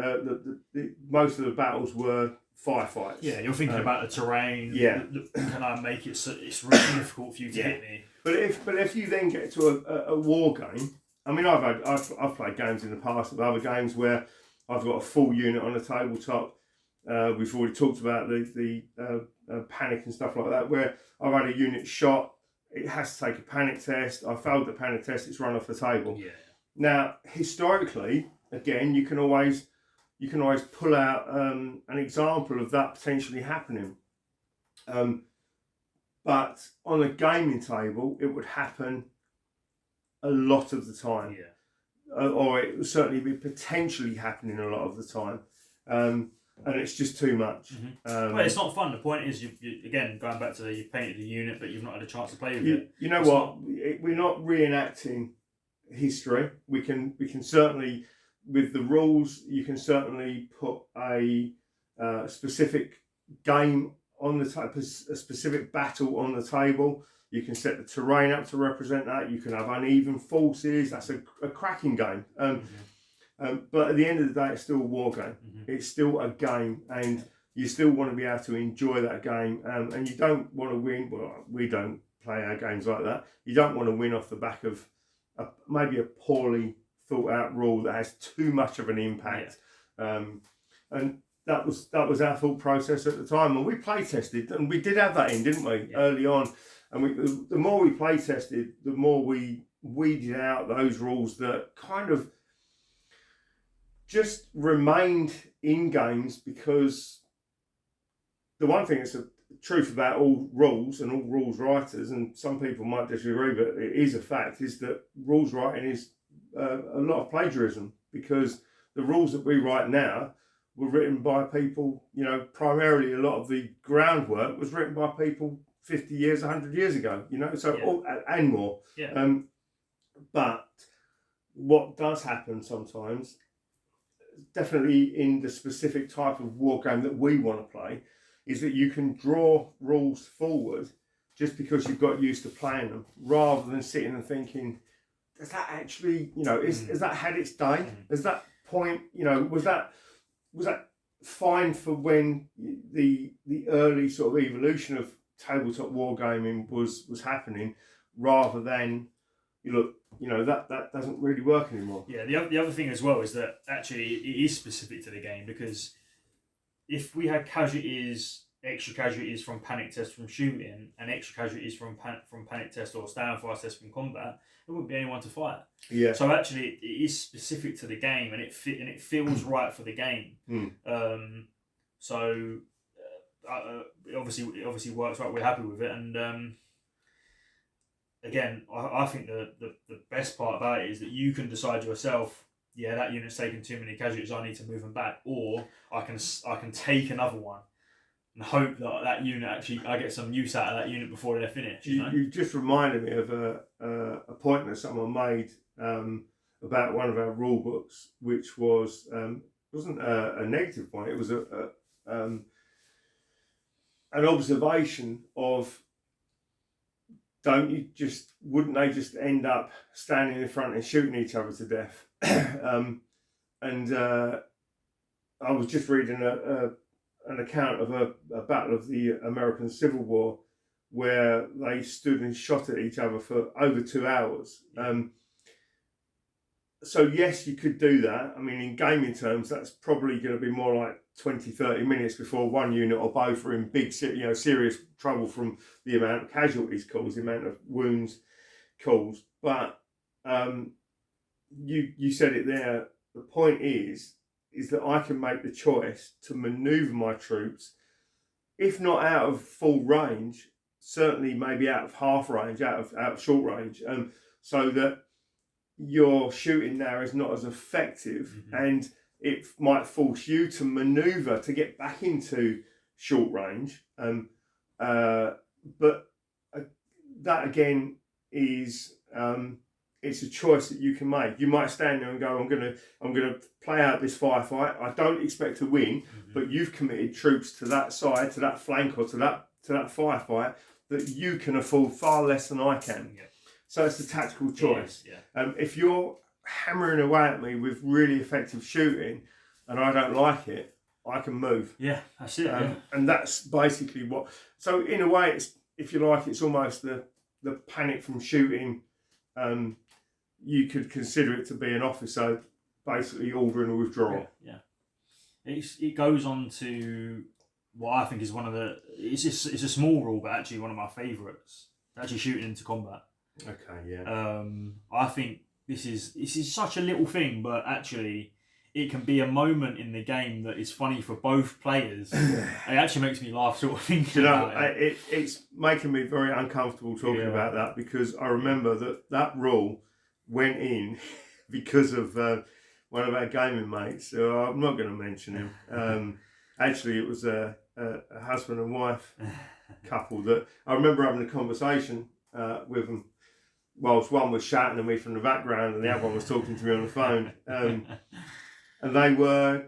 most of the battles were firefights. Yeah, you're thinking about the terrain. Can I make it so it's really difficult for you to hit me? But if you then get to a war game, I mean, I've played games in the past of other games where I've got a full unit on a tabletop. We've already talked about the panic and stuff like that, where I've had a unit shot. It has to take a panic test. I failed the panic test. It's run off the table. Now, historically, again, you can always pull out an example of that potentially happening. But on a gaming table, it would happen a lot of the time, or it would certainly be potentially happening a lot of the time. And it's just too much. Well, it's not fun. The point is, you again, going back to you've painted a unit, but you've not had a chance to play with it. You know what? We're not reenacting history. We can certainly, with the rules, you can certainly put a specific game on the table, a specific battle on the table. You can set the terrain up to represent that. You can have uneven forces. That's a cracking game. But at the end of the day, it's still a war game. It's still a game, and you still want to be able to enjoy that game. And you don't want to win. Well, we don't play our games like that. You don't want to win off the back of maybe a poorly thought out rule that has too much of an impact. And that was our thought process at the time. And we play tested, and we did have that in, didn't we, early on? And the more we play tested, the more we weeded out those rules that kind of just remained in games, because the one thing that's a truth about all rules and all rules writers, and some people might disagree, but it is a fact, is that rules writing is a lot of plagiarism, because the rules that we write now were written by people, primarily a lot of the groundwork was written by people 50 years, 100 years ago, and more. But what does happen sometimes, definitely in the specific type of war game that we want to play, is that you can draw rules forward just because you've got used to playing them, rather than sitting and thinking, does that actually, has that had its day? Has that point, was that fine for when the early sort of evolution of tabletop wargaming was happening, rather than you look, that doesn't really work anymore. Yeah, the other thing as well is that actually it is specific to the game, because if we had extra casualties from panic test from shooting, and extra casualties from panic test or stand fire test from combat, there wouldn't be anyone to fight. Yeah. So actually, it is specific to the game, and it feels right for the game. So it obviously works right. We're happy with it, and again, I think the best part about it is that you can decide yourself. Yeah, that unit's taken too many casualties. I need to move them back, or I can take another one and hope that unit I get some use out of that unit before they're finished. You just reminded me of a point that someone made about one of our rule books, which wasn't a negative point. It was an observation of, wouldn't they just end up standing in front and shooting each other to death? And I was just reading an account of a battle of the American Civil War where they stood and shot at each other for over 2 hours. So yes, you could do that. I mean, in gaming terms, that's probably going to be more like 20, 30 minutes before one unit or both are in big, serious trouble from the amount of casualties caused, the amount of wounds caused. But you said it there. The point is that I can make the choice to manoeuvre my troops, if not out of full range, certainly maybe out of half range, out of short range, so that your shooting now is not as effective, and it might force you to manoeuvre to get back into short range. But that again is it's a choice that you can make. You might stand there and go, I'm gonna play out this firefight. I don't expect to win, but you've committed troops to that side, to that flank, or to that firefight that you can afford far less than I can. Yeah. So it's a tactical choice. Yeah. If you're hammering away at me with really effective shooting and I don't like it, I can move. Yeah, that's it. And that's basically what. So in a way, it's, if you like, it's almost the panic from shooting. You could consider it to be an officer basically ordering a withdrawal. Yeah. It goes on to what I think is one of the. It's a small rule, but actually one of my favourites. Actually, shooting into combat. Okay, yeah. I think this is such a little thing, but actually it can be a moment in the game that is funny for both players. It actually makes me laugh sort of thinking about it. It's making me very uncomfortable talking about that, because I remember that rule went in because of one of our gaming mates, so I'm not going to mention him. Actually, it was a husband and wife couple that I remember having a conversation with them, whilst one was shouting at me from the background and the other one was talking to me on the phone. And they were,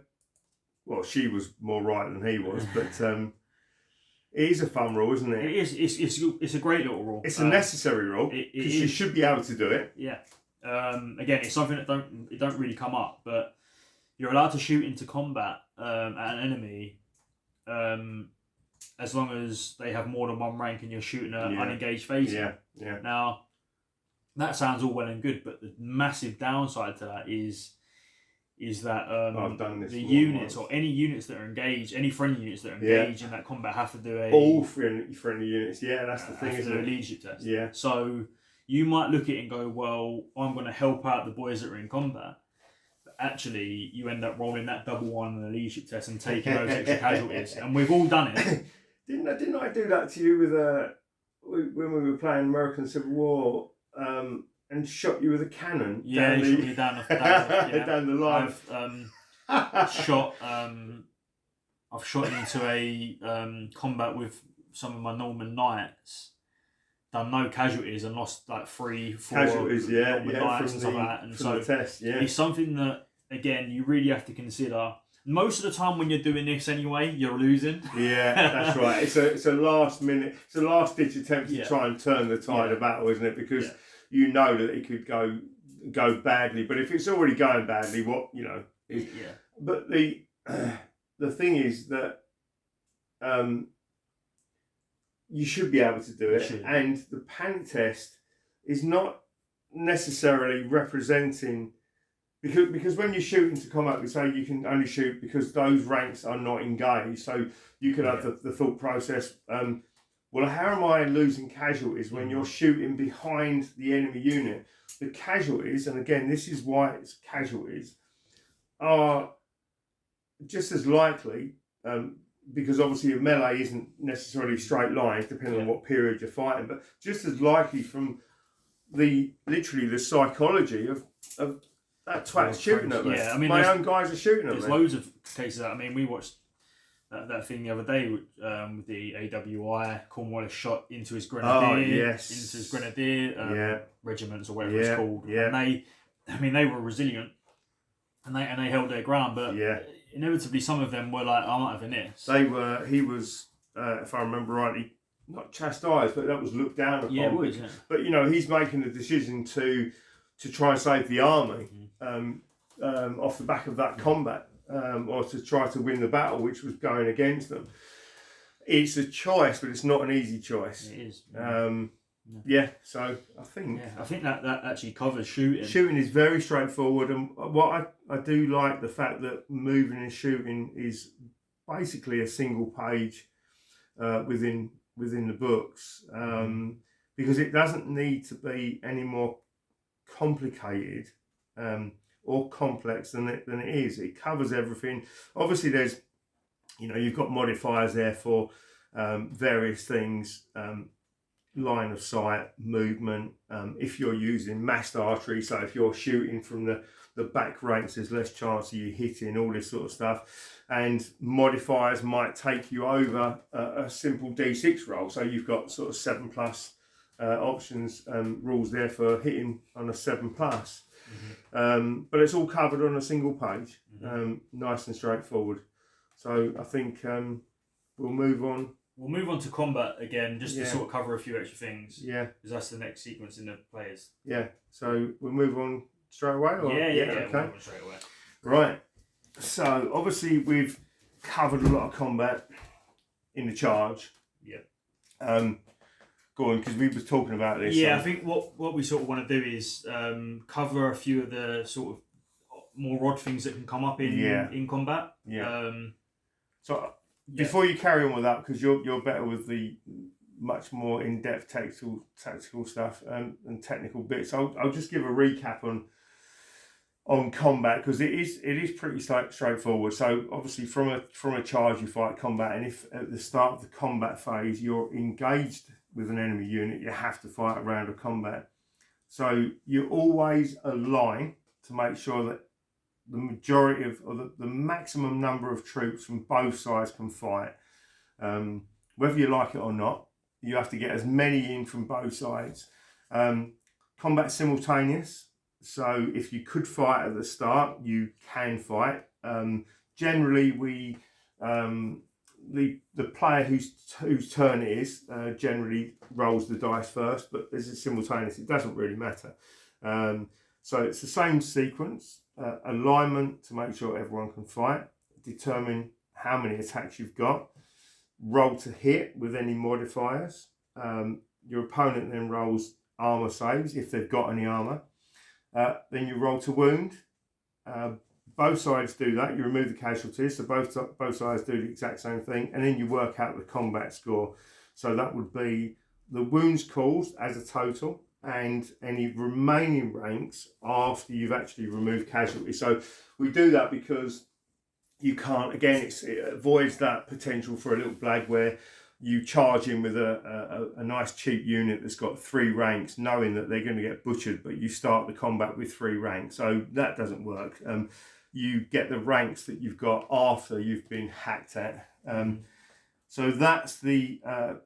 well, she was more right than he was, but it is a fun rule, isn't it? It is. It's a great little rule. It's a necessary rule, because you should be able to do it. Yeah. Again, it's something that don't really come up, but you're allowed to shoot into combat at an enemy as long as they have more than one rank and you're shooting an unengaged phase. Yeah. Now, that sounds all well and good, but the massive downside to that is that the units or any units that are engaged, any friendly units that are engaged in that combat have to do all friendly units. Yeah, that's the thing, isn't it? A leadership test. Yeah. So you might look at it and go, well, I'm going to help out the boys that are in combat. But actually, you end up rolling that double one in the leadership test and taking those extra casualties. And we've all done it. Didn't I do that to you with when we were playing American Civil War? And shot you with a cannon. Yeah, down shot you down the line. I've shot into a combat with some of my Norman knights. Done no casualties and lost like 3-4 casualties. Norman knights and stuff like that. And so it's something that again you really have to consider. Most of the time when you're doing this anyway, you're losing. Yeah, that's right. It's a last minute. It's a last ditch attempt to try and turn the tide of battle, isn't it? Because you know that it could go badly, but if it's already going badly, what is? Yeah. But the thing is that you should be able to do it, and the panic test is not necessarily representing, because when you shoot into combat, we say you can only shoot because those ranks are not engaged. So you could have the thought process, well, how am I losing casualties when you're shooting behind the enemy unit? The casualties, and again, this is why it's casualties, are just as likely, because obviously a melee isn't necessarily straight lines, depending on what period you're fighting, but just as likely from literally the psychology of that twat shooting at me. Yeah, I mean, my own guys are shooting at me. There's loads of cases. I mean, we watched that thing the other day with the AWI. Cornwallis shot into his grenadier, regiments or whatever it's called. Yeah. And they were resilient, and they held their ground. But inevitably, some of them were like, I'm not having this. He was, if I remember rightly, not chastised, but that was looked down upon. Yeah, it was. Yeah. But he's making the decision to try and save the army off the back of that combat, or to try to win the battle which was going against them. It's a choice, but it's not an easy choice. It is. So I think that actually covers shooting. Shooting is very straightforward, and what I do like the fact that moving and shooting is basically a single page within the books, because it doesn't need to be any more complicated or complex than it is. It covers everything. Obviously, there's you've got modifiers there for various things. Line of sight, movement, if you're using massed archery, so if you're shooting from the back ranks, there's less chance of you hitting, all this sort of stuff. And modifiers might take you over a simple D6 roll, so you've got sort of 7+ options, rules there for hitting on a 7+. But it's all covered on a single page, nice and straightforward. So I think we'll move on. We'll move on to combat again, just to sort of cover a few extra things. Yeah. Because that's the next sequence in the players. Yeah. So we'll move on straight away? Or? Yeah. Okay. We'll move on straight away. Right. So obviously we've covered a lot of combat in the charge. Yeah. Go on, because we were talking about this. Yeah, I think what we sort of want to do is cover a few of the sort of more odd things that can come up in combat. Yeah. Before you carry on with that, because you're better with the much more in-depth tactical stuff and technical bits, I'll just give a recap on combat, because it is pretty straightforward. So obviously from a charge you fight combat, and if at the start of the combat phase you're engaged with an enemy unit, you have to fight a round of combat. So you always align to make sure that the majority of, or the maximum number of troops from both sides can fight. Whether you like it or not, you have to get as many in from both sides. Combat simultaneous, so if you could fight at the start, you can fight. Generally, the player whose turn it is generally rolls the dice first, but as it's simultaneous, it doesn't really matter. So it's the same sequence. Alignment to make sure everyone can fight, determine how many attacks you've got, roll to hit with any modifiers. Your opponent then rolls armor saves if they've got any armor. Then you roll to wound. Both sides do that. You remove the casualties, so both sides do the exact same thing, and then you work out the combat score. So that would be the wounds caused as a total, and any remaining ranks after you've actually removed casualties. So we do that because you can't, again, it avoids that potential for a little blag where you charge in with a nice cheap unit that's got 3 ranks, knowing that they're going to get butchered, but you start the combat with 3 ranks. So that doesn't work. You get the ranks that you've got after you've been hacked at. So that's the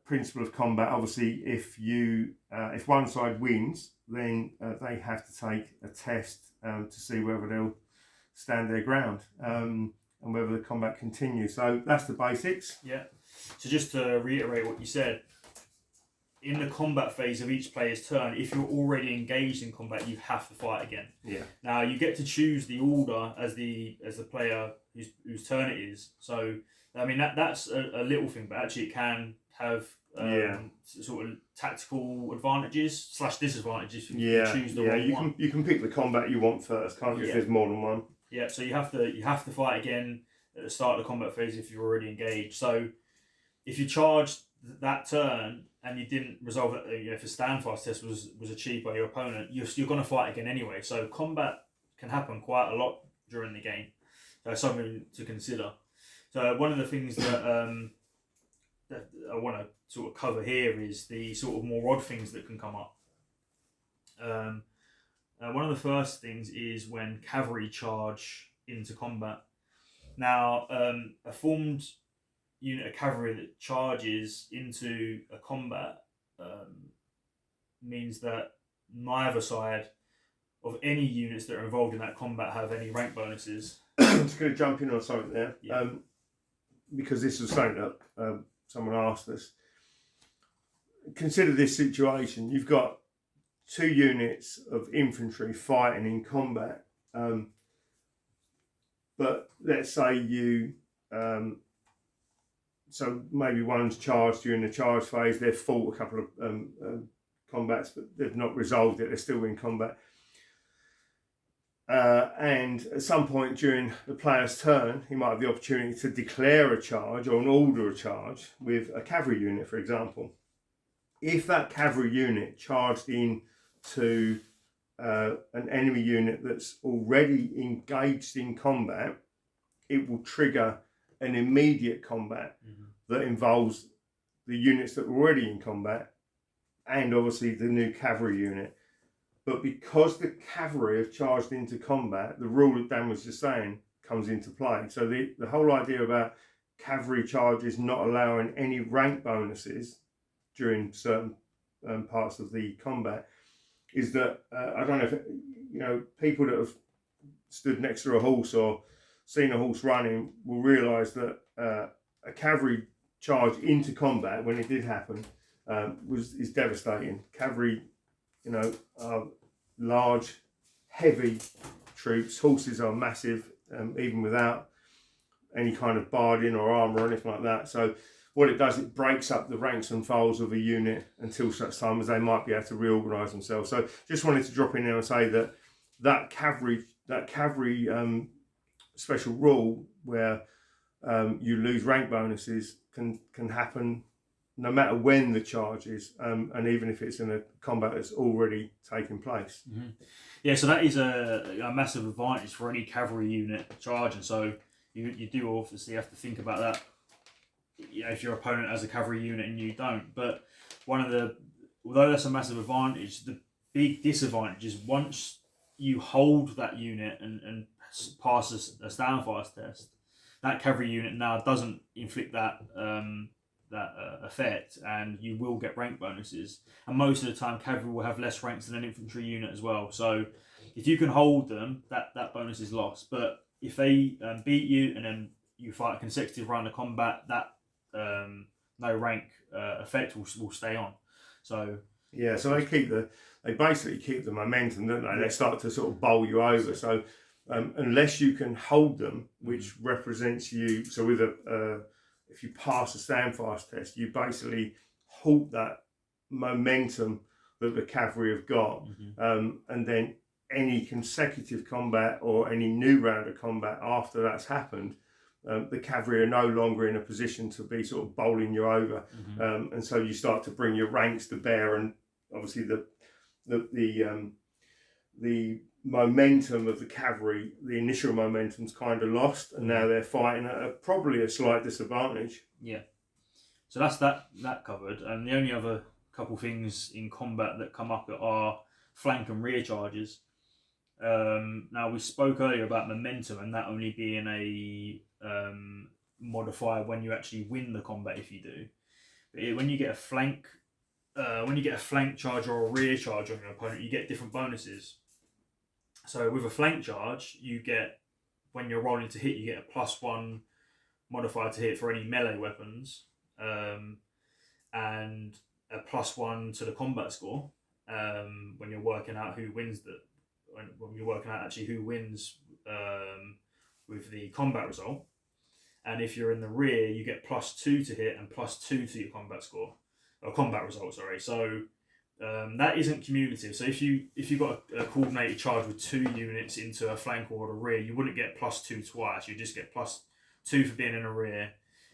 principle of combat. Obviously, if one side wins, then they have to take a test to see whether they'll stand their ground and whether the combat continues. So that's the basics. Yeah. So just to reiterate what you said, in the combat phase of each player's turn, if you're already engaged in combat, you have to fight again. Yeah. Now you get to choose the order as the player whose turn it is. So I mean that's a little thing, but actually it can have sort of tactical advantages / disadvantages if you choose the wrong one. You can pick the combat you want first, can't you? If there's more than one. Yeah, so you have to fight again at the start of the combat phase if you're already engaged. So if you charged that turn and you didn't resolve it, if a stand fast test was achieved by your opponent, you're going to fight again anyway. So combat can happen quite a lot during the game. So something to consider. So one of the things that I want to sort of cover here is the sort of more odd things that can come up. One of the first things is when cavalry charge into combat. Now, a formed unit of cavalry that charges into a combat means that neither side of any units that are involved in that combat have any rank bonuses. I'm just going to jump in on something there, Yeah. Because this was something that someone asked us. Consider this situation. You've got 2 units of infantry fighting in combat, but let's say you so maybe one's charged during the charge phase, they've fought a couple of combats, but they've not resolved it, they're still in combat. And at some point during the player's turn, he might have the opportunity to declare a charge or an order a charge with a cavalry unit, for example. If that cavalry unit charged in to an enemy unit that's already engaged in combat, it will trigger an immediate combat that involves the units that were already in combat and obviously the new cavalry unit. But because the cavalry have charged into combat, the rule that Dan was just saying comes into play. So the whole idea about cavalry charges not allowing any rank bonuses during certain parts of the combat is that, I don't know if, people that have stood next to a horse or seen a horse running will realise that a cavalry charge into combat, when it did happen, is devastating. Cavalry, are large, heavy troops. Horses are massive, even without any kind of barding or armour or anything like that. So what it does, it breaks up the ranks and files of a unit until such time as they might be able to reorganise themselves. So just wanted to drop in there and say that cavalry special rule where you lose rank bonuses can happen no matter when the charge is, and even if it's in a combat that's already taken place. Yeah, so that is a massive advantage for any cavalry unit charging. So you do obviously have to think about that. If your opponent has a cavalry unit and you don't. But although that's a massive advantage, the big disadvantage is once you hold that unit and pass a stand fast test, that cavalry unit now doesn't inflict that effect, and you will get rank bonuses. And most of the time, cavalry will have less ranks than an infantry unit as well. So if you can hold them, that bonus is lost. But if they beat you and then you fight a consecutive round of combat, that no rank effect will stay on. So yeah, so they basically keep the momentum, don't they? They start to sort of bowl you over. So unless you can hold them, which represents you, so with if you pass a stand fast test, you basically halt that momentum that the cavalry have got, and then any consecutive combat or any new round of combat after that's happened, the cavalry are no longer in a position to be sort of bowling you over, and so you start to bring your ranks to bear, and obviously the momentum of the cavalry, the initial momentum's kind of lost, and now they're fighting at probably a slight disadvantage. Yeah, so that's that covered. And the only other couple things in combat that come up are flank and rear charges. Now we spoke earlier about momentum and that only being a modifier when you actually win the combat, if you do. But when you get a flank charge or a rear charge on your opponent, you get different bonuses. So with a flank charge, you get, when you're rolling to hit, you get a +1 modifier to hit for any melee weapons, and a +1 to the combat score when you're working out who wins when you're working out actually who wins with the combat result. And if you're in the rear, you get +2 to hit and +2 to your combat score. or combat result, sorry. So that isn't cumulative. So if you got a coordinated charge with 2 units into a flank or a rear, you wouldn't get +2 twice. You just get +2 for being in a rear,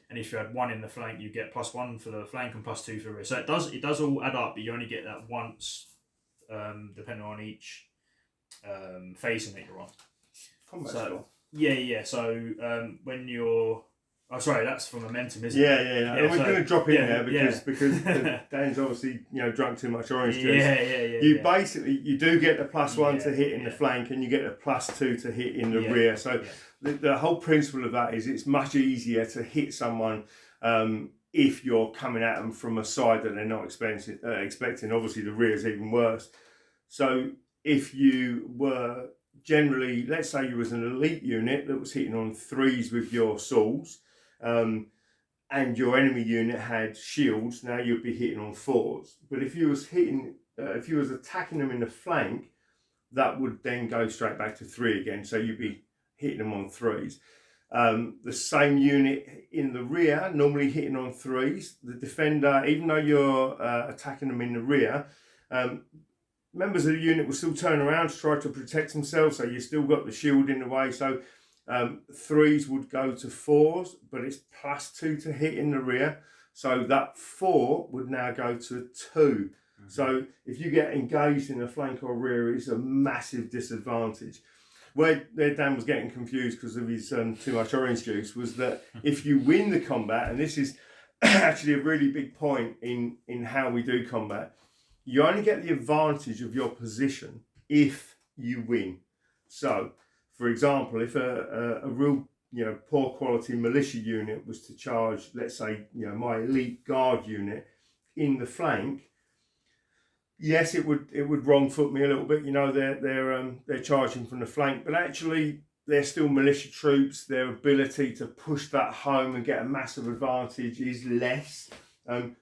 and if you had 1 in the flank, you get +1 for the flank and +2 for the rear. So it does all add up, but you only get that once, depending on each facing that you're on. Combat so score. yeah. So when you're sorry, that's for momentum, isn't Yeah. it? And we're going to drop in there because yeah. Dan's obviously drunk too much orange juice. Yeah. Basically you do get the +1 to hit in the yeah. flank, and you get the +2 to hit in the Yeah, rear. So the whole principle of that is it's much easier to hit someone if you're coming at them from a side that they're not expecting. Obviously the rear is even worse. So if you were generally, let's say you was an elite unit that was hitting on 3s with your saws, and your enemy unit had shields, now you'd be hitting on 4s. But if you was attacking them in the flank, that would then go straight back to 3 again. So you'd be hitting them on 3s. The same unit in the rear, normally hitting on 3s. The defender, even though you're attacking them in the rear, members of the unit will still turn around to try to protect themselves. So you still got the shield in the way. So 3s would go to 4s, but it's +2 to hit in the rear. So that 4 would now go to 2. So if you get engaged in a flank or rear, it's a massive disadvantage. Where Dan was getting confused because of his too much orange juice was that if you win the combat, and this is actually a really big point in how we do combat, you only get the advantage of your position if you win. So, for example, if a real poor quality militia unit was to charge, let's say my elite guard unit in the flank, yes, it would wrong foot me a little bit. They're charging from the flank, but actually they're still militia troops. Their ability to push that home and get a massive advantage is less.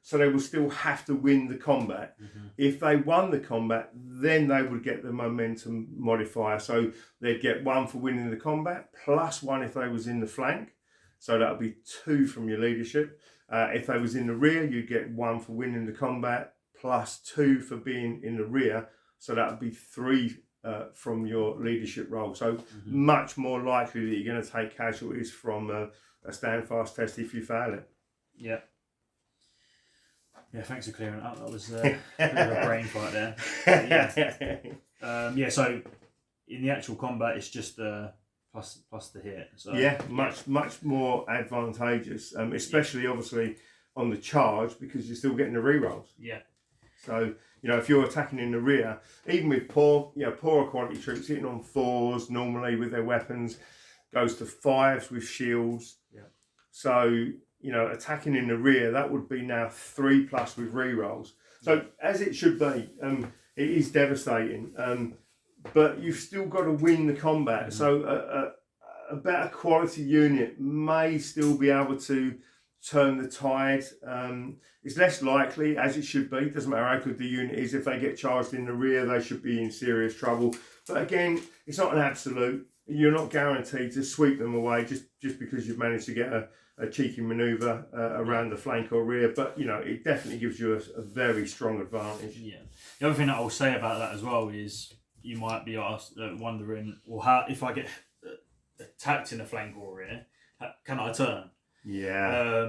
So they will still have to win the combat. If they won the combat, then they would get the momentum modifier. So they'd get 1 for winning the combat, +1 if they was in the flank. So that would be 2 from your leadership. If they was in the rear, you'd get 1 for winning the combat, +2 for being in the rear. So that would be 3 from your leadership role. So much more likely that you're going to take casualties from a stand fast test if you fail it. Yeah. Yeah, thanks for clearing it up. That was a bit of a brain fight there. So in the actual combat, it's just plus the hit. So much more advantageous, especially obviously on the charge because you're still getting the rerolls. Yeah. So if you're attacking in the rear, even with poorer quality troops hitting on 4s normally with their weapons, goes to 5s with shields. Yeah. So attacking in the rear, that would be now 3+ with rerolls. So as it should be, it is devastating. But you've still got to win the combat. So a better quality unit may still be able to turn the tide. It's less likely, as it should be. It doesn't matter how good the unit is. If they get charged in the rear, they should be in serious trouble. But again, it's not an absolute. You're not guaranteed to sweep them away just because you've managed to get a cheeky manoeuvre around the flank or rear. But, it definitely gives you a very strong advantage. Yeah. The other thing that I'll say about that as well is you might be wondering, well, how if I get attacked in a flank or rear, can I turn? Yeah.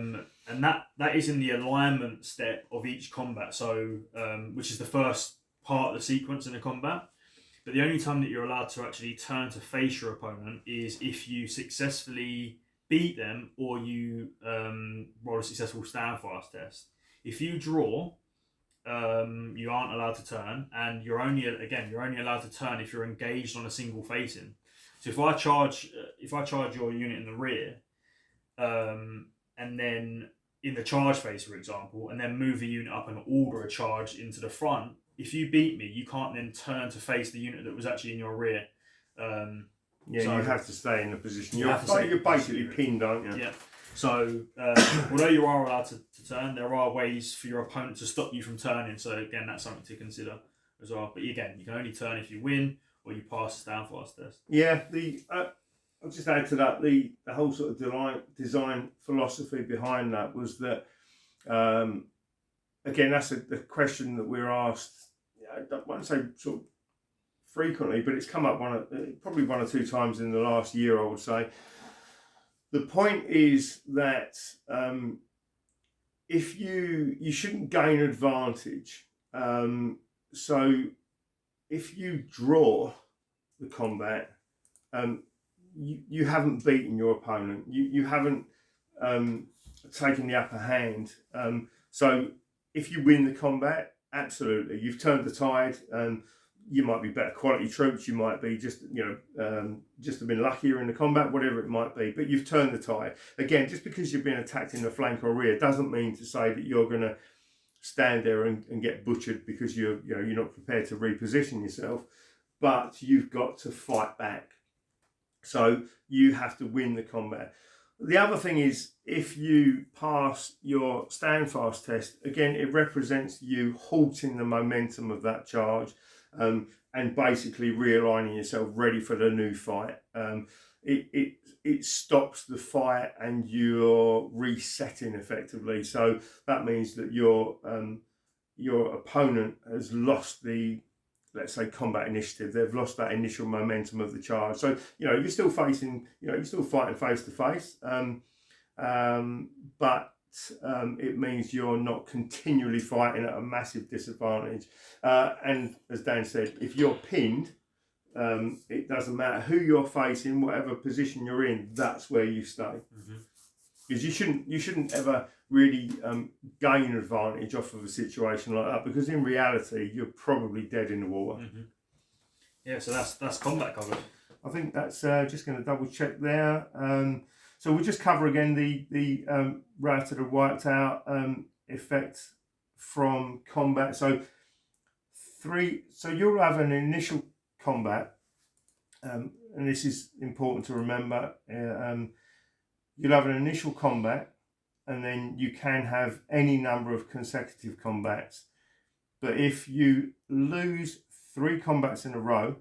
And that is in the alignment step of each combat. So, which is the first part of the sequence in a combat. But the only time that you're allowed to actually turn to face your opponent is if you successfully beat them or you roll a successful stand fast test. If you draw, you aren't allowed to turn, and you're only allowed to turn if you're engaged on a single facing. So if I charge your unit in the rear, and then in the charge phase, for example, and then move the unit up and order a charge into the front, if you beat me, you can't then turn to face the unit that was actually in your rear. You have to stay in the position. You're basically pinned, aren't you? Yeah. So, although you are allowed to turn, there are ways for your opponent to stop you from turning. So again, that's something to consider as well. But again, you can only turn if you win or you pass the stand fast test. Yeah. I'll just add to that the whole sort of design philosophy behind that was that again, that's a question that we're asked. I don't want to say sort of frequently, but it's come up probably one or two times in the last year, I would say. The point is that if you shouldn't gain advantage. So if you draw the combat, you haven't beaten your opponent. You haven't taken the upper hand. So if you win the combat, absolutely, you've turned the tide. You might be better quality troops. You might be just have been luckier in the combat, whatever it might be. But you've turned the tide. Again, just because you've been attacked in the flank or rear doesn't mean to say that you're going to stand there and get butchered because you're not prepared to reposition yourself. But you've got to fight back. So you have to win the combat. The other thing is, if you pass your stand fast test, again, it represents you halting the momentum of that charge and basically realigning yourself ready for the new fight. It stops the fight and you're resetting effectively. So that means that your opponent has lost the, let's say, combat initiative. They've lost that initial momentum of the charge. So, you're still facing, you're still fighting face to face. But it means you're not continually fighting at a massive disadvantage. And as Dan said, if you're pinned, it doesn't matter who you're facing, whatever position you're in, that's where you stay. Mm-hmm. Because you shouldn't ever really gain advantage off of a situation like that, because in reality you're probably dead in the water. Mm-hmm. Yeah, so that's combat covered. I think that's just going to double check there. So we'll just cover again the routed or wiped out effect from combat. So you'll have an initial combat, and this is important to remember. You'll have an initial combat, and then you can have any number of consecutive combats. But if you lose 3 combats in a row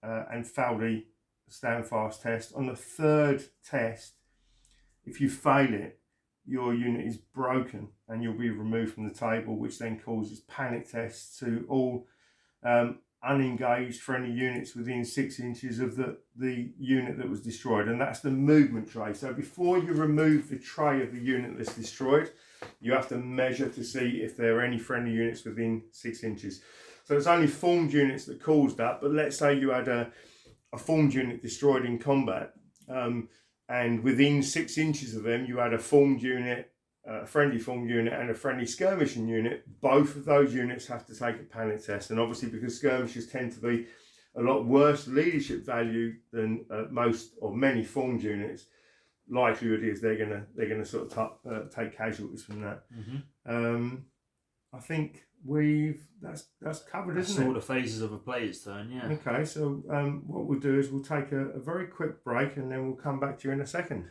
and fail the stand fast test, on the third test, if you fail it, your unit is broken and you'll be removed from the table, which then causes panic tests to all unengaged friendly units within 6 inches of the unit that was destroyed. And that's the movement tray. So before you remove the tray of the unit that's destroyed, you have to measure to see if there are any friendly units within 6 inches. So it's only formed units that caused that. But let's say you had a formed unit destroyed in combat, and within 6 inches of them you had a formed unit, a friendly formed unit and a friendly skirmishing unit. Both of those units have to take a panic test, and obviously because skirmishers tend to be a lot worse leadership value than most or many formed units, likelihood is they're gonna sort of take casualties from that. Mm-hmm. I think that's covered, isn't it? That's all the phases of a player's turn, yeah. Okay, so what we'll do is we'll take a very quick break and then we'll come back to you in a second.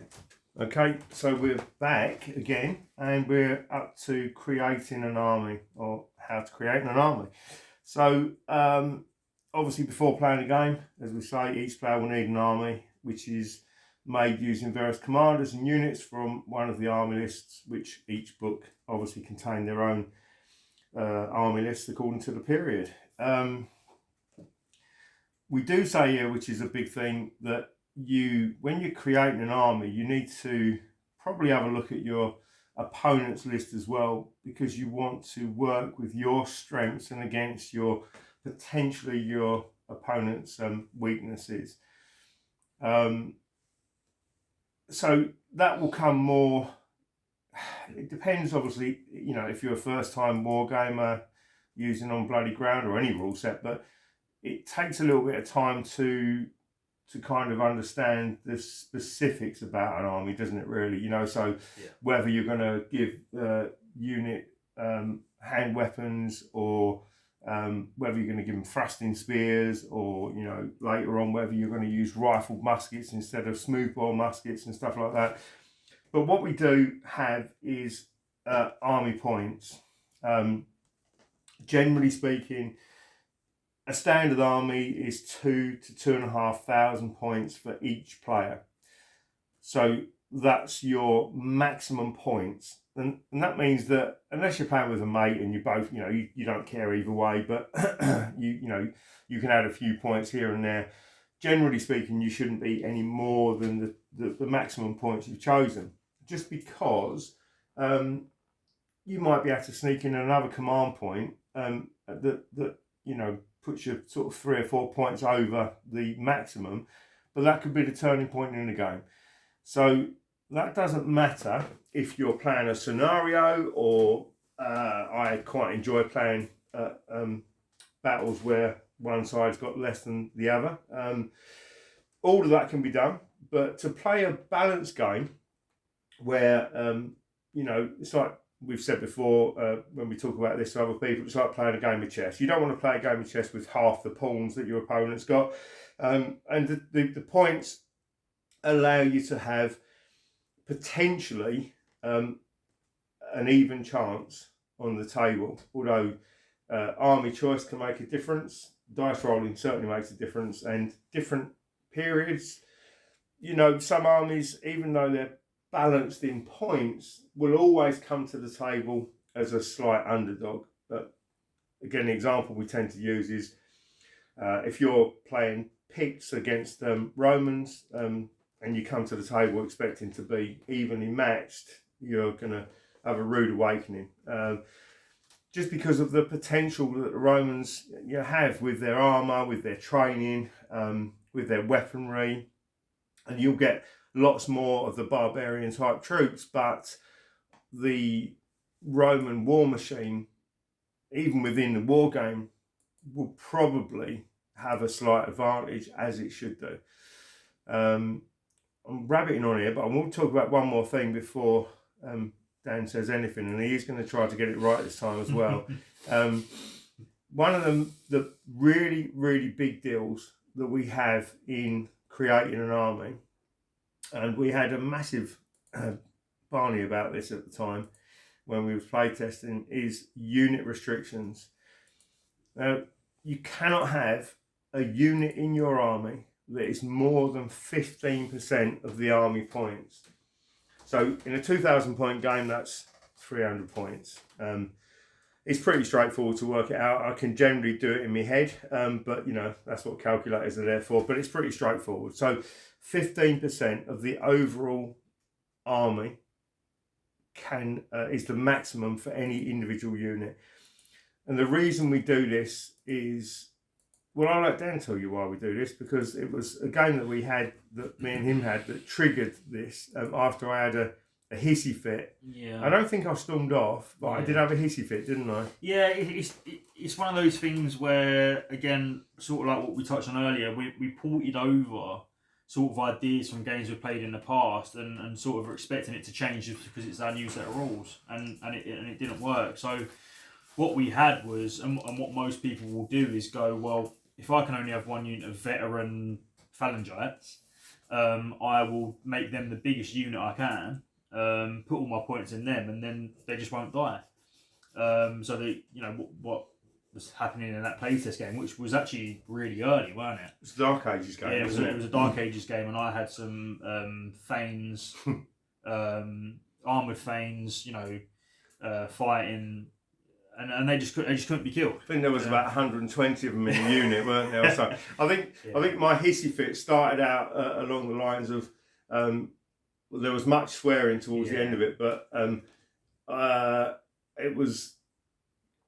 Okay, so we're back again and we're up to creating an army, or how to create an army. So obviously before playing the game, as we say, each player will need an army, which is made using various commanders and units from one of the army lists, which each book obviously contain their own army lists according to the period. We do say here, which is a big thing, that when you're creating an army, you need to probably have a look at your opponent's list as well, because you want to work with your strengths and against potentially your opponent's weaknesses. So that will come more. It depends, obviously, if you're a first-time wargamer using On Bloody Ground or any rule set, but it takes a little bit of time to kind of understand the specifics about an army, doesn't it, really? So yeah. Whether you're going to give unit hand weapons, or whether you're going to give them thrusting spears, or, later on, whether you're going to use rifled muskets instead of smoothbore muskets and stuff like that. But what we do have is army points. Generally speaking, a standard army is 2,000 to 2,500 points for each player. So that's your maximum points and that means that unless you're playing with a mate and you both, you don't care either way, but you can add a few points here and there. Generally speaking, you shouldn't be any more than the maximum points you've chosen, just because you might be able to sneak in another command point that puts you sort of 3 or 4 points over the maximum, but that could be the turning point in the game. So that doesn't matter if you're playing a scenario, or I quite enjoy playing battles where one side's got less than the other. All of that can be done, but to play a balanced game where, it's like we've said before when we talk about this to other people, it's like playing a game of chess. You don't want to play a game of chess with half the pawns that your opponent's got. And the points allow you to have potentially an even chance on the table, although army choice can make a difference. Dice rolling certainly makes a difference, and different periods, some armies, even though they're balanced in points, will always come to the table as a slight underdog. But again, the example we tend to use is if you're playing Picts against Romans, and you come to the table expecting to be evenly matched, you're going to have a rude awakening. Just because of the potential that the Romans have with their armour, with their training, with their weaponry, and you'll get lots more of the barbarian type troops, but the Roman war machine, even within the war game, will probably have a slight advantage, as it should do. I'm rabbiting on here, but I want to talk about one more thing before Dan says anything, and he is going to try to get it right this time as well. One of the really, really big deals that we have in creating an army, and we had a massive Barney about this at the time when we were playtesting, is unit restrictions. Now, you cannot have a unit in your army that is more than 15% of the army points. So in a 2,000 point game, that's 300 points. It's pretty straightforward to work it out. I can generally do it in my head, but that's what calculators are there for, but it's pretty straightforward. So 15% of the overall army is the maximum for any individual unit. And the reason we do this is, well, I'll let Dan tell you why we do this, because it was a game that we had, that me and him had, that triggered this after I had a hissy fit. Yeah. I don't think I stormed off, but I did have a hissy fit, didn't I? Yeah, it's one of those things where, again, sort of like what we touched on earlier, we ported over sort of ideas from games we've played in the past, and sort of expecting it to change just because it's our new set of rules, and it didn't work. So what we had was, and what most people will do is go, well, if I can only have one unit of veteran phalangites, I will make them the biggest unit I can, put all my points in them, and then they just won't die. So what was happening in that playtest game, which was actually really early, weren't it? It's a Dark Ages game. Yeah, it was a Dark Ages game, and I had some Thanes, armoured Thanes, fighting. And they just couldn't be killed. I think there was about 120 of them in the unit, weren't there? So I think my hissy fit started out along the lines of there was much swearing towards the end of it, but it was,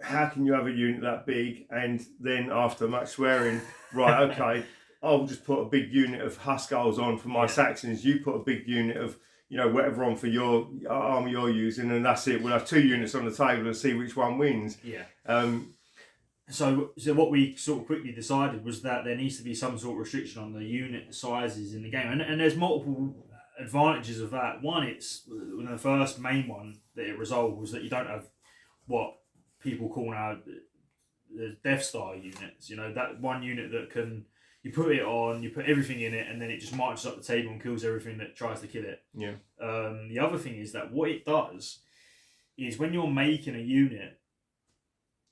how can you have a unit that big? And then after much swearing, right, okay, I'll just put a big unit of Huskarls on for my Saxons. You put a big unit of whatever on for your army you're using, and that's it. We'll have 2 units on the table and see which one wins. Yeah. So what we sort of quickly decided was that there needs to be some sort of restriction on the unit sizes in the game, and there's multiple advantages of that. One, it's the first main one that it resolved was that you don't have what people call now the Death Star units. That one unit that can, you put it on, you put everything in it, and then it just marches up the table and kills everything that tries to kill it. Yeah. The other thing is that what it does is, when you're making a unit,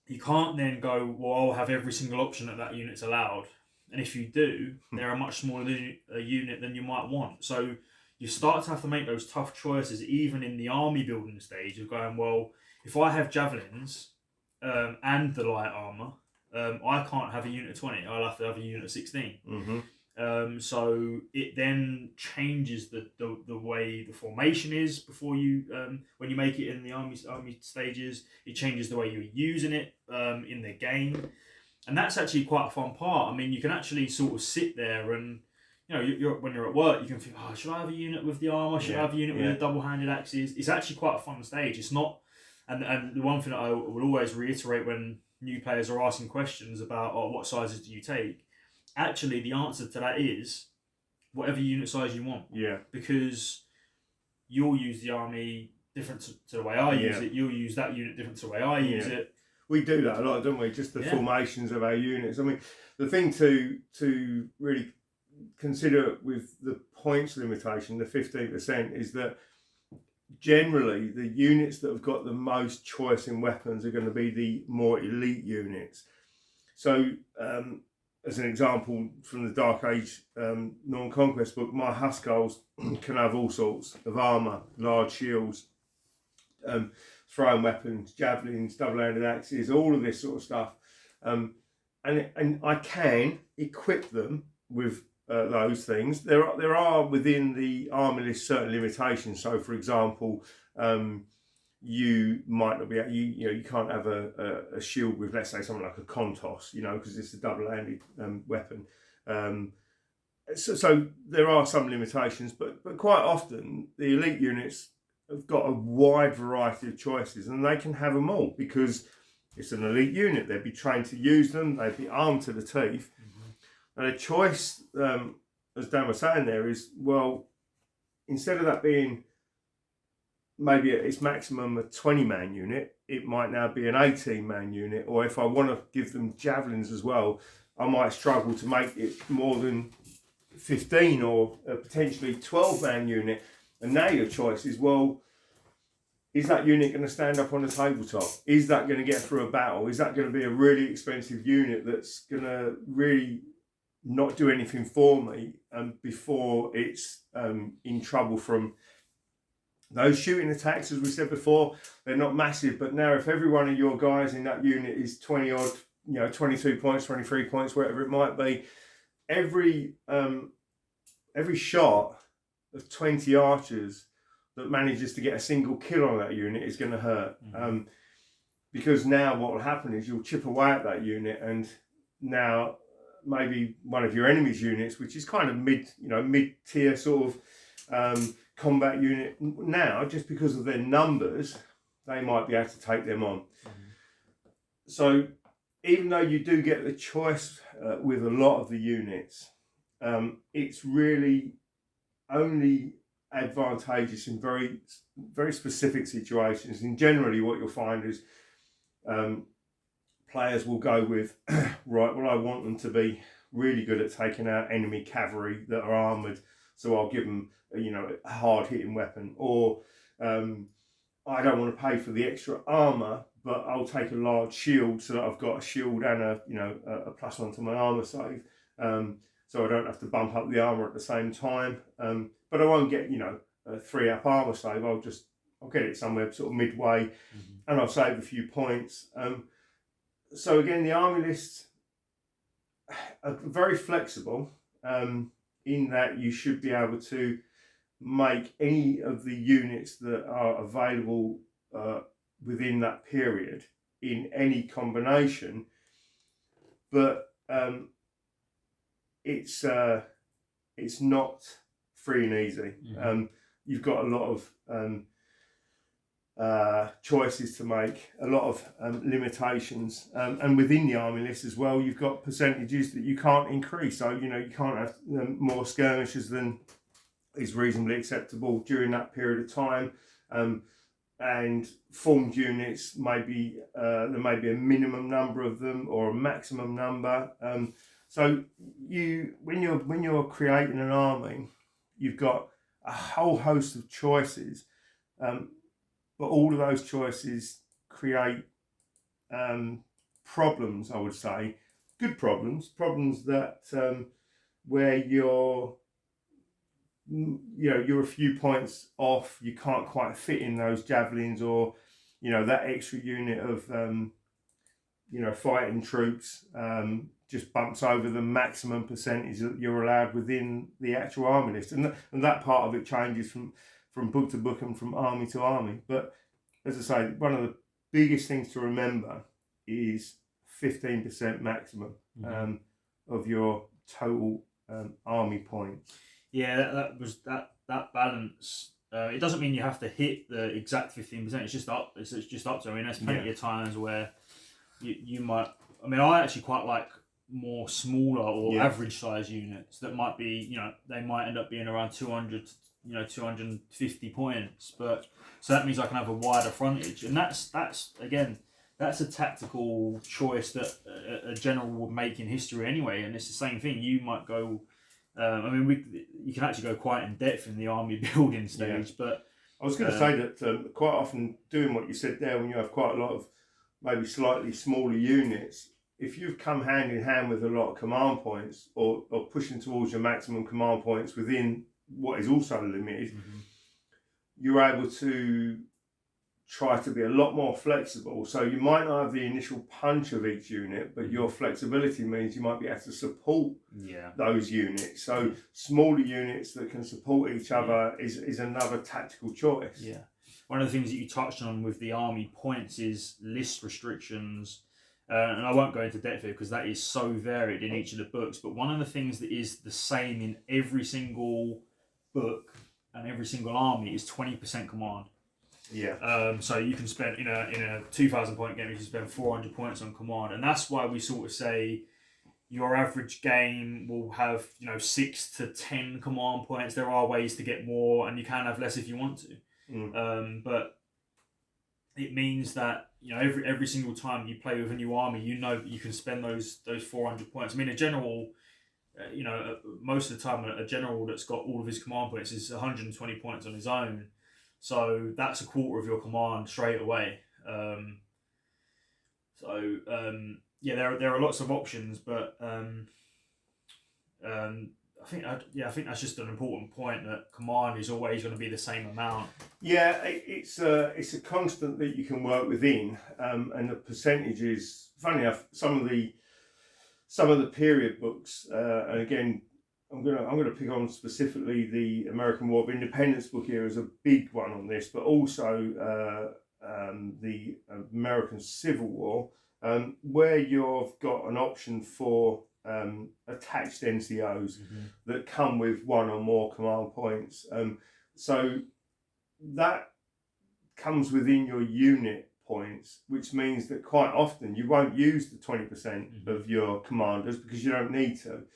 you can't then go, well, I'll have every single option that unit's allowed. And if you do, they're a much smaller unit than you might want. So you start to have to make those tough choices, even in the army building stage of going, well, if I have javelins and the light armor, I can't have a unit of 20. I'll have to have a unit of 16. So it then changes the way the formation is before you when you make it in the army stages. It changes the way you're using it in the game, and that's actually quite a fun part. I mean, you can actually sort of sit there and, you know, when you're at work, you can think, oh, should I have a unit with the armor? Should I have a unit with the double-handed axes? It's actually quite a fun stage. It's not, and the one thing that I will always reiterate when new players are asking questions about, oh, what sizes do you take? Actually, the answer to that is whatever unit size you want. Yeah. Because you'll use the army different to the way I use it. You'll use that unit different to the way I use it. We do that a lot, don't we? Just the formations of our units. I mean, the thing to really consider with the points limitation, the 15%, is that generally the units that have got the most choice in weapons are going to be the more elite units. So, as an example from the Dark Age Northern Conquest book, my Huskarls can have all sorts of armour, large shields, throwing weapons, javelins, double-handed axes, all of this sort of stuff. And I can equip them with those things. There are within the army list certain limitations. So, for example, you might not be you can't have a shield with, let's say, something like a Kontos, because it's a double-handed weapon. So there are some limitations, but quite often the elite units have got a wide variety of choices, and they can have them all because it's an elite unit. They'd be trained to use them. They'd be armed to the teeth. And a choice, as Dan was saying there, is, well, instead of that being maybe at its maximum a 20-man unit, it might now be an 18-man unit. Or if I want to give them javelins as well, I might struggle to make it more than 15 or a potentially 12-man unit. And now your choice is, well, is that unit going to stand up on the tabletop? Is that going to get through a battle? Is that going to be a really expensive unit that's going to really not do anything for me before it's in trouble from those shooting attacks? As we said before, they're not massive, but now if every one of your guys in that unit is 20 odd, 22 points, 23 points, whatever it might be, every shot of 20 archers that manages to get a single kill on that unit is going to hurt. Because now what will happen is you'll chip away at that unit, and now maybe one of your enemy's units, which is kind of mid-tier sort of combat unit, now just because of their numbers, they might be able to take them on. So even though you do get the choice with a lot of the units, it's really only advantageous in very, very specific situations. And generally what you'll find is players will go with, right, well, I want them to be really good at taking out enemy cavalry that are armoured, so I'll give them a hard-hitting weapon. Or I don't want to pay for the extra armour, but I'll take a large shield so that I've got a shield and a +1 to my armour save, so I don't have to bump up the armour at the same time. But I won't get a 3-up armour save. I'll get it somewhere sort of midway, and I'll save a few points. So again, the army lists are very flexible in that you should be able to make any of the units that are available within that period in any combination, but it's not free and easy. You've got a lot of choices to make, a lot of limitations, and within the army list as well, you've got percentages that you can't increase. So you can't have more skirmishers than is reasonably acceptable during that period of time, and formed units maybe there may be a minimum number of them or a maximum number. So when you're creating an army, you've got a whole host of choices, but all of those choices create problems, I would say, good problems that where you're you're a few points off, you can't quite fit in those javelins, or that extra unit of fighting troops just bumps over the maximum percentage that you're allowed within the actual army list, and that part of it changes from book to book and from army to army. But as I say, one of the biggest things to remember is 15% maximum of your total army points. Yeah, that balance. It doesn't mean you have to hit the exact 15%. It's just up. It's just up to. I mean, there's plenty of times where you might. I mean, I actually quite like more smaller or average size units that might be. They might end up being around 200. 250 points, but so that means I can have a wider frontage, and that's a tactical choice that a general would make in history anyway. And it's the same thing. You might go. You can actually go quite in depth in the army building stage, but I was going to say that quite often doing what you said there, when you have quite a lot of maybe slightly smaller units, if you've come hand in hand with a lot of command points, or pushing towards your maximum command points within what is also limited, you're able to try to be a lot more flexible. So you might not have the initial punch of each unit, but your flexibility means you might be able to support those units. So smaller units that can support each other is another tactical choice. Yeah. One of the things that you touched on with the army points is list restrictions. And I won't go into depth here because that is so varied in each of the books. But one of the things that is the same in every single book and every single army is 20% command. Yeah. So you can spend in a 2,000 point game, you can spend 400 points on command, and that's why we sort of say your average game will have 6 to 10 command points. There are ways to get more, and you can have less if you want to. But it means that every single time you play with a new army, that you can spend those 400 points. I mean, a general. Most of the time, a general that's got all of his command points is 120 points on his own. So that's a quarter of your command straight away. There are lots of options, but I think that's just an important point, that command is always going to be the same amount. Yeah, it's a constant that you can work within, and the percentages. Funny enough, some of the period books, and again, I'm gonna pick on specifically the American War of Independence book here as a big one on this, but also the American Civil War, where you've got an option for attached NCOs that come with one or more command points. So that comes within your unit points, which means that quite often you won't use the 20% of your commanders because you don't need to.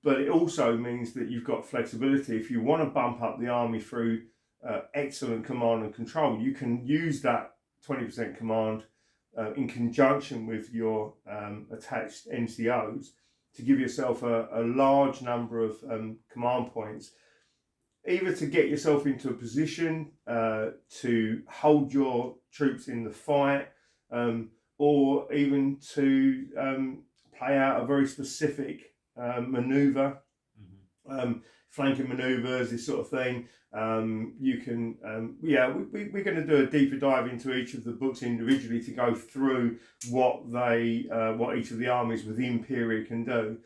But it also means that you've got flexibility. If you want to bump up the army through excellent command and control, you can use that 20% command in conjunction with your attached NCOs to give yourself a large number of command points, either to get yourself into a position to hold your troops in the fight, or even to play out a very specific manoeuvre, flanking manoeuvres, this sort of thing. You can, we're going to do a deeper dive into each of the books individually to go through what each of the armies within period can do.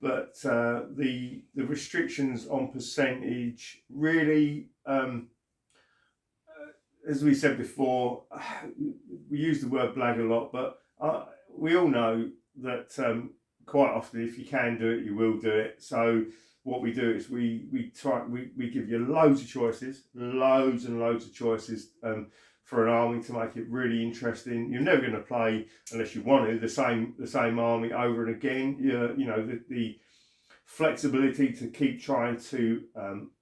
But the restrictions on percentage really, as we said before, we use the word blag a lot, but we all know that quite often, if you can do it, you will do it. So what we do is we give you loads of choices, loads and loads of choices for an army to make it really interesting. You're never going to play, unless you want to, the same army over and again. The flexibility to keep trying to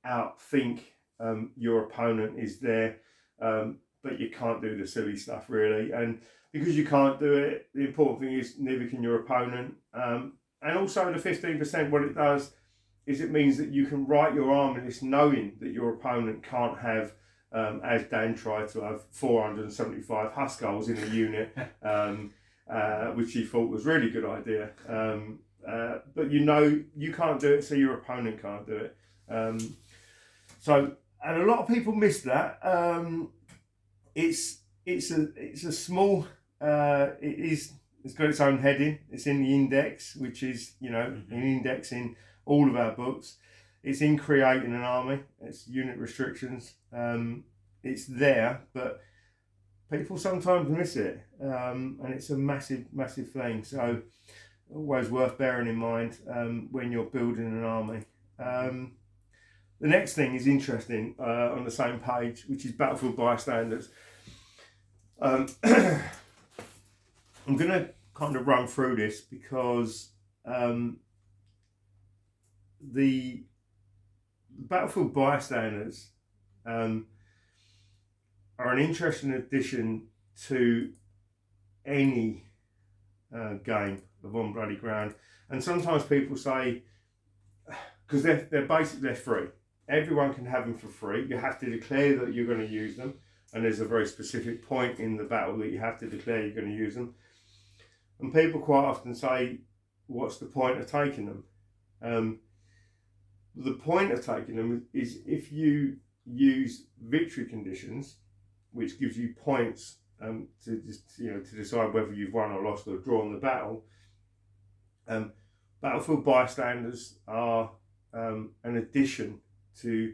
outthink your opponent is there, but you can't do the silly stuff really. And because you can't do it, the important thing is neither can your opponent. And also the 15%, what it does is it means that you can write your army list knowing that your opponent can't have, as Dan tried to have, 475 Huskarls in a unit, which he thought was a really good idea. but you know you can't do it, so your opponent can't do it. So, and a lot of people miss that. It's a small. It's got its own heading. It's in the index, which is an index in all of our books. It's in creating an army. It's unit restrictions. It's there, but people sometimes miss it, and it's a massive thing. So always worth bearing in mind when you're building an army. The next thing is interesting on the same page, which is battlefield bystanders. I'm going to kind of run through this because the battlefield bystanders are an interesting addition to any game of On Bloody Ground. And sometimes people say, because they're free. Everyone can have them for free. You have to declare that you're going to use them. And there's a very specific point in the battle that you have to declare you're going to use them. And people quite often say, what's the point of taking them? The point of taking them is if you use victory conditions, which gives you points to decide whether you've won or lost or drawn the battle. Battlefield bystanders are an addition to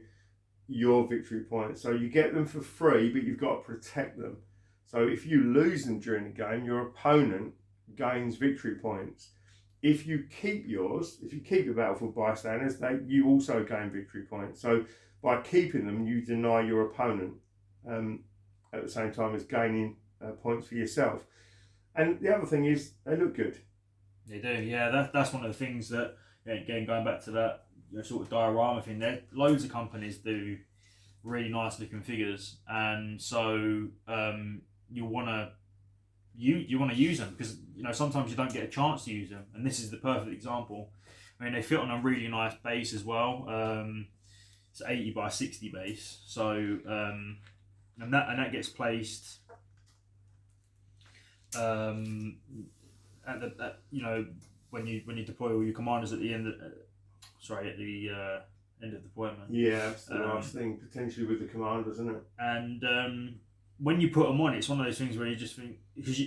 your victory points. So you get them for free, but you've got to protect them. So if you lose them during the game, your opponent gains victory points. If you keep yours, if you keep your battlefield bystanders, you also gain victory points. So by keeping them, you deny your opponent at the same time as gaining points for yourself. And the other thing is, they look good. They do, yeah. That's one of the things that, again, going back to that sort of diorama thing, there loads of companies do really nice looking figures, and so you want to use them because sometimes you don't get a chance to use them, and this is the perfect example. I mean, they fit on a really nice base as well. It's 80 by 60 base, so and that gets placed when you deploy all your commanders at the end of end of deployment. Yeah, that's the last thing potentially with the commanders, isn't it? And when you put them on, it's one of those things where you just think, because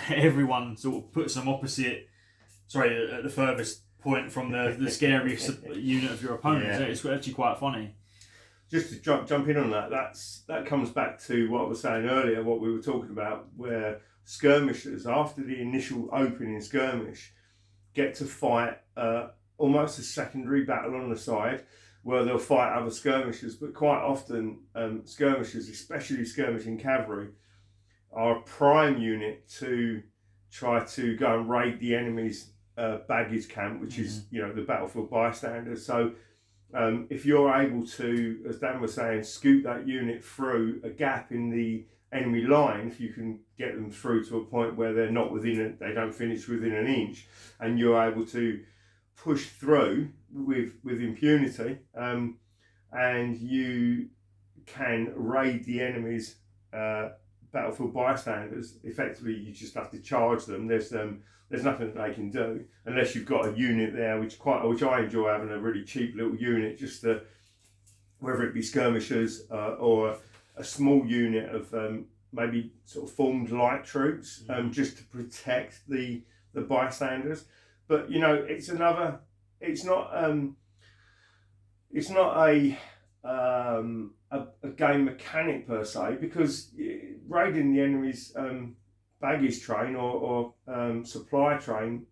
everyone sort of puts them at the furthest point from the scariest unit of your opponent. Yeah. So it's actually quite funny. Just to jump in on that, that comes back to what I was saying earlier, what we were talking about, where skirmishers, after the initial opening skirmish, get to fight almost a secondary battle on the side, where they'll fight other skirmishers. But quite often, skirmishers, especially skirmishing cavalry, are a prime unit to try to go and raid the enemy's baggage camp, which is the battlefield bystanders. So if you're able to, as Dan was saying, scoot that unit through a gap in the enemy line, if you can get them through to a point where they're not they don't finish within an inch, and you're able to push through with impunity, and you can raid the enemy's battlefield bystanders. Effectively, you just have to charge them. There's nothing that they can do unless you've got a unit there, which I enjoy having, a really cheap little unit, just to, whether it be skirmishers or a small unit of maybe sort of formed light troops, just to protect the bystanders. But it's not a game mechanic per se, because raiding the enemy's baggage train or supply train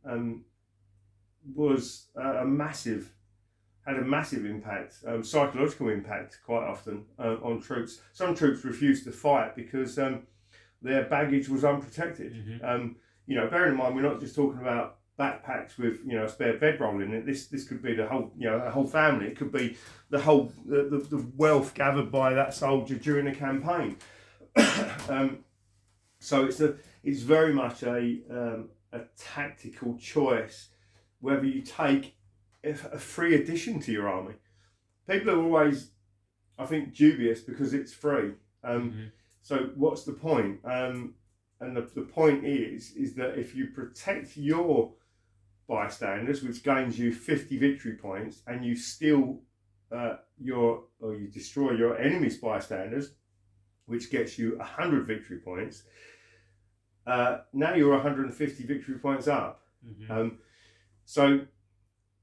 had a massive impact, psychological impact quite often on troops. Some troops refused to fight because their baggage was unprotected. Bear in mind, we're not just talking about backpacks with a spare bedroll in it. This could be the whole family. It could be the wealth gathered by that soldier during a campaign. So it's very much a tactical choice whether you take a free addition to your army. People are always, I think, dubious because it's free. So what's the point? And the point is that if you protect your bystanders, which gains you 50 victory points, and you steal you destroy your enemy's bystanders, which gets you 100 victory points. Now you're 150 victory points up. So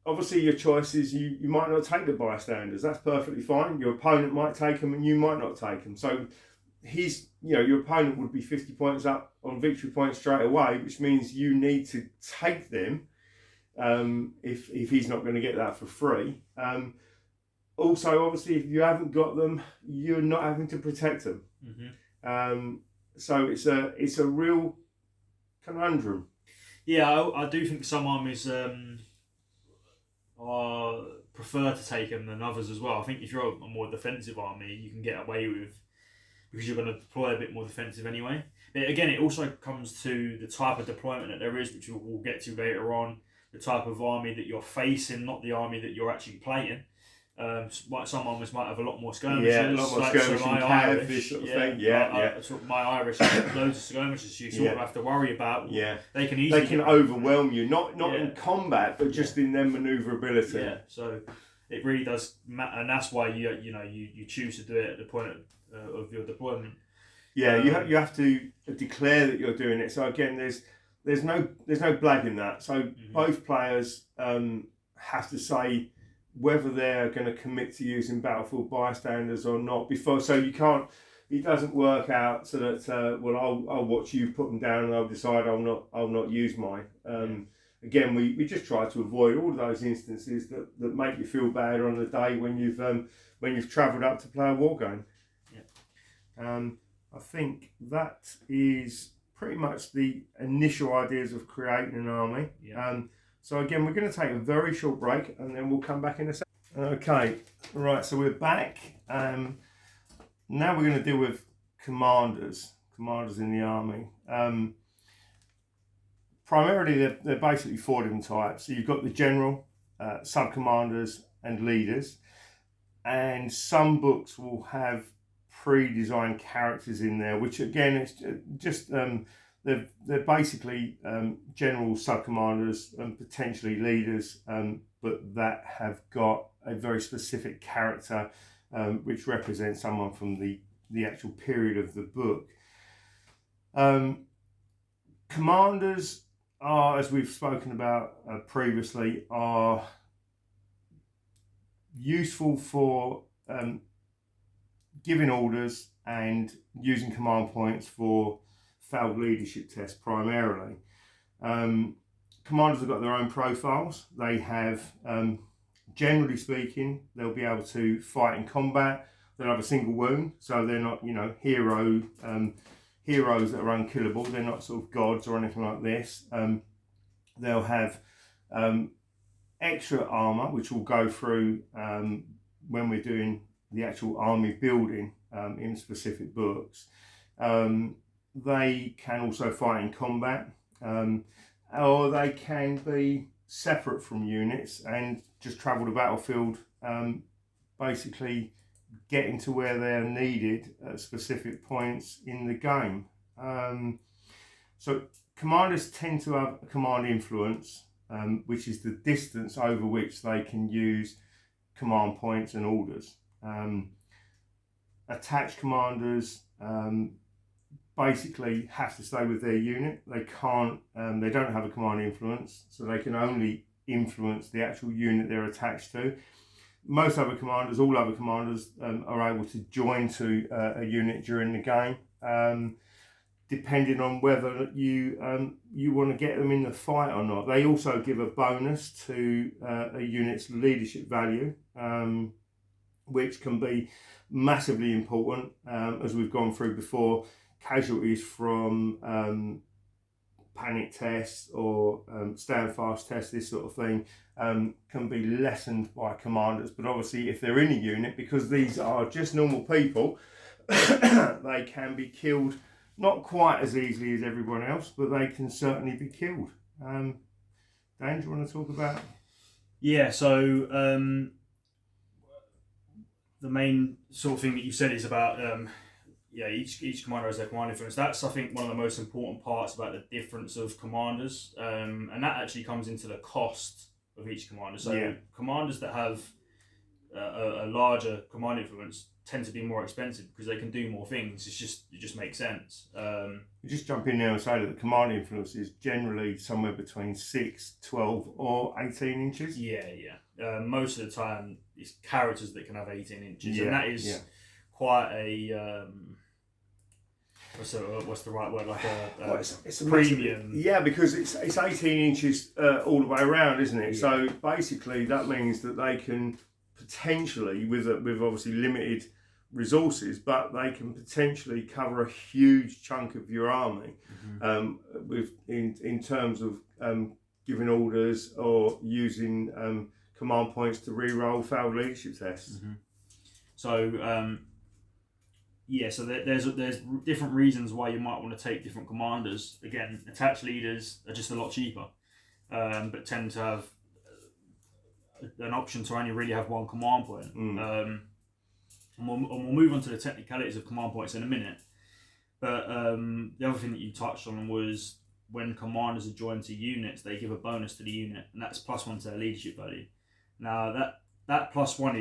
obviously your choice is you might not take the bystanders. That's perfectly fine. Your opponent might take them and you might not take them. So your opponent would be 50 points up on victory points straight away, which means you need to take them if he's not going to get that for free. Also, obviously, if you haven't got them, you're not having to protect them. So it's a real conundrum. Yeah, I do think some armies prefer to take them than others as well. I think if you're a more defensive army, you can get away with, because you're going to deploy a bit more defensive anyway. But again, it also comes to the type of deployment that there is, which we'll get to later on. The type of army that you're facing, not the army that you're actually playing. Some armies might have a lot more skirmishes. Yeah, a lot more skirmishes, cav, this sort of thing. My Irish have loads of skirmishes you sort of have to worry about. Yeah, they can overwhelm you, not in combat, but just in their manoeuvrability. Yeah, so it really does matter, and that's why you choose to do it at the point of your deployment. Yeah, you have to declare that you're doing it. So again, there's no blagging that. So both players have to say whether they're going to commit to using battlefield bystanders or not before. So you can't. It doesn't work out so that I'll watch you put them down and I'll decide I'll not use mine. Again, we just try to avoid all of those instances that make you feel bad on the day when you've travelled up to play a war game. Yeah. I think that is pretty much the initial ideas of creating an army. Yeah. So again, we're going to take a very short break and then we'll come back in a second. Okay, right, so we're back. Now we're going to deal with commanders in the army. Primarily, they're basically 4 different types. So you've got the general, sub-commanders and leaders. And some books will have pre-designed characters in there, which again, it's just... They're basically general sub-commanders and potentially leaders, but that have got a very specific character which represents someone from the actual period of the book. Commanders are, as we've spoken about previously, are useful for giving orders and using command points for failed leadership tests primarily. Commanders have got their own profiles. They have, generally speaking, they'll be able to fight in combat. They'll have a single wound, so they're not, heroes that are unkillable. They're not sort of gods or anything like this. They'll have extra armour, which we'll go through when we're doing the actual army building in specific books. They can also fight in combat, or they can be separate from units and just travel the battlefield, basically getting to where they're needed at specific points in the game. So commanders tend to have a command influence, which is the distance over which they can use command points and orders. Attached commanders basically have to stay with their unit. They can't, they don't have a command influence, so they can only influence the actual unit they're attached to. Most other commanders, all other commanders, are able to join to a unit during the game, depending on whether you want to get them in the fight or not. They also give a bonus to a unit's leadership value, which can be massively important, as we've gone through before. Casualties from panic tests or stand fast tests, this sort of thing, can be lessened by commanders. But obviously if they're in a unit, because these are just normal people, they can be killed not quite as easily as everyone else, but they can certainly be killed. Dan, do you want to talk about? Yeah, so the main sort of thing that you said is about each commander has their command influence. That's, I think, one of the most important parts about the difference of commanders, and that actually comes into the cost of each commander. So commanders that have a larger command influence tend to be more expensive because they can do more things. It just makes sense. You just jump in there and say that the command influence is generally somewhere between 6, 12 or 18 inches. Most of the time it's characters that can have 18 inches, and that is quite a what's the right word, like it's a premium. Because it's 18 inches all the way around, isn't it? Yeah. So basically that means that they can potentially, with obviously limited resources, but they can potentially cover a huge chunk of your army, in terms of giving orders or using command points to re-roll failed leadership tests. So so there's different reasons why you might want to take different commanders. Again, attached leaders are just a lot cheaper, but tend to have an option to only really have one command point. And we'll move on to the technicalities of command points in a minute. But the other thing that you touched on was when commanders are joined to units, they give a bonus to the unit, and that's +1 to their leadership value. Now that +1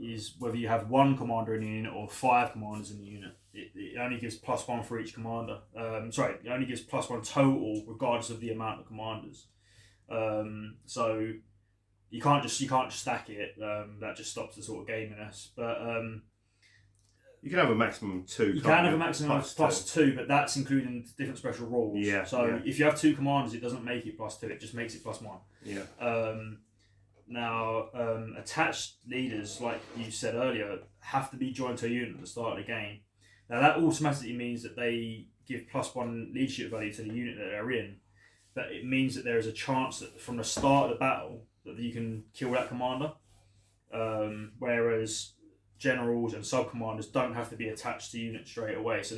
is whether you have one commander in the unit or 5 commanders in the unit. It only gives +1 for each commander. It only gives +1 total, regardless of the amount of commanders. So you can't just stack it. That just stops the sort of gaminess. But you can have a maximum of 2. You can have a maximum of +2, but that's including different special rules. If you have 2 commanders, it doesn't make it +2. It just makes it +1. Now, attached leaders, like you said earlier, have to be joined to a unit at the start of the game. Now, that automatically means that they give +1 leadership value to the unit that they're in, but it means that there is a chance that from the start of the battle that you can kill that commander, whereas generals and sub-commanders don't have to be attached to units straight away, so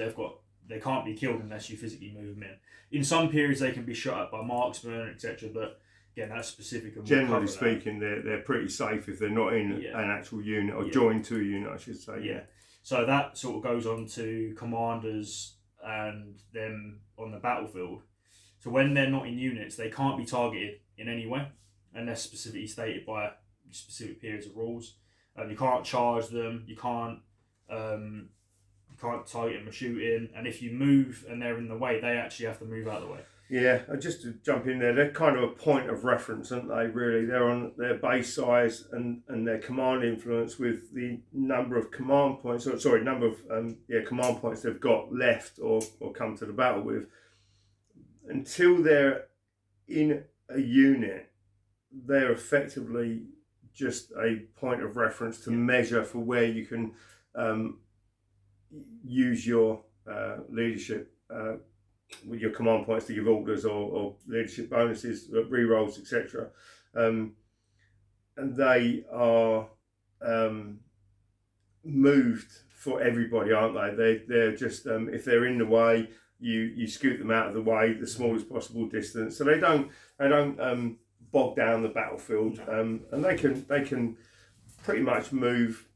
they can't be killed unless you physically move them in. In some periods, they can be shot at by marksmen, etc., but again, that's specific. And generally speaking, they're pretty safe if they're not in an actual unit or joined to a unit, I should say. So that sort of goes on to commanders and them on the battlefield. So when they're not in units, they can't be targeted in any way unless specifically stated by specific periods of rules. You can't charge them. You can't target them or shoot in. And if you move and they're in the way, they actually have to move out of the way. Yeah, just to jump in there, they're kind of a point of reference, aren't they, really? They're on their base size and their command influence with the number of command points, command points they've got left or come to the battle with. Until they're in a unit, they're effectively just a point of reference to measure for where you can use your leadership with your command points to give orders or leadership bonuses, re-rolls, etc. And they are moved for everybody, aren't they? They're just if they're in the way, you scoot them out of the way the smallest possible distance, so they don't bog down the battlefield, and they can pretty much move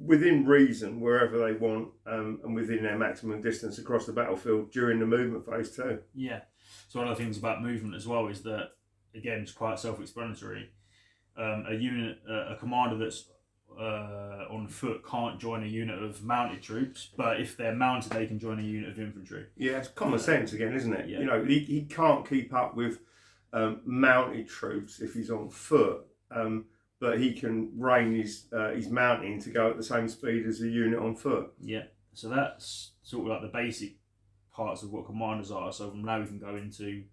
within reason wherever they want, and within their maximum distance across the battlefield during the movement phase too. Yeah. So one of the things about movement as well is that, again, it's quite self-explanatory. A commander that's on foot can't join a unit of mounted troops, but if they're mounted, they can join a unit of infantry. Yeah, it's common sense again, isn't it? Yeah. You know, he can't keep up with mounted troops if he's on foot. But he can rein his mounting to go at the same speed as a unit on foot. Yeah. So that's sort of like the basic parts of what commanders are. So now we can go into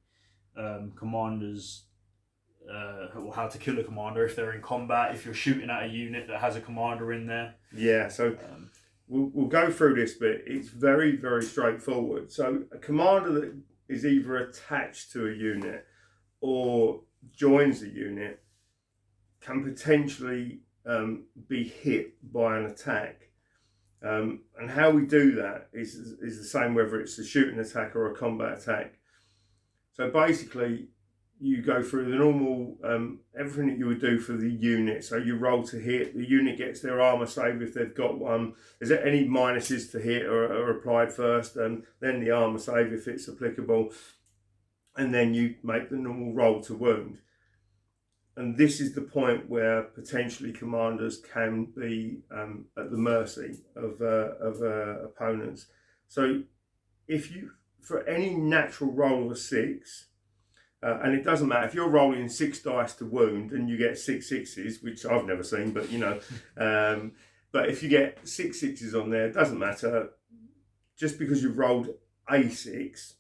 commanders, or how to kill a commander if they're in combat, if you're shooting at a unit that has a commander in there. Yeah, so we'll go through this bit. It's very, very straightforward. So a commander that is either attached to a unit or joins a unit can potentially be hit by an attack. And how we do that is the same whether it's a shooting attack or a combat attack. So basically, you go through the normal, everything that you would do for the unit. So you roll to hit, the unit gets their armour save if they've got one. Is there any minuses to hit are applied first, and then the armour save if it's applicable. And then you make the normal roll to wound. And this is the point where potentially commanders can be at the mercy of opponents. So if you, for any natural roll of a 6, and it doesn't matter if you're rolling 6 dice to wound and you get 6 sixes, which I've never seen, but you know, but if you get 6 sixes on there, it doesn't matter. Just because you've rolled a 6,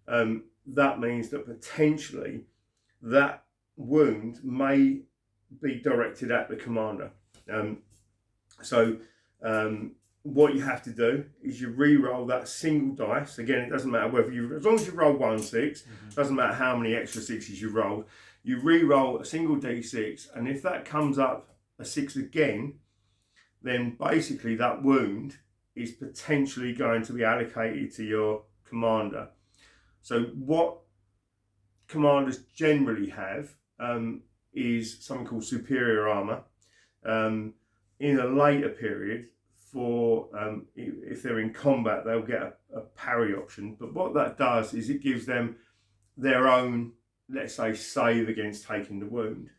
that means that potentially that wound may be directed at the commander. What you have to do is you re-roll that single dice. Again, it doesn't matter whether you, as long as you roll 1 6, doesn't matter how many extra 6s you rolled. You re-roll a single d6, and if that comes up a 6 again, then basically that wound is potentially going to be allocated to your commander. So what commanders generally have is something called superior armour. In a later period, for if they're in combat, they'll get a parry option. But what that does is it gives them their own, let's say, save against taking the wound.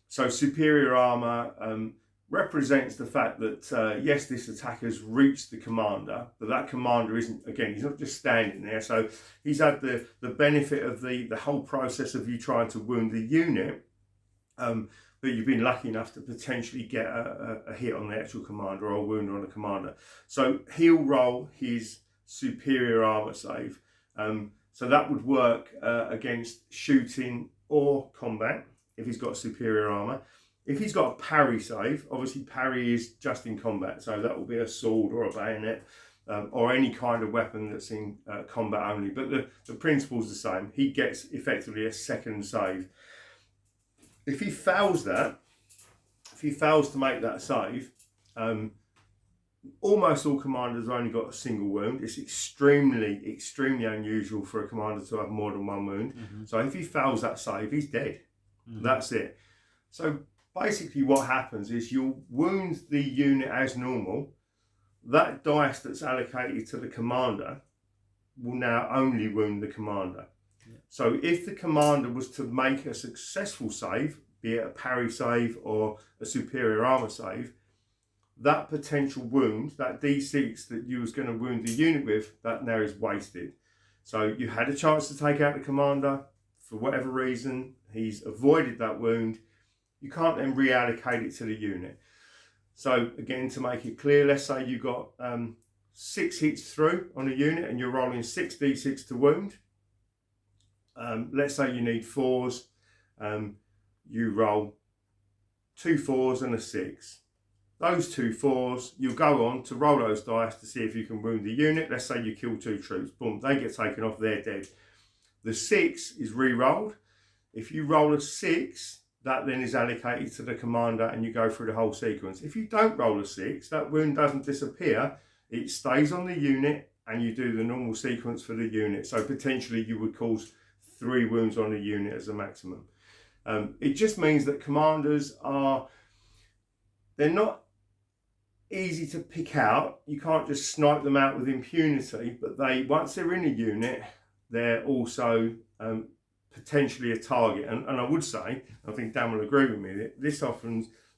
So superior armour represents the fact that yes, this attacker's reached the commander, but that commander isn't, again, he's not just standing there. So he's had the benefit of the whole process of you trying to wound the unit, but you've been lucky enough to potentially get a hit on the actual commander or a wound on the commander. So he'll roll his superior armour save. So that would work against shooting or combat if he's got superior armour. If he's got a parry save, obviously parry is just in combat, so that will be a sword or a bayonet or any kind of weapon that's in combat only. But the principle's the same. He gets effectively a second save. If he fails that, if he fails to make that save, almost all commanders have only got a single wound. It's extremely, extremely unusual for a commander to have more than 1 wound. So if he fails that save, he's dead. That's it. So basically what happens is you'll wound the unit as normal. That dice that's allocated to the commander will now only wound the commander. So if the commander was to make a successful save, be it a parry save or a superior armour save, that potential wound, that d6 that you was going to wound the unit with, that now is wasted. So you had a chance to take out the commander, for whatever reason, he's avoided that wound. You can't then reallocate it to the unit. So again, to make it clear, let's say you got 6 hits through on a unit and you're rolling 6 d6 to wound. Let's say you need 4s, you roll 2 4s and a 6. Those 2 4s, you'll go on to roll those dice to see if you can wound the unit. Let's say you kill 2 troops, boom, they get taken off, they're dead. The 6 is re-rolled. If you roll a 6, that then is allocated to the commander and you go through the whole sequence. If you don't roll a 6, that wound doesn't disappear, it stays on the unit and you do the normal sequence for the unit. So potentially you would cause 3 wounds on a unit as a maximum. It just means that commanders they're not easy to pick out. You can't just snipe them out with impunity, but once they're in a unit, they're also potentially a target. And I would say, I think Dan will agree with me, that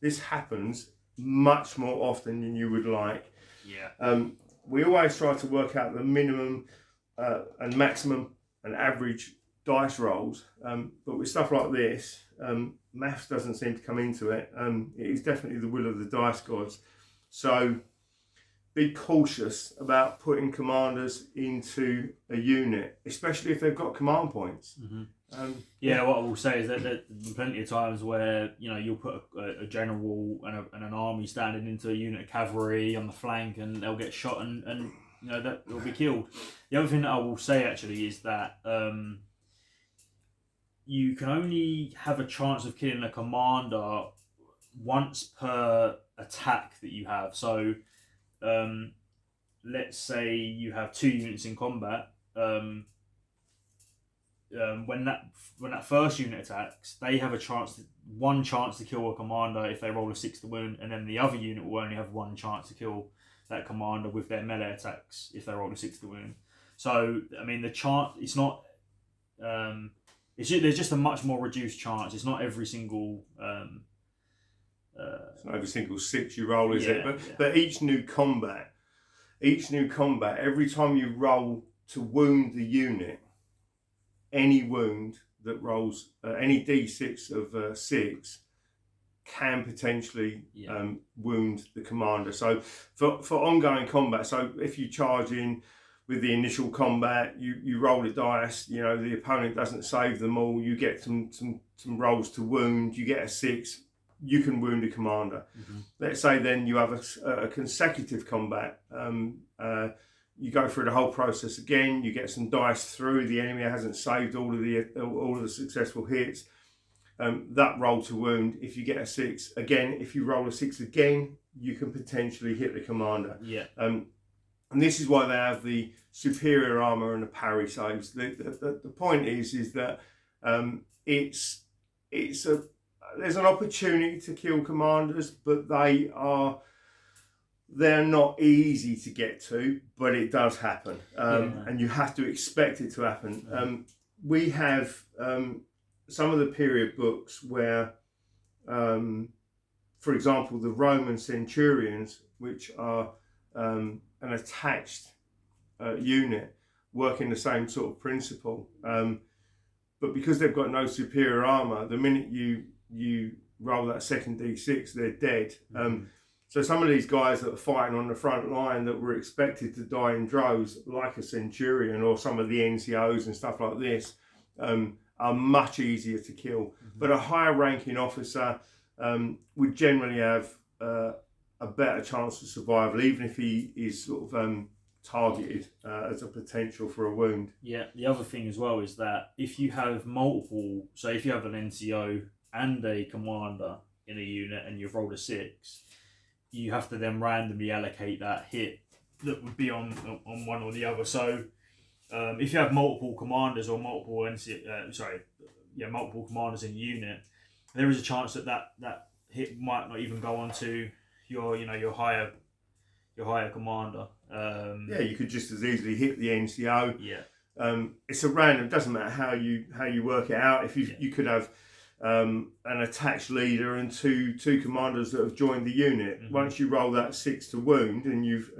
this happens much more often than you would like. Yeah. We always try to work out the minimum and maximum and average dice rolls, but with stuff like this, maths doesn't seem to come into it. It is definitely the will of the dice gods. So be cautious about putting commanders into a unit, especially if they've got command points. Yeah, what I will say is that there's plenty of times where you'll put a general and an army standing into a unit of cavalry on the flank, and they'll get shot, and that they'll be killed. The other thing that I will say actually is that you can only have a chance of killing a commander once per attack that you have. So let's say you have 2 units in combat. when that first unit attacks, they have one chance to kill a commander if they roll a 6 to wound, and then the other unit will only have one chance to kill that commander with their melee attacks if they roll a 6 to wound. So I mean, the chance, it's not. There's just a much more reduced chance. It's not every single. It's not every single 6 you roll, is it? Yeah. But each new combat, every time you roll to wound the unit, any wound that rolls any d6 of 6 can potentially wound the commander. So for ongoing combat, so if you charge in with the initial combat, you roll a dice, the opponent doesn't save them all, you get some rolls to wound, you get a 6, you can wound a commander. Let's say then you have a consecutive combat, you go through the whole process again, you get some dice through, the enemy hasn't saved all of the successful hits, that roll to wound, if you get a 6, again, if you roll a 6 again, you can potentially hit the commander. And this is why they have the superior armor and the parry saves. The point is that there's an opportunity to kill commanders, but they're not easy to get to, but it does happen, and you have to expect it to happen. We have some of the period books where, for example, the Roman centurions, which are an attached unit, work in the same sort of principle, but because they've got no superior armor, the minute you roll that second d6, they're dead. So some of these guys that are fighting on the front line that were expected to die in droves, like a centurion or some of the NCOs and stuff like this, are much easier to kill. But a higher ranking officer would generally have a better chance of survival, even if he is sort of targeted as a potential for a wound. Yeah, the other thing as well is that if you have multiple, so if you have an NCO and a commander in a unit and you've rolled a 6, you have to then randomly allocate that hit that would be on one or the other. So if you have multiple commanders or multiple commanders in a unit, there is a chance that hit might not even go onto your higher commander. You could just as easily hit the NCO. It's a random. Doesn't matter how you work it out. If you could have an attached leader and two commanders that have joined the unit. Once you roll that 6 to wound and you've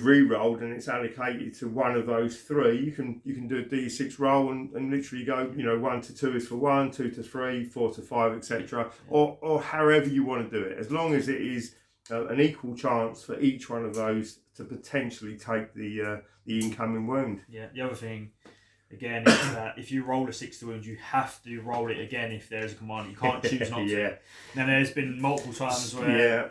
re-rolled and it's allocated to one of those 3, you can do a d6 roll and literally go 1 to 2 is for 1, 2 to 3, 4 to 5, etc. Or however you want to do it, as long as it is an equal chance for each one of those to potentially take the incoming wound. The other thing again is that if you roll a 6 to wound, you have to roll it again if there's a commander. You can't choose not to. Now there's been multiple times where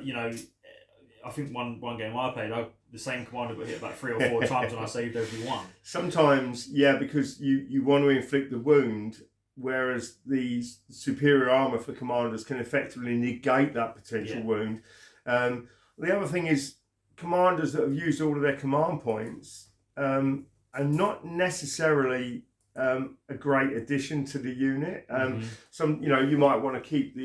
I think one game I played, the same commander got hit about 3 or 4 times and I saved every one. Sometimes, because you want to inflict the wound, whereas the superior armour for commanders can effectively negate that potential wound. The other thing is, commanders that have used all of their command points are not necessarily a great addition to the unit. Some, you might want to keep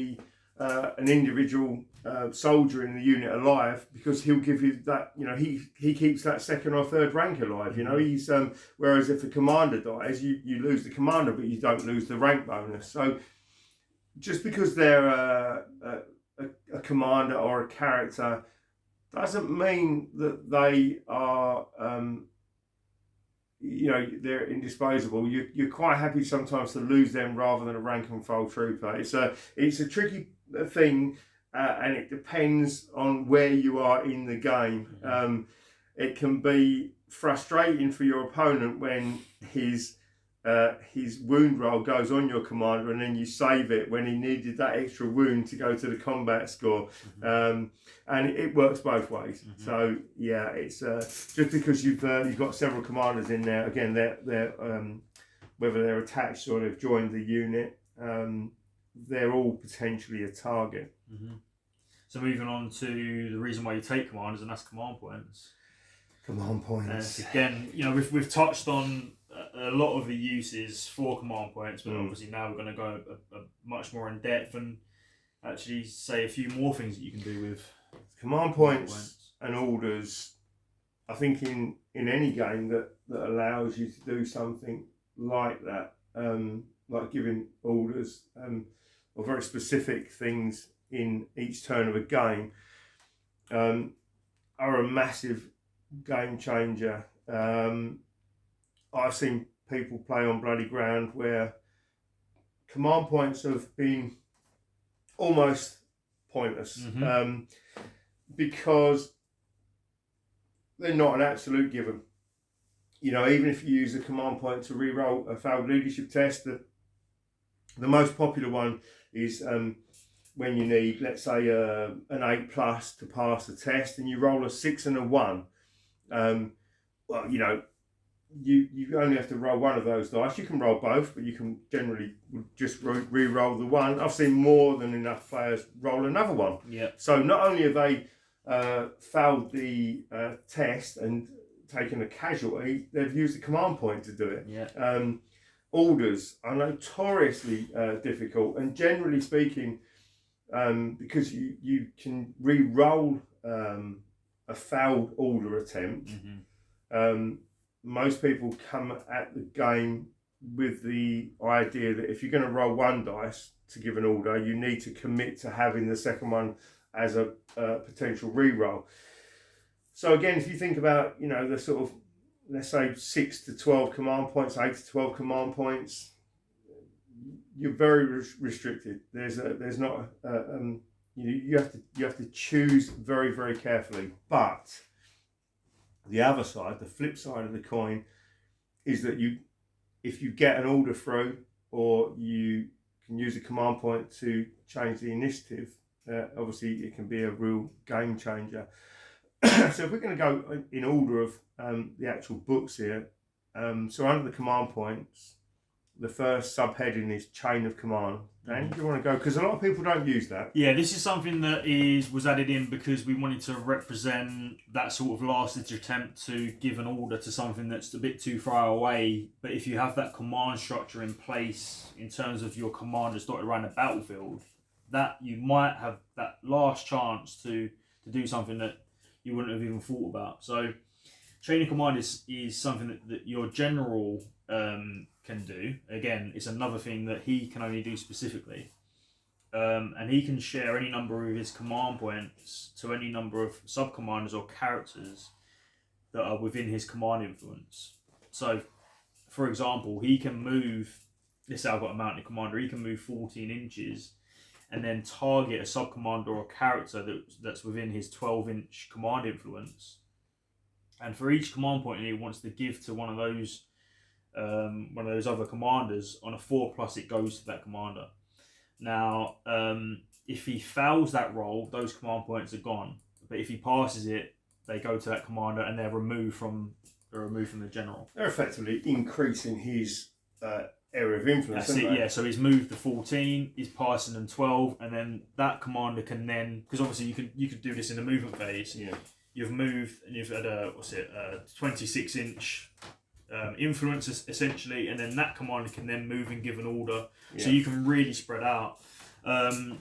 an individual soldier in the unit alive because he'll give you that. He keeps that 2nd or 3rd rank alive. He's whereas if a commander dies, you lose the commander, but you don't lose the rank bonus. So just because they're a commander or a character doesn't mean that they are they're indisposable. You're quite happy sometimes to lose them rather than a rank and file trooper. It's a tricky thing, and it depends on where you are in the game. It can be frustrating for your opponent when his wound roll goes on your commander and then you save it when he needed that extra wound to go to the combat score. And it works both ways. So it's just because you've got several commanders in there, again, they're whether they're attached or they've joined the unit, they're all potentially a target. So moving on to the reason why you take commanders, and that's command points. Command points. Again, we've touched on a lot of the uses for command points, but obviously now we're going to go a much more in depth and actually say a few more things that you can do with command points and orders. I think in any game that allows you to do something like that, like giving orders or very specific things in each turn of a game, are a massive game changer. I've seen people play on bloody ground where command points have been almost pointless, because they're not an absolute given. Even if you use a command point to re-roll a failed leadership test, the most popular one is when you need, let's say, an 8+ to pass the test, and you roll a 6 and a 1. You only have to roll one of those dice. You can roll both, but you can generally just re-roll the one. I've seen more than enough players roll another one. Yeah. So not only have they failed the test and taken a casualty, they've used the command point to do it. Yeah. Orders are notoriously difficult, and generally speaking, because you can re-roll a failed order attempt, most people come at the game with the idea that if you're going to roll one dice to give an order, you need to commit to having the second one as a potential re-roll. So again, if you think about, the sort of, let's say 6 to 12 command points, 8 to 12 command points, you're very restricted. There's not you have to choose very, very carefully. But the other side, the flip side of the coin, is that if you get an order through, or you can use a command point to change the initiative, obviously it can be a real game changer. So if we're going to go in order of the actual books here, so under the command points, the first subheading is chain of command. Dan, do you want to go? Because a lot of people don't use that. Yeah, this is something that was added in because we wanted to represent that sort of last-ditch attempt to give an order to something that's a bit too far away. But if you have that command structure in place in terms of your commanders dotted around the battlefield, that you might have that last chance to do something that you wouldn't have even thought about. So chain of command is something that your general can do. Again, it's another thing that he can only do specifically. And he can share any number of his command points to any number of sub-commanders or characters that are within his command influence. So, for example, he can move, let's say I've got a mounted commander, he can move 14 inches and then target a sub-commander or character that's within his 12-inch command influence. And for each command point he wants to give to one of those other commanders, on a 4+, it goes to that commander. Now, if he fails that roll, those command points are gone. But if he passes it, they go to that commander and they're removed from the general. They're effectively increasing his area of influence. That's it, yeah. So he's moved the 14, he's passing them 12, and then that commander can then, because obviously you could do this in the movement phase. Yeah. You've moved and you've had a 26-inch influence essentially, and then that commander can then move and give an order. Yeah. So you can really spread out. Again,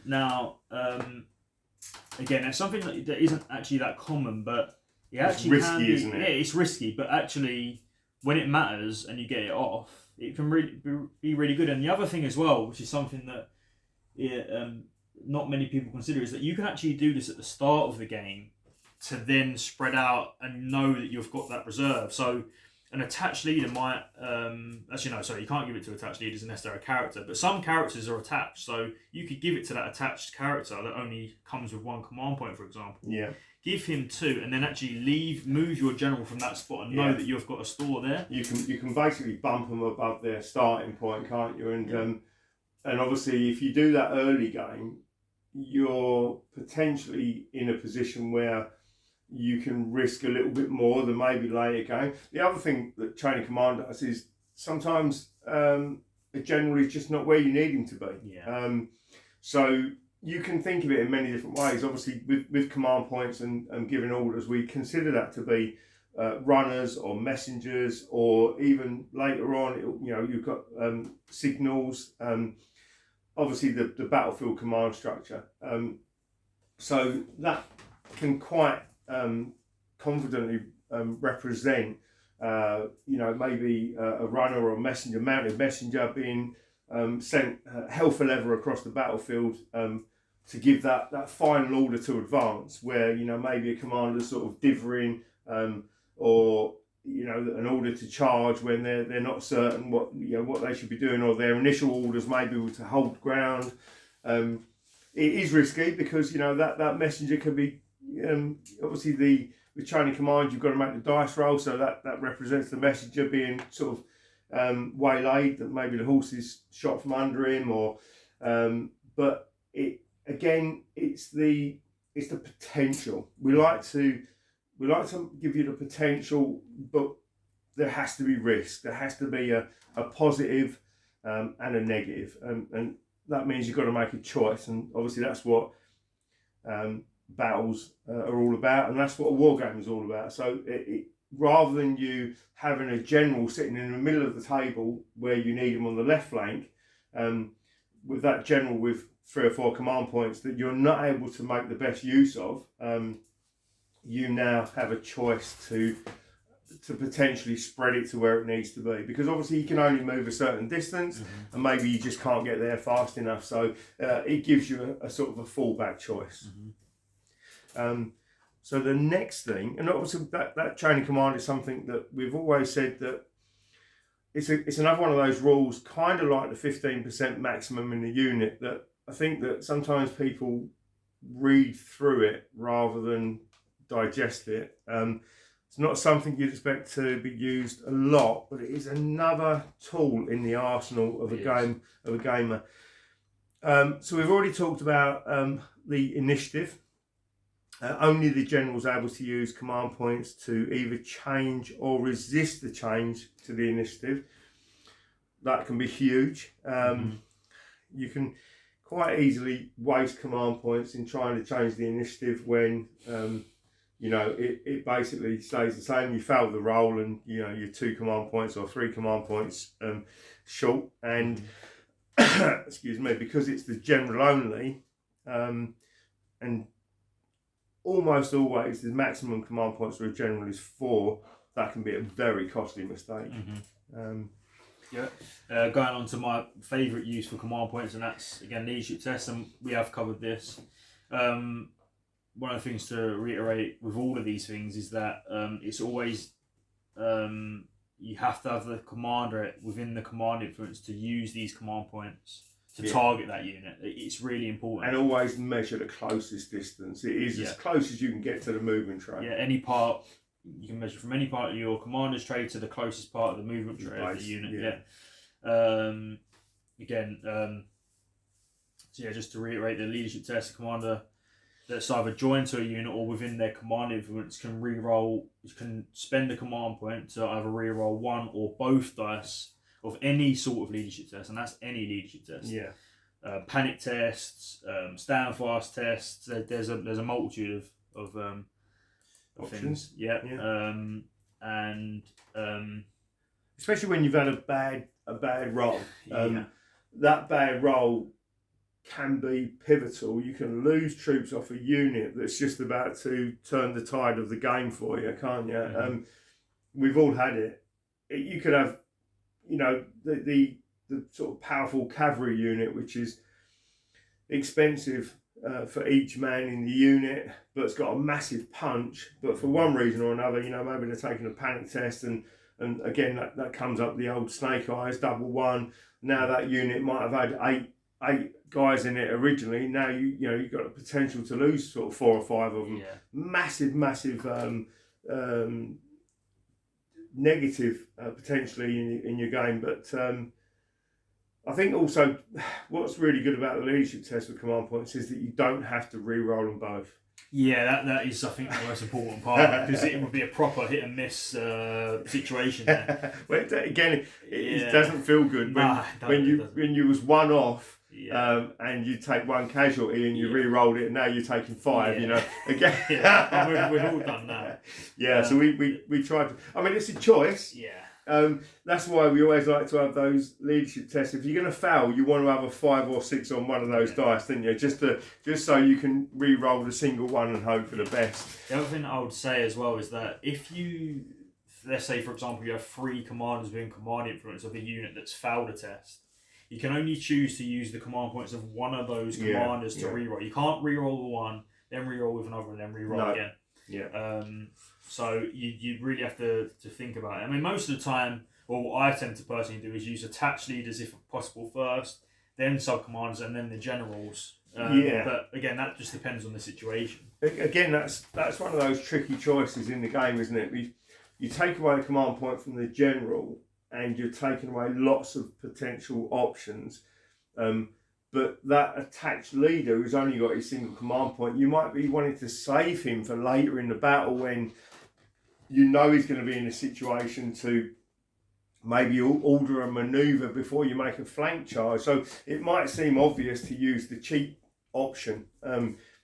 it's something that isn't actually that common, but it actually it's risky, can be, isn't it? Yeah, it's risky, but actually when it matters and you get it off, it can really be really good. And the other thing as well, which is something that not many people consider, is that you can actually do this at the start of the game to then spread out and know that you've got that reserve. So an attached leader might, you can't give it to attached leaders unless they're a character, but some characters are attached, so you could give it to that attached character that only comes with one command point, for example. Yeah. Give him 2, and then actually move your general from that spot and know that you've got a store there. You can basically bump them above their starting point, can't you? And obviously, if you do that early game, you're potentially in a position where you can risk a little bit more than maybe later game. The other thing that chain of command does is sometimes a general is just not where you need him to be. Yeah. So you can think of it in many different ways. Obviously, with command points and giving orders, we consider that to be runners or messengers, or even later on, you've got signals. Obviously, the battlefield command structure. So that can quite confidently represent, maybe a runner or a messenger, mounted messenger being sent hell for leather across the battlefield to give that final order to advance, where maybe a commander's sort of dithering, or an order to charge when they're not certain what they should be doing, or their initial orders maybe were to hold ground. It is risky because that messenger can be obviously with training command, you've got to make the dice roll, so that represents the messenger being sort of waylaid, that maybe the horse is shot from under him, or but it's the potential. We like to give you the potential, but there has to be risk. There has to be a positive and a negative, and that means you've got to make a choice. And obviously that's what battles are all about, and that's what a war game is all about. So rather than you having a general sitting in the middle of the table where you need him on the left flank, with that general with 3 or 4 command points that you're not able to make the best use of, you now have a choice to potentially spread it to where it needs to be, because obviously you can only move a certain distance, and maybe you just can't get there fast enough, so it gives you a sort of a fallback choice. So the next thing, and obviously that training command is something that we've always said that it's another one of those rules, kind of like the 15% maximum in the unit, that I think that sometimes people read through it rather than digest it. It's not something you'd expect to be used a lot, but it is another tool in the arsenal of a gamer. So we've already talked about the initiative. Only the general's able to use command points to either change or resist the change to the initiative. That can be huge. You can quite easily waste command points in trying to change the initiative when it basically stays the same. You fail the roll, and you're 2 command points or 3 command points short. And excuse me, because it's the general only, and almost always the maximum command points for a general is 4. That can be a very costly mistake. Going on to my favourite use for command points, and that's again leadership tests, and we have covered this. One of the things to reiterate with all of these things is that it's always you have to have the commander within the command influence to use these command points to target that unit. It's really important. And always measure the closest distance. It is as close as you can get to the movement tray. Yeah, any part, you can measure from any part of your commander's tray to the closest part of the movement tray of the unit. Just to reiterate, the leadership test, the commander that's either joined to a unit or within their command influence can spend a command point to either re-roll 1 or both dice of any sort of leadership test, and that's any leadership test. Panic tests, stand fast tests. There's a multitude of options. And especially when you've had a bad roll. That bad roll can be pivotal. You can lose troops off a unit that's just about to turn the tide of the game for you, can't you? We've all had it. You could have, the sort of powerful cavalry unit, which is expensive for each man in the unit, but it's got a massive punch. But for one reason or another, maybe they're taking a panic test, and again that comes up the old snake eyes, double one. Now that unit might have had eight guys in it originally. Now you've got the potential to lose sort of 4 or 5 of them. Massive negative potentially in your game. But I think also what's really good about the leadership test with command points is that you don't have to re-roll them both. Yeah, that is, I think, the most important part, because it would be a proper hit and miss situation there. Well, again, it doesn't feel good when you was one off and you take one casualty and you re-rolled it, and now you're taking 5. You know, again. We've all done that. So we tried to. I mean, it's a choice. That's why we always like to have those leadership tests. If you're going to fail, you want to have a 5 or 6 on one of those dice, don't you? Just so you can re-roll the single one and hope for the best. The other thing I would say as well is that if you, let's say for example, you have 3 commanders within command influence of a unit that's failed a test, you can only choose to use the command points of one of those commanders to re-roll. You can't re-roll the one, then re-roll with another, and then re-roll again. So you really have to think about it. I mean, most of the time, what I tend to personally do is use attached leaders if possible first, then sub-commanders, and then the generals. But again, that just depends on the situation. Again, that's one of those tricky choices in the game, isn't it? You take away a command point from the general, and you're taking away lots of potential options. But that attached leader who's only got his single command point, you might be wanting to save him for later in the battle when you know he's going to be in a situation to maybe order a manoeuvre before you make a flank charge. So it might seem obvious to use the cheap option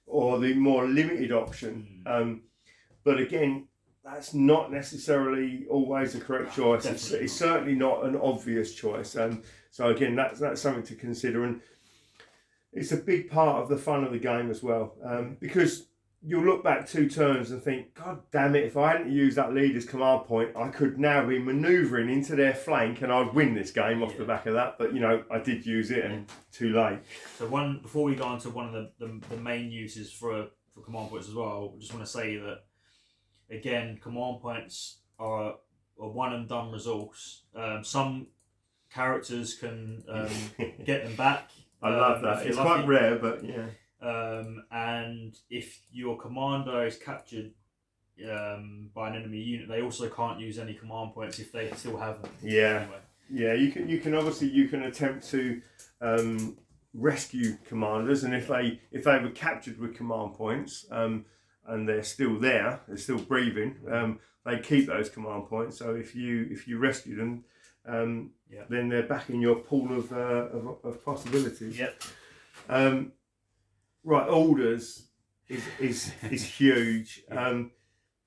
or the more limited option. But again, that's not necessarily always the correct choice. It's certainly not an obvious choice. So again, that's something to consider. And it's a big part of the fun of the game as well. Because you'll look back 2 turns and think, God damn it, if I hadn't used that leader's command point, I could now be manoeuvring into their flank and I'd win this game off the back of that. But, you know, I did use it and too late. So before we go on to one of the main uses for command points as well, I just want to say that, again, command points are a one and done resource. Some characters can get them back. I love that. It's lucky. Quite rare, but yeah. And if your commander is captured by an enemy unit, they also can't use any command points if they still have them. Anyway. You can attempt to rescue commanders, and if they were captured with command points and they're still there, they're still breathing, they keep those command points. So if you rescue them, then they're back in your pool of possibilities. Right, orders is huge.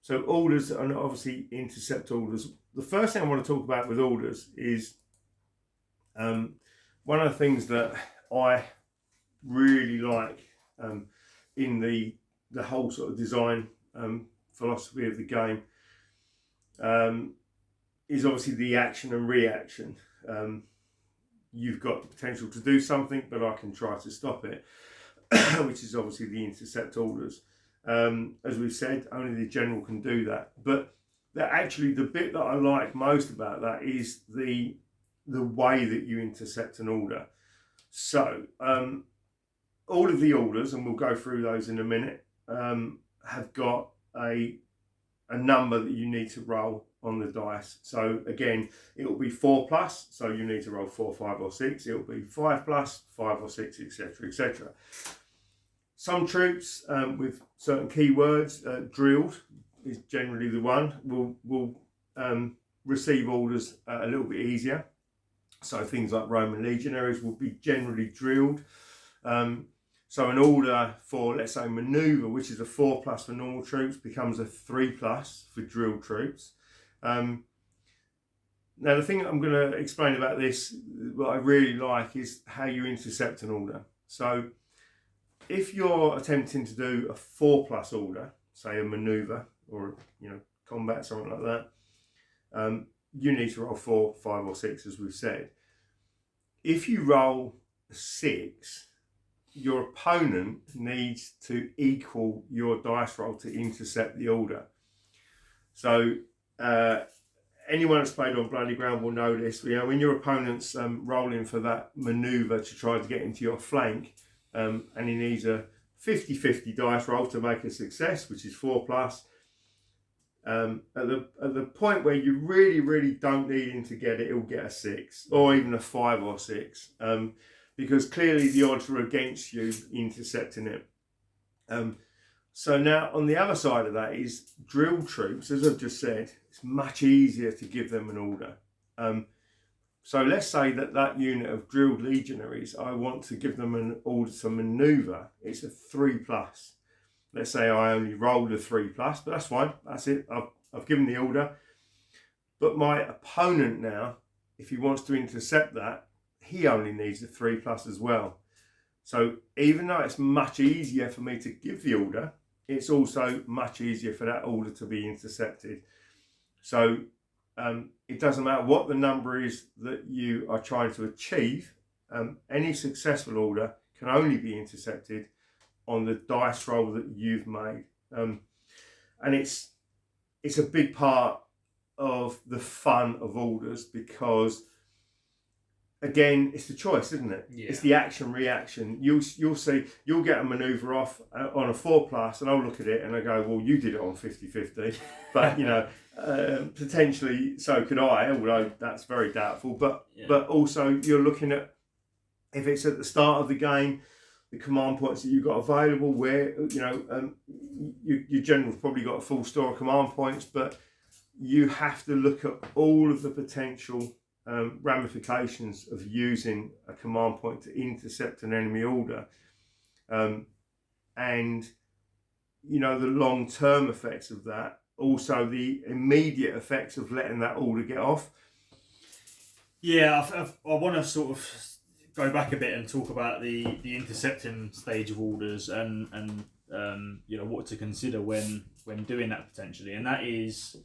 So orders are obviously intercept orders. The first thing I want to talk about with orders is one of the things that I really like in the whole sort of design philosophy of the game is obviously the action and reaction. You've got the potential to do something, but I can try to stop it. Which is obviously the intercept orders. As we've said, only the general can do that. But actually the bit that I like most about that is the way that you intercept an order. So all of the orders, and we'll go through those in a minute, have got a number that you need to roll on the dice. So again, it will be 4+, so you need to roll 4, 5 or 6. It will be 5+, 5 or 6, etc, etc. Some troops with certain keywords, drilled is generally the one, will receive orders a little bit easier. So things like Roman legionaries will be generally drilled. So an order for, let's say, manoeuvre, which is a 4+ for normal troops, becomes a 3+ for drilled troops. Now the thing I'm going to explain about this, what I really like, is how you intercept an order. So if you're attempting to do a 4+ order, say a manoeuvre or combat, something like that, you need to roll 4, 5 or 6, as we've said. If you roll a 6, your opponent needs to equal your dice roll to intercept the order. So anyone that's played on Bloody Ground will know this. When your opponent's rolling for that manoeuvre to try to get into your flank, and he needs a 50-50 dice roll to make a success, which is 4+. At the point where you really don't need him to get it, he'll get a 6 or even a 5 or 6, because clearly the odds are against you intercepting it. So now on the other side of that is drilled troops. As I've just said, it's much easier to give them an order. So let's say that unit of drilled legionaries, I want to give them an order to manoeuvre. It's a 3+. Let's say I only rolled a 3+, but that's fine. That's it. I've given the order. But my opponent now, if he wants to intercept that, he only needs a 3+ as well. So even though it's much easier for me to give the order, it's also much easier for that order to be intercepted. So it doesn't matter what the number is that you are trying to achieve, any successful order can only be intercepted on the dice roll that you've made. And it's a big part of the fun of orders, because again, it's the choice, isn't it? Yeah. It's the action reaction. You'll see, you'll get a manoeuvre off on a 4+, and I'll look at it and I go, well, you did it on 50-50, but you know, potentially so could I, although that's very doubtful. But also you're looking at, if it's at the start of the game, the command points that you've got available, where your general's probably got a full store of command points, but you have to look at all of the potential ramifications of using a command point to intercept an enemy order, and you know, the long-term effects of that, also the immediate effects of letting that order get off. I want to sort of go back a bit and talk about the intercepting stage of orders, and you know, what to consider when doing that potentially, and that is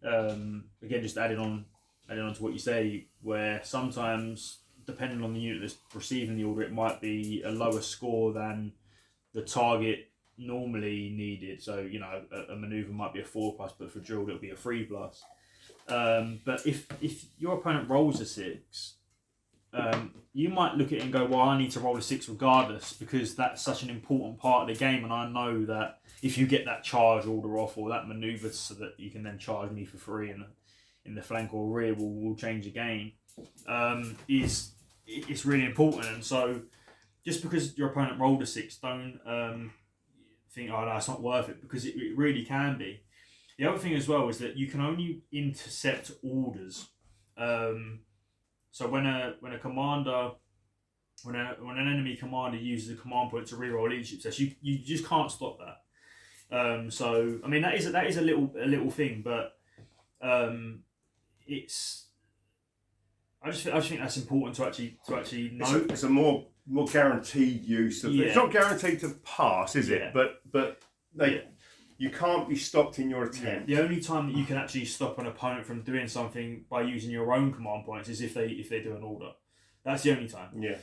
again, just adding on to what you say, where sometimes, depending on the unit that's receiving the order, it might be a lower score than the target normally needed. So, you know, a manoeuvre might be a 4+, but for drilled it'll be a 3+. But if your opponent rolls a 6, you might look at it and go, well, I need to roll a 6 regardless, because that's such an important part of the game, and I know that if you get that charge order off, or that manoeuvre so that you can then charge me for free in the flank or rear will change the game, it's really important. And so just because your opponent rolled a 6, don't think, oh no, it's not worth it, because it really can be. The other thing as well is that you can only intercept orders. So when an enemy commander uses a command point to reroll leadership tests, you just can't stop that. So I mean, that is a little thing, but it's, I just think that's important to actually know. It's a more guaranteed use of it. It's not guaranteed to pass, is it? But you can't be stopped in your attempt. The only time that you can actually stop an opponent from doing something by using your own command points is if they do an order. That's the only time. Yeah.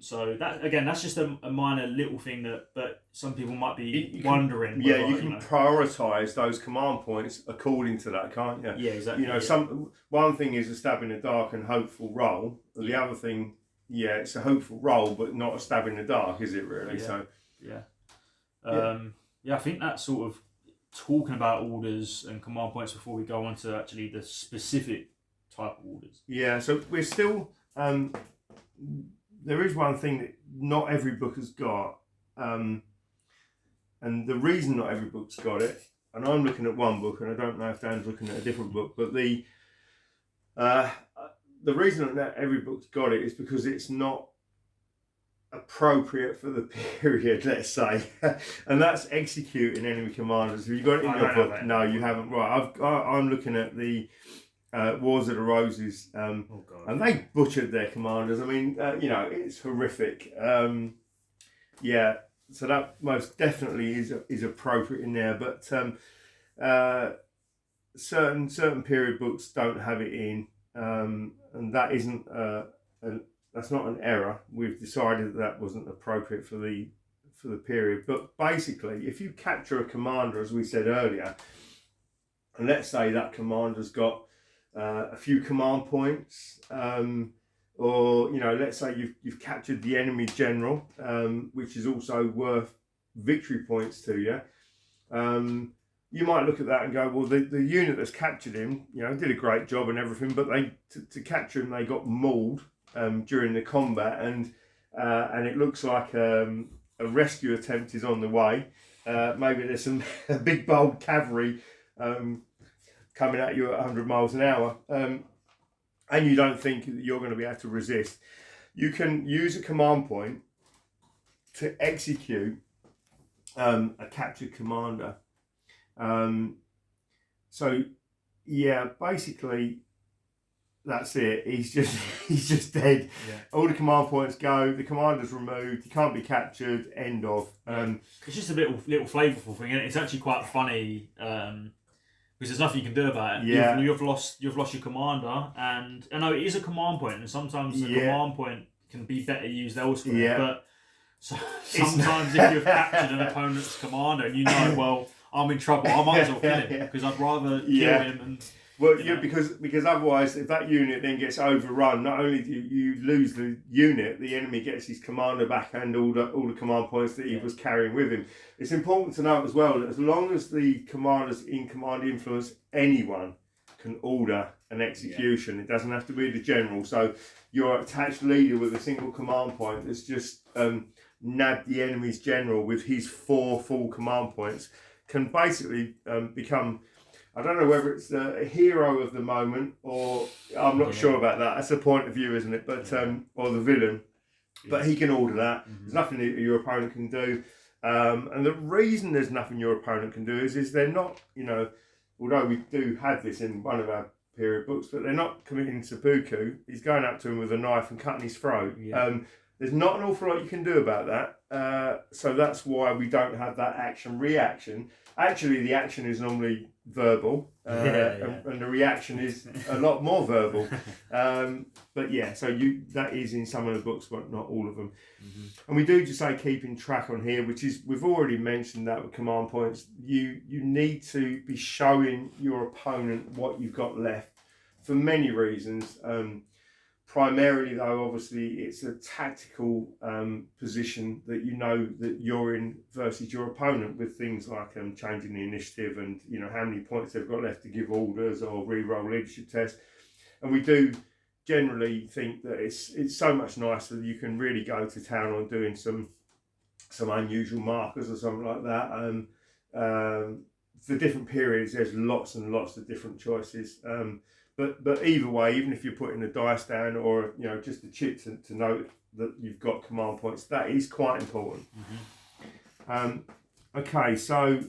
So that, again, that's just a minor little thing but some people might be wondering. You can prioritise those command points according to that, can't you? Yeah, exactly. You know, one thing is a stab in the dark and hopeful roll. The other thing, it's a hopeful roll, but not a stab in the dark, is it really? Yeah. So I think that's sort of talking about orders and command points before we go on to actually the specific type of orders. Yeah. So we're still. There is one thing that not every book has got, and the reason not every book's got it, and I'm looking at one book, and I don't know if Dan's looking at a different book, but the reason that not every book's got it is because it's not appropriate for the period, let's say, and that's executing enemy commanders. Have you got it in your book? No, you haven't. Right, I'm looking at the Wars of the Roses, and they butchered their commanders. I mean, it's horrific. So that most definitely is appropriate in there, but certain period books don't have it in, and that isn't that's not an error. We've decided that wasn't appropriate for the period. But basically, if you capture a commander, as we said earlier, and let's say that commander's got a few command points, or let's say you've captured the enemy general, which is also worth victory points to you. You might look at that and go, well, the unit that's captured him, did a great job and everything, but to capture him, they got mauled during the combat, and it looks like a rescue attempt is on the way. Maybe there's some big bold cavalry coming at you at 100 miles an hour. and you don't think that you're going to be able to resist, you can use a command point to execute a captured commander. So yeah, basically that's it. He's just dead. Yeah. All the command points go. The commander's removed. He can't be captured. End of. It's just a little flavourful thing, and it's actually quite funny because there's nothing you can do about it. Yeah. You've lost your commander, and I know it is a command point, and sometimes the command point can be better used elsewhere. Yeah. But sometimes if you've captured an opponent's commander, and you know, well, I'm in trouble. I might as well kill him because I'd rather kill him and. Well, because otherwise, if that unit then gets overrun, not only do you lose the unit, the enemy gets his commander back and all the command points that he was carrying with him. It's important to note as well that as long as the commanders in command influence, anyone can order an execution. It doesn't have to be the general. So your attached leader with a single command point that's just nabbed the enemy's general with his 4 full command points can basically become. I don't know whether it's a hero of the moment or I'm not sure about that. That's a point of view, isn't it? But or the villain. But he can order that. There's nothing that your opponent can do. And the reason there's nothing your opponent can do is they're not, although we do have this in one of our period books, but they're not committing seppuku. He's going up to him with a knife and cutting his throat. Yeah. There's not an awful lot you can do about that. So that's why we don't have that action-reaction. Actually, the action is normally verbal, and the reaction is a lot more verbal. But yeah, so that is in some of the books, but not all of them. Mm-hmm. And we do just say keeping track on here, which is, we've already mentioned that with command points. You need to be showing your opponent what you've got left for many reasons. Primarily, though, obviously, it's a tactical position that you know that you're in versus your opponent, with things like changing the initiative and how many points they've got left to give orders or re-roll leadership tests. And we do generally think that it's so much nicer that you can really go to town on doing some unusual markers or something like that. For different periods, there's lots and lots of different choices. But either way, even if you're putting a dice down or just a chip to note that you've got command points, that is quite important. Mm-hmm. Okay, so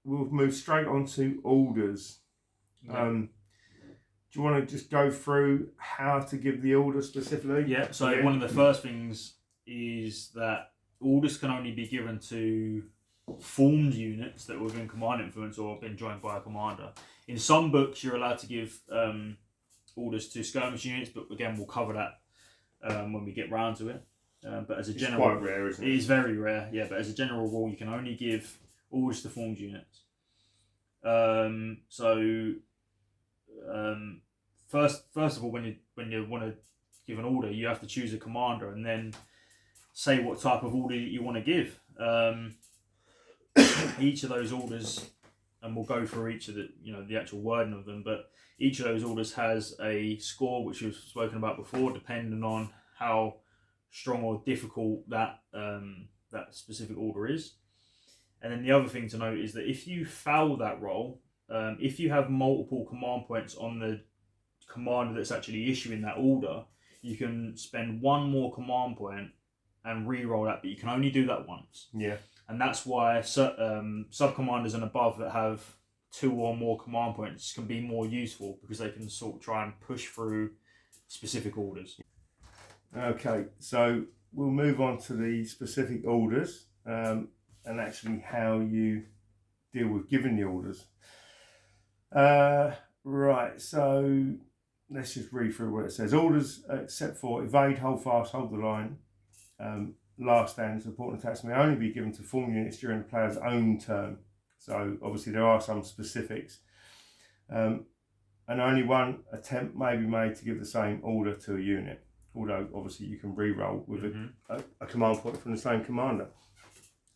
we'll move straight on to orders. Yeah. Do you want to just go through how to give the order specifically? Yeah. So one of the first things is that orders can only be given to formed units that were within command influence or have been joined by a commander. In some books, you're allowed to give orders to skirmish units, but again, we'll cover that when we get round to it. But as a general, it's quite rare, isn't it? It is very rare, yeah. But as a general rule, you can only give orders to formed units. First of all, when you want to give an order, you have to choose a commander and then say what type of order you want to give. Each of those orders, and we'll go through each of the actual wording of them, but each of those orders has a score which we've spoken about before, depending on how strong or difficult that specific order is. And then the other thing to note is that if you foul that roll, if you have multiple command points on the commander that's actually issuing that order, you can spend one more command point and re-roll that, but you can only do that once. Yeah. And that's why sub-commanders and above that have 2 or more command points can be more useful, because they can sort of try and push through specific orders. Okay, so we'll move on to the specific orders and actually how you deal with giving the orders. Right, so let's just read through what it says. Orders except for evade, hold fast, hold the line, last stand, support attacks may only be given to form units during the player's own turn. So obviously there are some specifics. And only one attempt may be made to give the same order to a unit. Although obviously you can re-roll with a command point from the same commander.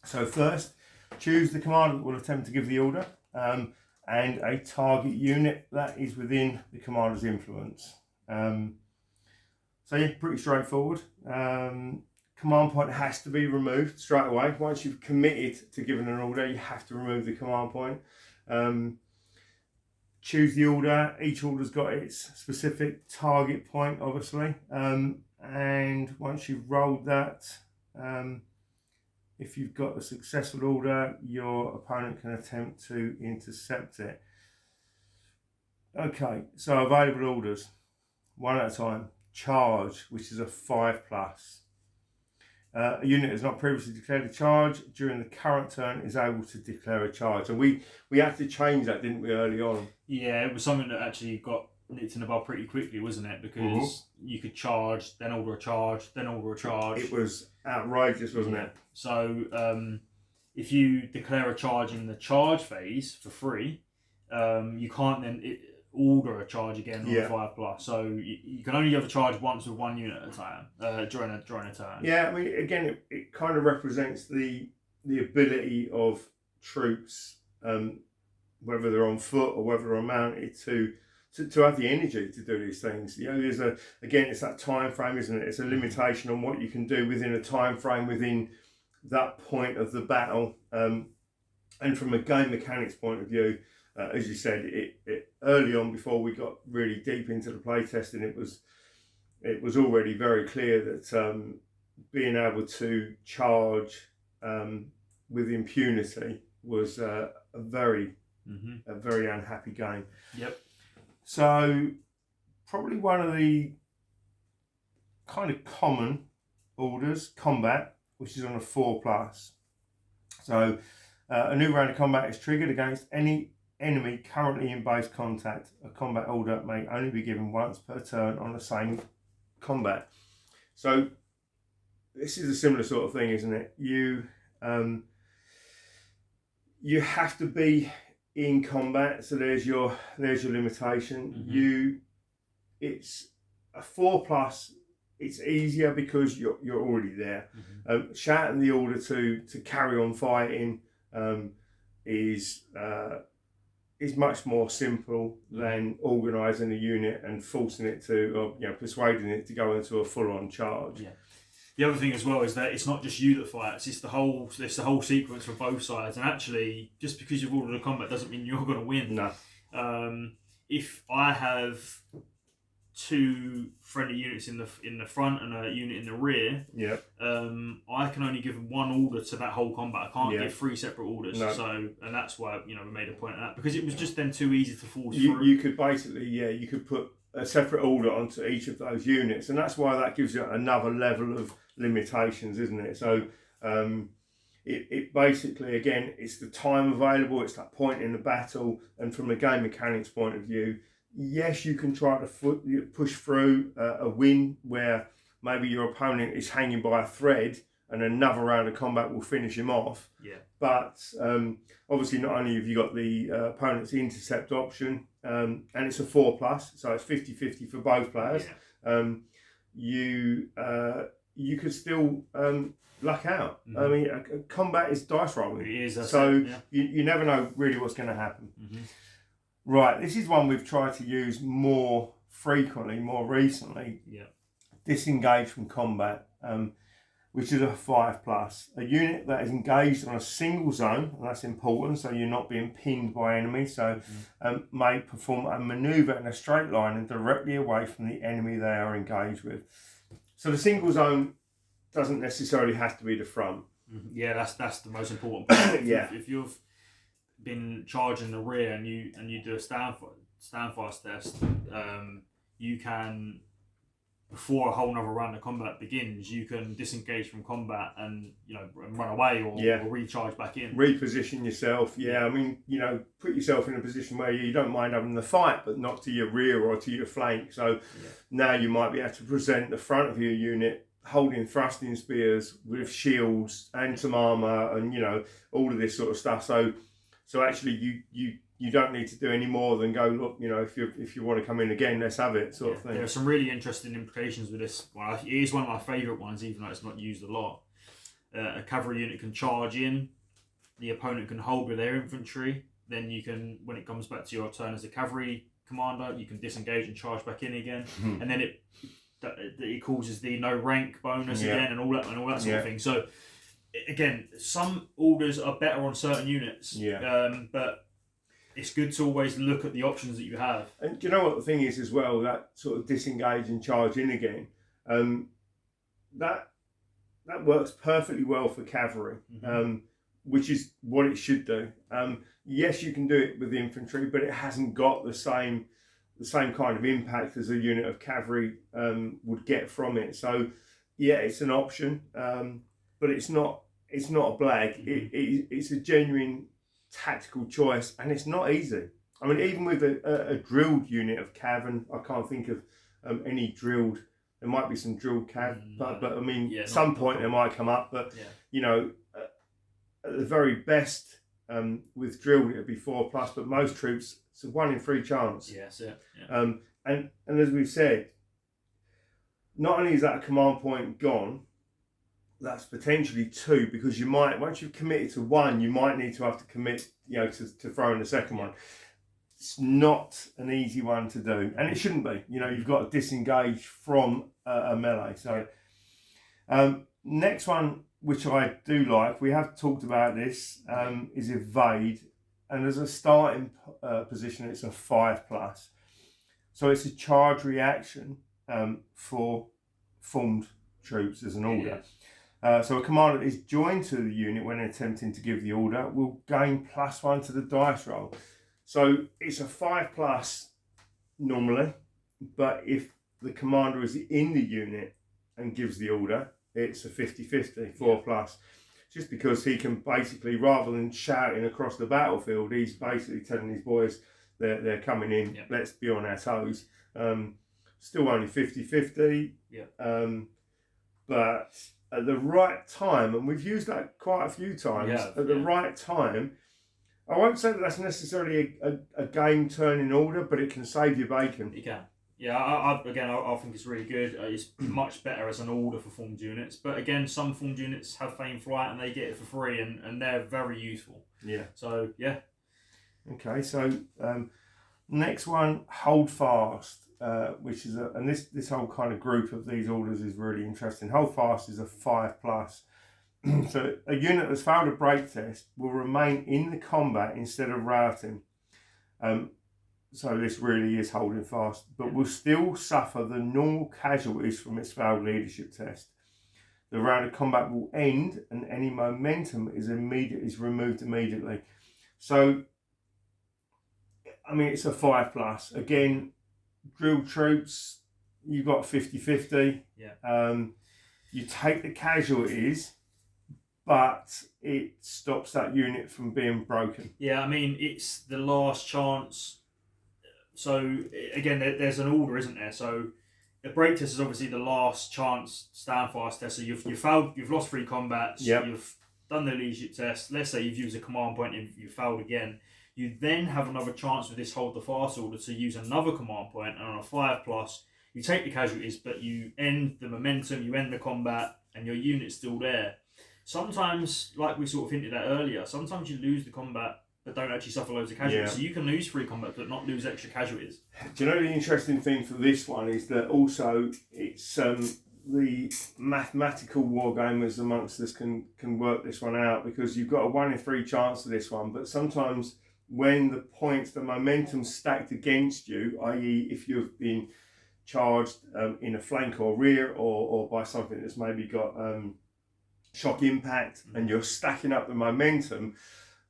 So first, choose the commander that will attempt to give the order and a target unit that is within the commander's influence. So yeah, pretty straightforward. Command point has to be removed straight away. Once you've committed to giving an order, you have to remove the command point. choose the order. Each order's got its specific target point, obviously. And once you've rolled that, if you've got a successful order, your opponent can attempt to intercept it. Okay, so available orders, one at a time. Charge, which is a 5+. A unit has not previously declared a charge during the current turn is able to declare a charge. And we had to change that, didn't we, early on? Yeah, it was something that actually got nicked in the bud pretty quickly, wasn't it? Because you could charge, then order a charge, then order a charge. It was outrageous, wasn't it? So if you declare a charge in the charge phase for free, you can't then order a charge again on 5+. So you can only have a charge once with one unit at a time during a turn. Yeah, I mean, again, it kind of represents the ability of troops, whether they're on foot or whether they're mounted, to have the energy to do these things. You know, it's that time frame, isn't it? It's a limitation on what you can do within a time frame within that point of the battle. And from a game mechanics point of view, as you said, it early on, before we got really deep into the play testing, it was already very clear that being able to charge with impunity was a very unhappy game. Yep. So probably one of the kind of common orders, combat, which is on a 4+. So a new round of combat is triggered against any enemy currently in base contact. A combat order may only be given once per turn on the same combat. So this is a similar sort of thing, isn't it? You have to be in combat, so there's your limitation. It's a 4+. It's easier because you're already there. Shouting the order to carry on fighting is much more simple than organising a unit and forcing it to, or persuading it to go into a full-on charge. Yeah. The other thing as well is that it's not just you that fights; it's the whole sequence for both sides. And actually, just because you've ordered a combat doesn't mean you're going to win. No. If I have 2 friendly units in the front and a unit in the rear, I can only give one order to that whole combat. I can't give 3 separate orders. No. So, and that's why we made a point of that, because it was just then too easy to force through. You could basically you could put a separate order onto each of those units, and that's why that gives you another level of limitations, isn't it? So it basically, again, it's the time available, it's that point in the battle, and from a game mechanics point of view, yes, you can try to push through a win where maybe your opponent is hanging by a thread and another round of combat will finish him off. Yeah. But obviously, not only have you got the opponent's intercept option, and it's a 4+, so it's 50-50 for both players. Yeah. You could still luck out. I mean, a combat is dice rolling. It is. So you never know really what's going to happen. Right, this is one we've tried to use more frequently, more recently. Yeah. Disengage from combat, which is a 5+. A unit that is engaged on a single zone, and that's important, so you're not being pinned by enemies, so may perform a manoeuvre in a straight line and directly away from the enemy they are engaged with. So the single zone doesn't necessarily have to be the front. Yeah, that's the most important part. Yeah. If you've been charging the rear and you do a stand fast test, you can, before a whole other round of combat begins, you can disengage from combat and run away or recharge back in. Reposition yourself. I mean, put yourself in a position where you don't mind having the fight, but not to your rear or to your flank. So now you might be able to present the front of your unit holding thrusting spears with shields and some armour and all of this sort of stuff. So actually you don't need to do any more than go, look, if you want to come in again, let's have it, sort of thing. There are some really interesting implications with this one. It is one of my favourite ones, even though it's not used a lot. A cavalry unit can charge in, the opponent can hold with their infantry, then you can, when it comes back to your turn as a cavalry commander, you can disengage and charge back in again, and then it causes the no rank bonus again and all that sort of thing. So again, some orders are better on certain units, but it's good to always look at the options that you have. And do you know what the thing is as well? That sort of disengage and charge in again, that works perfectly well for cavalry, which is what it should do. Yes, you can do it with infantry, but it hasn't got the same kind of impact as a unit of cavalry would get from it. So yeah, it's an option, but it's not a blag. It's a genuine tactical choice, and it's not easy. I mean, even with a drilled unit of cav, and I can't think of any drilled. There might be some drilled cav, but I mean, at some point they might come up. But you know, at the very best, with drilled it'd be 4+. But most troops, it's a 1 in 3 chance. Yes, yeah. And as we've said, not only is that a command point gone, that's potentially 2, because you might, once you've committed to 1, you might need to have to commit, you know, to throw in the second one. It's not an easy one to do, and it shouldn't be. You know, you've got to disengage from a melee. So next one, which I do like, we have talked about this, is evade, and as a starting position, it's a 5+. So it's a charge reaction for formed troops as an order. So a commander that is joined to the unit when attempting to give the order will gain +1 to the dice roll. So it's a 5+ normally, but if the commander is in the unit and gives the order, it's a 50-50, 4+. Just because he can basically, rather than shouting across the battlefield, he's basically telling his boys they're coming in, let's be on our toes. Still only 50-50, but at the right time, and we've used that quite a few times, at the right time, I won't say that that's necessarily a game turning order, but it can save you bacon. You can. Yeah, I think it's really good. It's much better as an order for formed units. But again, some formed units have fame flight and they get it for free, and they're very useful. Yeah. So, yeah. Okay, so next one, hold fast, which is and this whole kind of group of these orders is really interesting. Hold fast is a 5+. So a unit that's failed a break test will remain in the combat instead of routing. So this really is holding fast, but will still suffer the normal casualties from its failed leadership test. The round of combat will end, and any momentum is removed immediately. So, I mean, it's a 5+. Again, drilled troops, you've got 50-50. You take the casualties, but it stops that unit from being broken. Yeah, I mean, it's the last chance. So, again, there's an order, isn't there? So, the break test is obviously the last chance stand fast test. So, you've lost 3 combats, you've done the leadership test. Let's say you've used a command point and you've failed again. You then have another chance with this hold the fast order to use another command point, and on a 5+, you take the casualties, but you end the momentum, you end the combat, and your unit's still there. Sometimes, like we sort of hinted at earlier, sometimes you lose the combat but don't actually suffer loads of casualties. So you can lose 3 combat but not lose extra casualties. Do you know the interesting thing for this one is that also it's the mathematical wargamers amongst us can work this one out, because you've got a 1 in 3 chance of this one, but sometimes when the momentum stacked against you, i.e. if you've been charged in a flank or rear or by something that's maybe got shock impact, and you're stacking up the momentum,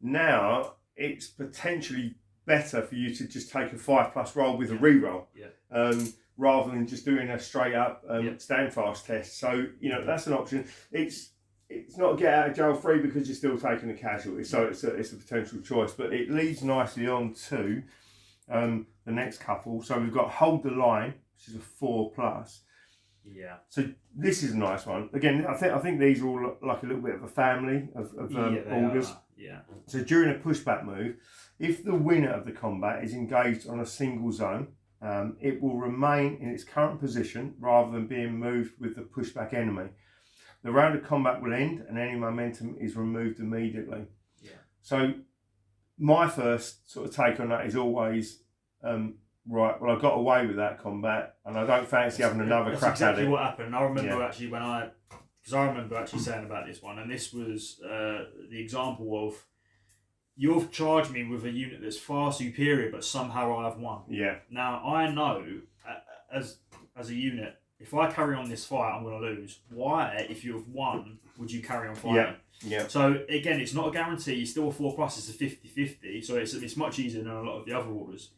now it's potentially better for you to just take a 5+ roll with a re-roll, rather than just doing a straight up stand fast test. So, you know, that's an option. It's not get out of jail free because you're still taking a casualty, so it's a potential choice. But it leads nicely on to the next couple. So we've got hold the line, which is a 4+. Yeah. So this is a nice one. Again, I think these are all like a little bit of a family of orders. Yeah. So during a pushback move, if the winner of the combat is engaged on a single zone, it will remain in its current position rather than being moved with the pushback enemy. The round of combat will end and any momentum is removed immediately. Yeah. So my first sort of take on that is always, right, well, I got away with that combat and I don't fancy having another crack at it. That's exactly what happened. I remember actually because I remember actually saying about this one, and this was the example of you've charged me with a unit that's far superior, but somehow I've won. Yeah. Now I know, as a unit, if I carry on this fight, I'm going to lose. Why, if you have won, would you carry on fighting? Yeah. Yeah. So again, it's not a guarantee. It's still a 4+. It's a 50-50. So it's much easier than a lot of the other orders.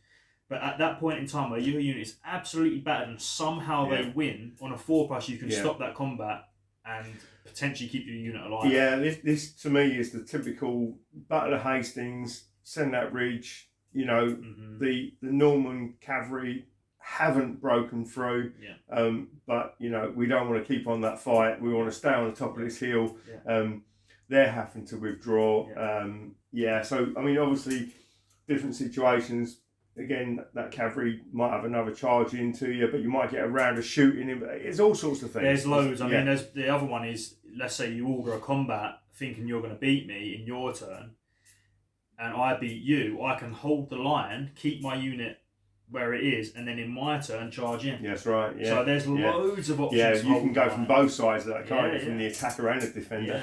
But at that point in time where your unit is absolutely battered and somehow they win on a 4+, you can stop that combat and potentially keep your unit alive. Yeah, this to me is the typical Battle of Hastings, send that ridge. You know, the Norman cavalry haven't broken through, but you know, we don't want to keep on that fight. We want to stay on the top of this hill. They're having to withdraw. So I mean, obviously, different situations. Again, that cavalry might have another charge into you, but you might get a round of shooting him. It's all sorts of things. There's loads. I mean, there's the other one is, let's say you order a combat thinking you're going to beat me in your turn, and I beat you. I can hold the line, keep my unit where it is, and then in my turn charge in. Yes, right. Yeah. So there's loads of options. Yeah, you can go from both sides of that, can't you? From the attacker and the defender.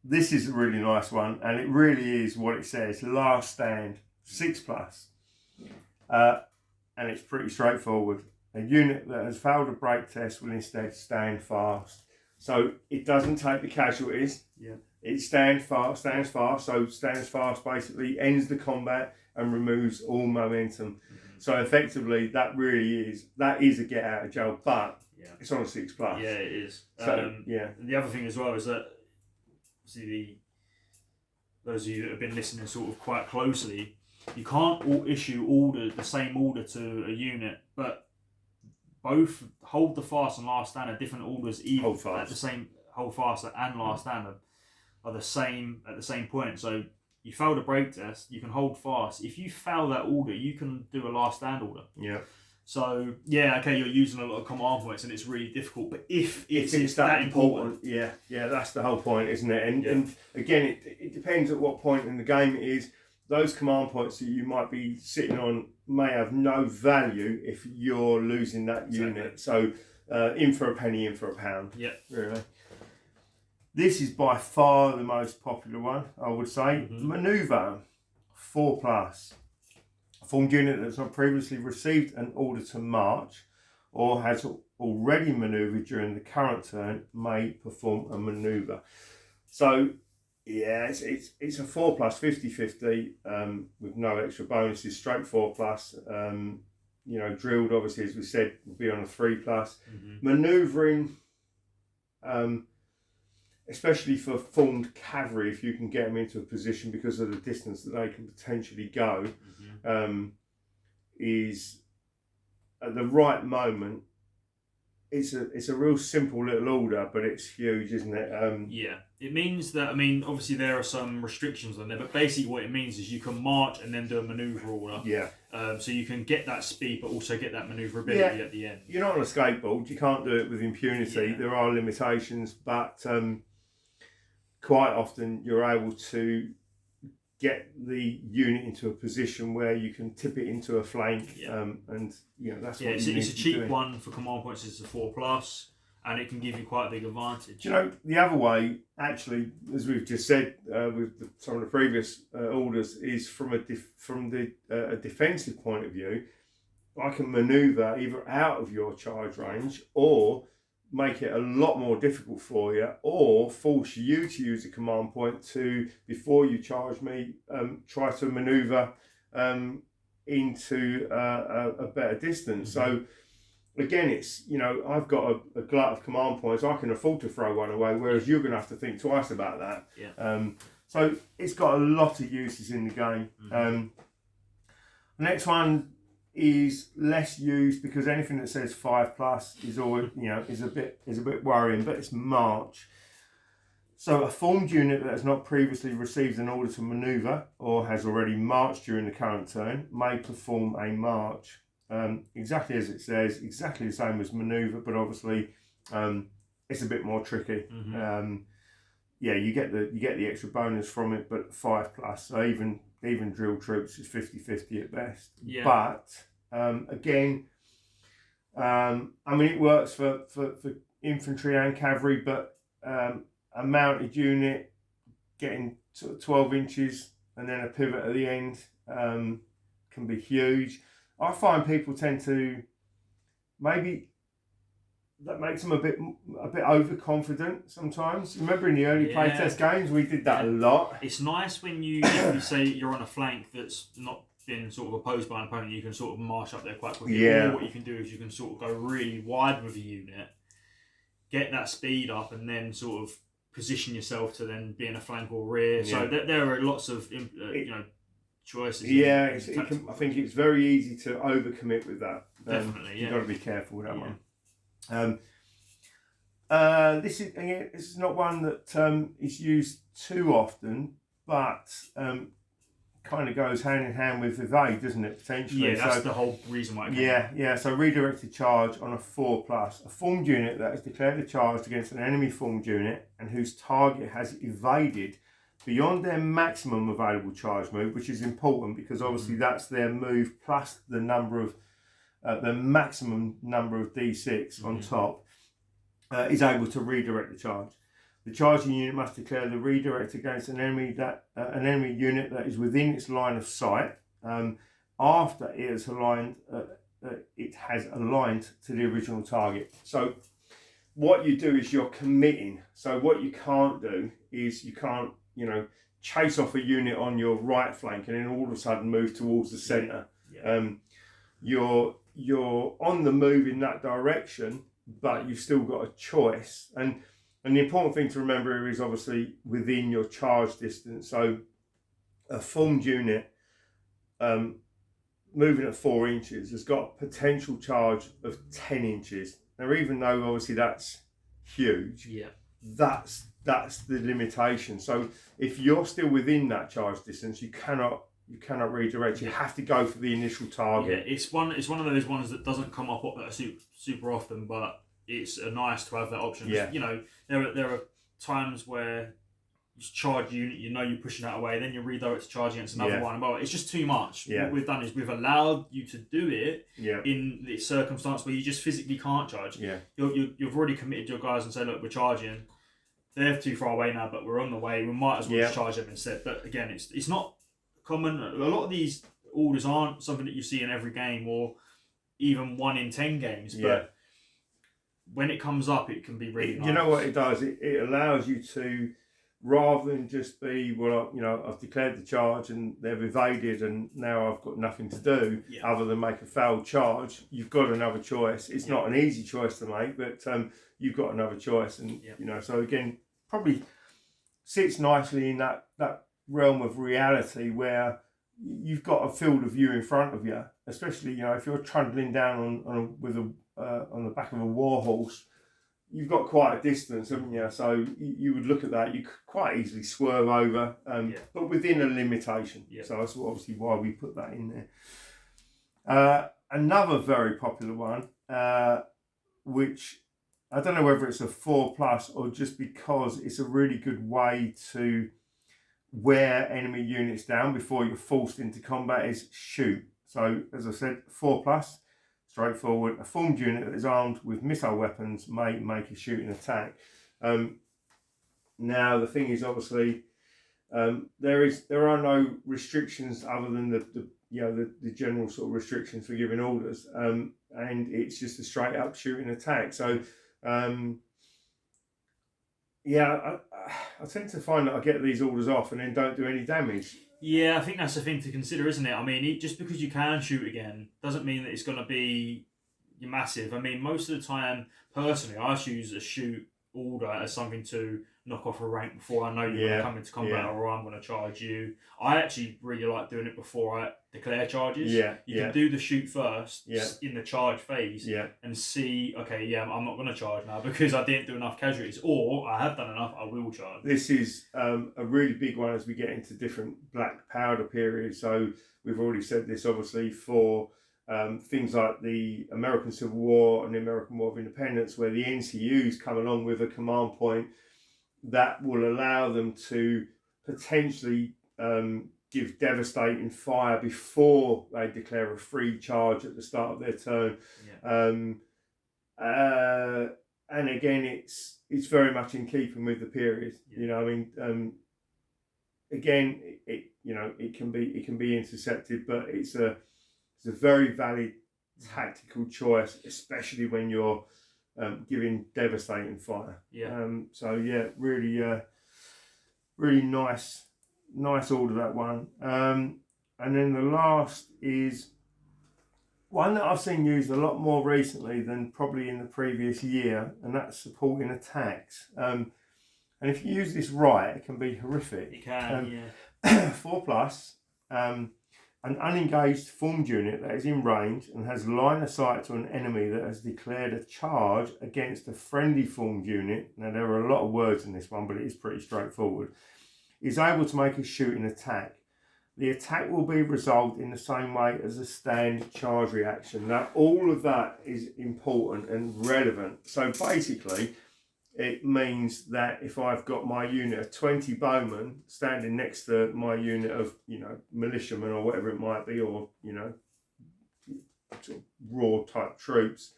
This is a really nice one, and it really is what it says. Last stand, 6+. And it's pretty straightforward. A unit that has failed a break test will instead stand fast. So it doesn't take the casualties. Yeah. It stands fast. So stands fast basically ends the combat and removes all momentum. So effectively, that is a get out of jail, but it's on a 6+. Yeah, it is. So And the other thing as well is that those of you that have been listening sort of quite closely, you can't issue the same order to a unit, but both hold the fast and last stand are different orders. Even at the same hold fast and last stand are the same at the same point. So you failed a break test, you can hold fast. If you fail that order, you can do a last stand order. Yeah. So you're using a lot of command points and it's really difficult. But if it's that important, that's the whole point, isn't it? And again, it depends at what point in the game it is. Those command points that you might be sitting on may have no value if you're losing that unit. So in for a penny, in for a pound. Yeah, really. This is by far the most popular one, I would say. Maneuver, 4+. A formed unit that's not previously received an order to march or has already manoeuvred during the current turn may perform a manoeuvre. So yeah, it's a 4+, 50-50 with no extra bonuses, straight 4+. You know, drilled obviously, as we said, will be on a 3+. Manoeuvring, especially for formed cavalry, if you can get them into a position because of the distance that they can potentially go, is at the right moment. It's a real simple little order, but it's huge, isn't it? It means that, I mean, obviously there are some restrictions on there, but basically what it means is you can march and then do a manoeuvre order. Yeah. So you can get that speed, but also get that manoeuvrability at the end. You're not on a skateboard. You can't do it with impunity. Yeah. There are limitations, but quite often you're able to get the unit into a position where you can tip it into a flank, and that's what it's a cheap one for command points. It's a 4+, and it can give you quite a big advantage. You know, the other way, actually, as we've just said with some of the previous orders, is from a defensive point of view. I can manoeuvre either out of your charge range or make it a lot more difficult for you, or force you to use a command point to, before you charge me, try to manoeuvre into a better distance. So again, it's, I've got a glut of command points. I can afford to throw one away, whereas you're going to have to think twice about that. So it's got a lot of uses in the game. The next one is less used because anything that says 5+ is always, is a bit worrying, but it's march. So a formed unit that has not previously received an order to manoeuvre or has already marched during the current turn may perform a march. Exactly as it says, exactly the same as manoeuvre, but obviously it's a bit more tricky. You get the extra bonus from it, but 5+. So even drill troops is 50-50 at best. Yeah. But again, I mean, it works for infantry and cavalry, but a mounted unit, getting sort of 12 inches and then a pivot at the end can be huge. I find people tend to maybe that makes them a bit overconfident sometimes. Remember in the early playtest games we did that a lot. It's nice when you say you're on a flank that's not been sort of opposed by an opponent, you can sort of march up there quite quickly. Yeah. Or what you can do is you can sort of go really wide with a unit, get that speed up, and then sort of position yourself to then be in a flank or rear. Yeah. So there are lots of choices. Yeah, I think it's very easy to overcommit with that. Definitely, you've got to be careful with that one. This is not one that is used too often, but kind of goes hand in hand with evade, doesn't it? Potentially. Yeah, that's the whole reason why. Yeah. So redirected charge on a 4+, a formed unit that has declared a charge against an enemy formed unit and whose target has evaded beyond their maximum available charge move, which is important because obviously that's their move plus the number of the maximum number of D6 on top, is able to redirect the charge. The charging unit must declare the redirect against an enemy unit that is within its line of sight after it has aligned to the original target. So what you do is you're committing. So what you can't do is you can't chase off a unit on your right flank and then all of a sudden move towards the centre. You're on the move in that direction, but you've still got a choice. And the important thing to remember here is obviously within your charge distance. So a formed unit moving at 4 inches has got a potential charge of 10 inches. Now, even though obviously that's huge, that's the limitation. So if you're still within that charge distance, you cannot redirect. You have to go for the initial target. Yeah, it's one of those ones that doesn't come up super often, but it's nice to have that option. Yeah. There are times where you charge unit, you're pushing that away, then you redirect to charge against another one. Well, it's just too much. Yeah. What we've done is we've allowed you to do it Yeah. in the circumstance where you just physically can't charge. Yeah. You've already committed your guys and said, look, we're charging. They're too far away now, but we're on the way. We might as well just charge them instead. But again, it's not common. A lot of these orders aren't something that you see in every game or even 1 in 10 games. But when it comes up, it can be really nice. You know what it does? It allows you to, rather than just be, I've declared the charge and they've evaded and now I've got nothing to do other than make a failed charge. You've got another choice. It's not an easy choice to make, but you've got another choice. And, so again, probably sits nicely in that realm of reality where you've got a field of view in front of you, especially if you're trundling down on the back of a war horse, you've got quite a distance, haven't you? So you would look at that, you could quite easily swerve over, but within a limitation. So that's obviously why we put that in there. Another very popular one, which I don't know whether it's a 4+ or just because it's a really good way to wear enemy units down before you're forced into combat, is shoot. So as I said, 4+, straightforward. A formed unit that is armed with missile weapons may make a shooting attack. Now the thing is, obviously, there are no restrictions other than the general sort of restrictions for giving orders, and it's just a straight up shooting attack. So I tend to find that I get these orders off and then don't do any damage. Yeah, I think that's the thing to consider, isn't it? I mean, just because you can shoot again doesn't mean that it's going to be massive. I mean, most of the time, personally, I choose a shoot order as something to knock off a rank before I know you're going to come into combat or I'm going to charge you. I actually really like doing it before I declare charges. You can do the shoot first in the charge phase and see, I'm not going to charge now because I didn't do enough casualties, or I have done enough, I will charge. This is a really big one as we get into different black powder periods. So we've already said this, obviously, for things like the American Civil War and the American War of Independence, where the NCUs come along with a command point that will allow them to potentially give devastating fire before they declare a free charge at the start of their turn. And again, it's very much in keeping with the period. again, it can be intercepted, but it's a very valid tactical choice, especially when you're giving devastating fire. Yeah. So yeah, really nice order, that one. And then the last is one that I've seen used a lot more recently than probably in the previous year, and that's supporting attacks. And if you use this right, it can be horrific. It can, yeah. 4+, an unengaged formed unit that is in range and has line of sight to an enemy that has declared a charge against a friendly formed unit. Now, there are a lot of words in this one, but it is pretty straightforward. Is able to make a shooting attack. The attack will be resolved in the same way as a stand charge reaction. Now, all of that is important and relevant. So basically, it means that if I've got my unit of 20 bowmen standing next to my unit of, militiamen or whatever it might be, or, sort of raw type troops,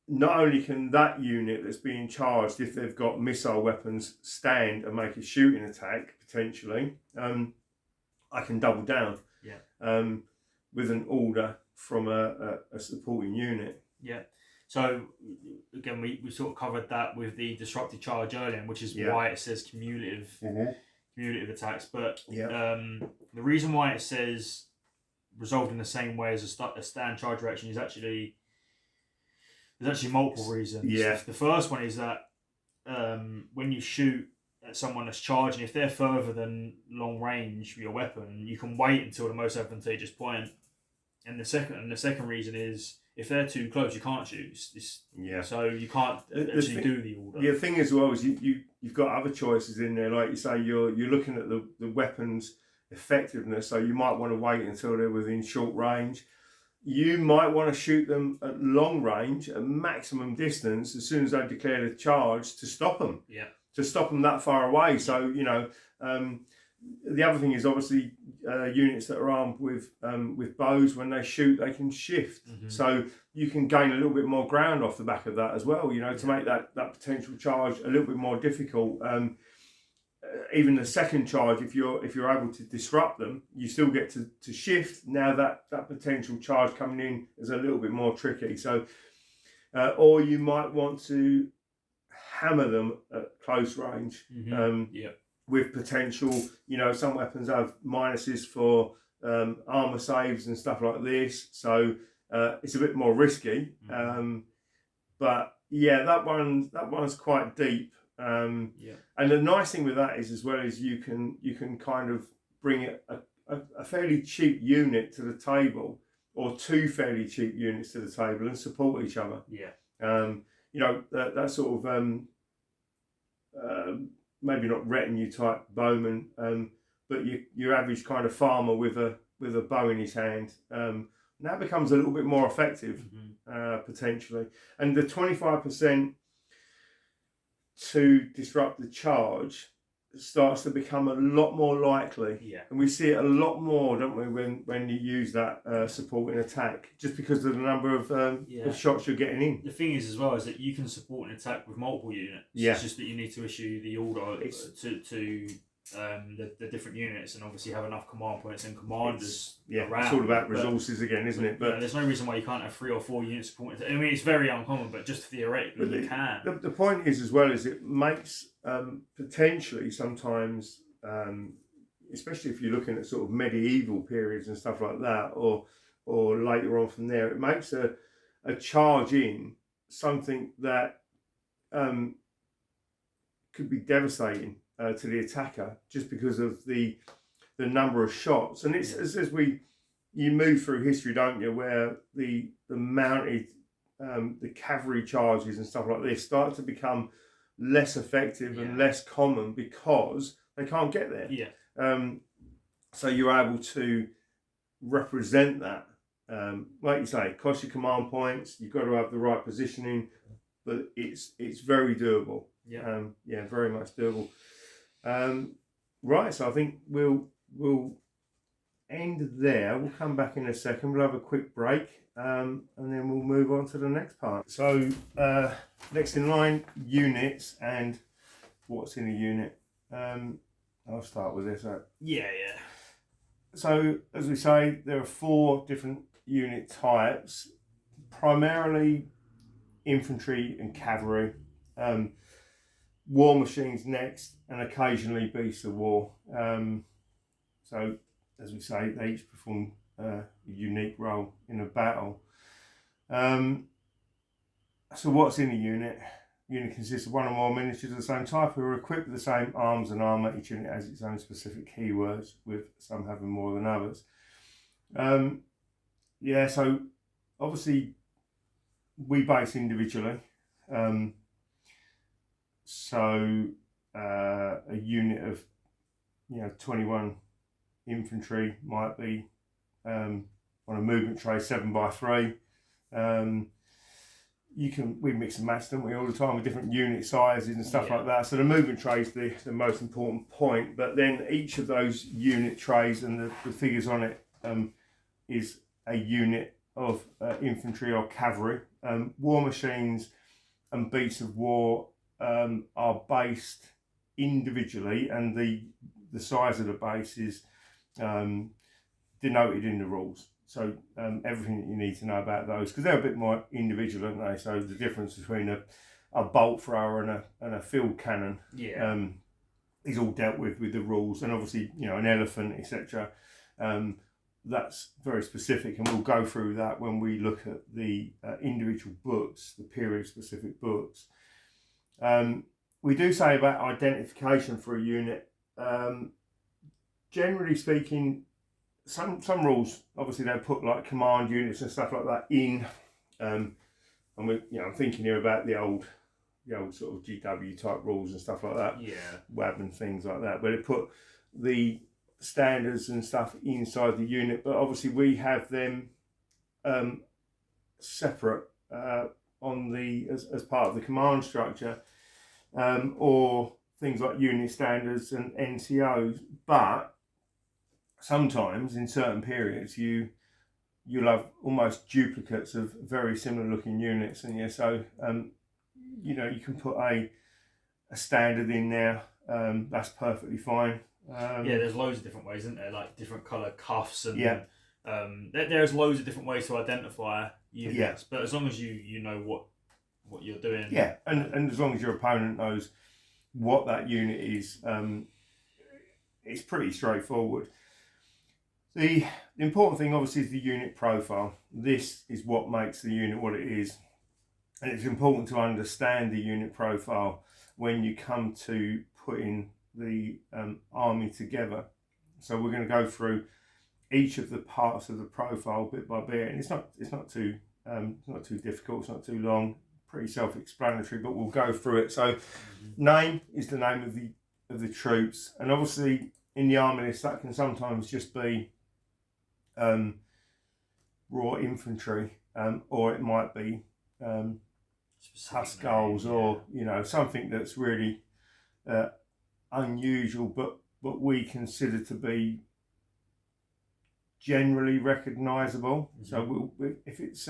not only can that unit that's being charged, if they've got missile weapons, stand and make a shooting attack, potentially, I can double down with an order from a supporting unit. Yeah. So, again, we sort of covered that with the disruptive charge earlier, which is why it says cumulative attacks. But the reason why it says resolved in the same way as a stand charge reaction is actually... There's actually multiple reasons. Yeah. The first one is that when you shoot at someone that's charging, if they're further than long range with your weapon, you can wait until the most advantageous point. And the second reason is if they're too close, you can't shoot. So you can't actually do the order. The thing as well is you've got other choices in there. Like you say, you're looking at the weapon's effectiveness. So you might want to wait until they're within short range. You might want to shoot them at long range, at maximum distance, as soon as they declare a charge, to stop them. Yeah. To stop them that far away. So, the other thing is obviously units that are armed with bows, when they shoot, they can shift. Mm-hmm. So you can gain a little bit more ground off the back of that as well, to make that potential charge a little bit more difficult. Even the second charge, if you're able to disrupt them, you still get to shift. Now that potential charge coming in is a little bit more tricky. So, or you might want to hammer them at close range. Mm-hmm. With potential, some weapons have minuses for armor saves and stuff like this. So it's a bit more risky. Mm-hmm. But yeah, that one's quite deep. And the nice thing with that is, as well as you can kind of bring a fairly cheap unit to the table, or two fairly cheap units to the table, and support each other. That sort of maybe not retinue type bowman, but your average kind of farmer with a bow in his hand, now becomes a little bit more effective. Mm-hmm. Potentially. And the 25% to disrupt the charge starts to become a lot more likely. Yeah. And we see it a lot more, don't we, when you use that supporting attack, just because of the number of shots you're getting in. The thing is, as well, is that you can support an attack with multiple units. Yeah. It's just that you need to issue the order to the different units, and obviously have enough command points and commanders around. It's all about resources again, isn't it? But there's no reason why you can't have 3 or 4 units supporting. I mean, it's very uncommon, but just theoretically you can. The point is, as well, is it makes potentially sometimes, especially if you're looking at sort of medieval periods and stuff like that, or later on from there, it makes a charge in something that could be devastating to the attacker, just because of the number of shots. And it's as you move through history, don't you, where the mounted the cavalry charges and stuff like this start to become less effective and less common because they can't get there. So you're able to represent that, like you say, it costs you command points, you've got to have the right positioning, but it's very doable. Very much doable. Right, so I think we'll end there. We'll come back in a second. We'll have a quick break, and then we'll move on to the next part. So next in line, units and what's in a unit. I'll start with this. Yeah. So, as we say, there are 4 different unit types, primarily infantry and cavalry. War machines next, and occasionally beasts of war. So, as we say, they each perform a unique role in a battle. So what's in a unit? Unit consists of 1 or more miniatures of the same type who are equipped with the same arms and armour. Each unit has its own specific keywords, with some having more than others. So obviously we base individually. A unit of 21 infantry might be on a movement tray 7x3. We mix and match, don't we, all the time with different unit sizes and stuff like that. So the movement tray is the most important point, but then each of those unit trays and the figures on it is a unit of infantry or cavalry. War machines and beasts of war are based individually, and the size of the base is denoted in the rules. So everything that you need to know about those, because they're a bit more individual, aren't they? So the difference between a bolt thrower and a field cannon is all dealt with the rules, and obviously an elephant, etc. That's very specific, and we'll go through that when we look at the individual books, the period specific books. We do say about identification for a unit. Generally speaking, some rules, obviously they put like command units and stuff like that in, and I'm thinking here about the old sort of GW type rules and stuff like that, WAB and things like that, where they put the standards and stuff inside the unit, but obviously we have them separate on the as part of the command structure, or things like unit standards and NCOs, but sometimes in certain periods you'll have almost duplicates of very similar looking units, and you can put a standard in there. That's perfectly fine. There's loads of different ways, isn't there? Like different colour cuffs and there's loads of different ways to identify units. But as long as you know what you're doing, and as long as your opponent knows what that unit is, it's pretty straightforward. The important thing obviously is the unit profile. This is what makes the unit what it is, and it's important to understand the unit profile when you come to putting the army together. So we're going to go through each of the parts of the profile bit by bit, and it's not too difficult, it's not too long, pretty self-explanatory, but we'll go through it. So name is the name of the troops, and obviously in the army list that can sometimes just be raw infantry, or it might be Huskarls, or something that's really unusual, but we consider to be generally recognisable. So if it's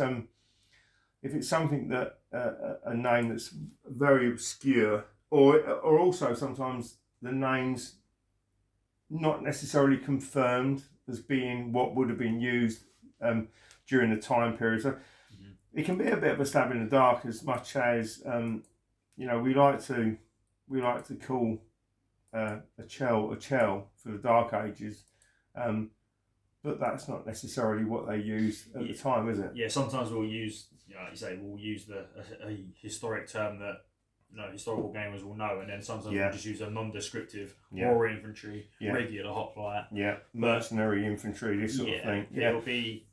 something that a name that's very obscure, or also sometimes the name's not necessarily confirmed as being what would have been used during the time period. So it can be a bit of a stab in the dark, as much as we like to call a chell for the Dark Ages, but that's not necessarily what they used at the time, is it? Yeah, sometimes we'll use, like you say, we'll use a historic term that historical gamers will know, and then sometimes we'll just use a non-descriptive raw infantry, regular hoplite, mercenary infantry, this sort of thing. It'll be,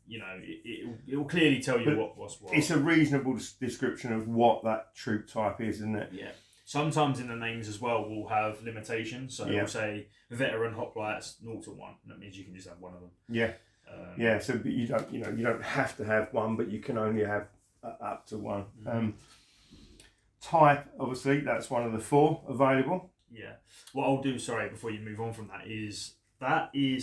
it'll clearly tell you what's what. It's a reasonable description of what that troop type is, isn't it? Yeah. Sometimes in the names as well, we'll have limitations. So we'll say veteran hoplites 0 to 1. That means you can just have one of them. Yeah. So but you don't have to have one, but you can only have up to one. Type, obviously, that's one of the 4 available. Yeah. What I'll do, sorry, before you move on from that is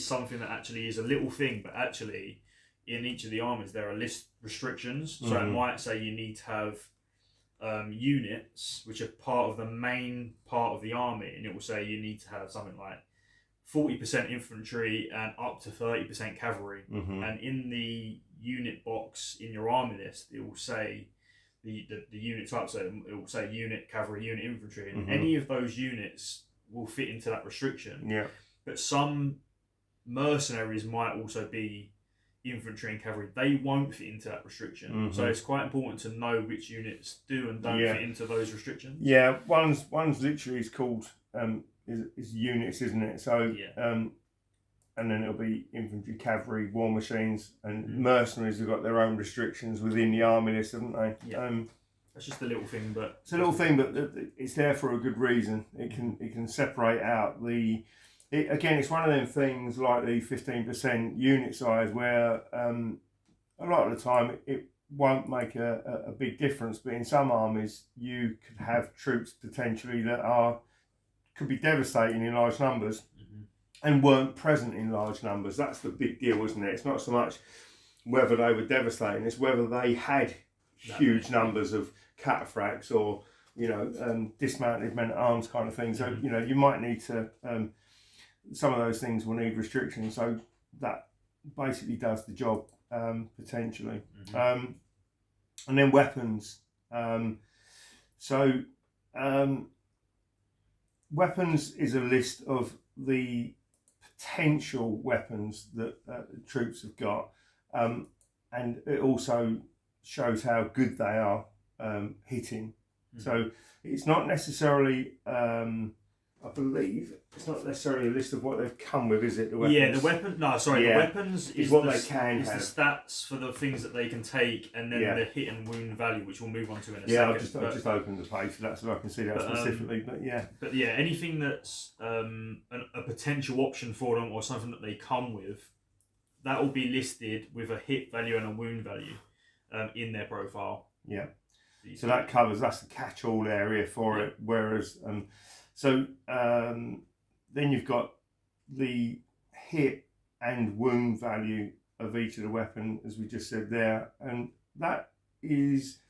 something that actually is a little thing, but actually in each of the armies there are list restrictions. So it might say you need to have units which are part of the main part of the army, and it will say you need to have something like 40% infantry and up to 30% cavalry. And in the unit box in your army list, it will say the unit type. So it will say unit cavalry, unit infantry, and any of those units will fit into that restriction. Yeah. But some mercenaries might also be infantry and cavalry. They won't fit into that restriction. So it's quite important to know which units do and don't fit into those restrictions. Yeah, one's literally is called is units, isn't it? So and then it'll be infantry, cavalry, war machines, and mercenaries have got their own restrictions within the army list, haven't they? Yeah. That's just a little thing, but it's a little thing, but it's there for a good reason. It can separate out the. Again, it's one of them things like the 15% unit size where a lot of the time it won't make a big difference, but in some armies you could have troops potentially that could be devastating in large numbers and weren't present in large numbers. That's the big deal, isn't it? It's not so much whether they were devastating, it's whether they had huge numbers of cataphracts or dismounted men at arms kind of thing. So you might need to. Some of those things will need restrictions, so that basically does the job potentially. And then weapons. Weapons is a list of the potential weapons that troops have got, and it also shows how good they are hitting. So it's not necessarily. I believe it's not necessarily a list of what they've come with, is it? The weapons? Yeah, the weapon. No, sorry, the weapons is what they can have. Is the stats for the things that they can take, and then the hit and wound value, which we'll move on to in a second. Yeah, I've just opened the page for that, so I can see that specifically. But yeah, anything that's a potential option for them or something that they come with, that will be listed with a hit value and a wound value in their profile. Yeah. So that's the catch-all area for it. Whereas. So then you've got the hit and wound value of each of the weapon, as we just said there, and that is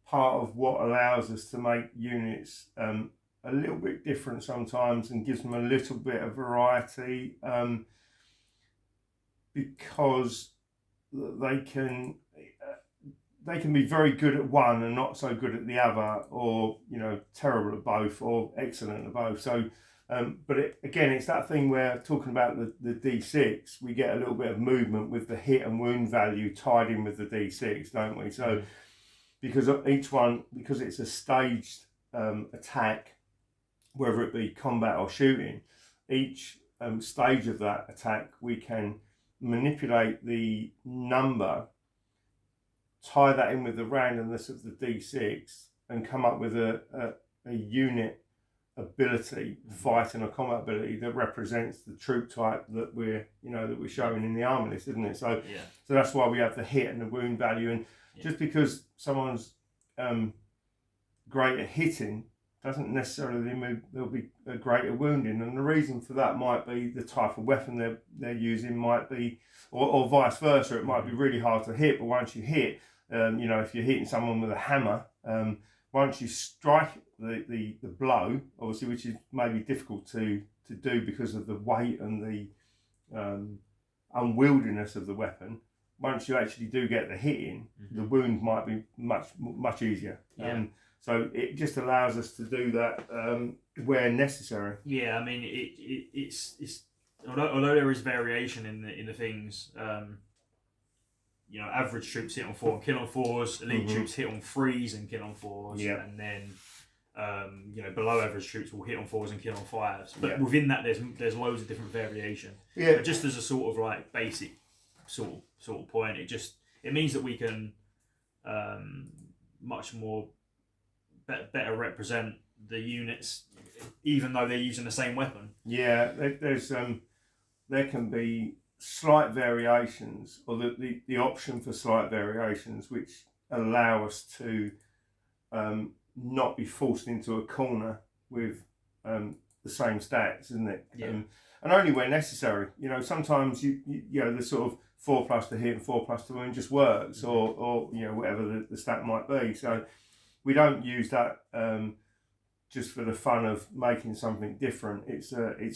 part of what allows us to make units a little bit different sometimes and gives them a little bit of variety because they can be very good at one and not so good at the other, or terrible at both or excellent at both. So but it's that thing where talking about the D6, we get a little bit of movement with the hit and wound value tied in with the D6, don't we? So because each one, because it's a staged attack, whether it be combat or shooting, each stage of that attack we can manipulate the number, tie that in with the randomness of the D6, and come up with a unit ability, fighting or combat ability that represents the troop type that we're showing in the army list, isn't it? So that's why we have the hit and the wound value. And just because someone's great at hitting doesn't necessarily mean they'll be great at wounding. And the reason for that might be the type of weapon they're using, might be, or vice versa. It might be really hard to hit, but once you hit, if you're hitting someone with a hammer, once you strike the blow, obviously, which is maybe difficult to do because of the weight and the unwieldiness of the weapon, once you actually do get the hit in, the wound might be much easier. So it just allows us to do that where necessary. Yeah, I mean, it's although there is variation in the things. Average troops hit on 4 and kill on 4s. Elite troops hit on 3s and kill on 4s. Yeah. And then, below average troops will hit on 4s and kill on 5s. But within that, there's loads of different variation. Yeah. But just as a sort of like basic sort of point, it means that we can much more better represent the units, even though they're using the same weapon. Yeah, there can be slight variations, or the option for slight variations, which allow us to not be forced into a corner with the same stats, isn't it? Yeah. And only where necessary. Sometimes you the sort of 4+ to hit and 4+ to win just works, or whatever the stat might be. So we don't use that just for the fun of making something different. It's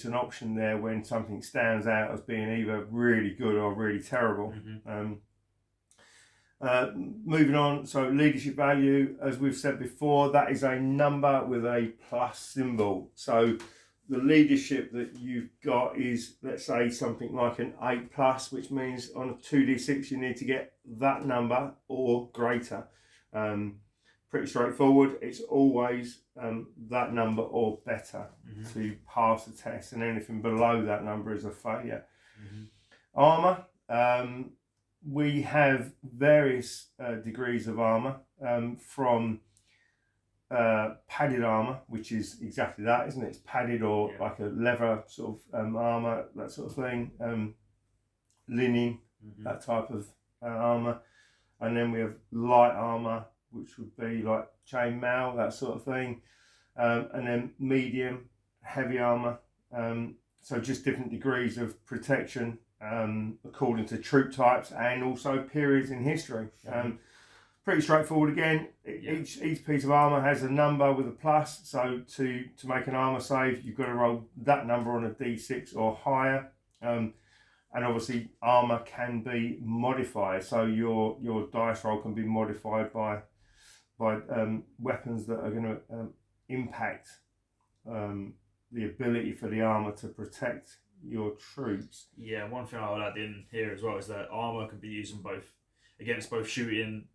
an option there when something stands out as being either really good or really terrible. Moving on, so leadership value, as we've said before, that is a number with a plus symbol. So the leadership that you've got is, let's say, something like an 8+, which means on a 2d6 you need to get that number or greater. Pretty straightforward. It's always that number or better to pass the test, and anything below that number is a failure. Armour. We have various degrees of armour, from padded armour, which is exactly that, isn't it? It's padded, or like a leather sort of armour, that sort of thing. Linen, that type of armour. And then we have light armour, which would be like chainmail, that sort of thing. And then medium, heavy armour. So just different degrees of protection according to troop types and also periods in history. Pretty straightforward again. Each piece of armour has a number with a plus. So to make an armour save, you've got to roll that number on a d6 or higher. And obviously armour can be modified. So your dice roll can be modified by weapons that are going to impact the ability for the armour to protect your troops. Yeah, one thing I would add in here as well is that armour can be used in against both shooting,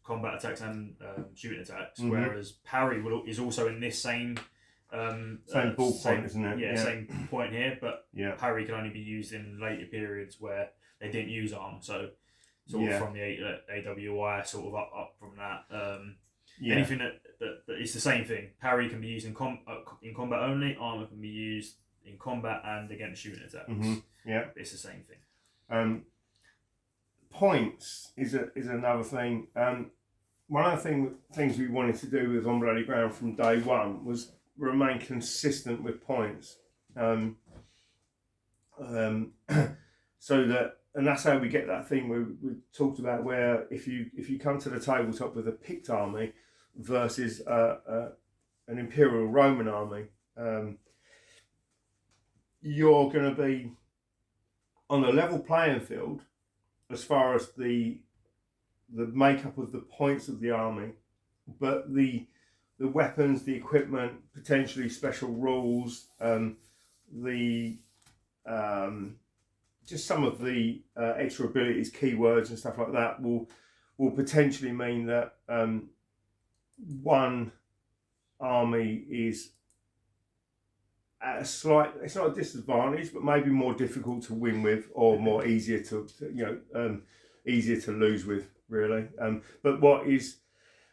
combat attacks and shooting attacks, whereas parry is also in this same ball point, isn't it? Yeah, same point here, but yeah, parry can only be used in later periods where they didn't use armour, so sort of from the AWI sort of up from that. Anything that it's the same thing. Parry can be used in combat only. Armour can be used in combat and against shooting attacks. Yeah, it's the same thing. Points is another thing. One of the things we wanted to do with On Bloody Ground from day one was remain consistent with points. So that, and that's how we get that thing we talked about, where if you come to the tabletop with a picked army versus an Imperial Roman army, you're going to be on a level playing field as far as the makeup of the points of the army, but the weapons, the equipment, potentially special rules, just some of the extra abilities, keywords and stuff like that will potentially mean that one army is at a slight, it's not a disadvantage, but maybe more difficult to win with, or more easier to easier to lose with, really. But what is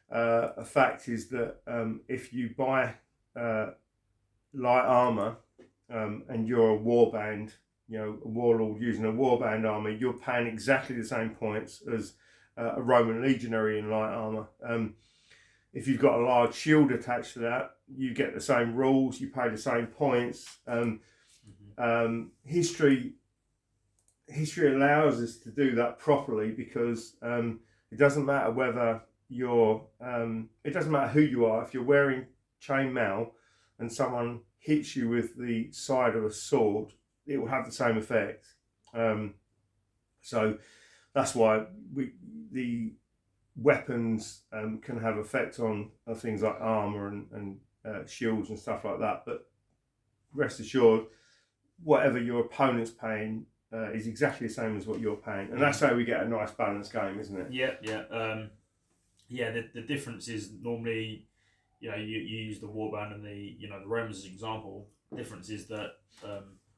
a fact is that if you buy light armour and you're a warband, a warlord using a warband army, you're paying exactly the same points as a Roman legionary in light armour. If you've got a large shield attached to that, you get the same rules, you pay the same points. History allows us to do that properly, because it doesn't matter whether it doesn't matter who you are. If you're wearing chainmail and someone hits you with the side of a sword, it will have the same effect. So that's why the weapons can have effect on things like armour and shields and stuff like that. But rest assured, whatever your opponent's paying is exactly the same as what you're paying, and that's how we get a nice balanced game, isn't it? The difference is normally, you use the warband and the Romans as an example. The difference is that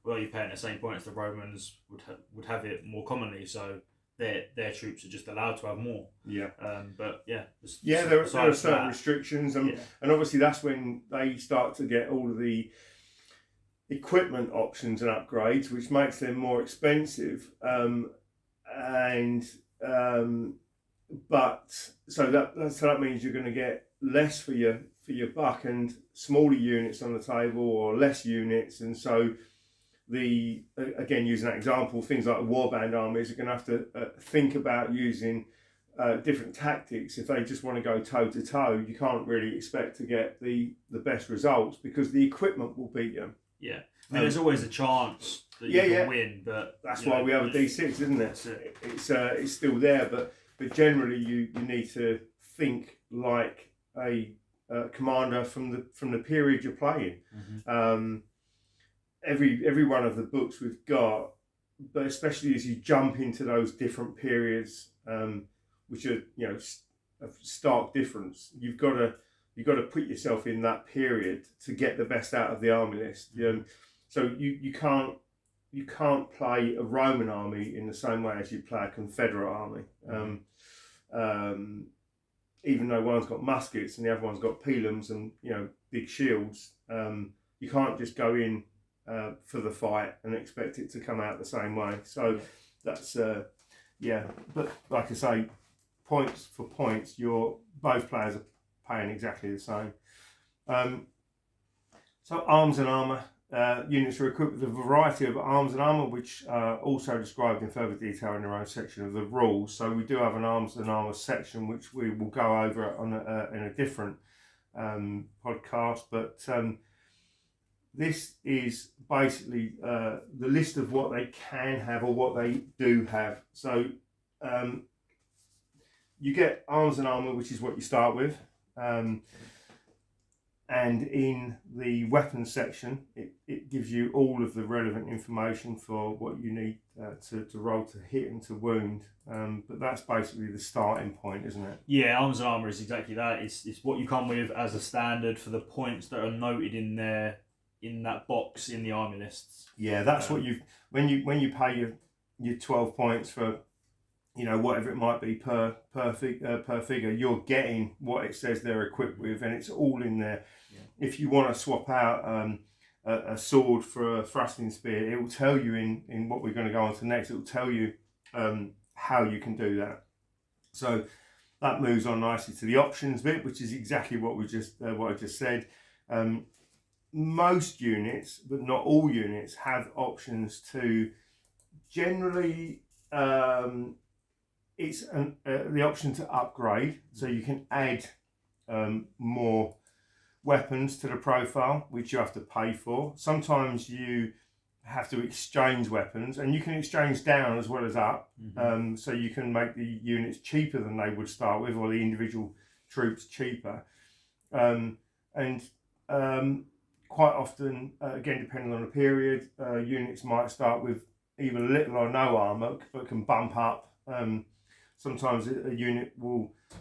you're paying the same points. The Romans would have it more commonly, so their troops are just allowed to have more. Yeah. There are certain restrictions, and obviously that's when they start to get all of the equipment options and upgrades, which makes them more expensive. But that means you're going to get less for your buck, and smaller units on the table, or less units, and so again, using that example, things like warband armies are going to have to think about using different tactics, if they just want to go toe to toe, you can't really expect to get the best results because the equipment will beat you. Yeah, I mean, there's always a chance that you can win, but that's why we have a D6, isn't it? It's still there, but generally you need to think like a commander from the period you're playing. Mm-hmm. Every one of the books we've got, but especially as you jump into those different periods, which are a stark difference. You've got to put yourself in that period to get the best out of the army list. So you can't play a Roman army in the same way as you play a Confederate army. Even though one's got muskets and the other one's got pilums and big shields, you can't just go in for the fight and expect it to come out the same way. So that's but like I say, points for points, both players are paying exactly the same. So arms and armour. Units are equipped with a variety of arms and armour, which are also described in further detail in their own section of the rules. So we do have an arms and armour section, which we will go over in a different podcast. But this is basically the list of what they can have or what they do have. So you get arms and armour, which is what you start with. And in the weapons section, it gives you all of the relevant information for what you need to roll to hit and to wound. But that's basically the starting point, isn't it? Yeah, arms and armour is exactly that. It's what you come with as a standard for the points that are noted in there, in that box in the army lists. Yeah, that's what when you pay your 12 points for whatever it might be per figure, you're getting what it says they're equipped with, and it's all in there. Yeah. If you want to swap out a sword for a thrusting spear, it will tell you in what we're going to go on to next. It will tell you how you can do that. So that moves on nicely to the options bit, which is exactly what I just said. Most units, but not all units, have options to generally. It's the option to upgrade, so you can add more weapons to the profile, which you have to pay for. Sometimes you have to exchange weapons, and you can exchange down as well as up. So you can make the units cheaper than they would start with, or the individual troops cheaper. And quite often, again, depending on the period, units might start with either little or no armour, but can bump up. Sometimes a unit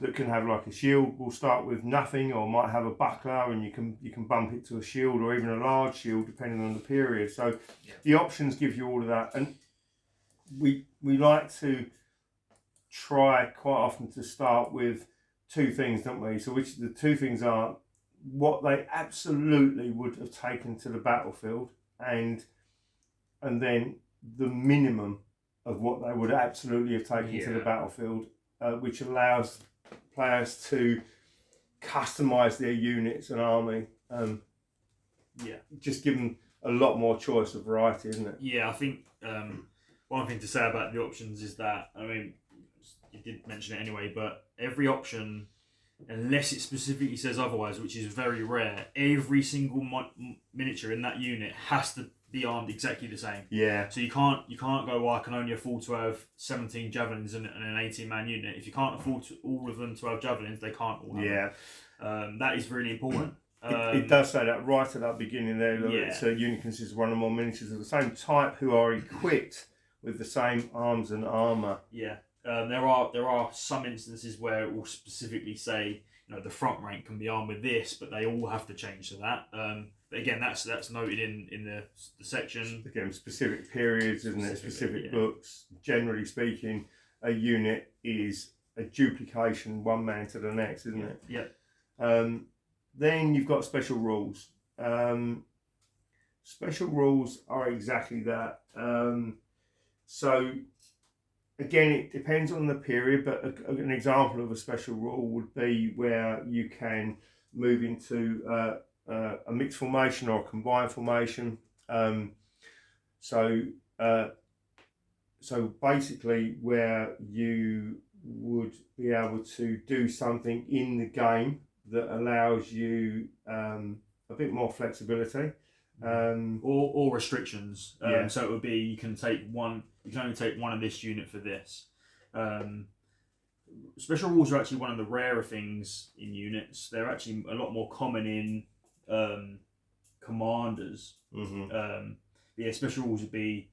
that can have like a shield will start with nothing, or might have a buckler, and you can bump it to a shield or even a large shield depending on the period. So the options give you all of that, and we like to try quite often to start with two things, don't we? So which the two things are what they absolutely would have taken to the battlefield, and then the minimum of what they would absolutely have taken to the battlefield, which allows players to customise their units and army. Just give them a lot more choice of variety, isn't it? Yeah, I think one thing to say about the options is that, I mean, you did mention it anyway, but every option, unless it specifically says otherwise, which is very rare, every single miniature in that unit has to be armed exactly the same. Yeah. So you can't go, well, I can only afford to have 17 javelins in an 18-man unit. If you can't afford all of them to have javelins, they can't all have them. That is really important. It does say that right at that beginning there. It's a unit consists of one or more miniatures of the same type who are equipped with the same arms and armour. Yeah. There are some instances where it will specifically say, the front rank can be armed with this, but they all have to change to that. But again, that's noted in the section. Again, specific periods, isn't it? Specific books. Generally speaking, a unit is a duplication, one man to the next, isn't it? Yeah. Then you've got special rules. Special rules are exactly that. So again, it depends on the period, but an example of a special rule would be where you can move into a mixed formation or a combined formation. So basically, where you would be able to do something in the game that allows you a bit more flexibility. Or restrictions. Yeah. So it would be you can only take one of this unit for this. Special rules are actually one of the rarer things in units. They're actually a lot more common in commanders. Special rules would be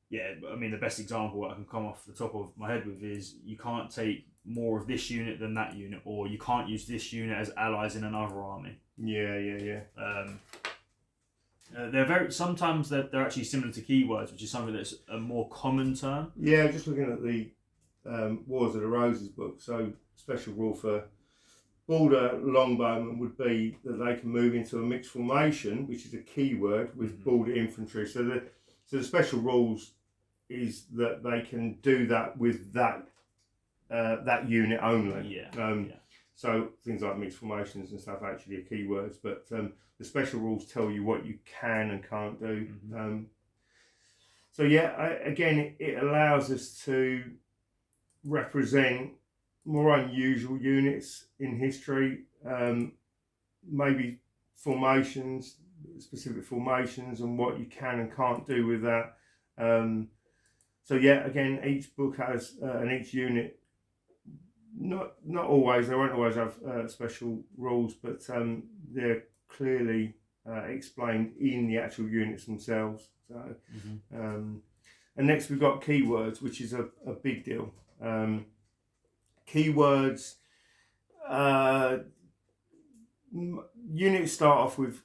the best example I can come off the top of my head with is you can't take more of this unit than that unit, or you can't use this unit as allies in another army. Sometimes they're actually similar to keywords, which is something that's a more common term. Yeah, just looking at the Wars of the Roses book. So special rule for border longbowmen would be that they can move into a mixed formation, which is a keyword with border infantry. So the special rules is that they can do that with that unit only. So things like mixed formations and stuff actually are keywords, but the special rules tell you what you can and can't do. It allows us to represent more unusual units in history, maybe formations, specific formations, and what you can and can't do with that. Each book has and each unit, not always, they won't always have special rules, but they're clearly explained in the actual units themselves. So, and next we've got keywords, which is a big deal. Keywords, units start off with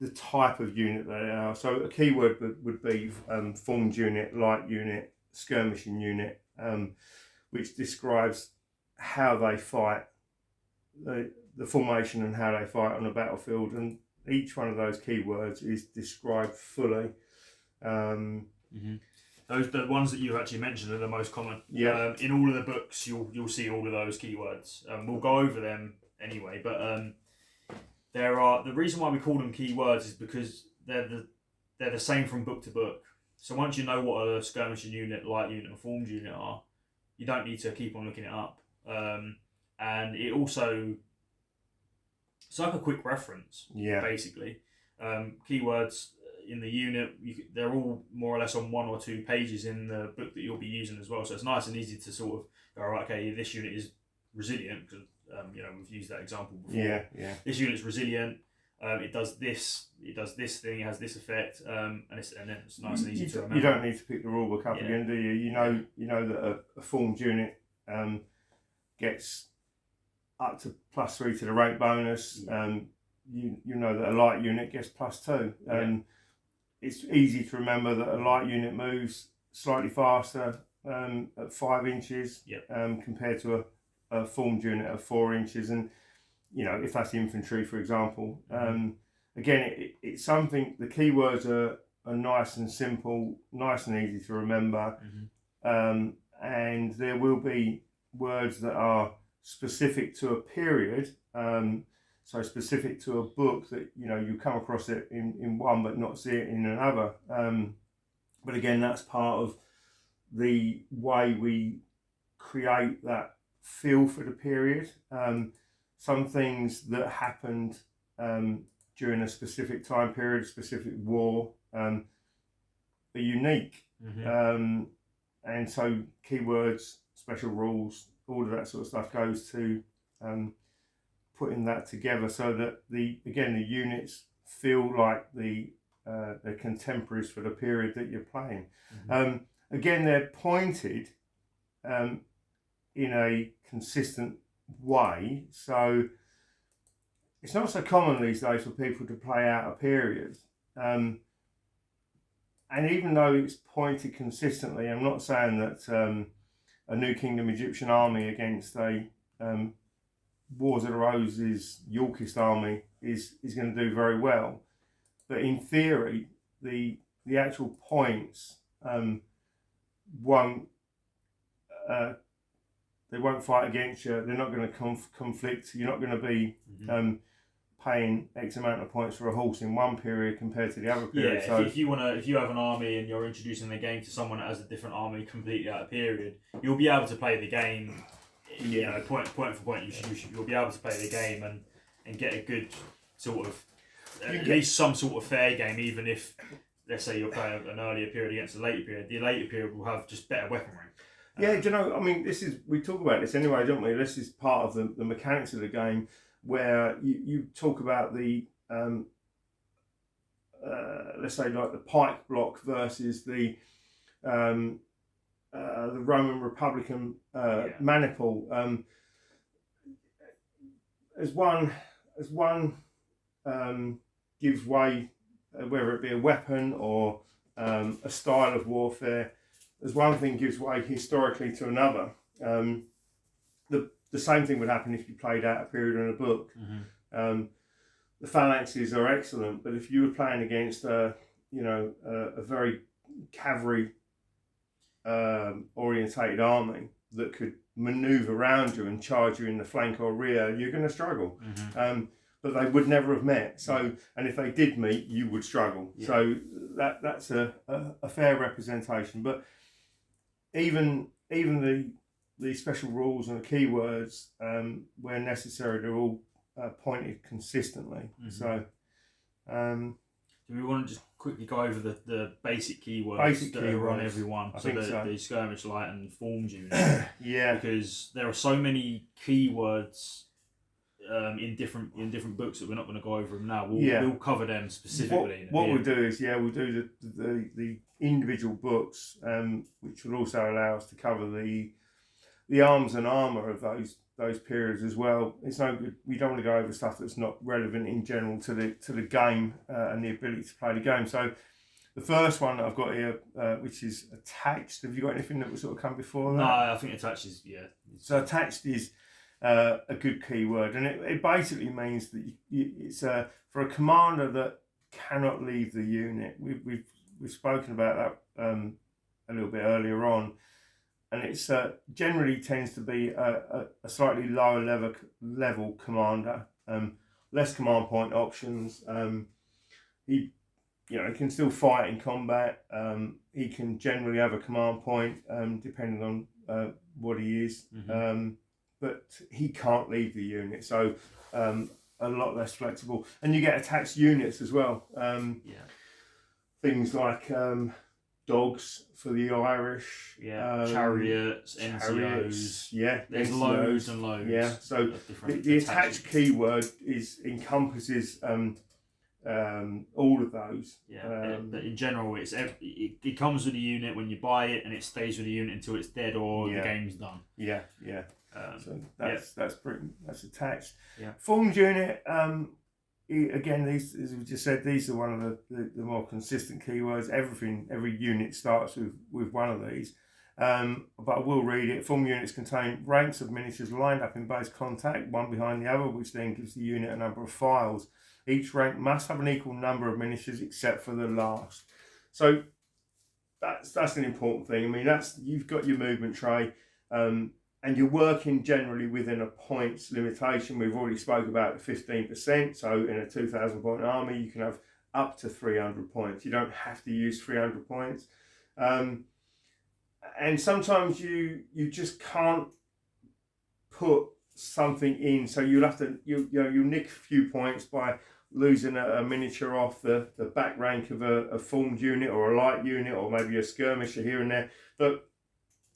the type of unit they are. So a keyword would be formed unit, light unit, skirmishing unit, which describes how they fight, the formation and how they fight on a battlefield, and each one of those keywords is described fully. Those the ones that you actually mentioned are the most common. In all of the books, you'll see all of those keywords. We'll go over them anyway, but the reason why we call them keywords is because they're the same from book to book. So once you know what a skirmishing unit, light unit, and formed unit are, you don't need to keep on looking it up. And it also, it's like a quick reference, basically. Keywords in the unit, they're all more or less on 1 or 2 pages in the book that you'll be using as well. So it's nice and easy to sort of go, right, okay, this unit is resilient, because we've used that example before. This unit's resilient. It does this thing, it has this effect, and then it's nice and easy to remember. You don't need to pick the rule book up again, do you? You know that a formed unit gets up to +3 to the rank bonus. You know that a light unit gets +2. It's easy to remember that a light unit moves slightly faster at 5 inches compared to a formed unit of 4 inches, and if that's infantry, for example. Again, it's something, the keywords are nice and simple, nice and easy to remember, and there will be words that are specific to a period, so specific to a book that you come across it in one but not see it in another. But again, that's part of the way we create that feel for the period. Some things that happened during a specific time period, a specific war, are unique. And so keywords, special rules, all of that sort of stuff goes to putting that together so that the units feel like the contemporaries for the period that you're playing. Again, they're pointed in a consistent way, so it's not so common these days for people to play out a period, and even though it's pointed consistently, I'm not saying that a New Kingdom Egyptian army against a Wars of the Roses Yorkist army is going to do very well, but in theory the actual points won't they won't fight against you. They're not going to conflict. You're not going to be paying X amount of points for a horse in one period compared to the other period. Yeah, so if you have an army and you're introducing the game to someone that has a different army completely out of period, you'll be able to play the game. You know, point for point, you'll be able to play the game and get a good sort of at least some sort of fair game, even if, let's say, you're playing an earlier period against a later period. The later period will have just better weaponry. Yeah, do you know, I mean, we talk about this anyway, don't we? This is part of the mechanics of the game, where you talk about the, let's say, like the pike block versus the Roman Republican maniple. As one gives way, whether it be a weapon or a style of warfare, as one thing gives way historically to another. The same thing would happen if you played out a period in a book. The phalanxes are excellent, but if you were playing against a very cavalry orientated army that could manoeuvre around you and charge you in the flank or rear, you're going to struggle. But they would never have met. So, and if they did meet, you would struggle. Yeah. So that's a fair representation. But even the special rules and the keywords, where necessary, they're all pointed consistently. So, do we want to just quickly go over the basic keywords that are on everyone? So the skirmish light and formed unit. Yeah. Because there are so many keywords in different books that we're not going to go over them now. We'll cover them specifically. What we'll do is we'll do the individual books, which will also allow us to cover the arms and armour of those periods as well. It's no good. We don't want to go over stuff that's not relevant in general to the game and the ability to play the game. So the first one that I've got here, which is attached. Have you got anything that was sort of come before that? No, I think attached is So attached is a good keyword, and it basically means that it's for a commander that cannot leave the unit. We've spoken about that a little bit earlier on, and it's generally tends to be a slightly lower level commander, less command point options. He can still fight in combat. He can generally have a command point depending on what he is. But he can't leave the unit, so a lot less flexible. And you get attached units as well. Things like dogs for the Irish. Chariots, NCOs. There's NCOs. Loads and loads. Yeah, so the attached keyword encompasses all of those. But in general, it comes with a unit when you buy it, and it stays with the unit until it's dead or the game's done. So that's attached. Formed unit. Again, these, as we just said, these are one of the more consistent keywords. Every unit starts with one of these. But I will read it. Formed units contain ranks of miniatures lined up in base contact, one behind the other, which then gives the unit a number of files. Each rank must have an equal number of miniatures except for the last. So that's an important thing. I mean, you've got your movement tray, and you're working generally within a points limitation. We've already spoke about the 15%. So in a 2,000 point army, you can have up to 300 points. You don't have to use 300 points. And sometimes you just can't put something in. So you'll have to, you'll nick a few points by losing a miniature off the back rank of a formed unit or a light unit, or maybe a skirmisher here and there. But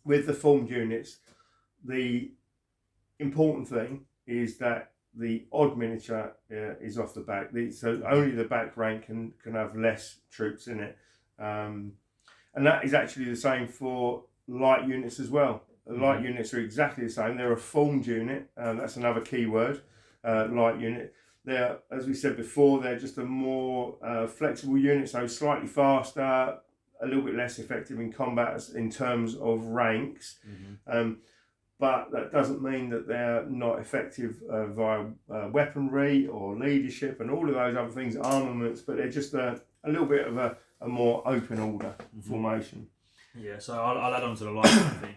with the formed units, the important thing is that the odd miniature is off the back. So only the back rank can have less troops in it. And that is actually the same for light units as well. The light units are exactly the same. They're a formed unit. That's another keyword, light unit. They're, as we said before, they're just a more flexible unit, so slightly faster, a little bit less effective in combat in terms of ranks. But that doesn't mean that they're not effective via weaponry or leadership and all of those other things, armaments, but they're just a little bit of a more open order formation. Yeah, so I'll add on to the light thing.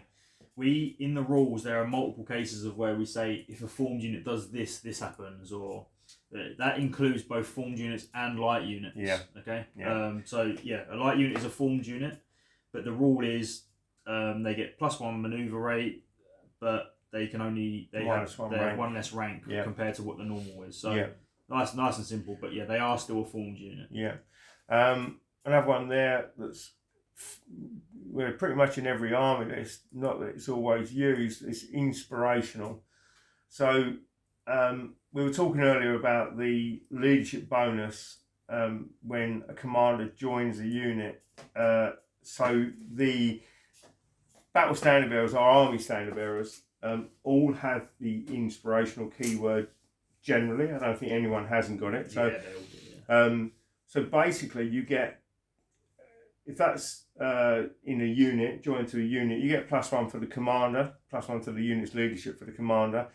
In the rules, there are multiple cases of where we say if a formed unit does this, this happens, or that includes both formed units and light units. Yeah. Okay. Yeah. So yeah, a light unit is a formed unit, but the rule is they get +1 maneuver rate, but they can only have one less rank compared to what the normal is. So nice and simple. But yeah, they are still a formed unit. Yeah. Another one there that's pretty much in every army. It's not that it's always used. It's inspirational. So we were talking earlier about the leadership bonus when a commander joins a unit. So the battle standard bearers, our army standard bearers, all have the inspirational keyword generally. I don't think anyone hasn't got it. So, yeah, they all do, yeah. So basically you get, if that's in a unit, joined to a unit, you get +1 for the commander, +1 to the unit's leadership for the commander.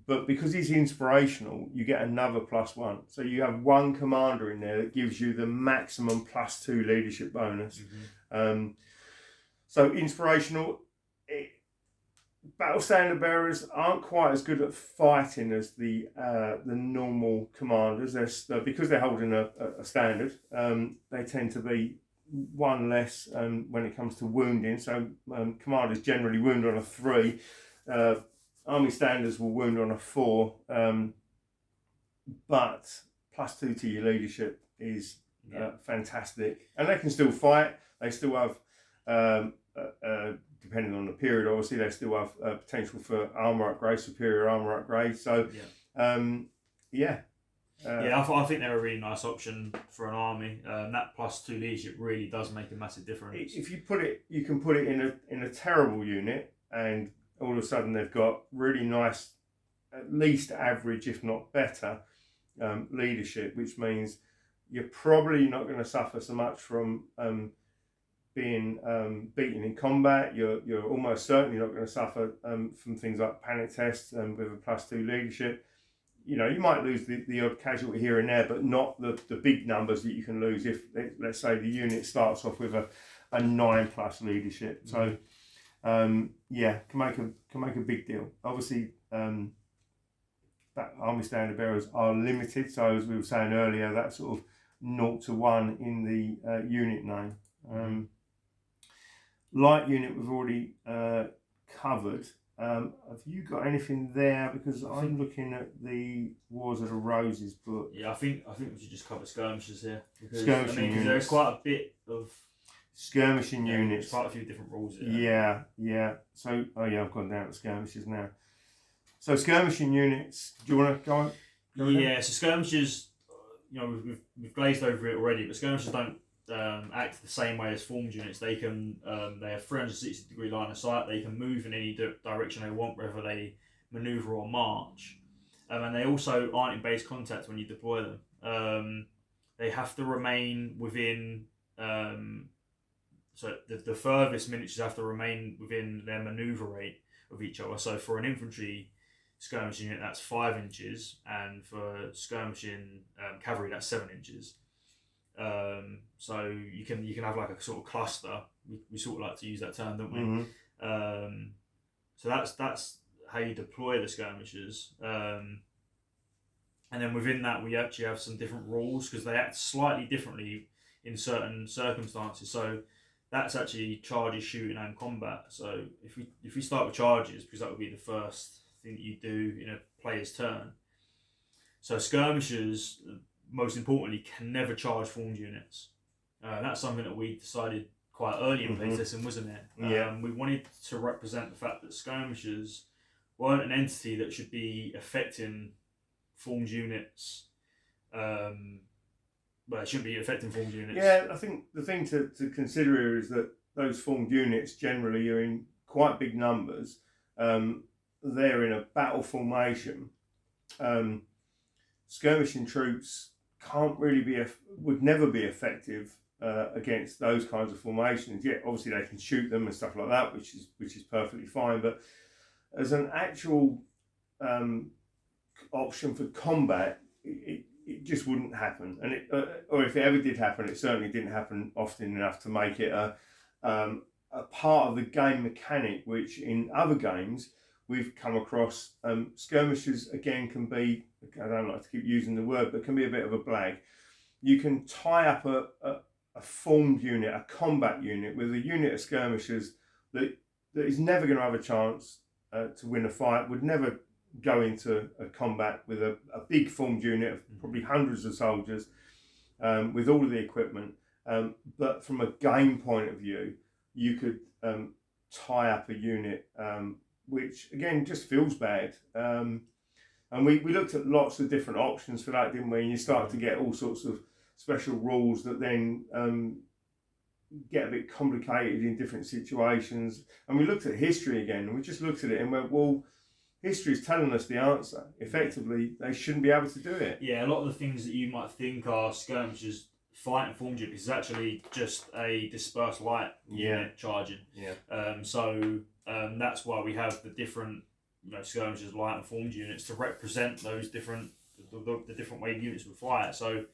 But because he's inspirational, you get another +1. So you have one commander in there that gives you the maximum +2 leadership bonus. So inspirational. Battle standard bearers aren't quite as good at fighting as the normal commanders. Because they're holding a standard, they tend to be one less when it comes to wounding. So commanders generally wound on a 3. Army standards will wound on a 4, but +2 to your leadership is fantastic, and they can still fight. They still have, depending on the period, obviously, they still have potential for armor upgrade, superior armor upgrade. So, I think they're a really nice option for an army. That +2 leadership really does make a massive difference. If you put it, you can put it in a terrible unit, and all of a sudden they've got really nice, at least average, if not better, leadership, which means you're probably not going to suffer so much from being beaten in combat. You're almost certainly not going to suffer from things like panic tests with a +2 leadership. You know, you might lose the odd casualty here and there, but not the big numbers that you can lose if, let's say, the unit starts off with a 9+ leadership. So can make a big deal. Obviously, that army standard bearers are limited. So as we were saying earlier, that's sort of 0 to 1 in the unit name. Light unit we've already covered. Have you got anything there? Because I'm looking at the Wars of the Roses book. Yeah, I think we should just cover skirmishers here. Skirmishing units. There's quite a bit of skirmishing units. There's quite a few different rules here. Yeah. So, I've gone down to skirmishers now. So skirmishing units. Do you want to go on? So skirmishers, we've glazed over it already, but skirmishers don't act the same way as formed units. They can they have 360-degree line of sight. They can move in any direction they want, whether they maneuver or march, and they also aren't in base contact when you deploy them. They have to remain within so the furthest miniatures have to remain within their maneuver rate of each other. So for an infantry skirmishing unit, that's 5 inches, and for skirmishing cavalry, that's 7 inches. So you can have like a sort of cluster. We sort of like to use that term, don't we? So that's how you deploy the skirmishers. And then within that, we actually have some different rules because they act slightly differently in certain circumstances. So that's actually charges, shooting, and combat. So if we start with charges, because that would be the first thing that you do in a player's turn. So skirmishers, most importantly, can never charge formed units. That's something that we decided quite early in playtesting, wasn't it? We wanted to represent the fact that skirmishers weren't an entity that should be affecting formed units. It shouldn't be affecting formed units. Yeah, I think the thing to consider here is that those formed units generally are in quite big numbers. They're in a battle formation. Skirmishing troops would never be effective against those kinds of formations. Yeah, obviously they can shoot them and stuff like that, which is perfectly fine. But as an actual option for combat, it just wouldn't happen. And or if it ever did happen, it certainly didn't happen often enough to make it a part of the game mechanic, which in other games we've come across. Skirmishes, again, can be, I don't like to keep using the word, but can be a bit of a blag. You can tie up a formed unit, a combat unit, with a unit of skirmishers that is never going to have a chance to win a fight, would never go into a combat with a big formed unit of probably hundreds of soldiers, with all of the equipment. But from a game point of view, you could tie up a unit which, again, just feels bad. And we looked at lots of different options for that, didn't we? And you start to get all sorts of special rules that then get a bit complicated in different situations. And we looked at history again, and we just looked at it and went, well, history is telling us the answer. Effectively, they shouldn't be able to do it. Yeah, a lot of the things that you might think are skirmishers, fight and formed units, is actually just a dispersed light unit charging. So that's why we have the different skirmishers, light and formed units to represent those different the different way units would fight. So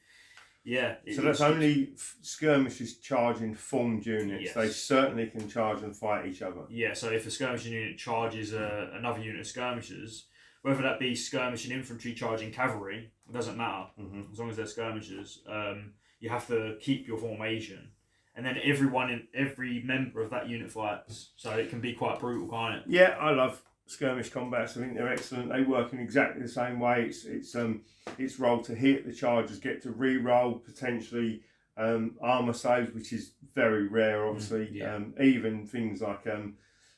yeah. So that's only skirmishers charging formed units. Yes. They certainly can charge and fight each other. Yeah, so if a skirmishing unit charges another unit of skirmishers, whether that be skirmishing infantry charging cavalry, it doesn't matter, as long as they're skirmishers. You have to keep your formation, and then every member of that unit fights. So it can be quite brutal, can't it? Yeah, I love skirmish combats. I think they're excellent. They work in exactly the same way. It's roll to hit. The chargers get to re-roll, potentially armour saves, which is very rare, obviously. Even things like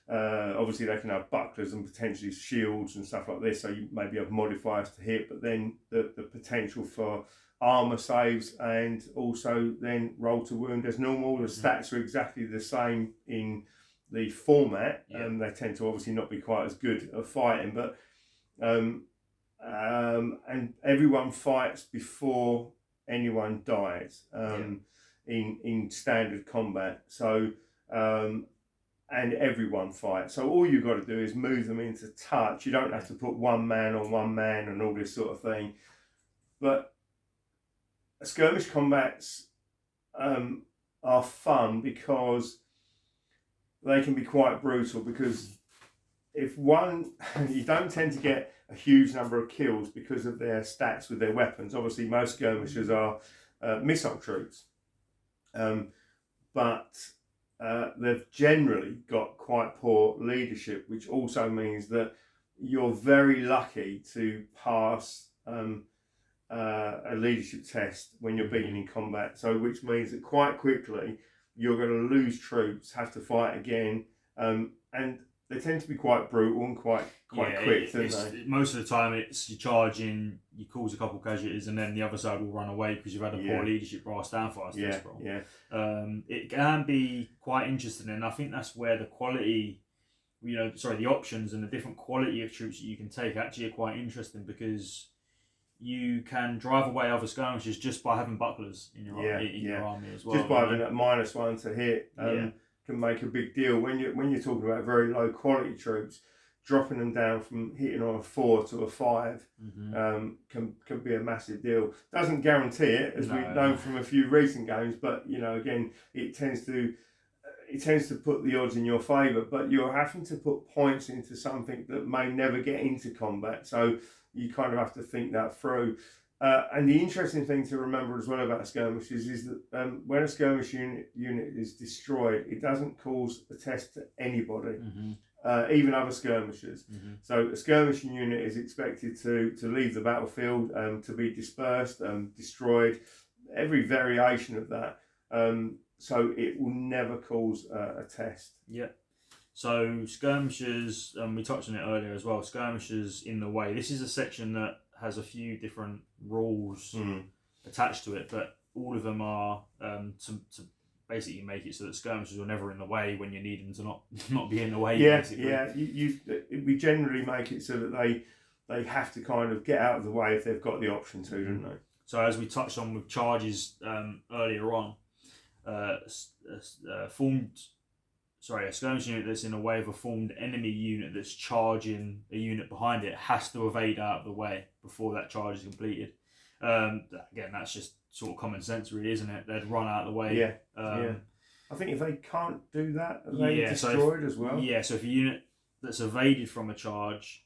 obviously they can have bucklers and potentially shields and stuff like this, so you maybe have modifiers to hit, but then the potential for armour saves and also then roll to wound as normal. The stats are exactly the same in the format, and they tend to obviously not be quite as good at fighting, but and everyone fights before anyone dies in standard combat. So and everyone fights. So all you've got to do is move them into touch. You don't have to put one man on one man and all this sort of thing. But skirmish combats are fun because they can be quite brutal, because if one, you don't tend to get a huge number of kills because of their stats with their weapons. Obviously most skirmishers are missile troops, but they've generally got quite poor leadership, which also means that you're very lucky to pass a leadership test when you're beaten in combat. So which means that quite quickly you're going to lose troops, have to fight again, and they tend to be quite brutal and quite quick, don't they? Most of the time it's you charge in, you cause a couple casualties, and then the other side will run away because you've had a poor leadership brass down fast. It can be quite interesting, and I think that's where the quality, the options and the different quality of troops that you can take actually are quite interesting, because you can drive away other skirmishers just by having bucklers in your army as well. Just by having that -1 to hit can make a big deal. When you're talking about very low quality troops, dropping them down from hitting on a 4 to a 5 can be a massive deal. Doesn't guarantee it, as we've known from a few recent games, but again, it tends to put the odds in your favour. But you're having to put points into something that may never get into combat, so you kind of have to think that through. And the interesting thing to remember as well about skirmishes is that when a skirmish unit is destroyed, it doesn't cause a test to anybody, even other skirmishers. So a skirmishing unit is expected to leave the battlefield, to be dispersed, destroyed, every variation of that. So it will never cause a test. Yeah. So skirmishers, we touched on it earlier as well, skirmishers in the way. This is a section that has a few different rules attached to it, but all of them are to basically make it so that skirmishers are never in the way when you need them to not be in the way. We generally make it so that they have to kind of get out of the way if they've got the option to, don't they? So as we touched on with charges earlier on, a skirmish unit that's in the way of a formed enemy unit that's charging a unit behind it has to evade out of the way before that charge is completed. Again, that's just sort of common sense, really, isn't it? They'd run out of the way. I think if they can't do that, are they destroyed as well? Yeah, so if a unit that's evaded from a charge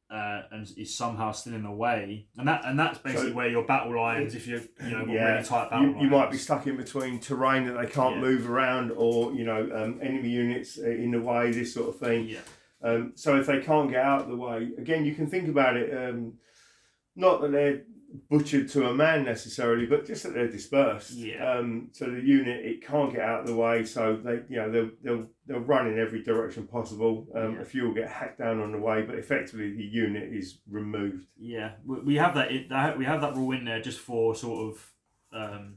and is somehow still in the way, and that's basically where your battle lines, if you've got really tight battle lines, you might be stuck in between terrain that they can't move around, or enemy units in the way, this sort of thing. So if they can't get out of the way, again, you can think about it, not that they're butchered to a man necessarily, but just that they're dispersed. So the unit, it can't get out of the way, so they'll run in every direction possible. A few will get hacked down on the way, but effectively the unit is removed. We have that rule in there just for sort of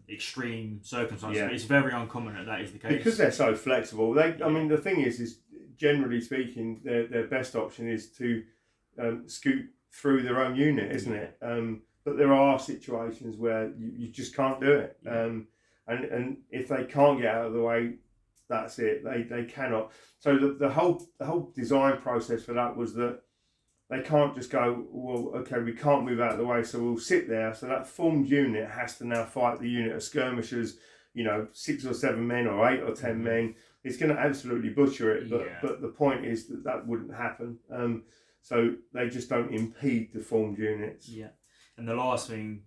extreme circumstances, but it's very uncommon that is the case because they're so flexible. I mean, the thing is generally speaking, their best option is to scoot through their own unit, isn't it? But there are situations where you just can't do it. And if they can't get out of the way, that's it. They cannot. So the whole design process for that was that they can't just go, well, okay, we can't move out of the way, so we'll sit there. So that formed unit has to now fight the unit of skirmishers, 6 or 7 men or 8 or 10 men. It's going to absolutely butcher it. But the point is that wouldn't happen. So they just don't impede the formed units. And the last thing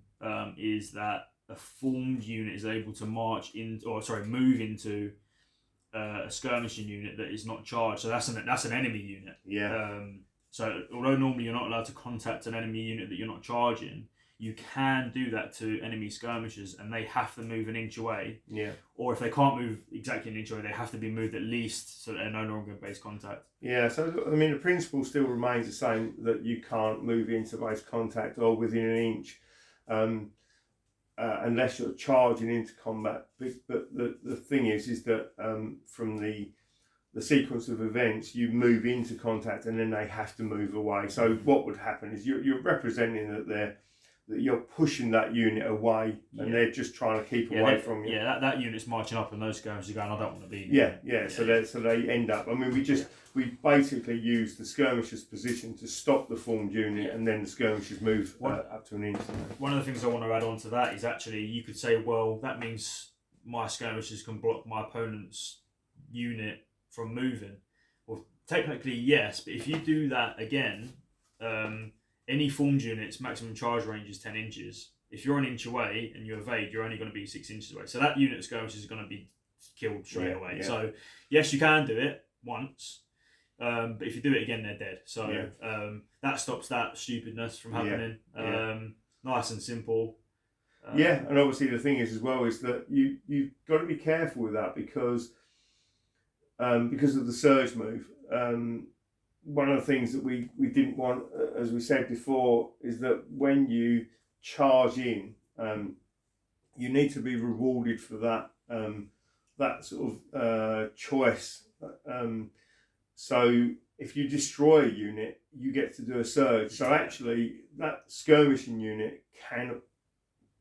is that a formed unit is able to move into a skirmishing unit that is not charged. So that's an enemy unit. So although normally you're not allowed to contact an enemy unit that you're not charging, you can do that to enemy skirmishers, and they have to move an inch away. Or if they can't move exactly an inch away, they have to be moved at least so that they're no longer in base contact. So I mean, the principle still remains the same, that you can't move into base contact or within an inch unless you're charging into combat. But the thing is that from the sequence of events, you move into contact and then they have to move away. So what would happen is you're representing that you're pushing that unit away, and they're just trying to keep away from you. That unit's marching up, and those skirmishers are going, I don't want to be here. So they end up. I mean, we basically use the skirmisher's position to stop the formed unit, and then the skirmishers move up to an inch. One of the things I want to add on to that is actually you could say, well, that means my skirmishers can block my opponent's unit from moving. Well, technically yes, but if you do that again, any formed unit's maximum charge range is 10 inches. If you're an inch away and you evade, you're only going to be 6 inches away. So that unit of skirmishers is going to be killed straight away. So yes, you can do it once, but if you do it again, they're dead. So that stops that stupidness from happening. Nice and simple. And obviously the thing is as well is that you've got to be careful with that because of the surge move. One of the things that we didn't want, as we said before, is that when you charge in, you need to be rewarded for that sort of choice. So if you destroy a unit, you get to do a surge. So actually, that skirmishing unit can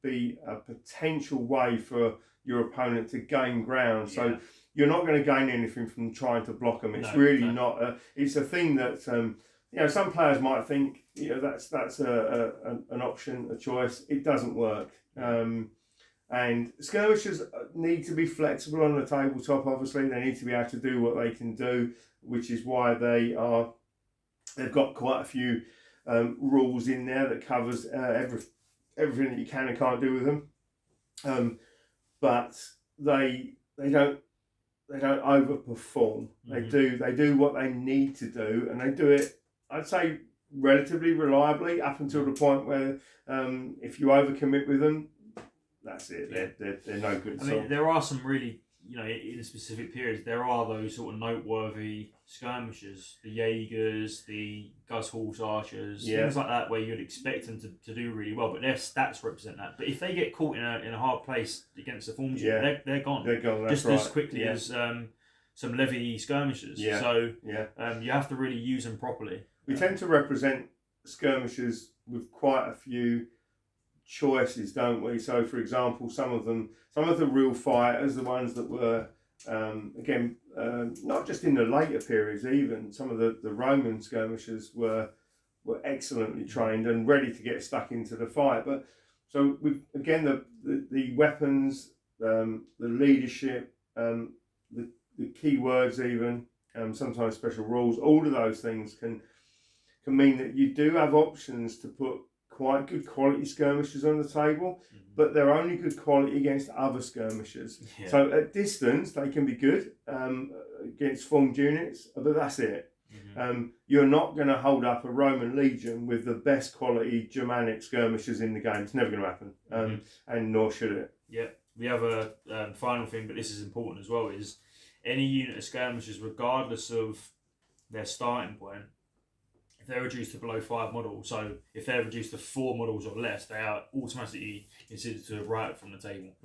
be a potential way for your opponent to gain ground. So you're not going to gain anything from trying to block them. It's not. It's a thing that some players might think that's an option, a choice. It doesn't work. And skirmishers need to be flexible on the tabletop. Obviously, they need to be able to do what they can do, which is why they've got quite a few rules in there that covers everything that you can and can't do with them. But they don't overperform. They do what they need to do, and they do it, I'd say, relatively reliably up until the point where if you overcommit with them, that's it. They're no good. I mean, there are some really, in specific periods, there are those sort of noteworthy skirmishers, the Jaegers, the Gus Horse Archers, things like that, where you'd expect them to do really well, but their stats represent that. But if they get caught in a hard place against the formed unit, they're gone. They're gone. That's as quickly as some levy skirmishers. So you have to really use them properly. We tend to represent skirmishers with quite a few choices, don't we? So, for example, some of the real fighters, the ones that were not just in the later periods, even some of the Roman skirmishers were excellently trained and ready to get stuck into the fight. But so with the weapons, the leadership, the key words, even sometimes special rules. All of those things can mean that you do have options to put quite good quality skirmishers on the table, but they're only good quality against other skirmishers. Yeah. So at distance, they can be good against formed units, but that's it. You're not going to hold up a Roman legion with the best quality Germanic skirmishers in the game. It's never going to happen, and nor should it. Yeah. We have a final thing, but this is important as well, is any unit of skirmishers, regardless of their starting point, if they're reduced to below 5 models, so if they're reduced to 4 models or less, they are automatically considered to write from the table.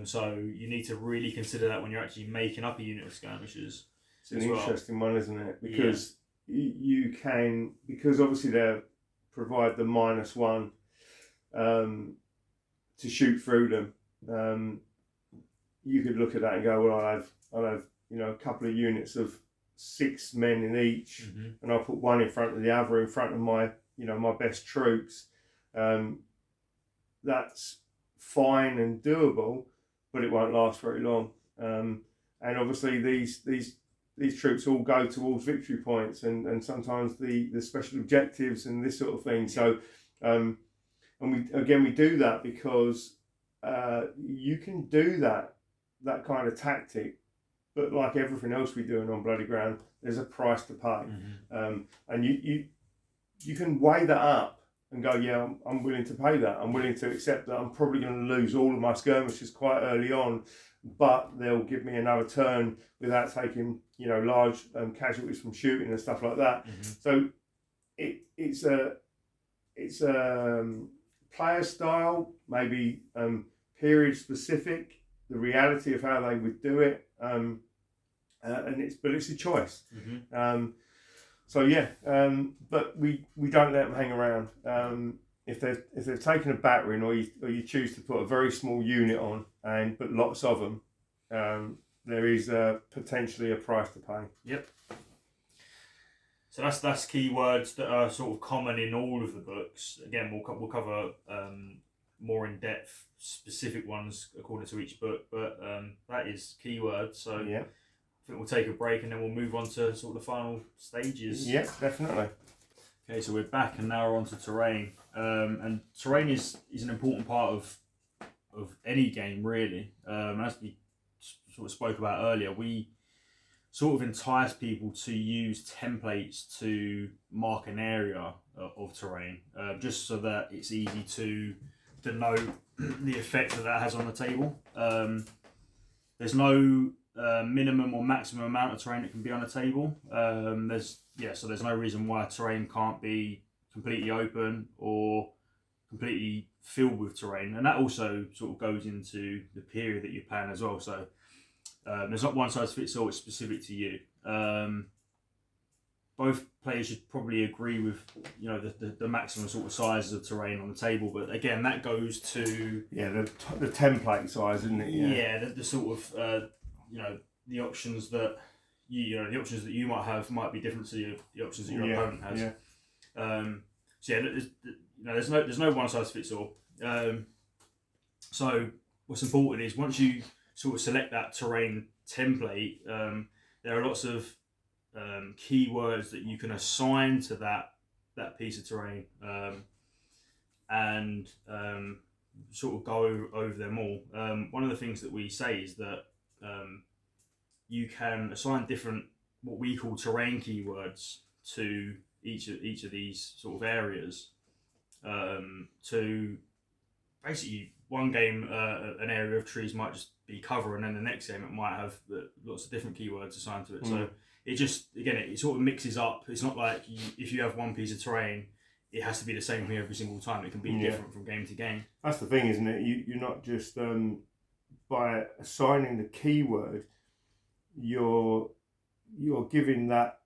So you need to really consider that when you're actually making up a unit of skirmishers. It's an interesting one, isn't it? Because you can, because obviously they provide the -1 to shoot through them. You could look at that and go, well, I'll have a couple of units of 6 men in each, and I'll put one in front of the other, in front of my my best troops. That's fine and doable, but it won't last very long. And obviously these troops all go towards victory points and sometimes the special objectives and this sort of thing. So and we do that because you can do that kind of tactic, but like everything else we do on Bloody Ground, there's a price to pay. And you can weigh that up and go, yeah, I'm willing to pay that. I'm willing to accept that I'm probably going to lose all of my skirmishes quite early on, but they'll give me another turn without taking large casualties from shooting and stuff like that. So it's a player style, maybe period specific, the reality of how they would do it, but it's a choice. But we don't let them hang around. If they've taken a battering, or you choose to put a very small unit on but lots of them, there is potentially a price to pay. Yep. So that's keywords that are sort of common in all of the books. Again, we'll cover more in depth specific ones according to each book, but that is keywords. So yeah. I think we'll take a break and then we'll move on to sort of the final stages. Yeah, definitely. Okay, so we're back and now we're on to terrain. And terrain is an important part of any game, really. As we sort of spoke about earlier, we sort of entice people to use templates to mark an area of terrain, just so that it's easy to denote the effect that has on the table. There's no minimum or maximum amount of terrain that can be on a table. So there's no reason why terrain can't be completely open or completely filled with terrain, and that also sort of goes into the period that you're playing as well. So there's not one size fits all. It's specific to you. Both players should probably agree with the maximum sort of sizes of terrain on the table, but again that goes to the template size, isn't it? The sort of the options that the options that you might have might be different to the options that your opponent has. There's no one size fits all. So what's important is once you sort of select that terrain template, there are lots of keywords that you can assign to that piece of terrain, and sort of go over them all. One of the things that we say is that you can assign different, what we call terrain keywords, to each of these sort of areas, to basically one game an area of trees might just be cover, and then the next game it might have lots of different keywords assigned to it. So it just, again, it sort of mixes up. It's not like if you have one piece of terrain, it has to be the same thing every single time. It can be different from game to game. That's the thing, isn't it? You're not just by assigning the keyword, you're giving that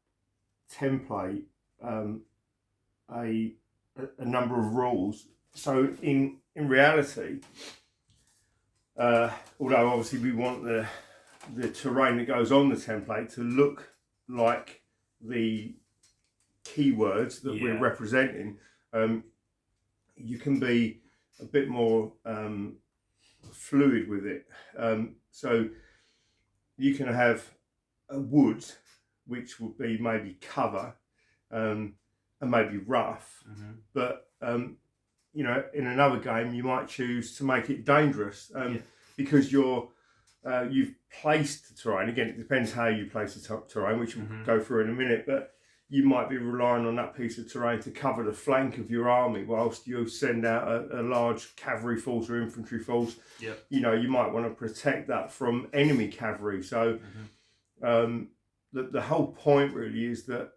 template a number of rules. So in reality, although obviously we want the terrain that goes on the template to look like the keywords that we're representing, you can be a bit more fluid with it. So you can have a wood which would be maybe cover and maybe rough. But you know, in another game, you might choose to make it dangerous because you've placed the terrain. Again, it depends how you place the terrain, which we'll go through in a minute. But you might be relying on that piece of terrain to cover the flank of your army whilst you send out a large cavalry force or infantry force. You know, you might want to protect that from enemy cavalry. So the whole point really is that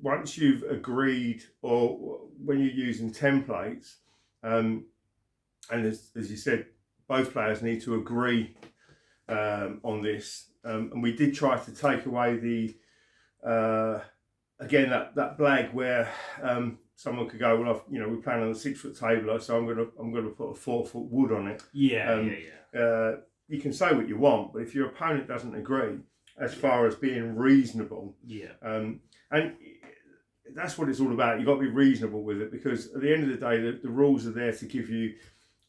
once you've agreed, or when you're using templates, and as you said, both players need to agree on this. And we did try to take away the again that blag where someone could go, well, we're playing on a 6 foot tabler, so I'm gonna put a 4 foot wood on it. You can say what you want, but if your opponent doesn't agree, as far as being reasonable, and that's what it's all about. You've got to be reasonable with it, because at the end of the day, the rules are there to give you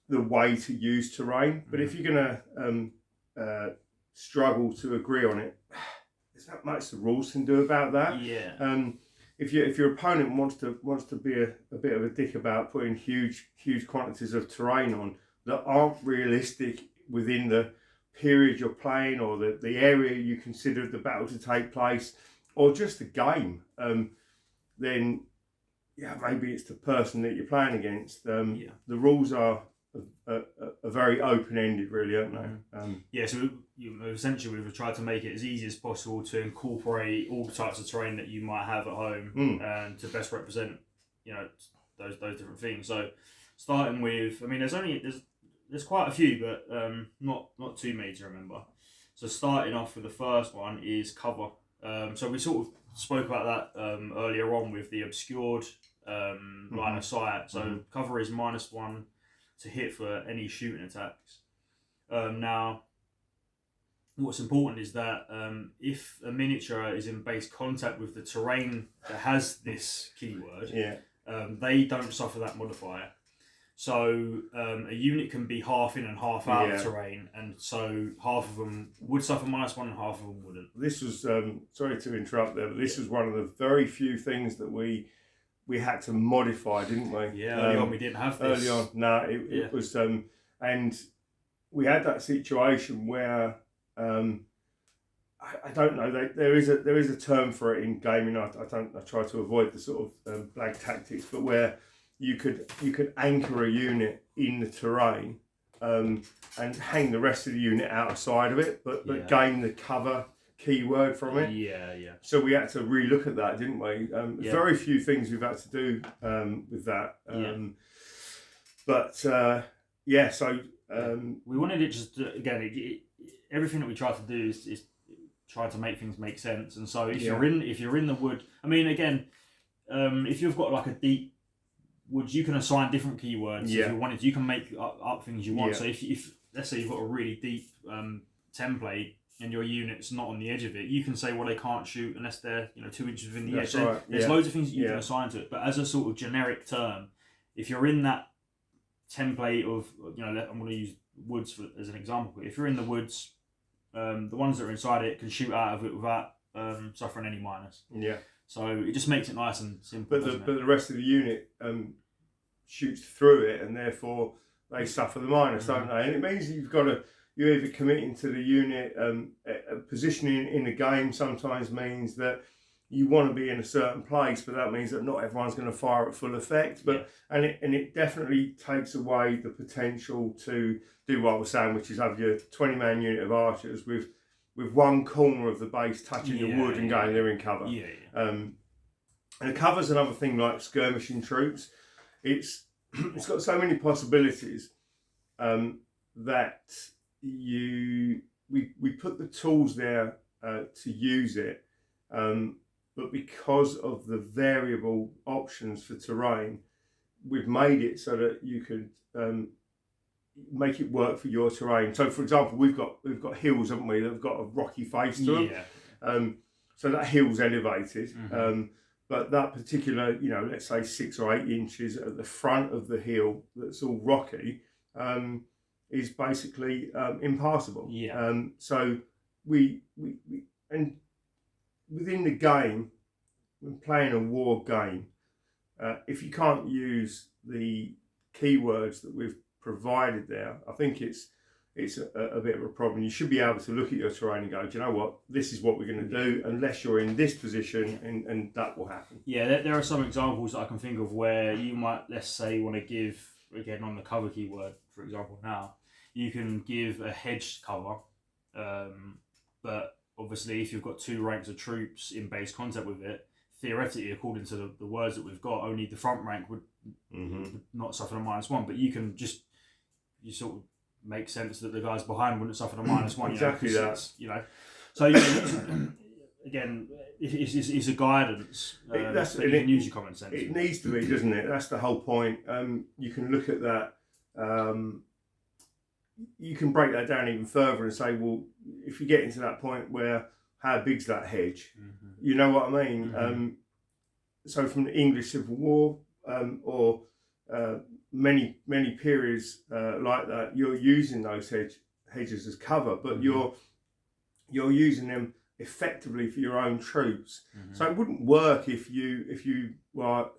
the way to use terrain. But if you're going to struggle to agree on it, there's not much the rules can do about that. If your opponent wants to be a bit of a dick about putting huge quantities of terrain on that aren't realistic within the period you're playing, or the area you consider the battle to take place, or just the game, then maybe it's the person that you're playing against. The rules are very open-ended, really, aren't they? So essentially we've tried to make it as easy as possible to incorporate all the types of terrain that you might have at home and to best represent, those different things. So starting with, there's quite a few, but not too many to remember. So starting off with the first one is cover. So we sort of spoke about that earlier on with the obscured line of sight. So cover is -1 to hit for any shooting attacks. Now, what's important is that if a miniature is in base contact with the terrain that has this keyword, they don't suffer that modifier. So a unit can be half in and half out of terrain, and so half of them would suffer -1 and half of them wouldn't. This was, sorry to interrupt there, but this was one of the very few things that we had to modify, didn't we? Early on we didn't have this. Early on, no, it was, and we had that situation where, I don't know, there is a term for it in gaming. I try to avoid the sort of blag tactics, but where you could anchor a unit in the terrain and hang the rest of the unit outside of it, but gain the cover keyword from it. So we had to relook at that, didn't we? Very few things we've had to do with that. So we wanted it just to, again, everything that we try to do is try to make things make sense. And so if you're in the wood, if you've got like a deep woods, you can assign different keywords if you wanted. You can make up things you want. So if let's say you've got a really deep template and your unit's not on the edge of it, you can say, well, they can't shoot unless they're 2 inches within the edge. Right. There's loads of things that you can assign to it. But as a sort of generic term, if you're in that template of, I'm going to use woods as an example. If you're in the woods, the ones that are inside it can shoot out of it without suffering any minus. So it just makes it nice and simple. But the rest of the unit shoots through it, and therefore they suffer the minus, don't they? And it means you're either committing to the unit. Positioning in the game sometimes means that you want to be in a certain place, but that means that not everyone's going to fire at full effect. And it definitely takes away the potential to do what I was saying, which is have your 20-man unit of archers with one corner of the base touching the wood and going, they're in cover. And it covers another thing like skirmishing troops. It's got so many possibilities that we put the tools there to use it, but because of the variable options for terrain, we've made it so that you could make it work for your terrain. So, for example, we've got hills, haven't we? That've got a rocky face to them. So that hill's elevated, but that particular, let's say 6 or 8 inches at the front of the hill that's all rocky, is basically impassable. So we within the game, when playing a war game, if you can't use the keywords that we've provided there, I think it's a bit of a problem. You should be able to look at your terrain and go, do you know what, this is what we're going to do, unless you're in this position, and that will happen. Yeah, there are some examples that I can think of where you might, let's say, want to give, again on the cover keyword, for example, now, you can give a hedged cover, but obviously if you've got 2 ranks of troops in base contact with it, theoretically, according to the words that we've got, only the front rank would not suffer the -1, but you can just, you sort of make sense that the guys behind wouldn't suffer the -1. Exactly that. So again, it's a guidance. But you can use your common sense. It needs to be, doesn't it? That's the whole point. You can look at that. You can break that down even further and say, well, if you get into that point where, how big's that hedge? You know what I mean? So from the English Civil War, or many periods like that, you're using those hedges as cover, but you're using them effectively for your own troops. So it wouldn't work if you were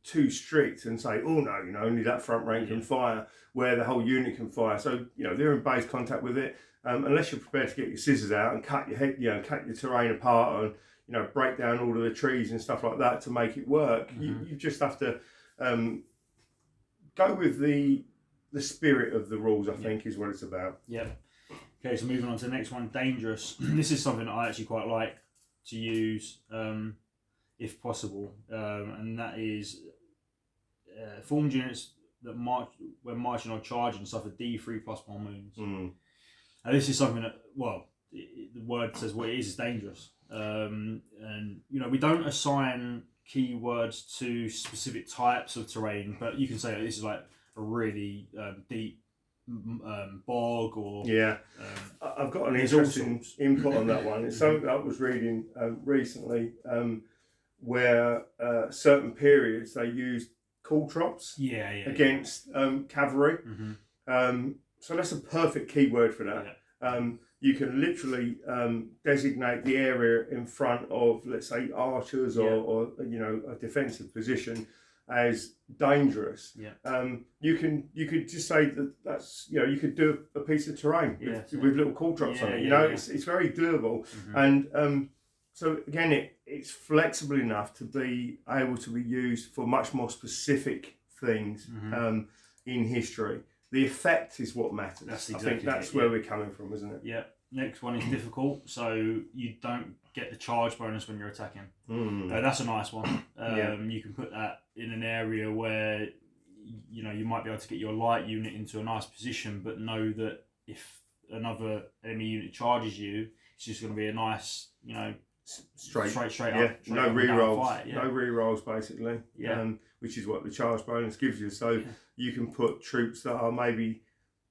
too strict and say, oh no, only that front rank can fire, where the whole unit can fire. So they're in base contact with it. Unless you're prepared to get your scissors out and cut your cut your terrain apart, and break down all of the trees and stuff like that to make it work. You just have to go with the spirit of the rules, I think, is what it's about. Okay, so moving on to the next one, dangerous. This is something that I actually quite like to use, if possible, and that is formed units that when marching or charging suffer D3 +1 wounds. And this is something that, well, the word says what it is dangerous. And we don't assign keywords to specific types of terrain, but you can say this is like a really deep bog, or I've got an interesting input on that one. It's something that I was reading recently, where certain periods they used caltrops against cavalry. So that's a perfect keyword for that. You can literally designate the area in front of, let's say, archers or a defensive position as dangerous. You could just say that's you could do a piece of terrain with little caltrops on it. It's very doable, and so again, it's flexible enough to be able to be used for much more specific things in history. The effect is what matters. I think that's where we're coming from, isn't it? Yeah. Next one is difficult, so you don't get the charge bonus when you're attacking. That's a nice one. You can put that in an area where you might be able to get your light unit into a nice position, but know that if another enemy unit charges you, it's just going to be a nice, straight up. No rerolls. No rerolls, basically. Which is what the charge bonus gives you. So you can put troops that are maybe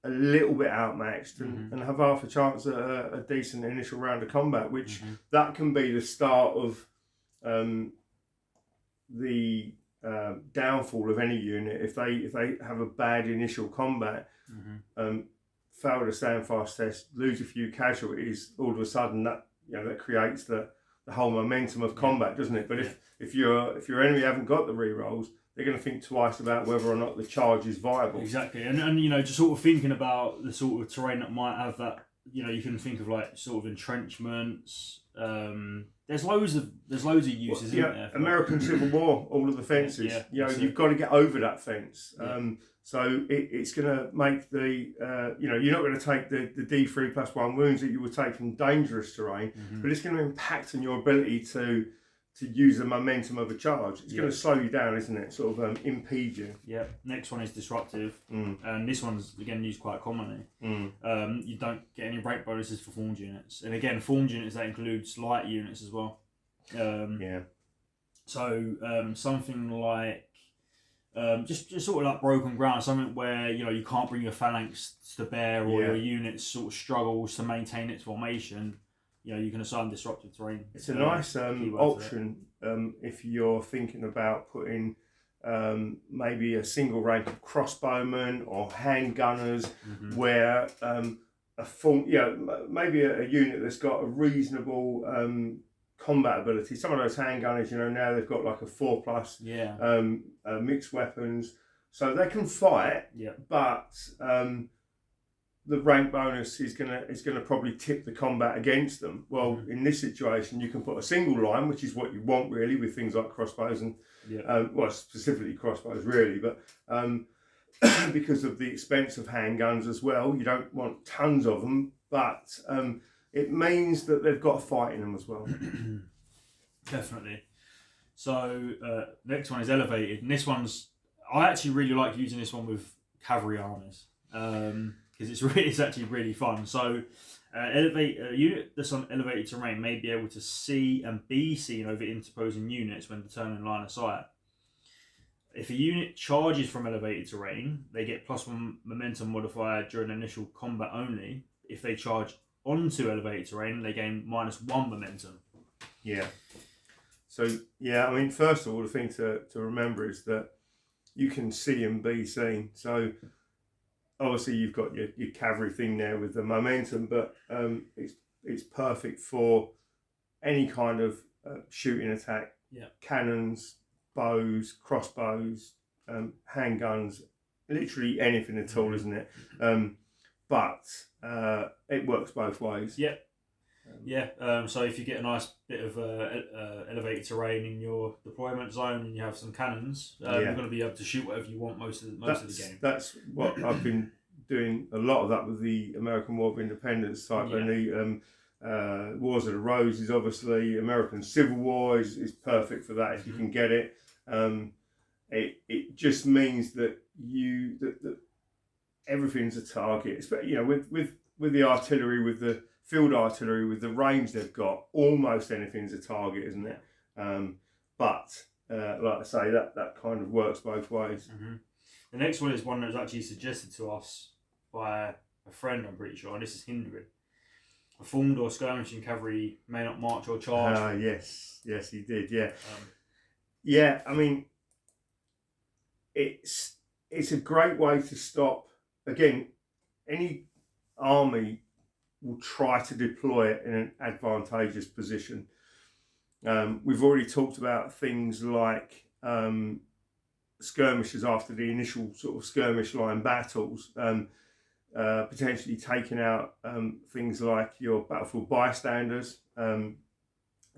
a little bit outmatched and have half a chance at a decent initial round of combat, which that can be the start of the downfall of any unit. If they have a bad initial combat, fail the stand fast test, lose a few casualties, all of a sudden that that creates the whole momentum of combat, doesn't it? But if your enemy haven't got the rerolls, they're going to think twice about whether or not the charge is viable. Exactly, and just sort of thinking about the sort of terrain that might have that. You can think of like sort of entrenchments. There's loads of uses, isn't there? American Civil War, all of the fences. You've got to get over that fence. So it's going to make the you're not going to take the D3 +1 wounds that you would take from dangerous terrain, but it's going to impact on your ability to use the momentum of a charge. It's going to slow you down, isn't it? Sort of impede you. Yeah. Next one is disruptive, and this one's again used quite commonly. You don't get any break bonuses for formed units, and again, formed units that includes light units as well. So something like just sort of like broken ground, something where you can't bring your phalanx to bear, or your unit sort of struggles to maintain its formation. You can assign disruptive terrain. It's a nice option if you're thinking about putting maybe a single rank of crossbowmen or handgunners, where maybe a unit that's got a reasonable combat ability. Some of those handgunners, now they've got like a 4+, mixed weapons, so they can fight. Yeah. But the rank bonus is gonna probably tip the combat against them. Well, in this situation, you can put a single line, which is what you want really with things like crossbows and specifically crossbows really, but because of the expense of handguns as well, you don't want tons of them, but it means that they've got a fight in them as well. Definitely. So next one is elevated, and this one's, I actually really like using this one with cavalry armies because it's actually really fun. So a unit that's on elevated terrain may be able to see and be seen over interposing units when determining line of sight. If a unit charges from elevated terrain, they get +1 momentum modifier during initial combat only. If they charge onto elevated terrain, they gain -1 momentum. Yeah. So, I mean, first of all, the thing to remember is that you can see and be seen. So, obviously, you've got your cavalry thing there with the momentum, but it's perfect for any kind of shooting attack. Yeah. Cannons, bows, crossbows, handguns, literally anything at all, isn't it? But it works both ways. Yep. So if you get a nice bit of elevated terrain in your deployment zone and you have some cannons, you're going to be able to shoot whatever you want most of the game. That's what I've been doing a lot of that with the American War of Independence type, and the Wars of the Roses, obviously. American Civil War is perfect for that if you can get it. It just means that that everything's a target. With the artillery, with the field artillery, with the range they've got, almost anything's a target, isn't it? But like I say, that kind of works both ways. The next one is one that was actually suggested to us by a friend, I'm pretty sure, and this is hindering. A formed or skirmishing cavalry may not march or charge. Yes, he did. Yeah. I mean, it's a great way to stop. Again, any army will try to deploy it in an advantageous position. We've already talked about things like skirmishes after the initial sort of skirmish line battles, potentially taking out things like your battlefield bystanders,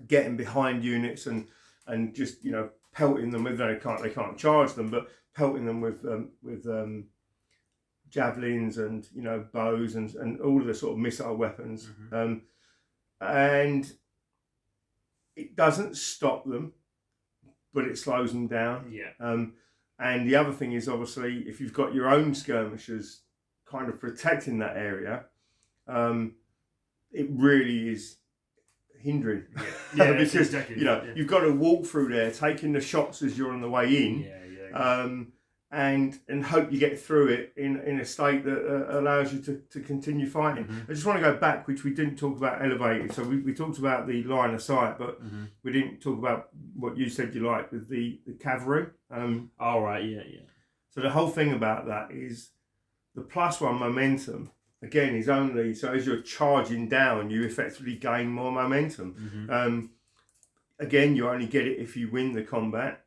getting behind units and just pelting them with they can't charge them, but pelting them with javelins and bows and all of the sort of missile weapons, and it doesn't stop them, but it slows them down. And the other thing is, obviously, if you've got your own skirmishers kind of protecting that area, it really is hindering. Because exactly, you've got to walk through there, taking the shots as you're on the way in. And hope you get through it in a state that allows you to continue fighting. I just want to go back, which we didn't talk about elevated. So we talked about the line of sight, but we didn't talk about what you said you like with the cavalry. So the whole thing about that is the +1 momentum, again, is only, so as you're charging down, you effectively gain more momentum. Again, you only get it if you win the combat.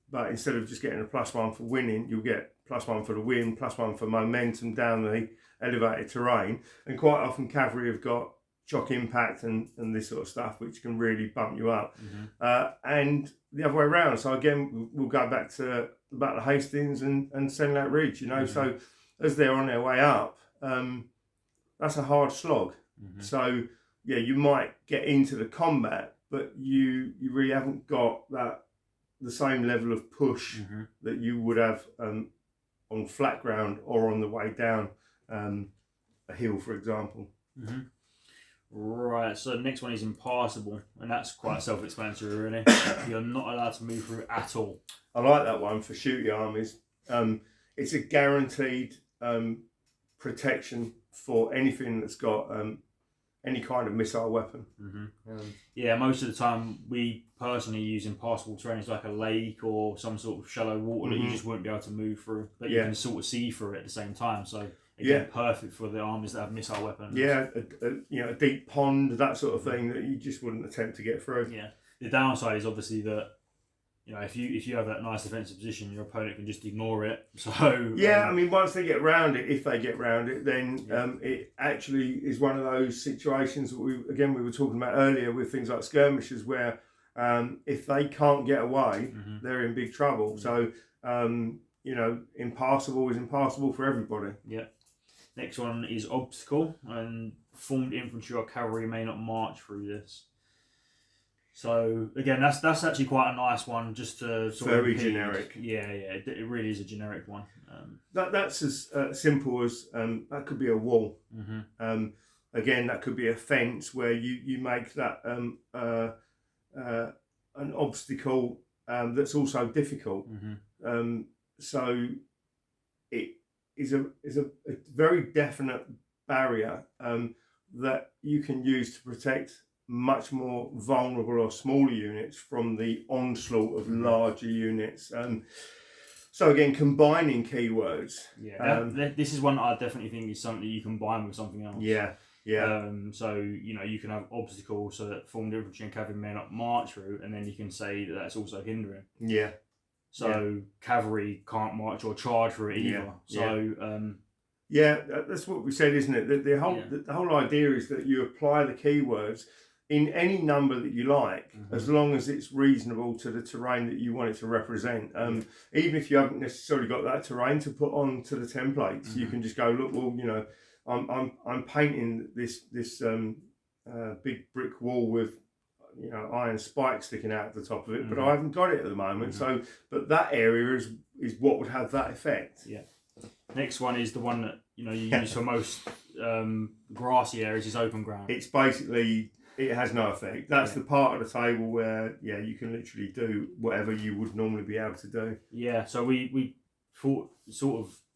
But instead of just getting a +1 for winning, you'll get +1 for the win, +1 for momentum down the elevated terrain. And quite often cavalry have got shock impact and this sort of stuff, which can really bump you up. And the other way around. So again, we'll go back to the Battle of Hastings and Senlac Ridge, So as they're on their way up, that's a hard slog. So you might get into the combat, but you really haven't got the same level of push that you would have on flat ground or on the way down a hill, for example. Right, so the next one is impassable, and that's quite self-explanatory, really. You're not allowed to move through at all. I like that one for shooting armies. It's a guaranteed protection for anything that's got any kind of missile weapon. Most of the time we personally use impassable terrain as like a lake or some sort of shallow water that you just won't be able to move through, but you can sort of see through it at the same time. So Again, perfect for the armies that have missile weapons. Yeah, a deep pond, that sort of thing that you just wouldn't attempt to get through. Yeah. The downside is obviously that, if you have that nice defensive position, your opponent can just ignore it. So I mean, once they get round it, if they get round it, then it actually is one of those situations that we were talking about earlier with things like skirmishes, where if they can't get away, they're in big trouble. So impassable is impassable for everybody. Yeah. Next one is obstacle, and formed infantry or cavalry may not march through this. So again, that's actually quite a nice one, just to sort very of generic. Yeah, it really is a generic one. That's as simple as that could be a wall. Again, that could be a fence where you make that an obstacle that's also difficult. So it is a very definite barrier that you can use to protect much more vulnerable or smaller units from the onslaught of larger units. So again, combining keywords. Yeah, this is one I definitely think is something that you combine with something else. Yeah. So you can have obstacles so that formed infantry and cavalry may not march through, and then you can say that that's also hindering. Yeah. So cavalry can't march or charge through it either. That's what we said, isn't it? The whole idea is that you apply the keywords in any number that you like, as long as it's reasonable to the terrain that you want it to represent. Even if you haven't necessarily got that terrain to put onto the templates, you can just go, look, well, I'm painting this big brick wall with iron spikes sticking out the top of it, but I haven't got it at the moment. So, but that area is what would have that effect. Yeah. Next one is the one that you use for most grassy areas, is open ground. It's basically, it has no effect. That's the part of the table where you can literally do whatever you would normally be able to do. Yeah. So we thought,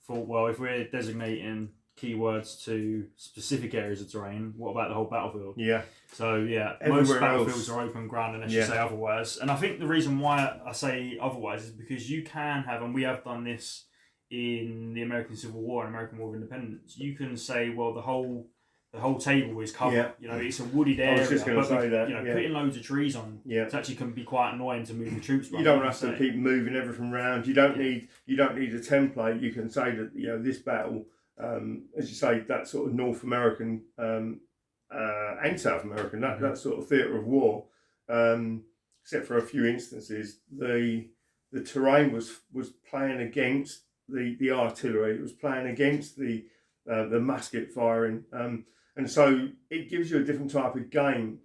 well, if we're designating keywords to specific areas of terrain, what about the whole battlefield? Yeah. So most battlefields are open ground unless you say otherwise. And I think the reason why I say otherwise is because you can have, and we have done this in the American Civil War and American War of Independence, you can say, well, the whole table is covered. It's a wooded area. I was just going to say that. Putting loads of trees on, it actually can be quite annoying to move the troops. You don't have to keep moving everything around. You don't need a template. You can say that this battle, as you say, that sort of North American and South American, that sort of theatre of war, except for a few instances, the terrain was playing against the artillery. It was playing against the musket firing, and so it gives you a different type of game,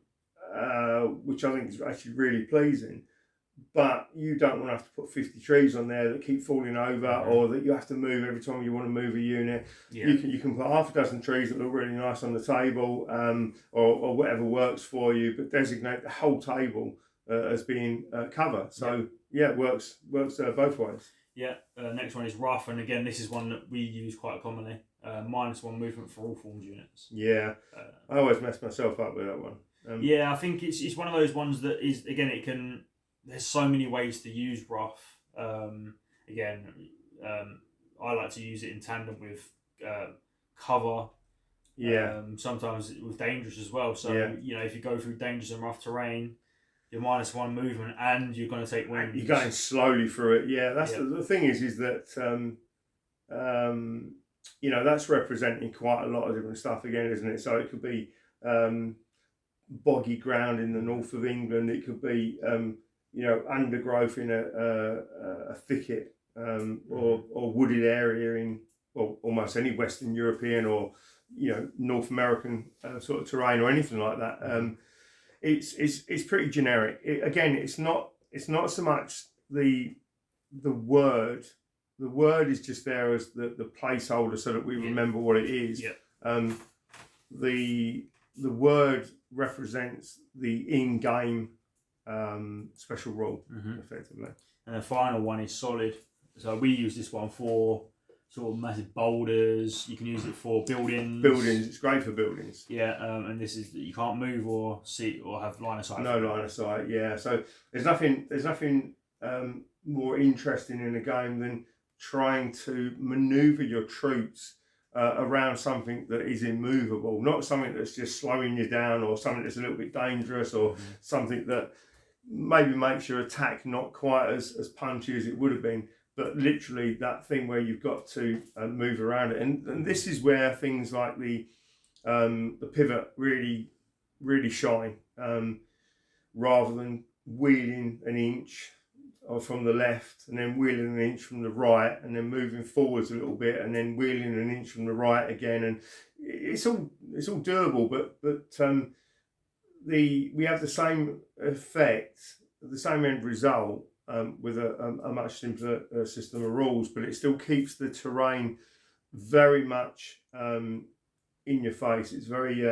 which I think is actually really pleasing. But you don't want to have to put 50 trees on there that keep falling over, or that you have to move every time you want to move a unit. You can put half a dozen trees that look really nice on the table, or whatever works for you, but designate the whole table as being cover. So it works both ways. Next one is rough, and again, this is one that we use quite commonly. -1 movement for all formed units. I always mess myself up with that one. I think it's one of those ones that is, again, there's so many ways to use rough. I like to use it in tandem with cover. Sometimes with dangerous as well. So if you go through dangerous and rough terrain, you're -1 movement and you're going to take wings. You're going slowly through it. That's the thing is that that's representing quite a lot of different stuff again, isn't it? So it could be boggy ground in the north of England. It could be undergrowth in a thicket, or wooded area in almost any Western European or North American sort of terrain or anything like that. It's pretty generic. It's not so much the word. The word is just there as the placeholder so that we remember what it is. The word represents the in-game special rule, effectively. And the final one is solid. So we use this one for sort of massive boulders. You can use it for buildings. It's great for buildings. And this is that you can't move or see or have line of sight. No line of sight. So there's nothing more interesting in a game than trying to manoeuvre your troops around something that is immovable, not something that's just slowing you down, or something that's a little bit dangerous, or something that maybe makes your attack not quite as punchy as it would have been, but literally that thing where you've got to move around it. And this is where things like the pivot really shine, rather than wheeling an inch or from the left and then wheeling an inch from the right and then moving forwards a little bit and then wheeling an inch from the right again. And it's all doable, but we have the same effect, the same end result, with a much simpler system of rules, but it still keeps the terrain very much in your face. It's very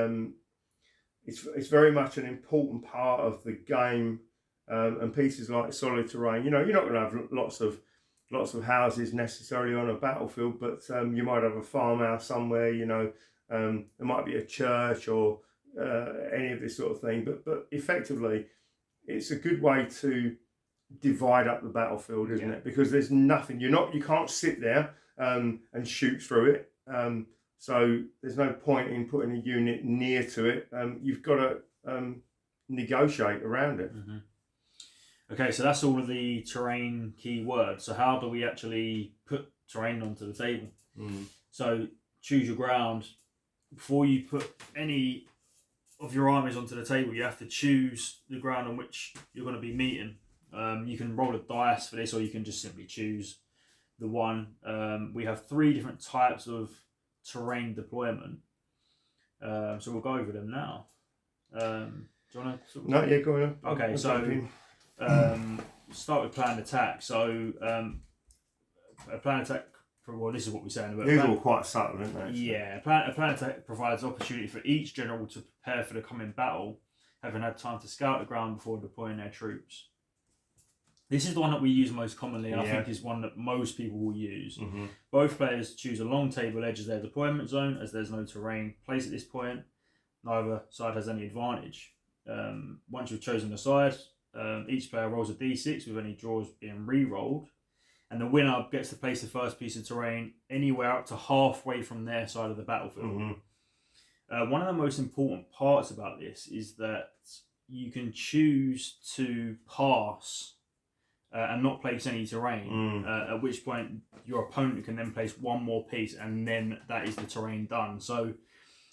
it's very much an important part of the game. And pieces like solid terrain, you're not going to have lots of houses necessarily on a battlefield, but you might have a farmhouse somewhere. There might be a church or any of this sort of thing. But effectively, it's a good way to divide up the battlefield, isn't it? Because there's nothing. You can't sit there and shoot through it. So there's no point in putting a unit near to it. You've got to negotiate around it. Mm-hmm. Okay, so that's all of the terrain keywords. So how do we actually put terrain onto the table? So choose your ground. Before you put any of your armies onto the table, you have to choose the ground on which you're going to be meeting. You can roll a dice for this, or you can just simply choose the one. We have 3 different types of terrain deployment. So we'll go over them now. Do you want to? No, yeah, go on. Okay, so start with planned attack. So a planned attack. Well, this is what we're saying about. These are all quite subtle, aren't they? Yeah, a planned attack provides opportunity for each general to prepare for the coming battle, having had time to scout the ground before deploying their troops. This is the one that we use most commonly, and I think is one that most people will use. Mm-hmm. Both players choose a long table edge as their deployment zone, as there's no terrain placed at this point. Neither side has any advantage. Once you've chosen the side, each player rolls a d6 with any draws being re-rolled, and the winner gets to place the first piece of terrain anywhere up to halfway from their side of the battlefield. Mm-hmm. One of the most important parts about this is that you can choose to pass and not place any terrain, at which point your opponent can then place one more piece, and then that is the terrain done. So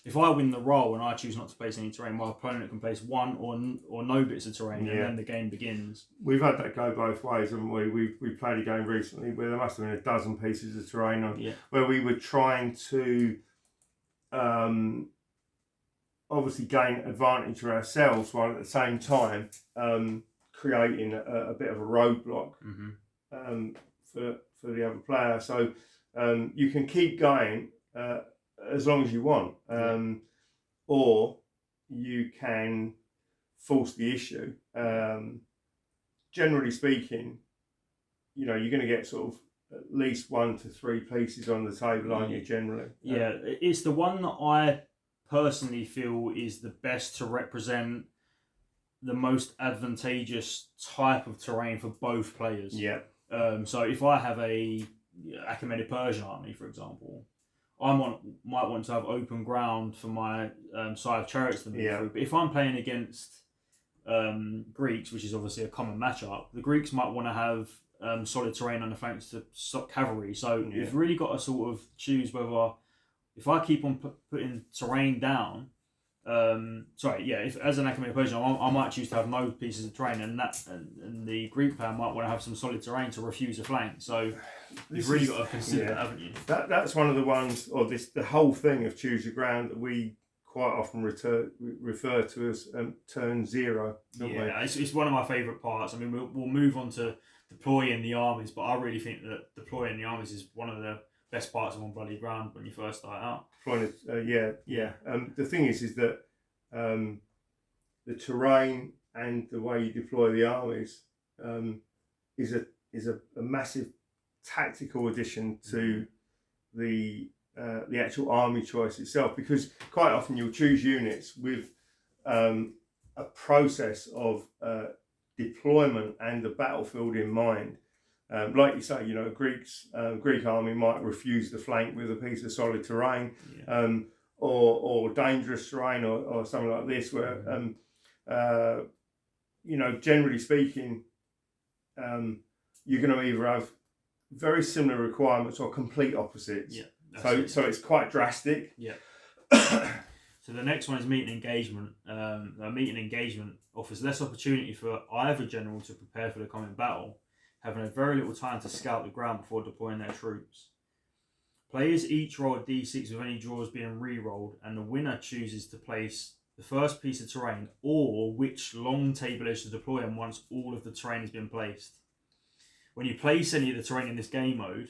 if I win the roll and I choose not to place any terrain, my opponent can place one or no bits of terrain, and then the game begins. We've had that go both ways, haven't we? We played a game recently where there must have been a dozen pieces of terrain on, where we were trying to obviously gain advantage for ourselves, while at the same time creating a bit of a roadblock for the other player. So you can keep going as long as you want, or you can force the issue. Generally speaking, you're going to get sort of at least 1 to 3 pieces on the table, aren't you, generally? Yeah, it's the one that I personally feel is the best to represent the most advantageous type of terrain for both players. Yeah. So if I have a Achaemenid Persian army, for example, I might want to have open ground for my side of chariots to move through. But if I'm playing against Greeks, which is obviously a common matchup, the Greeks might want to have solid terrain on the flanks to stop cavalry. So you've really got to sort of choose whether, if I keep on putting terrain down, if as an Achaemenid Persian, I might choose to have no pieces of terrain, and the Greek player might want to have some solid terrain to refuse a flank. So you've really got to consider that, haven't you? That's one of the ones, or the whole thing of choose your ground, that we quite often refer to as turn 0. Don't we? It's one of my favourite parts. I mean, we'll move on to deploying the armies, but I really think that deploying the armies is one of the best parts of On Bloody Ground when you first start out. The thing is that the terrain and the way you deploy the armies is a massive tactical addition to the actual army choice itself, because quite often you'll choose units with a process of deployment and the battlefield in mind. Like you say, Greek army might refuse the flank with a piece of solid terrain, or dangerous terrain, or something like this, where generally speaking, you're going to either have very similar requirements or complete opposites. Yeah. So it's quite drastic. Yeah. So the next one is meet and engagement. Meet and engagement offers less opportunity for either general to prepare for the coming battle, having a very little time to scout the ground before deploying their troops. Players each roll a d6 with any draws being re-rolled, and the winner chooses to place the first piece of terrain or which long table edge to deploy on once all of the terrain has been placed. When you place any of the terrain in this game mode,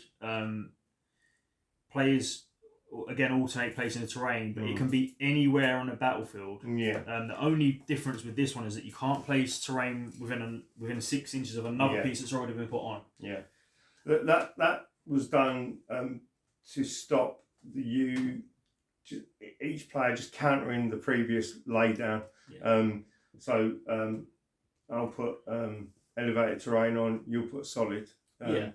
players again alternate placing the terrain, but it can be anywhere on a battlefield. Yeah. The only difference with this one is that you can't place terrain within 6 inches of another piece that's already been put on. Yeah. That was done to stop each player just countering the previous laydown. Yeah. I'll put elevated terrain on, you'll put solid. And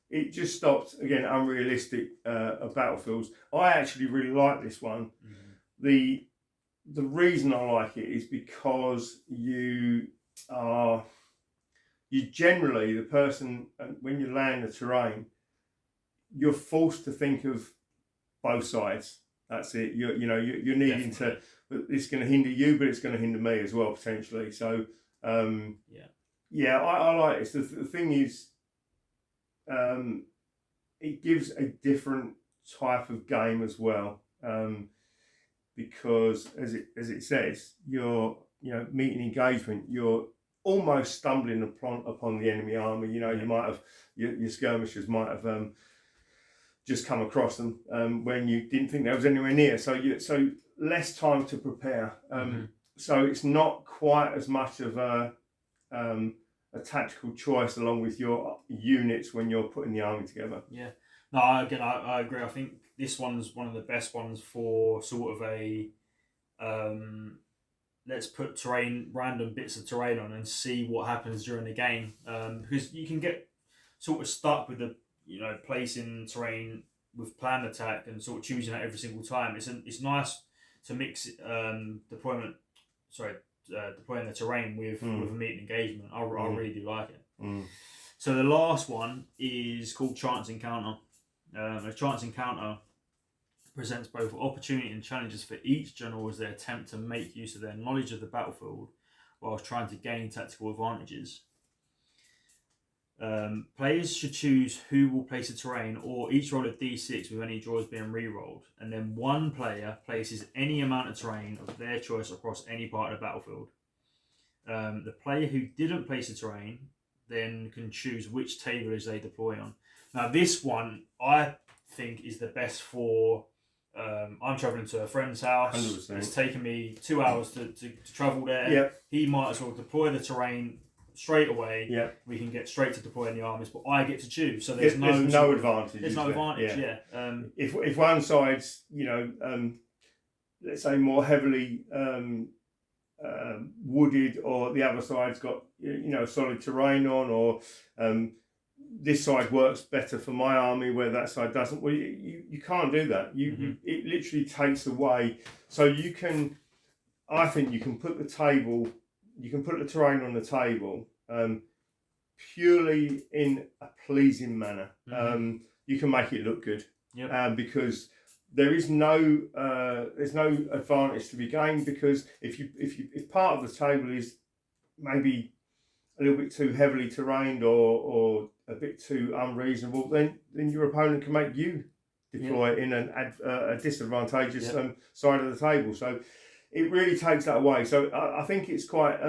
it just stopped, again, unrealistic battlefields. I actually really like this one. Mm-hmm. The reason I like it is because you generally, the person, when you land the terrain, you're forced to think of both sides. That's it. You're needing to. It's going to hinder you, but it's going to hinder me as well potentially. So I like this. The thing is, it gives a different type of game as well, because as it says, you're meeting engagement. You're almost stumbling upon the enemy army. You might have your skirmishers might have just come across them when you didn't think there was anywhere near. So less time to prepare. So it's not quite as much of a tactical choice along with your units when you're putting the army together. Yeah. No, I agree. I think this one's one of the best ones for sort of a let's put random bits of terrain on and see what happens during the game. Because you can get sort of stuck with the placing terrain with planned attack and sort of choosing that every single time. It's nice to mix deploying the terrain with a meet and engagement. I really do like it. So the last one is called Chance Encounter. A chance encounter presents both opportunity and challenges for each general as they attempt to make use of their knowledge of the battlefield whilst trying to gain tactical advantages. Players should choose who will place a terrain or each roll a d6 with any draws being re-rolled, and then one player places any amount of terrain of their choice across any part of the battlefield. The player who didn't place a terrain then can choose which table edge they deploy on. Now this one I think is the best for I'm travelling to a friend's house. 100%. It's taken me 2 hours to travel there. Yep. He might as well deploy the terrain straight away. Yeah, we can get straight to deploying the armies, but I get to choose. So there's no advantage. There's no advantage. Yeah. If one side's let's say more heavily wooded, or the other side's got solid terrain on, or this side works better for my army where that side doesn't. Well, you can't do that. It literally takes away. So I think you can put the table. You can put the terrain on the table purely in a pleasing manner. You can make it look good, because there's no advantage to be gained, because if part of the table is maybe a little bit too heavily terrained or a bit too unreasonable, then your opponent can make you deploy in a disadvantageous side of the table. So it really takes that away. So I think it's quite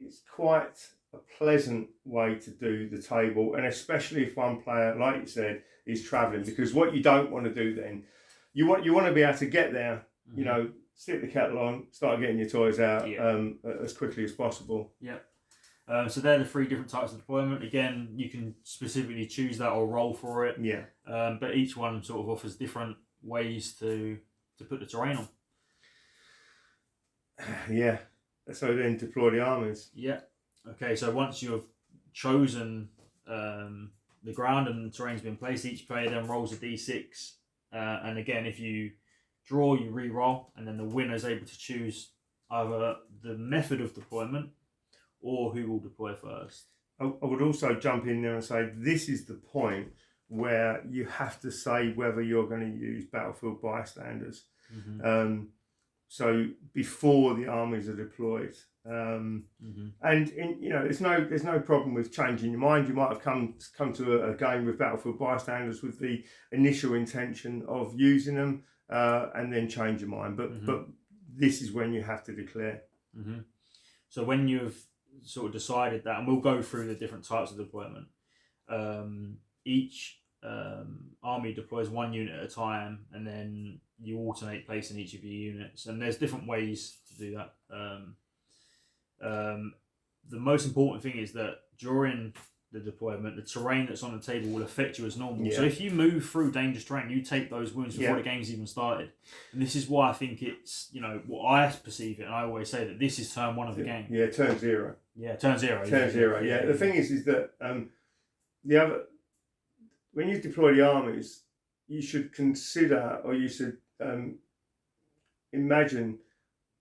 it's quite a pleasant way to do the table, and especially if one player, like you said, is travelling, because what you don't want to do then, you want to be able to get there, stick the kettle on, start getting your toys out as quickly as possible. So they're the 3 different types of deployment. Again, you can specifically choose that or roll for it. But each one sort of offers different ways to put the terrain on. So then deploy the armies. Yeah. Okay, so once you have chosen the ground and the terrain's been placed, each player then rolls a d6. And again, if you draw, you re-roll, and then the winner is able to choose either the method of deployment or who will deploy first. I would also jump in there and say this is the point where you have to say whether you're going to use battlefield bystanders. So before the armies are deployed, and there's no problem with changing your mind. You might have come to a game with battlefield bystanders with the initial intention of using them, and then change your mind. But this is when you have to declare. So when you've sort of decided that, and we'll go through the different types of deployment. Each army deploys one unit at a time, and then you alternate placing each of your units, and there's different ways to do that. The most important thing is that during the deployment, the terrain that's on the table will affect you as normal. So if you move through dangerous terrain, you take those wounds before the game's even started. And this is why I think it's, what I perceive it, and I always say that this is turn 1 of the game. Yeah, turn 0. Yeah, turn 0. Turn 0, yeah. The thing is that when you deploy the armies, you should consider, or you should imagine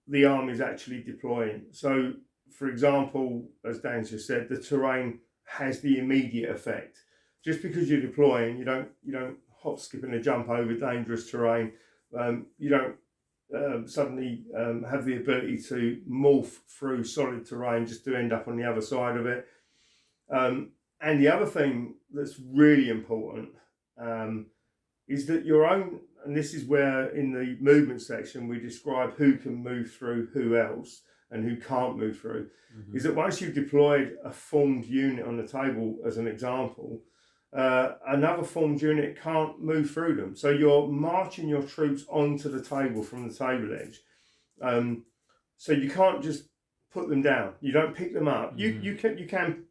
the armies actually deploying. So, for example, as Dan just said, the terrain has the immediate effect. Just because you're deploying, you don't hop, skip and a jump over dangerous terrain. You don't suddenly have the ability to morph through solid terrain just to end up on the other side of it. And the other thing that's really important is that your own, and this is where in the movement section we describe who can move through who else and who can't move through, is that once you've deployed a formed unit on the table, as an example, another formed unit can't move through them. So you're marching your troops onto the table from the table edge. So you can't just put them down. You don't pick them up. You can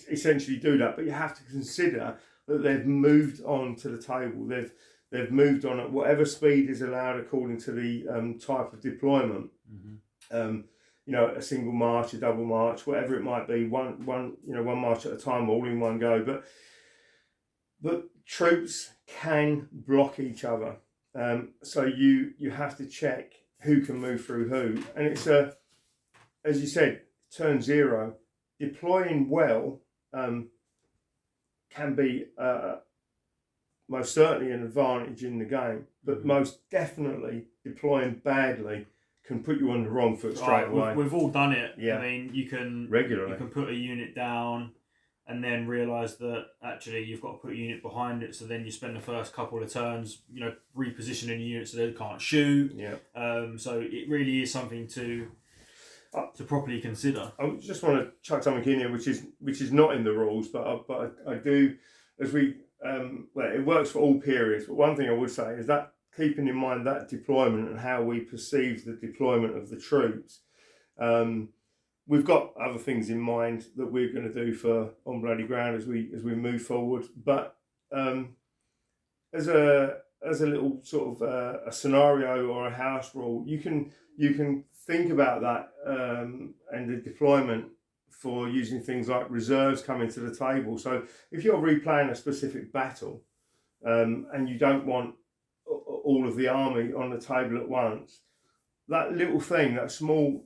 essentially do that, but you have to consider that they've moved on to the table. They've moved on at whatever speed is allowed according to the type of deployment. A single march, a double march, whatever it might be, one march at a time, all in one go. But troops can block each other, so you have to check who can move through who, and it's as you said, turn 0. Deploying well can be most certainly an advantage in the game, but most definitely deploying badly can put you on the wrong foot straight away. We've all done it. Yeah. I mean, you can put a unit down and then realise that actually you've got to put a unit behind it, so then you spend the first couple of turns, repositioning the unit so they can't shoot. Yeah. So it really is something to properly consider. I just want to chuck something in here, which is not in the rules, but I do, as we it works for all periods. But one thing I would say is that keeping in mind that deployment and how we perceive the deployment of the troops, we've got other things in mind that we're going to do for On Bloody Ground as we move forward. But as a little sort of a scenario or a house rule, you can think about that and the deployment for using things like reserves coming to the table. So if you're replaying a specific battle and you don't want all of the army on the table at once, that little thing, that small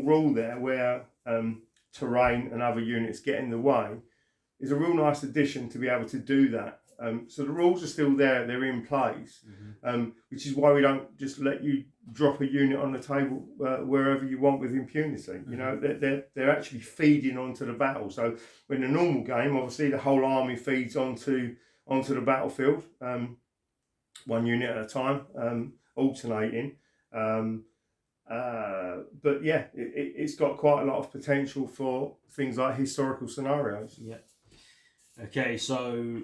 rule there where terrain and other units get in the way is a real nice addition to be able to do that. So the rules are still there, they're in place, which is why we don't just let you drop a unit on the table wherever you want with impunity. They're actually feeding onto the battle. So in a normal game, obviously the whole army feeds onto the battlefield, one unit at a time, alternating. But yeah, it's got quite a lot of potential for things like historical scenarios. Yeah. Okay, so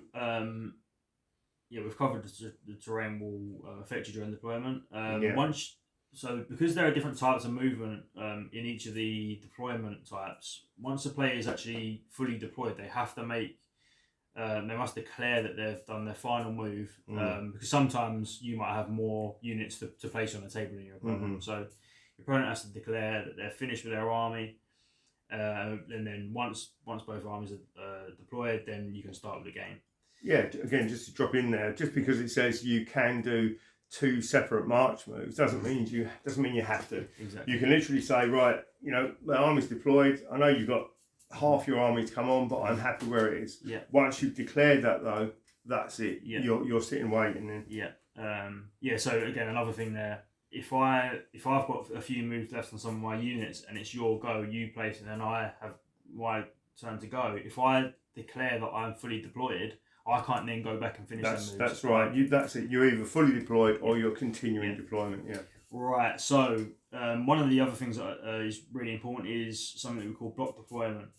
we've covered the terrain will affect you during deployment. So because there are different types of movement in each of the deployment types, once a player is actually fully deployed, they have to they must declare that they've done their final move, because sometimes you might have more units to place on the table in your opponent. So Your opponent has to declare that they're finished with their army, and then once both armies are deployed, then you can start with the game. Yeah, again, just to drop in there, just because it says you can do 2 separate march moves doesn't mean you have to. Exactly. You can literally say, right, you know, my army's deployed. I know you've got half your army to come on, but I'm happy where it is. Yeah. Once you've declared that, though, that's it. Yeah. You're sitting waiting then. Yeah. So again, another thing there. If I've got a few moves left on some of my units and it's your go, you place, and then I have my turn to go. If I declare that I'm fully deployed, I can't then go back and finish them moves. That's right. That's it. You're either fully deployed or you're continuing deployment. Yeah. Right. So one of the other things that is really important is something that we call block deployment.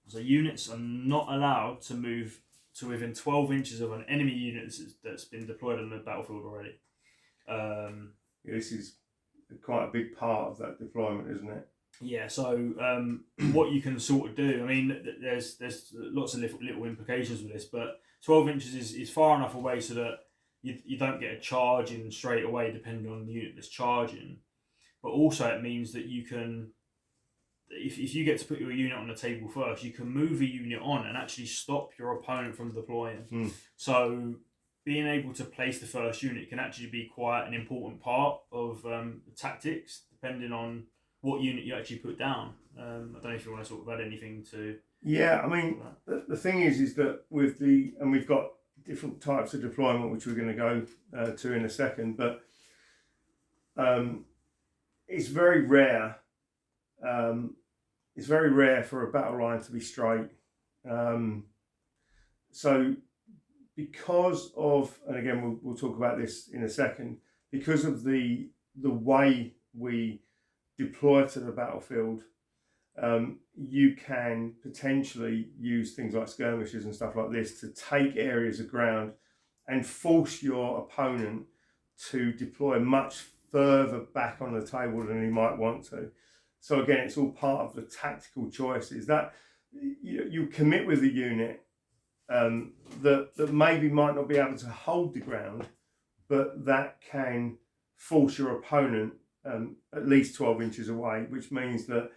So units are not allowed to move to within 12 inches of an enemy unit that's been deployed on the battlefield already. This is quite a big part of that deployment, isn't it? Yeah, so what you can sort of do, I mean, there's lots of little implications with this, but 12 inches is far enough away so that you don't get a charge in straight away depending on the unit that's charging. But also it means that you can, if you get to put your unit on the table first, you can move a unit on and actually stop your opponent from deploying. So being able to place the first unit can actually be quite an important part of the tactics, depending on what unit you actually put down. I don't know if you want to sort of add anything to... Yeah, I mean, the thing is that and we've got different types of deployment, which we're going to go to in a second, but it's very rare. It's very rare for a battle line to be straight. So because of, and again, we'll talk about this in a second, because of the way we deploy to the battlefield, you can potentially use things like skirmishes and stuff like this to take areas of ground and force your opponent to deploy much further back on the table than he might want to. So again, it's all part of the tactical choices that you commit with a unit that maybe might not be able to hold the ground, but that can force your opponent at least 12 inches away, which means that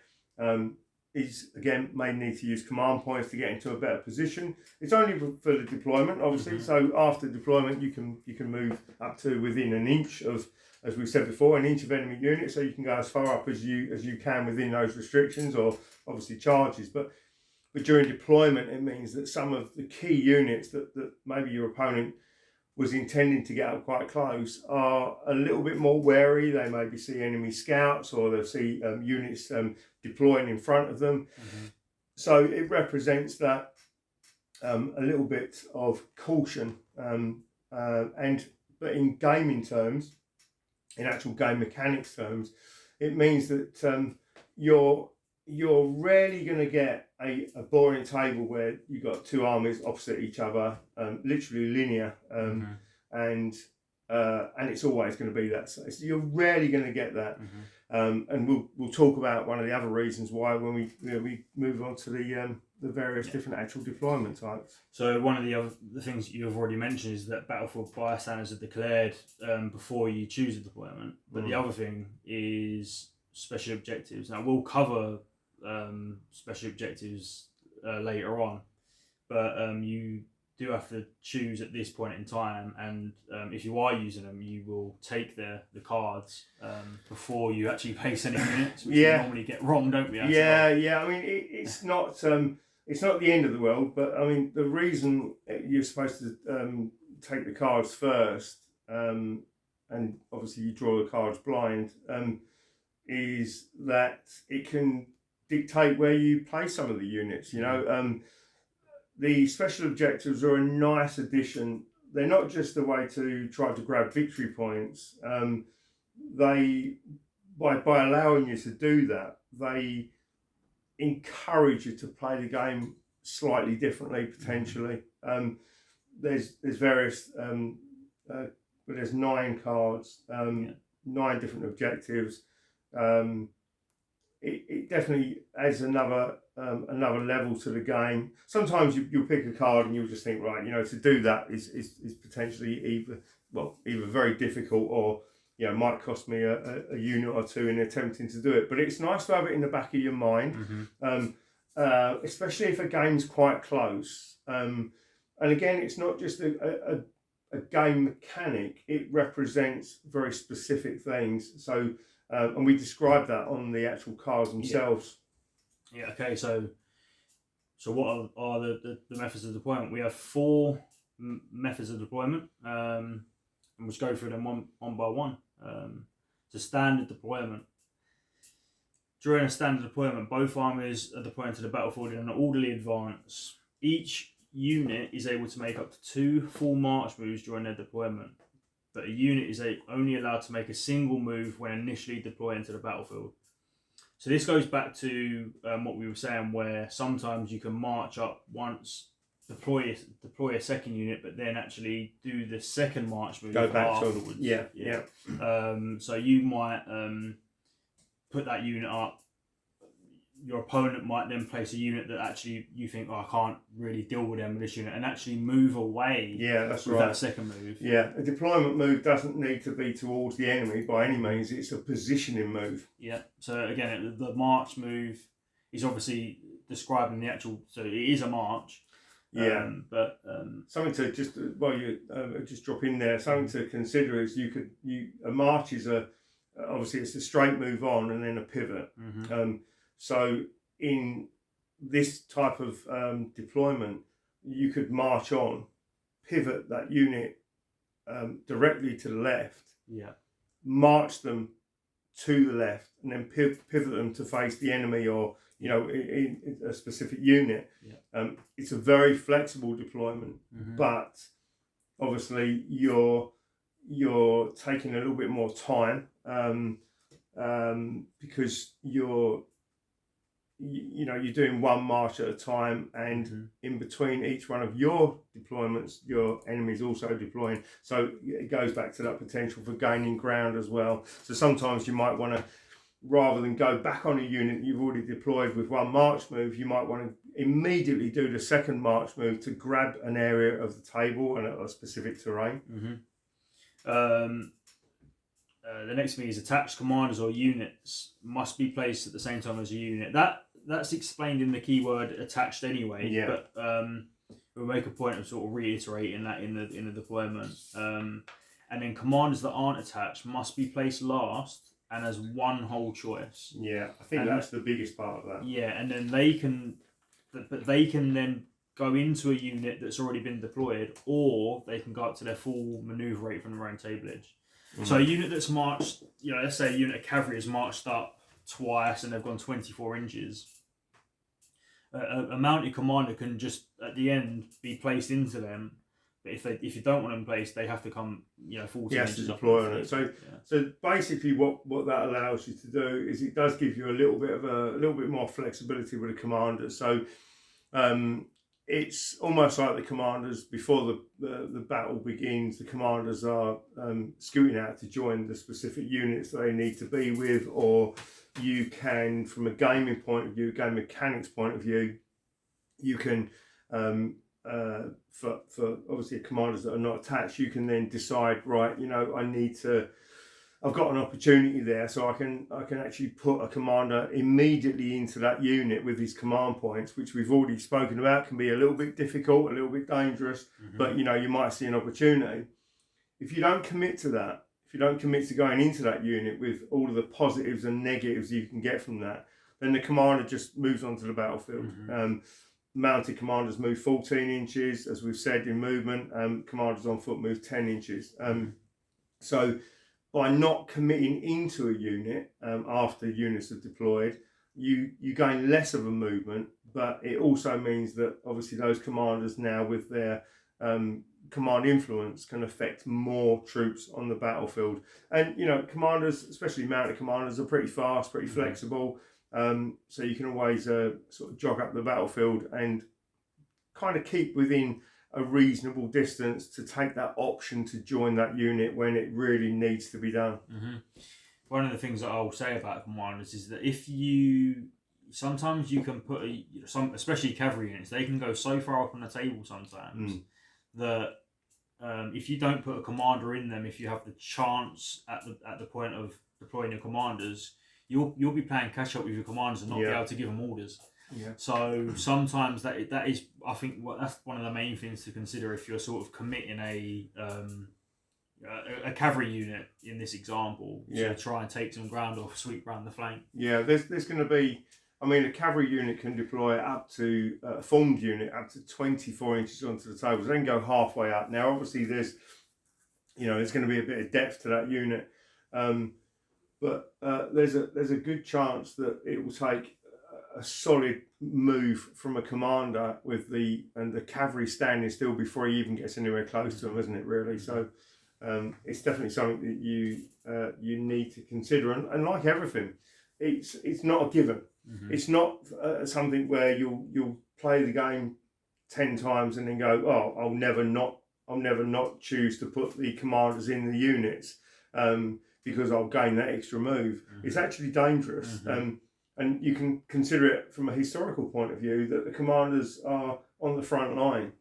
he's again may need to use command points to get into a better position. It's only for the deployment, obviously. So after deployment, you can move up to within an inch of, as we said before, an inch of enemy unit. So you can go as far up as you can within those restrictions, or obviously charges. But during deployment, it means that some of the key units that maybe your opponent was intending to get up quite close are a little bit more wary. They maybe see enemy scouts, or they'll see units deploying in front of them. So it represents that a little bit of caution. But in gaming terms, in actual game mechanics terms, it means that you're rarely going to get a boring table where you've got 2 armies opposite each other, literally linear, and it's always going to be that. So you're rarely going to get that, and we'll talk about one of the other reasons why when we move on to the various different actual deployment types. So one of the things you've already mentioned is that battlefield bystanders are declared before you choose a deployment, but the other thing is special objectives. Now we'll cover special objectives later on, but you do have to choose at this point in time, and if you are using them, you will take the cards before you actually place any units, which we normally get wrong, don't we? Yeah. I mean, it's not the end of the world, but I mean, the reason you're supposed to take the cards first, and obviously you draw the cards blind, is that it can dictate where you place some of the units. You know, the special objectives are a nice addition. They're not just a way to try to grab victory points. They, by allowing you to do that, they encourage you to play the game slightly differently, potentially. There's various, but there's 9 cards, 9 different objectives. It definitely adds another level to the game. Sometimes you'll pick a card and you'll just think, right, you know, to do that is potentially either very difficult might cost me a unit or two in attempting to do it. But it's nice to have it in the back of your mind, especially if a game's quite close. And again, it's not just a game mechanic, it represents very specific things. So, and we describe that on the actual cards themselves. Yeah, okay, so what are the methods of deployment? We have 4 methods of deployment, and we'll just go through them one by one. So standard deployment. During a standard deployment, both armies are deploying to the battlefield in an orderly advance. Each unit is able to make up to 2 full march moves during their deployment, but a unit is only allowed to make a single move when initially deploying to the battlefield. So this goes back to what we were saying, where sometimes you can march up once, deploy a second unit, but then actually do the second march move afterwards. Yeah. So you might put that unit up. Your opponent might then place a unit that actually you think, I can't really deal with them with this unit, and actually move away. Yeah, that's with right. that second move. Yeah, a deployment move doesn't need to be towards the enemy by any means. It's a positioning move. Yeah. So again, the march move is obviously describing the actual. So it is a march. Yeah. But something to just just drop in there. Something to consider is a march is obviously it's a straight move on and then a pivot. So in this type of deployment, you could march on, pivot that unit directly to the left, march them to the left, and then pivot them to face the enemy or in a specific unit. It's a very flexible deployment, but obviously you're taking a little bit more time because you're doing one march at a time, and in between each one of your deployments, your enemy's also deploying. So it goes back to that potential for gaining ground as well. So sometimes you might want to, rather than go back on a unit you've already deployed with one march move, you might want to immediately do the second march move to grab an area of the table and a specific terrain. The next thing is attached commanders or units must be placed at the same time as a unit. That's explained in the keyword attached anyway, but we'll make a point of sort of reiterating that in the deployment. And then commanders that aren't attached must be placed last and as one whole choice. Yeah, I think that's the biggest part of that. Yeah, and then they can then go into a unit that's already been deployed, or they can go up to their full manoeuvre rate from their own table edge. So a unit that's marched, let's say a unit of cavalry has marched up twice and they've gone 24 inches. A mounted commander can just at the end be placed into them, but if you don't want them placed, they have to come 14 inches to deploy on it. So basically, what that allows you to do is it does give you a little bit more flexibility with the commander. So it's almost like the commanders, before the battle begins, the commanders are scooting out to join the specific units that they need to be with, or you can, from a gaming point of view, game mechanics point of view, you can, for obviously commanders that are not attached, you can then decide, right, I've got an opportunity there, so I can actually put a commander immediately into that unit with his command points, which we've already spoken about, can be a little bit difficult, a little bit dangerous, but you might see an opportunity. If you don't commit to that, if you don't commit to going into that unit with all of the positives and negatives you can get from that, then the commander just moves onto the battlefield. Mounted commanders move 14 inches, as we've said in movement. Commanders on foot move 10 inches. So by not committing into a unit after units are deployed, you gain less of a movement, but it also means that obviously those commanders now, with their command influence, can affect more troops on the battlefield. And commanders, especially mounted commanders, are pretty fast, pretty flexible, so you can always sort of jog up the battlefield and kind of keep within a reasonable distance to take that option to join that unit when it really needs to be done. One of the things that I'll say about commanders is that sometimes you can put especially cavalry units, they can go so far up on the table sometimes that if you don't put a commander in them, if you have the chance at the point of deploying your commanders, you'll be playing catch up with your commanders and not be able to give them orders. Yeah. So sometimes that is, I think, that's one of the main things to consider if you're sort of committing a cavalry unit in this example to try and take some ground or sweep around the flank. Yeah, there's going to be, I mean, a cavalry unit can deploy up to a formed unit up to 24 inches onto the table, then go halfway up. Now, obviously, there's going to be a bit of depth to that unit, but there's a good chance that it will take a solid move from a commander with the cavalry standing still before he even gets anywhere close to them, isn't it? Really, so. It's definitely something that you need to consider, and like everything, it's not a given. Mm-hmm. It's not something where you'll play the game 10 times and then go, oh, I'll never not choose to put the commanders in the units because I'll gain that extra move. Mm-hmm. It's actually dangerous, and you can consider it from a historical point of view that the commanders are on the front line.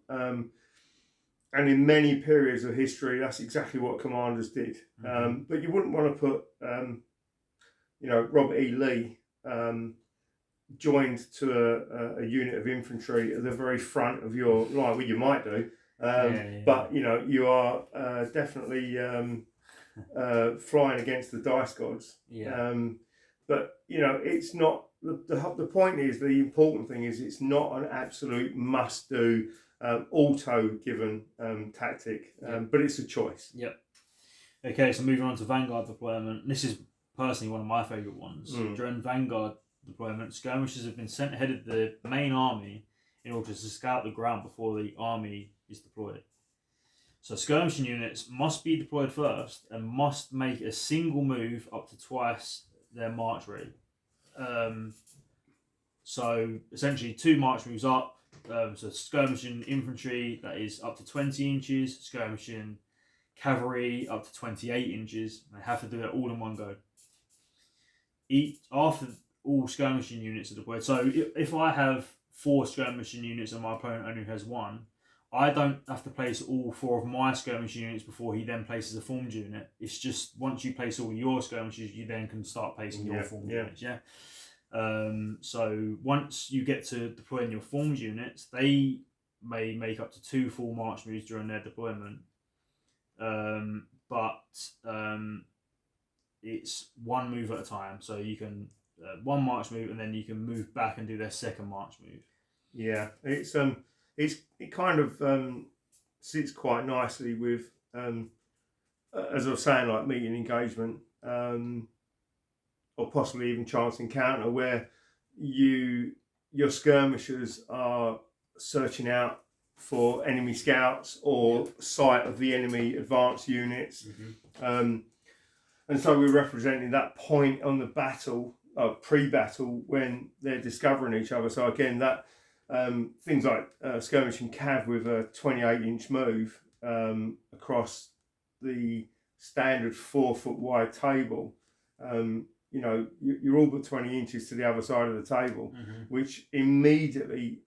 And in many periods of history, that's exactly what commanders did. Mm-hmm. But you wouldn't want to put, Robert E. Lee joined to a unit of infantry at the very front of your line. Well, you might do, but you are definitely flying against the dice gods. Yeah. But it's not. The point is, the important thing is, it's not an absolute must-do. Auto-given tactic, but it's a choice. Yep. Okay, so moving on to Vanguard deployment. This is personally one of my favourite ones. During Vanguard deployment, skirmishers have been sent ahead of the main army in order to scout the ground before the army is deployed. So skirmishing units must be deployed first and must make a single move up to twice their march rate. So essentially 2 march moves up. So skirmishing infantry, that is up to 20 inches. Skirmishing cavalry up to 28 inches. They have to do it all in one go. After all skirmishing units are deployed. So if I have 4 skirmishing units and my opponent only has 1, I don't have to place all 4 of my skirmishing units before he then places a formed unit. It's just once you place all your skirmishers, you then can start placing your formed units. Yeah. So once you get to deploying your formed units, they may make up to 2 full march moves during their deployment. But it's 1 move at a time. So you can 1 march move, and then you can move back and do their second march move. Yeah, it kind of sits quite nicely with as I was saying, like meeting engagement. Or possibly even chance encounter, where your skirmishers are searching out for enemy scouts or sight of the enemy advanced units, and so we're representing that point on the battle, pre-battle, when they're discovering each other. So again, that things like skirmishing cav with a 28-inch move across the standard 4-foot wide table. You're all but 20 inches to the other side of the table, which immediately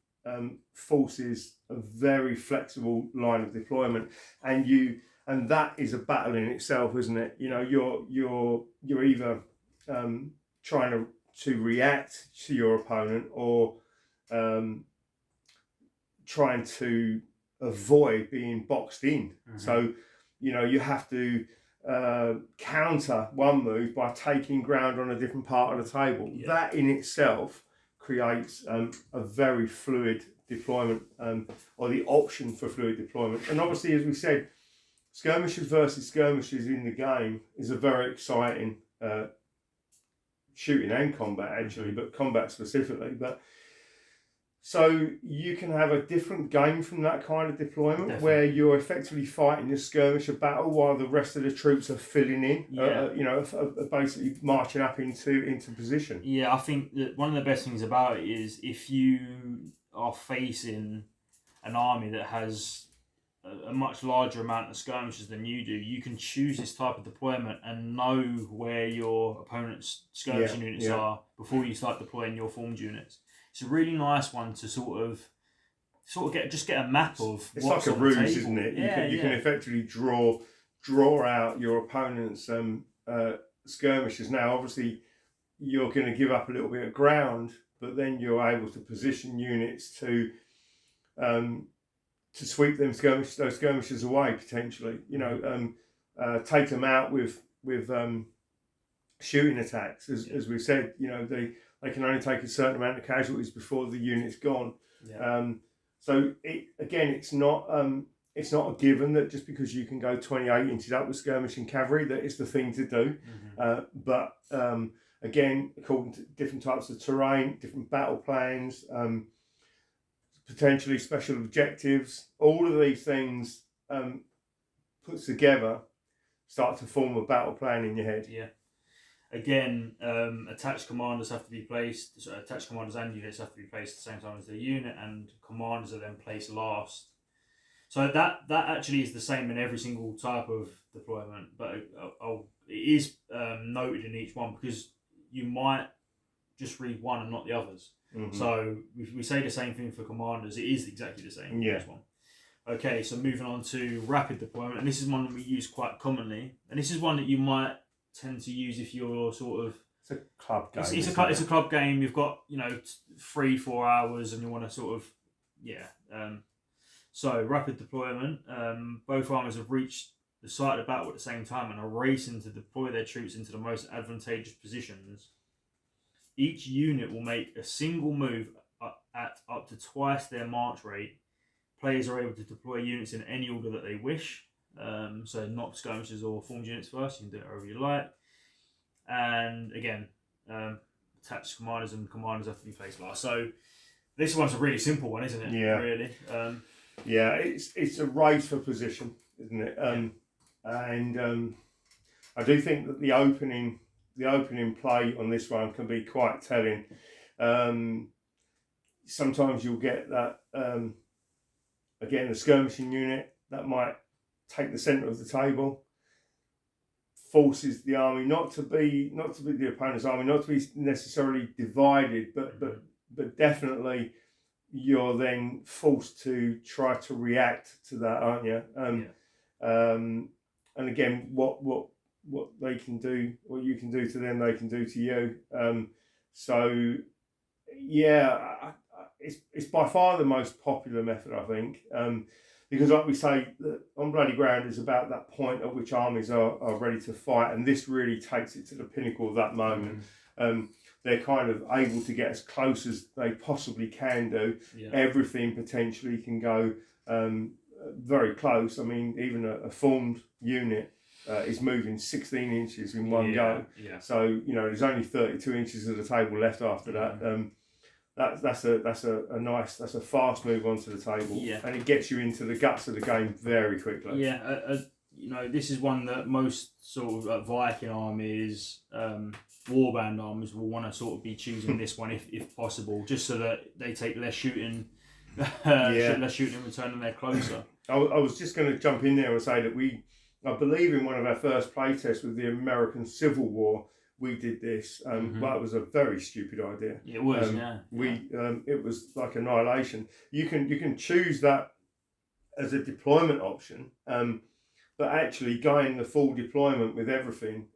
forces a very flexible line of deployment, and that is a battle in itself, isn't it? You're either trying to react to your opponent or trying to avoid being boxed in. So you have to counter one move by taking ground on a different part of the table. That in itself creates a very fluid deployment, or the option for fluid deployment. And obviously, as we said, skirmishers versus skirmishers in the game is a very exciting shooting and combat, actually, but combat specifically. But so you can have a different game from that kind of deployment, where you're effectively fighting a skirmisher battle while the rest of the troops are filling in, basically marching up into position. Yeah, I think that one of the best things about it is if you are facing an army that has a much larger amount of skirmishers than you do, you can choose this type of deployment and know where your opponent's skirmishing units are before you start deploying your formed units. It's a really nice one to sort of sort of get a map of it's what's like a on the ruse, table. isn't it? You Yeah, can effectively draw out your opponent's skirmishers. Now, obviously, you're going to give up a little bit of ground, but then you're able to position units to sweep those skirmishers away potentially. You know, take them out with shooting attacks, as we've said. You know, they can only take a certain amount of casualties before the unit's gone. Yeah. So it's not a given that just because you can go 28 inches up with skirmishing cavalry that it's the thing to do. But again, according to different types of terrain, different battle plans, potentially special objectives, all of these things put together start to form a battle plan in your head. Yeah. Again, attached commanders have to be placed. So attached commanders and units have to be placed at the same time as the unit, and commanders are then placed last. So that actually is the same in every single type of deployment, but it is noted in each one because you might just read one and not the others. So we say the same thing for commanders. It is exactly the same in this one. Okay, so moving on to rapid deployment, and this is one that we use quite commonly, and this is one that you might tend to use if you're sort of... It's a club game. It's a club game. You've got 3-4 hours, and you want to sort of so rapid deployment. Both armies have reached the site of the battle at the same time and are racing to deploy their troops into the most advantageous positions. Each unit will make a single move at up to twice their march rate. Players are able to deploy units in any order that they wish. So not skirmishers or formed units first. You can do it however you like. And again, attached commanders and commanders have to be placed last. So this one's a really simple one, isn't it? Yeah. Really. It's a race for position, isn't it? And I do think that the opening play on this one can be quite telling. Sometimes you'll get that again, the skirmishing unit that might take the centre of the table, forces the army not to be the opponent's army, not to be necessarily divided, but definitely you're then forced to try to react to that, aren't you? And again, what they can do, what you can do to them, they can do to you. It's by far the most popular method, I think, because like we say, on Bloody Ground is about that point at which armies are ready to fight, and this really takes it to the pinnacle of that moment. They're kind of able to get as close as they possibly can do. Everything potentially can go very close. I mean, even a formed unit is moving 16 inches in one go. So there's only 32 inches of the table left after that. That's a fast move onto the table, and it gets you into the guts of the game very quickly. This is one that most sort of Viking armies, warband armies will want to sort of be choosing this one if possible, just so that they take less shooting, less shooting in return, and they're closer. I was just going to jump in there and say that I believe in one of our first playtests with the American Civil War, we did this, but it was a very stupid idea. It was, it was like annihilation. You can choose that as a deployment option, but actually going the full deployment with everything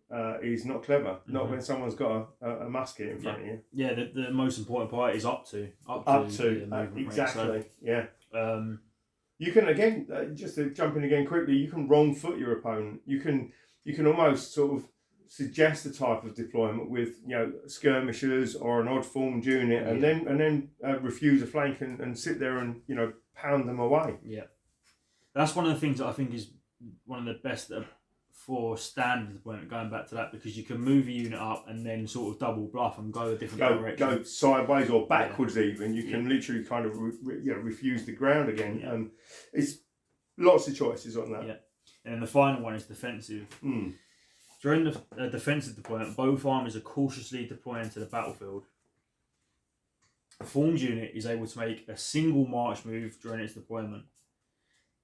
is not clever. Not when someone's got a musket in front of you. Yeah, the most important part is up to exactly. Rate, so, you can again just to jump in again quickly. You can wrong foot your opponent. You can almost sort of suggest a type of deployment with skirmishers or an odd formed unit, and then refuse a flank and sit there and pound them away. That's one of the things that I think is one of the best for standard deployment, going back to that, because you can move a unit up and then sort of double bluff and go a different direction. Go sideways or backwards even. You can literally kind of refuse the ground again. It's lots of choices on that. And then the final one is defensive. During the defensive deployment, both armies are cautiously deploying to the battlefield. A formed unit is able to make a single march move during its deployment.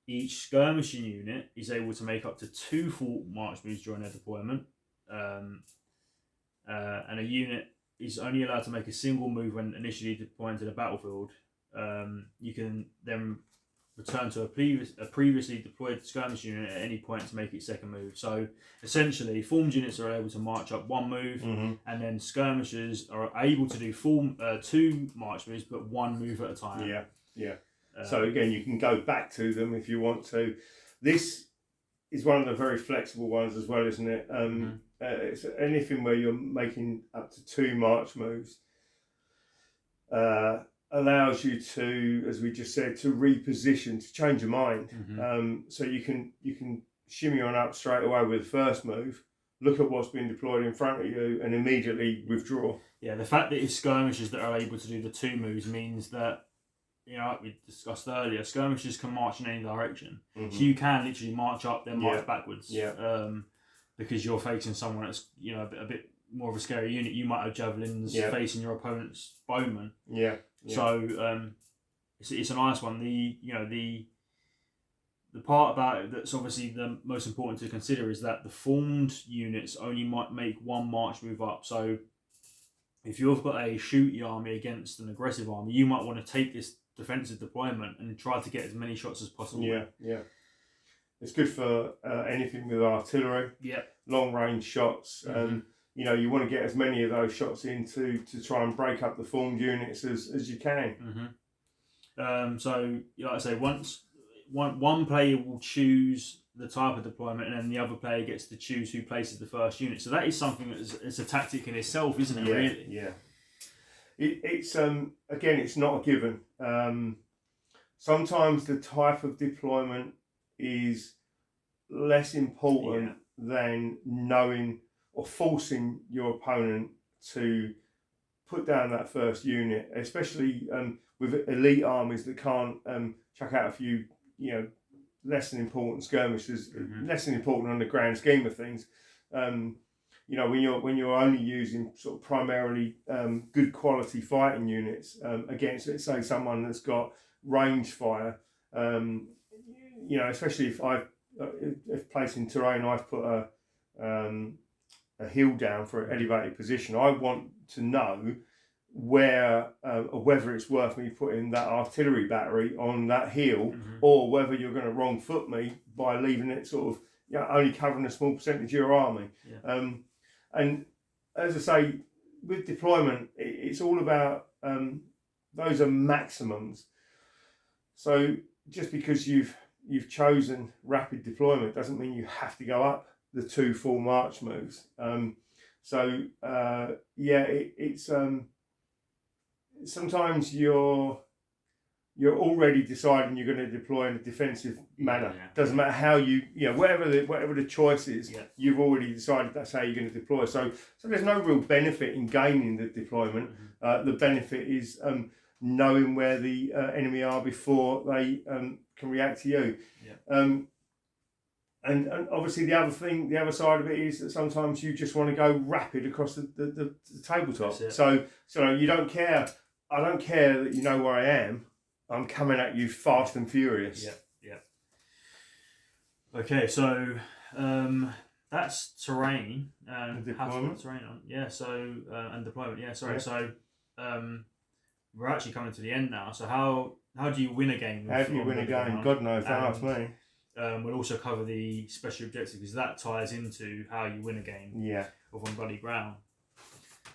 Each skirmishing unit is able to make up to 2 full march moves during their deployment. And a unit is only allowed to make a single move when initially deploying to the battlefield. you can then return to a previously deployed skirmish unit at any point to make its second move. So essentially, formed units are able to march up one move, and then skirmishers are able to do two march moves, but one move at a time. Yeah, yeah. So again, you can go back to them if you want to. This is one of the very flexible ones as well, isn't it? It's anything where you're making up to 2 march moves. Allows you to, as we just said, to reposition, to change your mind. So you can shimmy on up straight away with the first move, look at what's been deployed in front of you, and immediately withdraw. Yeah, the fact that it's skirmishers that are able to do the 2 moves means that, like we discussed earlier, skirmishers can march in any direction. So you can literally march up, then march backwards. Because you're facing someone that's a bit more of a scary unit. You might have javelins facing your opponent's bowmen. So it's a nice one. The part about it that's obviously the most important to consider is that the formed units only might make 1 march move up. So if you've got a shooty army against an aggressive army, you might want to take this defensive deployment and try to get as many shots as possible. It's good for anything with artillery. Long range shots. You want to get as many of those shots in to try and break up the formed units as you can. So, like I say, once one player will choose the type of deployment, and then the other player gets to choose who places the first unit. So that is something it's a tactic in itself, isn't it? Really? It's again, it's not a given. Sometimes the type of deployment is less important than knowing or forcing your opponent to put down that first unit, especially with elite armies that can't chuck out a few, less than important skirmishes, less than important on the grand scheme of things. When you're only using sort of primarily good quality fighting units against, let's say, someone that's got range fire, especially if placing terrain, I've put a hill down for an elevated position. I want to know whether it's worth me putting that artillery battery on that hill, or whether you're going to wrong foot me by leaving it sort of only covering a small percentage of your army. And as I say, with deployment, it's all about those are maximums. So just because you've chosen rapid deployment doesn't mean you have to go up the 2 full march moves. It's sometimes you're already deciding you're going to deploy in a defensive manner. Doesn't matter how whatever the choice is, you've already decided that's how you're going to deploy. So there's no real benefit in gaining the deployment. The benefit is knowing where the enemy are before they can react to you. And obviously the other side of it is that sometimes you just want to go rapid across the tabletop. So you don't care. I don't care that you know where I am. I'm coming at you fast and furious. Okay, so that's terrain and deployment. How to put terrain on. And deployment. So we're actually coming to the end now. So how do you win a game? How do you win a game? God knows. Don't ask me. We'll also cover the special objective, because that ties into how you win a game of On Bloody Ground.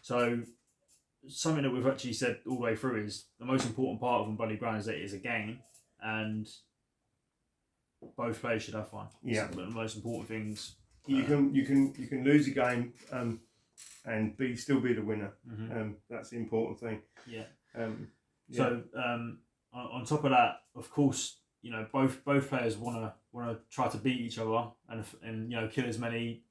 So something that we've actually said all the way through is the most important part of On Bloody Ground is that it is a game, and both players should have fun. It's one of the most important things. You can lose a game and still be the winner. That's the important thing. So on top of that, of course, both players want to try to beat each other and kill as many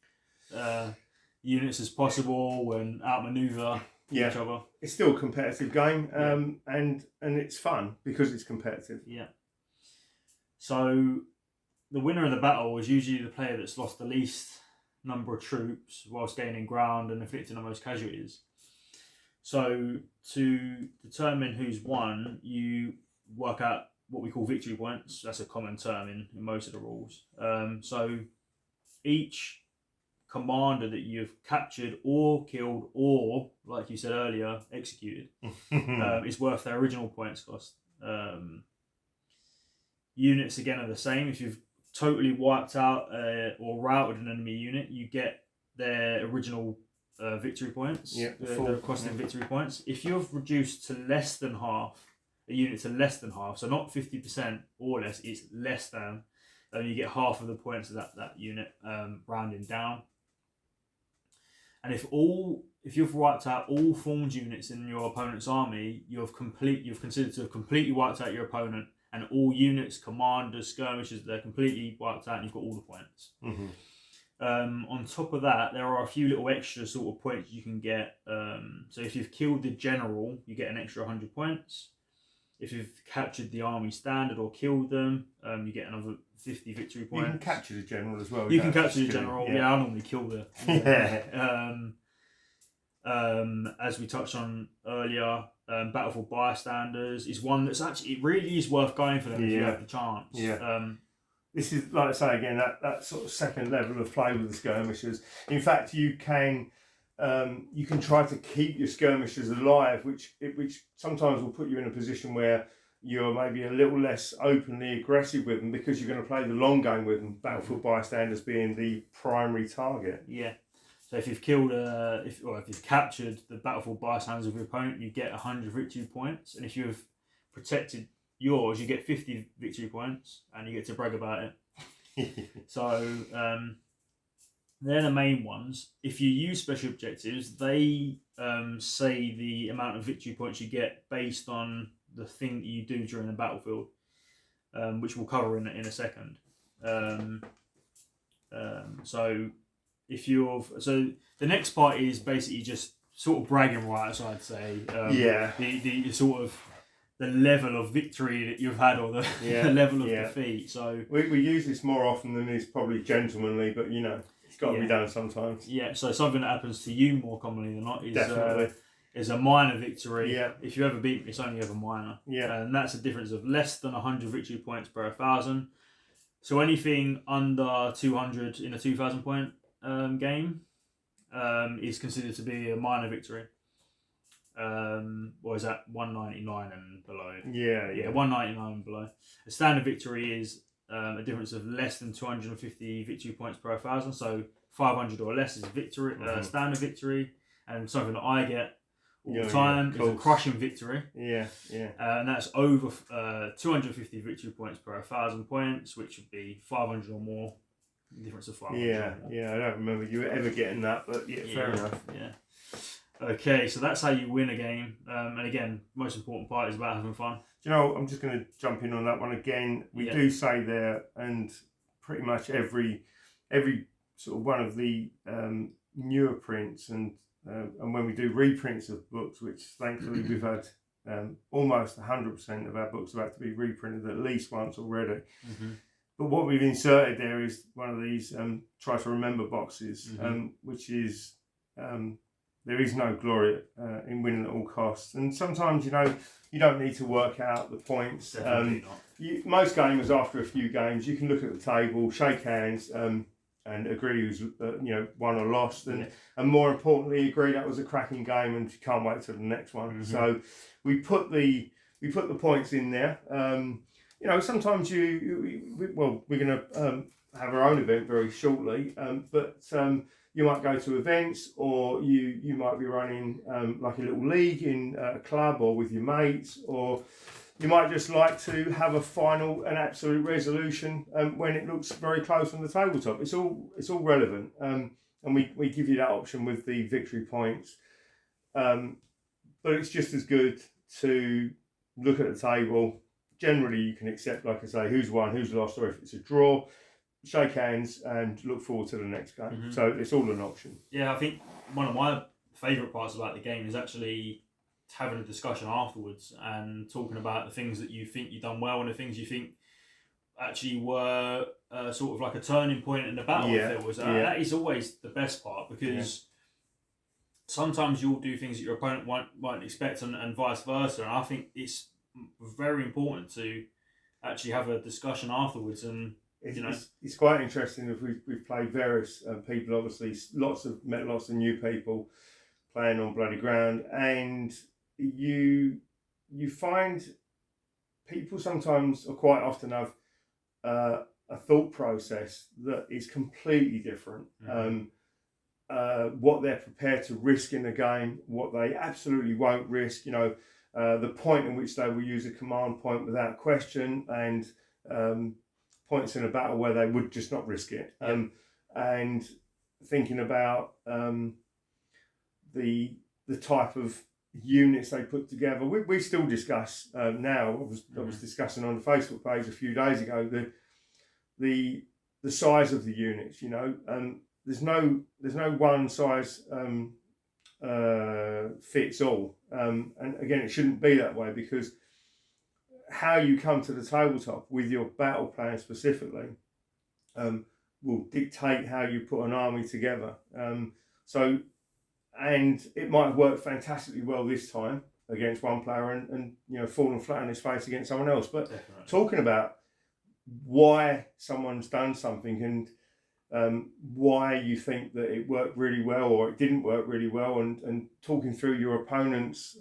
units as possible and outmaneuver each other. It's still a competitive game, and it's fun because it's competitive. So the winner of the battle is usually the player that's lost the least number of troops whilst gaining ground and inflicting the most casualties. So to determine who's won, you work out what we call victory points. That's a common term in most of the rules. So each commander that you've captured or killed or, like you said earlier, executed is worth their original points cost. Units again are the same. If you've totally wiped out or routed an enemy unit, you get their original victory points. Yeah, the costing victory points. If you've reduced to less than half, a unit to less than half, so not 50% or less, it's less than, you get half of the points of that unit, rounding down. And if you've wiped out all formed units in your opponent's army, you've considered to have completely wiped out your opponent, and all units, commanders, skirmishers, they're completely wiped out, and you've got all the points. On top of that, there are a few little extra sort of points you can get. So if you've killed the general, you get an extra 100 points. If you've captured the army standard or killed them, you get another 50 victory points. You can capture the general as well. You can capture the general. Yeah, I normally kill the. As we touched on earlier, Battlefield Bystanders is one that's actually, it really is worth going for them if you have the chance. Yeah. This is, like I say again, that sort of second level of play with the skirmishers. In fact, you can try to keep your skirmishers alive, which sometimes will put you in a position where you're maybe a little less openly aggressive with them because you're going to play the long game with them. Battlefield Bystanders being the primary target. Yeah. So if you've killed if you've captured the Battlefield Bystanders of your opponent, you get 100 victory points, and if you've protected yours, you get 50 victory points, and you get to brag about it. So they're the main ones. If you use special objectives, they say the amount of victory points you get based on the thing that you do during the battlefield, which we'll cover in a second. So the next part is basically just sort of bragging rights, I'd say. The sort of the level of victory that you've had, or the level of defeat. So we use this more often than is probably gentlemanly, but it's got to be done sometimes. Yeah. So something that happens to you more commonly than not is a minor victory. Yeah. If you ever beat, it's only ever minor. Yeah. And that's a difference of less than 100 victory points per 1,000. So anything under 200 in a 2,000 point game is considered to be a minor victory. Or is that 199 and below? Yeah, 199 and below. A standard victory is a difference of less than 250 victory points per 1,000. So 500 or less is victory, standard victory, and something that I get all the time is a crushing victory. And that's over 250 victory points per 1,000 points, which would be 500 or more. Difference of 500. I don't remember you ever getting that, but fair enough. Okay, so that's how you win a game. And again, most important part is about having fun. Do you know, I'm just going to jump in on that one again. We do say there, and pretty much every sort of one of the newer prints, and when we do reprints of books, which thankfully we've had almost 100% of our books have had to be reprinted at least once already. But what we've inserted there is one of these try to remember boxes, which is there is no glory in winning at all costs. And sometimes, you don't need to work out the points. Definitely not. Most gamers, after a few games, you can look at the table, shake hands, and agree who's won or lost, and more importantly, agree that was a cracking game and you can't wait till the next one. So we put the points in there. Sometimes we're going to have our own event very shortly, but you might go to events, or you might be running like a little league in a club or with your mates, or you might just like to have a final and absolute resolution when it looks very close on the tabletop. It's all relevant, and we give you that option with the victory points. But it's just as good to look at the table. Generally, you can accept, like I say, who's won, who's lost, or if it's a draw, shake hands and look forward to the next game. So it's all an option. Yeah, I think one of my favourite parts about the game is actually having a discussion afterwards and talking about the things that you think you've done well and the things you think actually were sort of like a turning point in the battle. That is always the best part, because sometimes you'll do things that your opponent won't expect, and vice versa. And I think it's very important to actually have a discussion afterwards. And it's quite interesting. If we've played various people, obviously met lots of new people playing on bloody ground, and you find people sometimes, or quite often, have a thought process that is completely different. What they're prepared to risk in the game, what they absolutely won't risk. The point in which they will use a command point without question, and points in a battle where they would just not risk it. And thinking about the type of units they put together, we still discuss now. I was discussing on the Facebook page a few days ago the size of the units. There's no one size fits all, and again, it shouldn't be that way, because how you come to the tabletop with your battle plan specifically will dictate how you put an army together. And it might have worked fantastically well this time against one player, and fallen flat on his face against someone else. But definitely, talking about why someone's done something, and why you think that it worked really well or it didn't work really well, and talking through your opponent's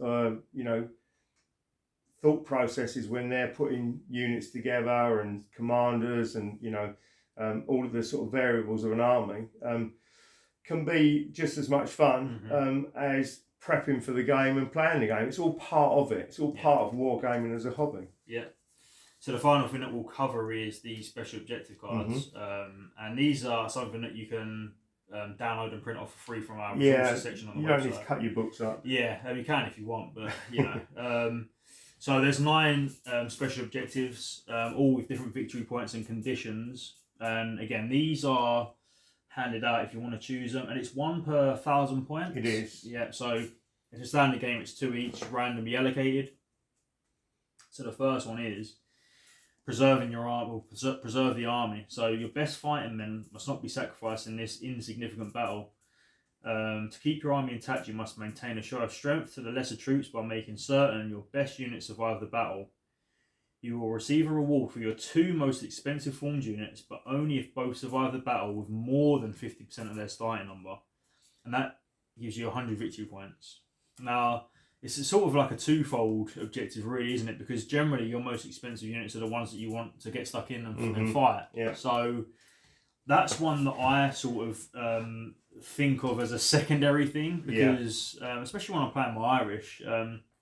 thought processes when they're putting units together, and commanders, and all of the sort of variables of an army, can be just as much fun as prepping for the game and playing the game. It's all part of it. It's all part of wargaming as a hobby. Yeah. So the final thing that we'll cover is the special objective cards, and these are something that you can download and print off for free from our resources section on the website. You don't need to cut your books up. Yeah, you can if you want, but so there's 9 special objectives, all with different victory points and conditions. And again, these are handed out if you want to choose them, and it's 1 per 1,000 points. It is. Yeah, so if it's a standard game, it's 2 each, randomly allocated. So the first one is preserving your army, preserve the army. So your best fighting men must not be sacrificed in this insignificant battle. To keep your army intact, you must maintain a show of strength to the lesser troops by making certain your best units survive the battle. You will receive a reward for your 2 most expensive formed units, but only if both survive the battle with more than 50% of their starting number. And that gives you 100 victory points. Now, it's sort of like a twofold objective, really, isn't it? Because generally your most expensive units are the ones that you want to get stuck in and fight. Yeah. So that's one that I sort of think of as a secondary thing, because especially when I'm playing my Irish,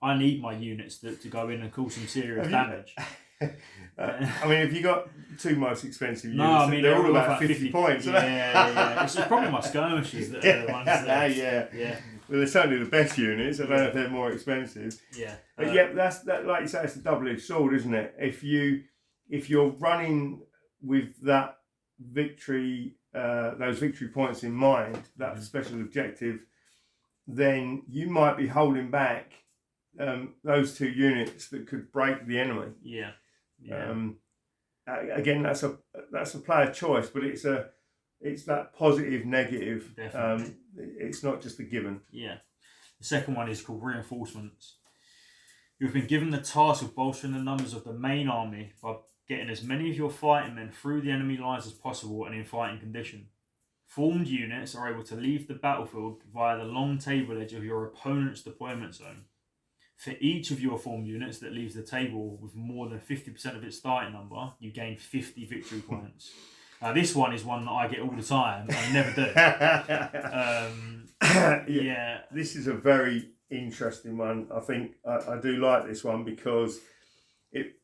I need my units to go in and cause some serious damage. I mean, have you got 2 most expensive units? No, I mean, they're all about 50 points. Yeah. It's probably my skirmishes that are the ones that... Yeah. Well, they're certainly the best units. I don't know if they're more expensive. Yeah. But that's like you say, it's a double-edged sword, isn't it? If you're running with that victory, those victory points in mind, that special objective, then you might be holding back those 2 units that could break the enemy. Yeah. Again, that's a player choice, but it's that positive, negative. Definitely. It's not just a given. Yeah. The second one is called reinforcements. You've been given the task of bolstering the numbers of the main army by getting as many of your fighting men through the enemy lines as possible and in fighting condition. Formed units are able to leave the battlefield via the long table edge of your opponent's deployment zone. For each of your formed units that leaves the table with more than 50% of its starting number, you gain 50 victory points. Now, this one is one that I get all the time and never do. This is a very interesting one. I think I do like this one because it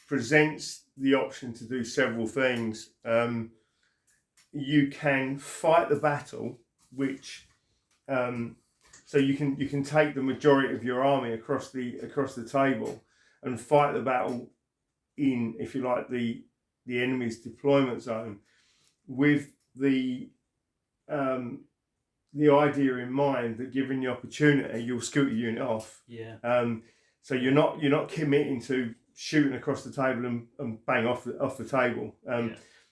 presents the option to do several things. You can fight the battle, which so you can take the majority of your army across the table and fight the battle in, if you like, the enemy's deployment zone, with the idea in mind that given the opportunity, you'll scoot your unit off. Yeah. So you're not committing to shooting across the table and bang off the table.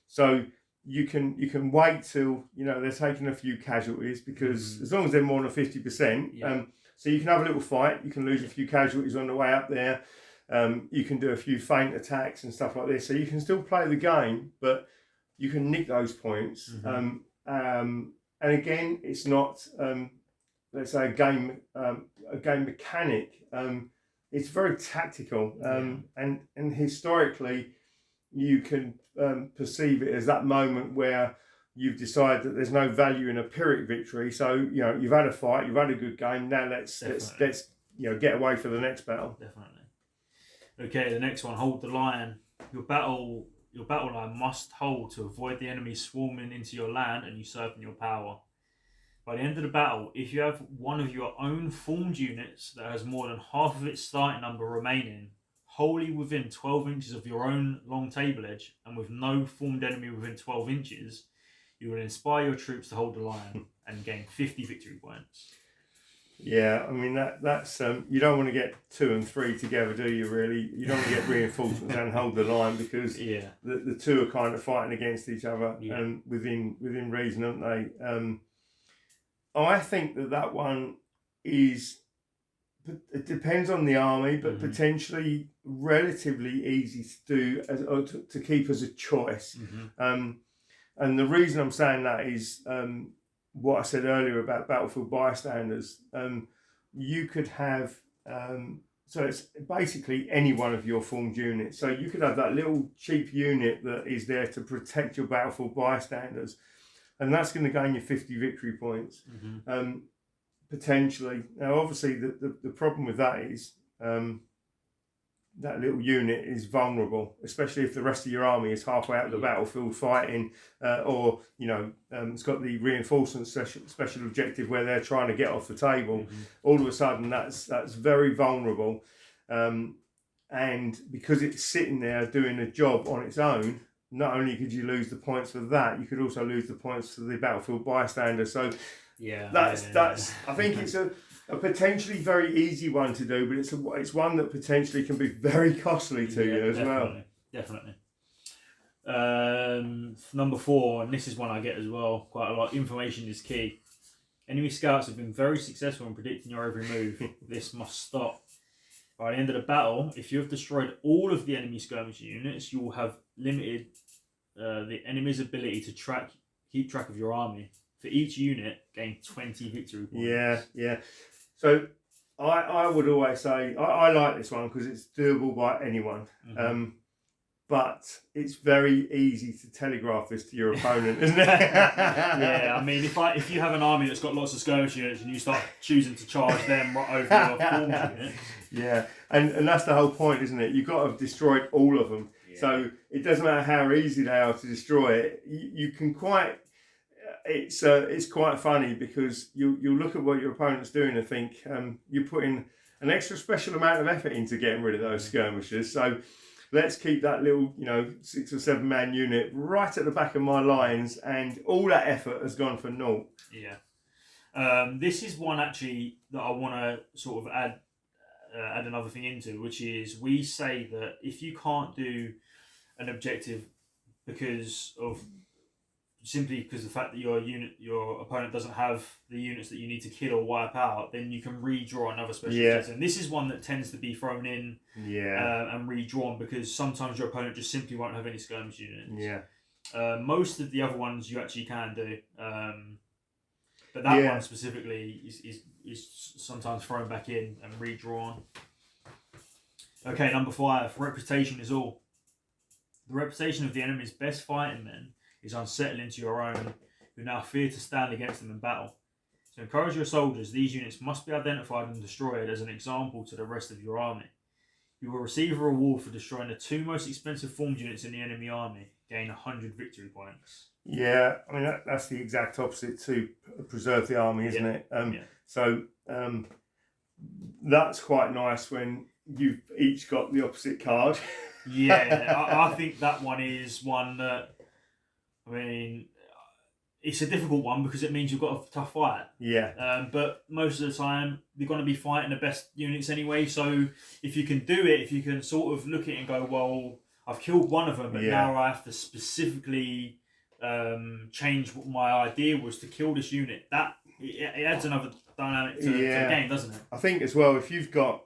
So you can wait till they're taking a few casualties, because as long as they're more than 50%, so you can have a little fight. You can lose a few casualties on the way up there. You can do a few feint attacks and stuff like this. So you can still play the game, but you can nick those points. And again, it's not let's say a game mechanic it's very tactical, and historically, you can perceive it as that moment where you've decided that there's no value in a Pyrrhic victory. So you've had a fight, you've had a good game. Now let's get away for the next battle. Definitely. Okay, the next one. Hold the line. Your battle line must hold to avoid the enemy swarming into your land and usurping your power. By the end of the battle, if you have one of your own formed units that has more than half of its starting number remaining, wholly within 12 inches of your own long table edge, and with no formed enemy within 12 inches, you will inspire your troops to hold the line and gain 50 victory points. Yeah, I mean that's you don't want to get 2 and 3 together, do you? Really, you don't want to get reinforcements and hold the line, because the two are kind of fighting against each other within reason, aren't they? I think that one is. It depends on the army, but potentially relatively easy to do to keep as a choice. And the reason I'm saying that is what I said earlier about battlefield bystanders. You could have, so it's basically any one of your formed units. So you could have that little cheap unit that is there to protect your battlefield bystanders, and that's going to gain you 50 victory points, potentially. Now, obviously, the problem with that is that little unit is vulnerable, especially if the rest of your army is halfway out of the battlefield fighting, or it's got the reinforcement special objective where they're trying to get off the table. All of a sudden, that's very vulnerable, and because it's sitting there doing a job on its own, not only could you lose the points for that, you could also lose the points for the battlefield bystander. So that's I think it's a potentially very easy one to do, but it's one that potentially can be very costly to you as well. Definitely. Number 4, and this is one I get as well quite a lot. Information is key. Enemy scouts have been very successful in predicting your every move. This must stop. By the end of the battle, if you have destroyed all of the enemy skirmish units, you will have limited the enemy's ability to keep track of your army. For each unit, gain 20 victory points. Yeah. So I would always say I like this one because it's doable by anyone. But it's very easy to telegraph this to your opponent, isn't it? Yeah, I mean, if you have an army that's got lots of skirmish units and you start choosing to charge them right over your formed unit. Yeah, and that's the whole point, isn't it? You've got to have destroyed all of them. Yeah. So it doesn't matter how easy they are to destroy it. You can quite. It's quite funny because you look at what your opponent's doing and think you're putting an extra special amount of effort into getting rid of those skirmishers. So let's keep that little 6 or 7 man unit right at the back of my lines, and all that effort has gone for naught. Yeah. This is one actually that I want to sort of add another thing into, which is we say that if you can't do an objective because the fact that your opponent doesn't have the units that you need to kill or wipe out, then you can redraw another special objective. And this is one that tends to be thrown in and redrawn because sometimes your opponent just simply won't have any skirmish units. Most of the other ones you actually can do, but that one specifically is sometimes thrown back in and redrawn. Okay, number 5, reputation is all. The reputation of the enemy's best fighting men is unsettling to your own, who now fear to stand against them in battle. To encourage your soldiers, these units must be identified and destroyed as an example to the rest of your army. You will receive a reward for destroying the 2 most expensive formed units in the enemy army. Gain 100 victory points. Yeah, I mean that's the exact opposite to preserve the army, isn't it? So that's quite nice when you've each got the opposite card. I think that one is one that, I mean, it's a difficult one because it means you've got a tough fight. But most of the time, you're going to be fighting the best units anyway. So if you can do it, if you can sort of look at it and go, well, I've killed one of them, but now I have to specifically change what my idea was to kill this unit. That it adds another dynamic to the game, doesn't it? I think as well, if you've got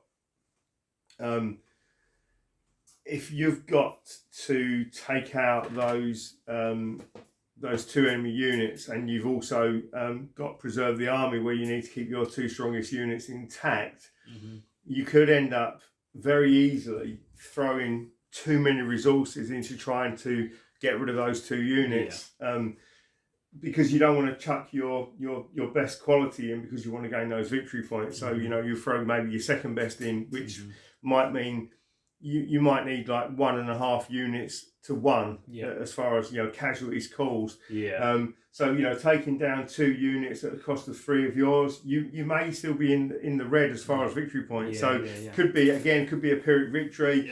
to take out those 2 enemy units, and you've also got preserve the army where you need to keep your 2 strongest units intact, you could end up very easily throwing too many resources into trying to get rid of those 2 units, because you don't want to chuck your best quality in because you want to gain those victory points. So you throw maybe your second best in, which might mean you might need like 1.5 units to 1 as far as casualties caused. So taking down 2 units at the cost of 3 of yours, you may still be in the red as far as victory points. Could be a Pyrrhic victory.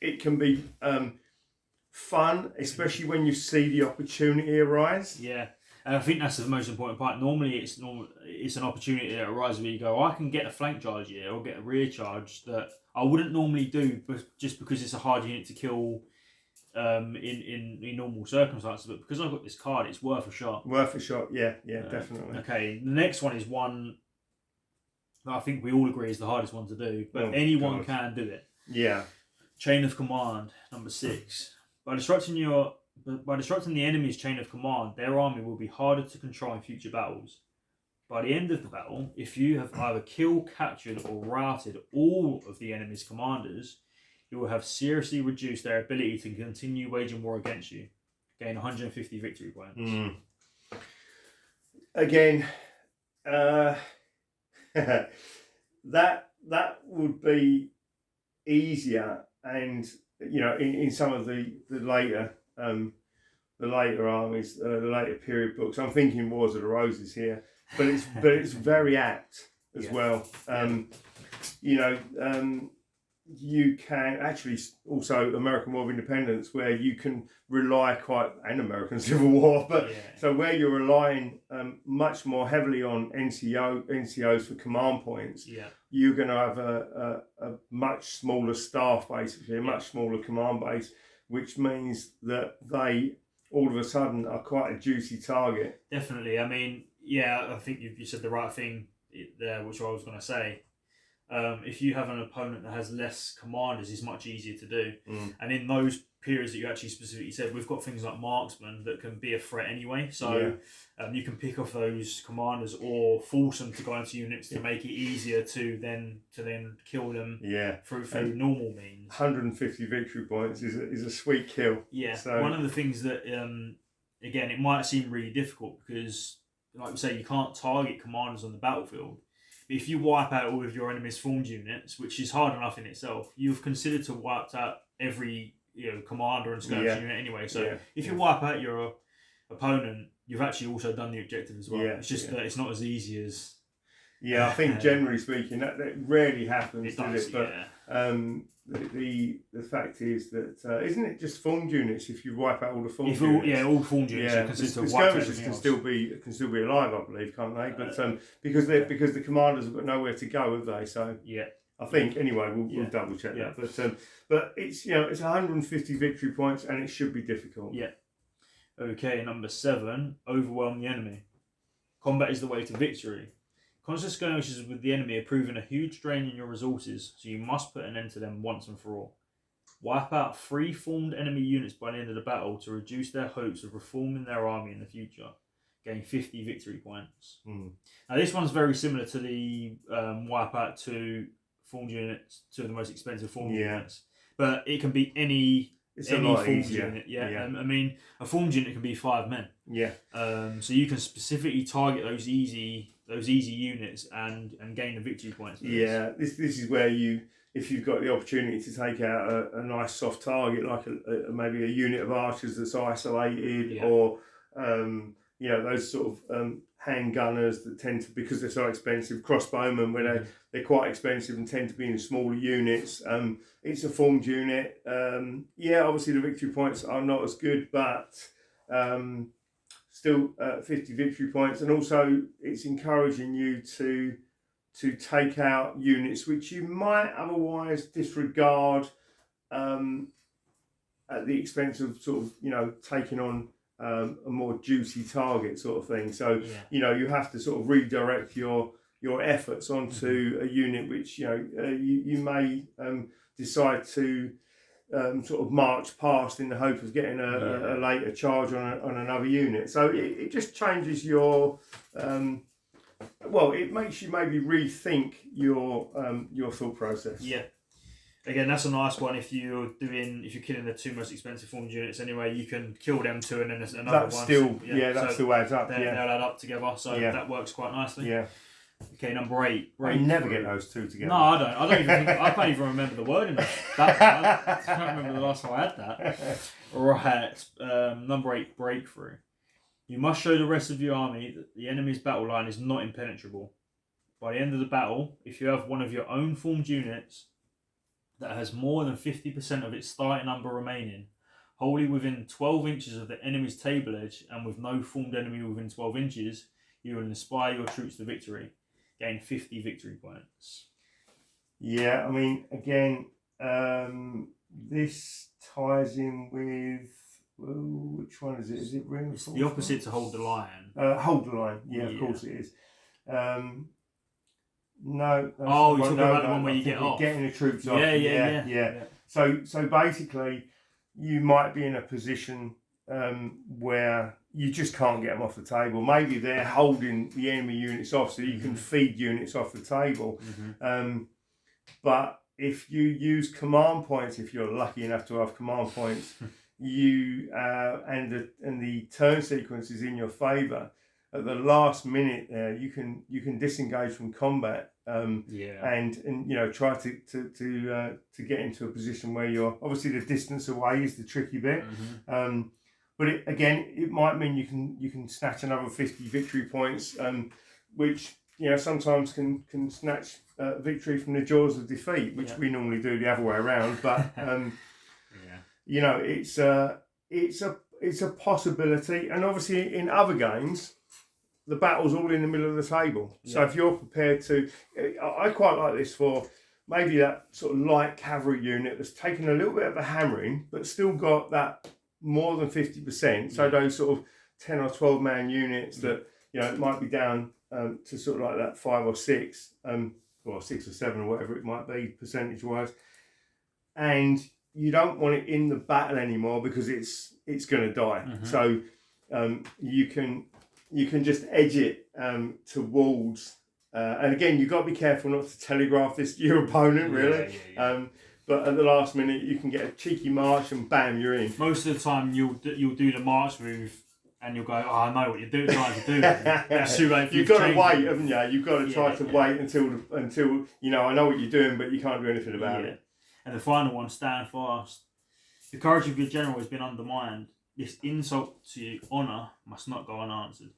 It can be fun, especially when you see the opportunity arise. And I think that's the most important part. Normally it's an opportunity that arises where you go, I can get a flank charge here or get a rear charge that I wouldn't normally do, just because it's a hard unit to kill in normal circumstances. But because I've got this card, it's worth a shot. Definitely. Okay, the next one is one that I think we all agree is the hardest one to do, but anyone can do it. Chain of command, number 6. By disrupting the enemy's chain of command, their army will be harder to control in future battles. By the end of the battle, if you have either killed, captured, or routed all of the enemy's commanders, you will have seriously reduced their ability to continue waging war against you. Gain 150 victory points. Again, that would be easier, and in some of the later armies, the later period books. I'm thinking Wars of the Roses here, but it's very apt as well. You can actually also American War of Independence, where you can rely and American Civil War, but so where you're relying much more heavily on NCOs for command points. You're going to have a much smaller staff, basically, a much smaller command base, which means that they all of a sudden are quite a juicy target. Definitely. I mean, I think you said the right thing there, which I was going to say. If you have an opponent that has less commanders, it's much easier to do. And in those periods that you actually specifically said, we've got things like marksmen that can be a threat anyway. So you can pick off those commanders or force them to go into units to make it easier to then kill them through normal means. 150 victory points is a sweet kill. So one of the things that again, it might seem really difficult because, like we say, you can't target commanders on the battlefield. But if you wipe out all of your enemy's formed units, which is hard enough in itself, you've considered to wipe out every commander and skirmish unit anyway. So if you wipe out your opponent, you've actually also done the objective as well. It's just that it's not as easy as. I think generally speaking that rarely happens, does it? But the fact is that isn't it just formed units? If you wipe out all the formed units, all formed units, the skirmishers can still be alive, I believe, can't they? But because the commanders have got nowhere to go, have they? So I think anyway, we'll double check that. But it's it's 150 victory points, and it should be difficult. Okay, number 7, overwhelm the enemy. Combat is the way to victory. Constant skirmishes with the enemy are proving a huge drain in your resources, so you must put an end to them once and for all. Wipe out 3 formed enemy units by the end of the battle to reduce their hopes of reforming their army in the future. Gain 50 victory points. Now this one's very similar to the wipe out 2 formed units, 2 of the most expensive formed units, but it can be any formed unit. I mean, a formed unit can be 5 men. So you can specifically target those easy units and gain the victory points. This is where if you've got the opportunity to take out a nice soft target, like maybe a unit of archers that's isolated, or those sort of handgunners that tend to, because they're so expensive, crossbowmen where they're quite expensive and tend to be in smaller units. It's a formed unit. Obviously the victory points are not as good, but still 50 victory points, and also it's encouraging you to take out units which you might otherwise disregard at the expense of sort of taking on a more juicy target sort of thing. So you have to sort of redirect your efforts onto a unit which you may decide to sort of march past in the hope of getting a later charge on another unit. So it just changes your it makes you maybe rethink your thought process. again, that's a nice one if you're killing the 2 most expensive formed units anyway. You can kill them 2, and then there's another that's one. Still, so that still adds up. They'll add up together, so that works quite nicely. Yeah. Okay, number 8. I never get those 2 together. No, I don't. I can't even remember the wording of that one. I can't remember the last time I had that. Right, number 8, breakthrough. You must show the rest of your army that the enemy's battle line is not impenetrable. By the end of the battle, if you have one of your own formed units that has more than 50% of its starting number remaining, wholly within 12 inches of the enemy's table edge, and with no formed enemy within 12 inches, you will inspire your troops to victory. Gain 50 victory points. Yeah, I mean, again, this ties in with... which one is it? Is it reinforcement? It's the opposite to hold the line. Hold the line, yeah, of course it is. No. You're talking about the one where you get off. Getting the troops off. Yeah. So basically, you might be in a position where you just can't get them off the table. Maybe they're holding the enemy units off, so you can feed units off the table. But if you use command points, if you're lucky enough to have command points, you and the turn sequence is in your favour. At the last minute, you can disengage from combat, and try to get into a position where you're obviously the distance away is the tricky bit. But it might mean you can snatch another 50 victory points, which sometimes can snatch victory from the jaws of defeat, which we normally do the other way around. But it's a possibility, and obviously in other games, the battle's all in the middle of the table. So if you're prepared to, I quite like this for maybe that sort of light cavalry unit that's taken a little bit of a hammering, but still got that more than 50%. So those sort of 10 or 12 man units that it might be down to sort of like that 5 or 6, or 6 or 7 or whatever it might be percentage wise, and you don't want it in the battle anymore because it's going to die. So you can just edge it towards, and again, you've got to be careful not to telegraph this to your opponent, really. But at the last minute, you can get a cheeky march and bam, you're in. Most of the time, you'll do the march move and you'll go, I know what you're trying to do. It's too late. You've got to wait, haven't you? You've got to try to wait until I know what you're doing, but you can't do anything about it. And the final one, stand fast. The courage of your general has been undermined. This insult to your honour must not go unanswered.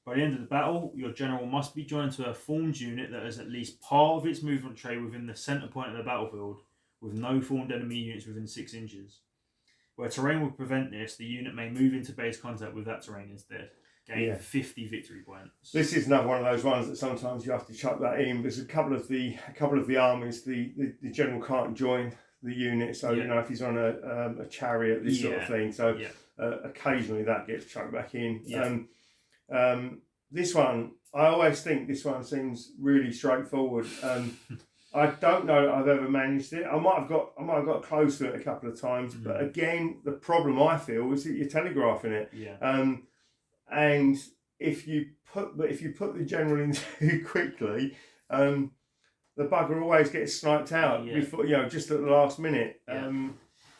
By the end of the battle, your general must be joined to a formed unit that has at least part of its movement tray within the centre point of the battlefield, with no formed enemy units within 6 inches. Where terrain will prevent this, the unit may move into base contact with that terrain instead. Gain 50 victory points. This is another one of those ones that sometimes you have to chuck that in. There's a couple of the armies, the general can't join the unit, so if he's on a chariot, this sort of thing. So occasionally that gets chucked back in. This one, I always think this one seems really straightforward. I don't know that I've ever managed it. I might have got close to it a couple of times, but again, the problem I feel is that you're telegraphing it. And if you put the general in too quickly, the bugger always gets sniped out before just at the last minute.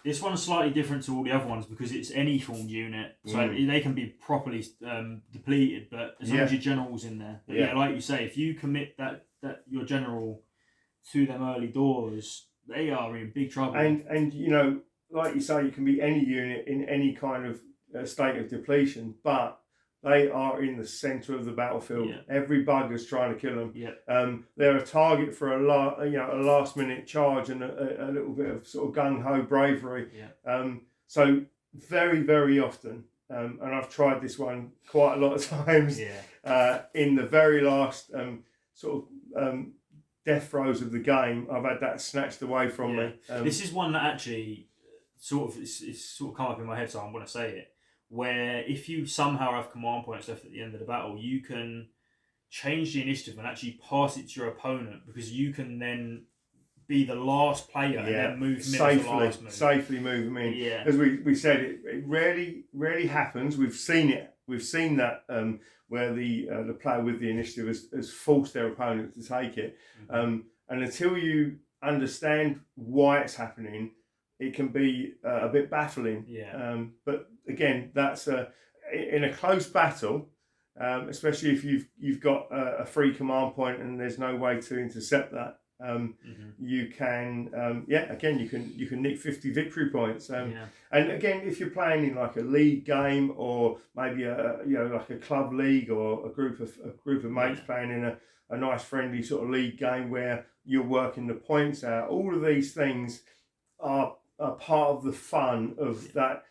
This one's slightly different to all the other ones because it's any formed unit, so they can be properly depleted. But as long as your general's in there, like you say, if you commit that your general to them early doors, they are in big trouble. And like you say, you can be any unit in any kind of state of depletion, but they are in the centre of the battlefield. Every bugger's trying to kill them. They're a target for a last minute charge and a little bit of sort of gung ho bravery. So very, very often, and I've tried this one quite a lot of times. In the very last death throes of the game, I've had that snatched away from me. This is one that actually it's sort of come up in my head, so I'm going to say it. Where if you somehow have command points left at the end of the battle, you can change the initiative and actually pass it to your opponent, because you can then be the last player and then move safely move them in. As we said, it rarely happens. We've seen it. We've seen that where the player with the initiative has forced their opponent to take it. And until you understand why it's happening, it can be a bit baffling. Yeah. But again, that's in a close battle, especially if you've got a free command point and there's no way to intercept that. You can, again, you can nick 50 victory points. And again, if you're playing in like a league game, or maybe like a club league, or a group of mates playing in a nice friendly sort of league game where you're working the points out, all of these things are part of the fun of that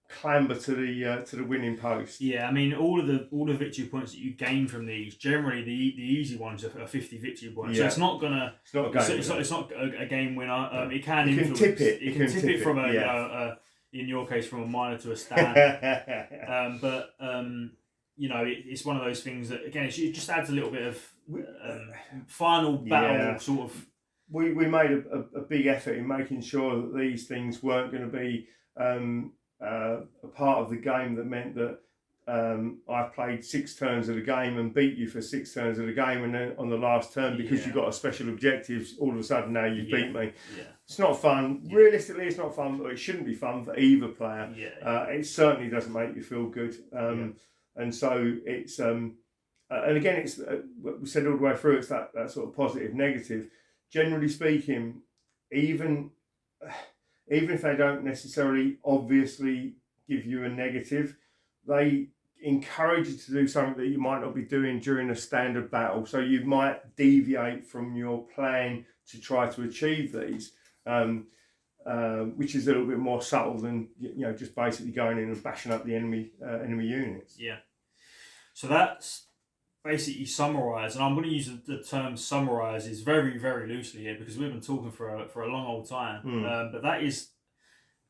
clamber to the winning post. Yeah, I mean, all the victory points that you gain from these, generally the easy ones are 50 victory points. So it's not gonna. It's not a game. It's not a game winner. It can influence. Tip it. It can tip it from in your case, from a minor to a stand. But it's one of those things that, again, it just adds a little bit of final battle sort of. We made a big effort in making sure that these things weren't going to be a part of the game that meant that I played 6 turns of the game and beat you for 6 turns of the game, and then on the last turn, because you got a special objective, all of a sudden now you've beat me. Yeah. It's not fun. Yeah. Realistically, it's not fun, but it shouldn't be fun for either player. It certainly doesn't make you feel good. And so it's and again, it's what we said all the way through. It's that sort of positive, negative. Generally speaking, even if they don't necessarily obviously give you a negative, they encourage you to do something that you might not be doing during a standard battle. So you might deviate from your plan to try to achieve these, which is a little bit more subtle than just basically going in and bashing up the enemy units. Yeah. So that's basically summarise, and I'm going to use the term summarise very, very loosely here, because we've been talking for a long old time. But that is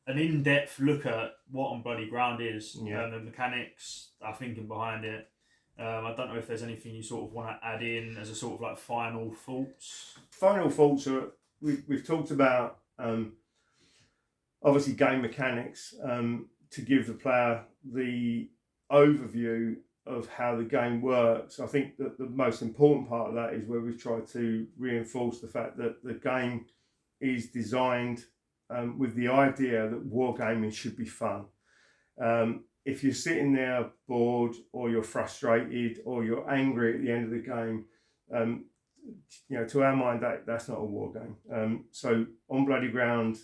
an in-depth look at what On Bloody Ground is, the mechanics, our thinking behind it. I don't know if there's anything you sort of want to add in as a sort of like final thoughts. Final thoughts are, we've talked about obviously game mechanics, to give the player the overview of how the game works. I think that the most important part of that is where we've tried to reinforce the fact that the game is designed with the idea that wargaming should be fun. If you're sitting there bored, or you're frustrated, or you're angry at the end of the game, to our mind, that's not a war game. So On Bloody Ground,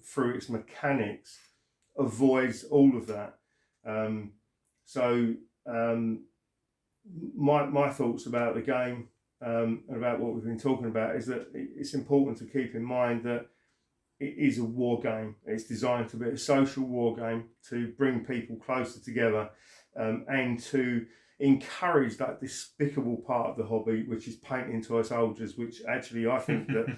through its mechanics, avoids all of that. My thoughts about the game and about what we've been talking about is that it's important to keep in mind that it is a war game. It's designed to be a social war game, to bring people closer together, and to encourage that despicable part of the hobby, which is painting toy soldiers, which actually I think that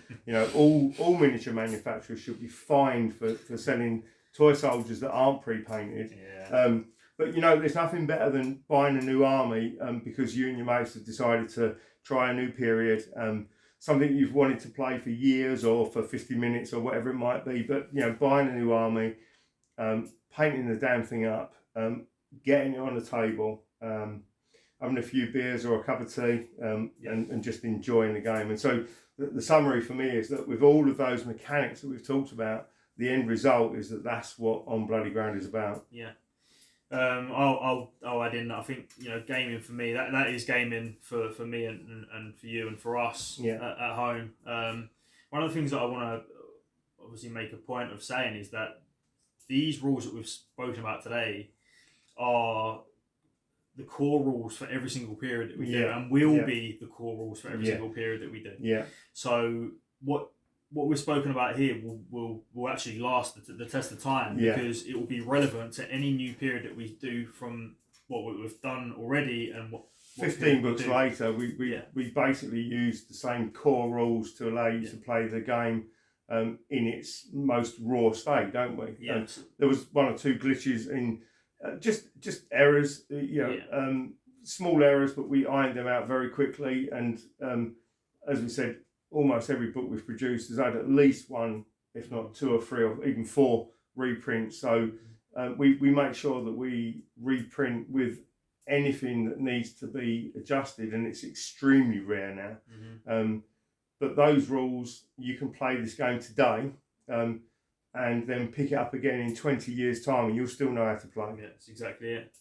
all miniature manufacturers should be fined for selling toy soldiers that aren't pre-painted. But there's nothing better than buying a new army because you and your mates have decided to try a new period, something you've wanted to play for years or for 50 minutes or whatever it might be. But buying a new army, painting the damn thing up, getting it on the table, having a few beers or a cup of tea, and just enjoying the game. And so the summary for me is that with all of those mechanics that we've talked about, the end result is that that's what On Bloody Ground is about. Yeah. I'll add in that I think gaming for me, that is gaming for me and for you and for us at home. One of the things that I want to obviously make a point of saying is that these rules that we've spoken about today are the core rules for every single period that we do, and will be the core rules for every single period that we do. So what we've spoken about here will actually last the test of time, because it will be relevant to any new period that we do from what we've done already, and what 15 books later we basically use the same core rules to allow you to play the game in its most raw state, don't we? There was 1 or 2 glitches in just errors, small errors, but we ironed them out very quickly, and as we said, almost every book we've produced has had at least 1, if not 2 or 3 or even 4 reprints. So we make sure that we reprint with anything that needs to be adjusted, and it's extremely rare now. but those rules, you can play this game today, and then pick it up again in 20 years' time, and you'll still know how to play. Yeah, that's exactly it.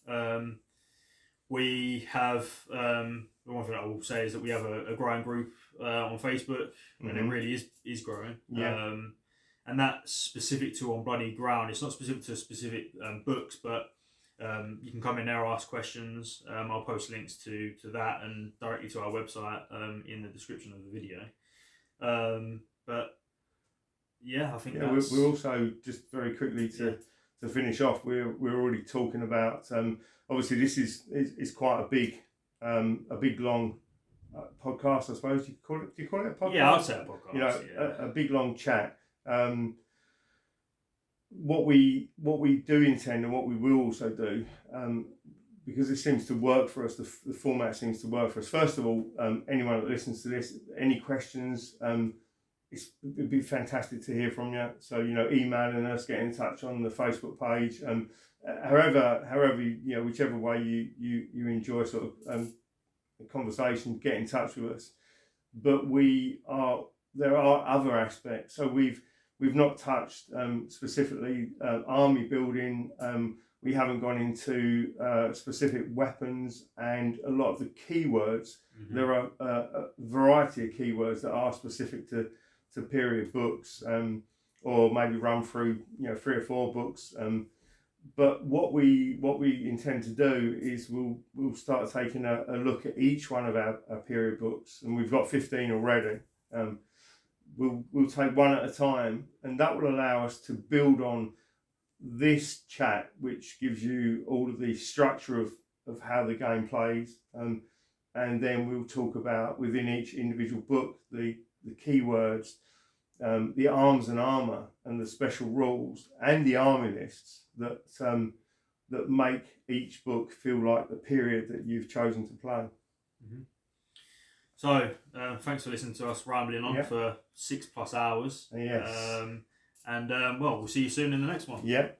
We have the one thing I will say is that we have a growing group on Facebook, and it really is growing. Yeah. And that's specific to On Bloody Ground. It's not specific to specific books, but you can come in there, ask questions. I'll post links to that and directly to our website in the description of the video. But yeah, I think we're also, just very quickly to finish off, we're already talking about obviously this is quite a big long podcast, I suppose you call it. Do you call it a podcast? Yeah, I'd say a podcast. You know, a big long chat. What we do intend, and what we will also do, because it seems to work for us, the format seems to work for us. First of all, anyone that listens to this, any questions, it'd be fantastic to hear from you. So, you know, emailing us, get in touch on the Facebook page, however, you know, whichever way you enjoy sort of the conversation, get in touch with us. But there are other aspects. So we've not touched specifically army building. We haven't gone into specific weapons, and a lot of the keywords. There are a variety of keywords that are specific to period books, or maybe run through 3 or 4 books. But what we intend to do is we'll start taking a look at each one of our period books, and we've got 15 already. We'll take one at a time, and that will allow us to build on this chat, which gives you all of the structure of how the game plays, and then we'll talk about within each individual book the keywords, the arms and armour, and the special rules, and the army lists that make each book feel like the period that you've chosen to play. So, thanks for listening to us rambling on for 6+ hours. Yes. And well, we'll see you soon in the next one. Yep.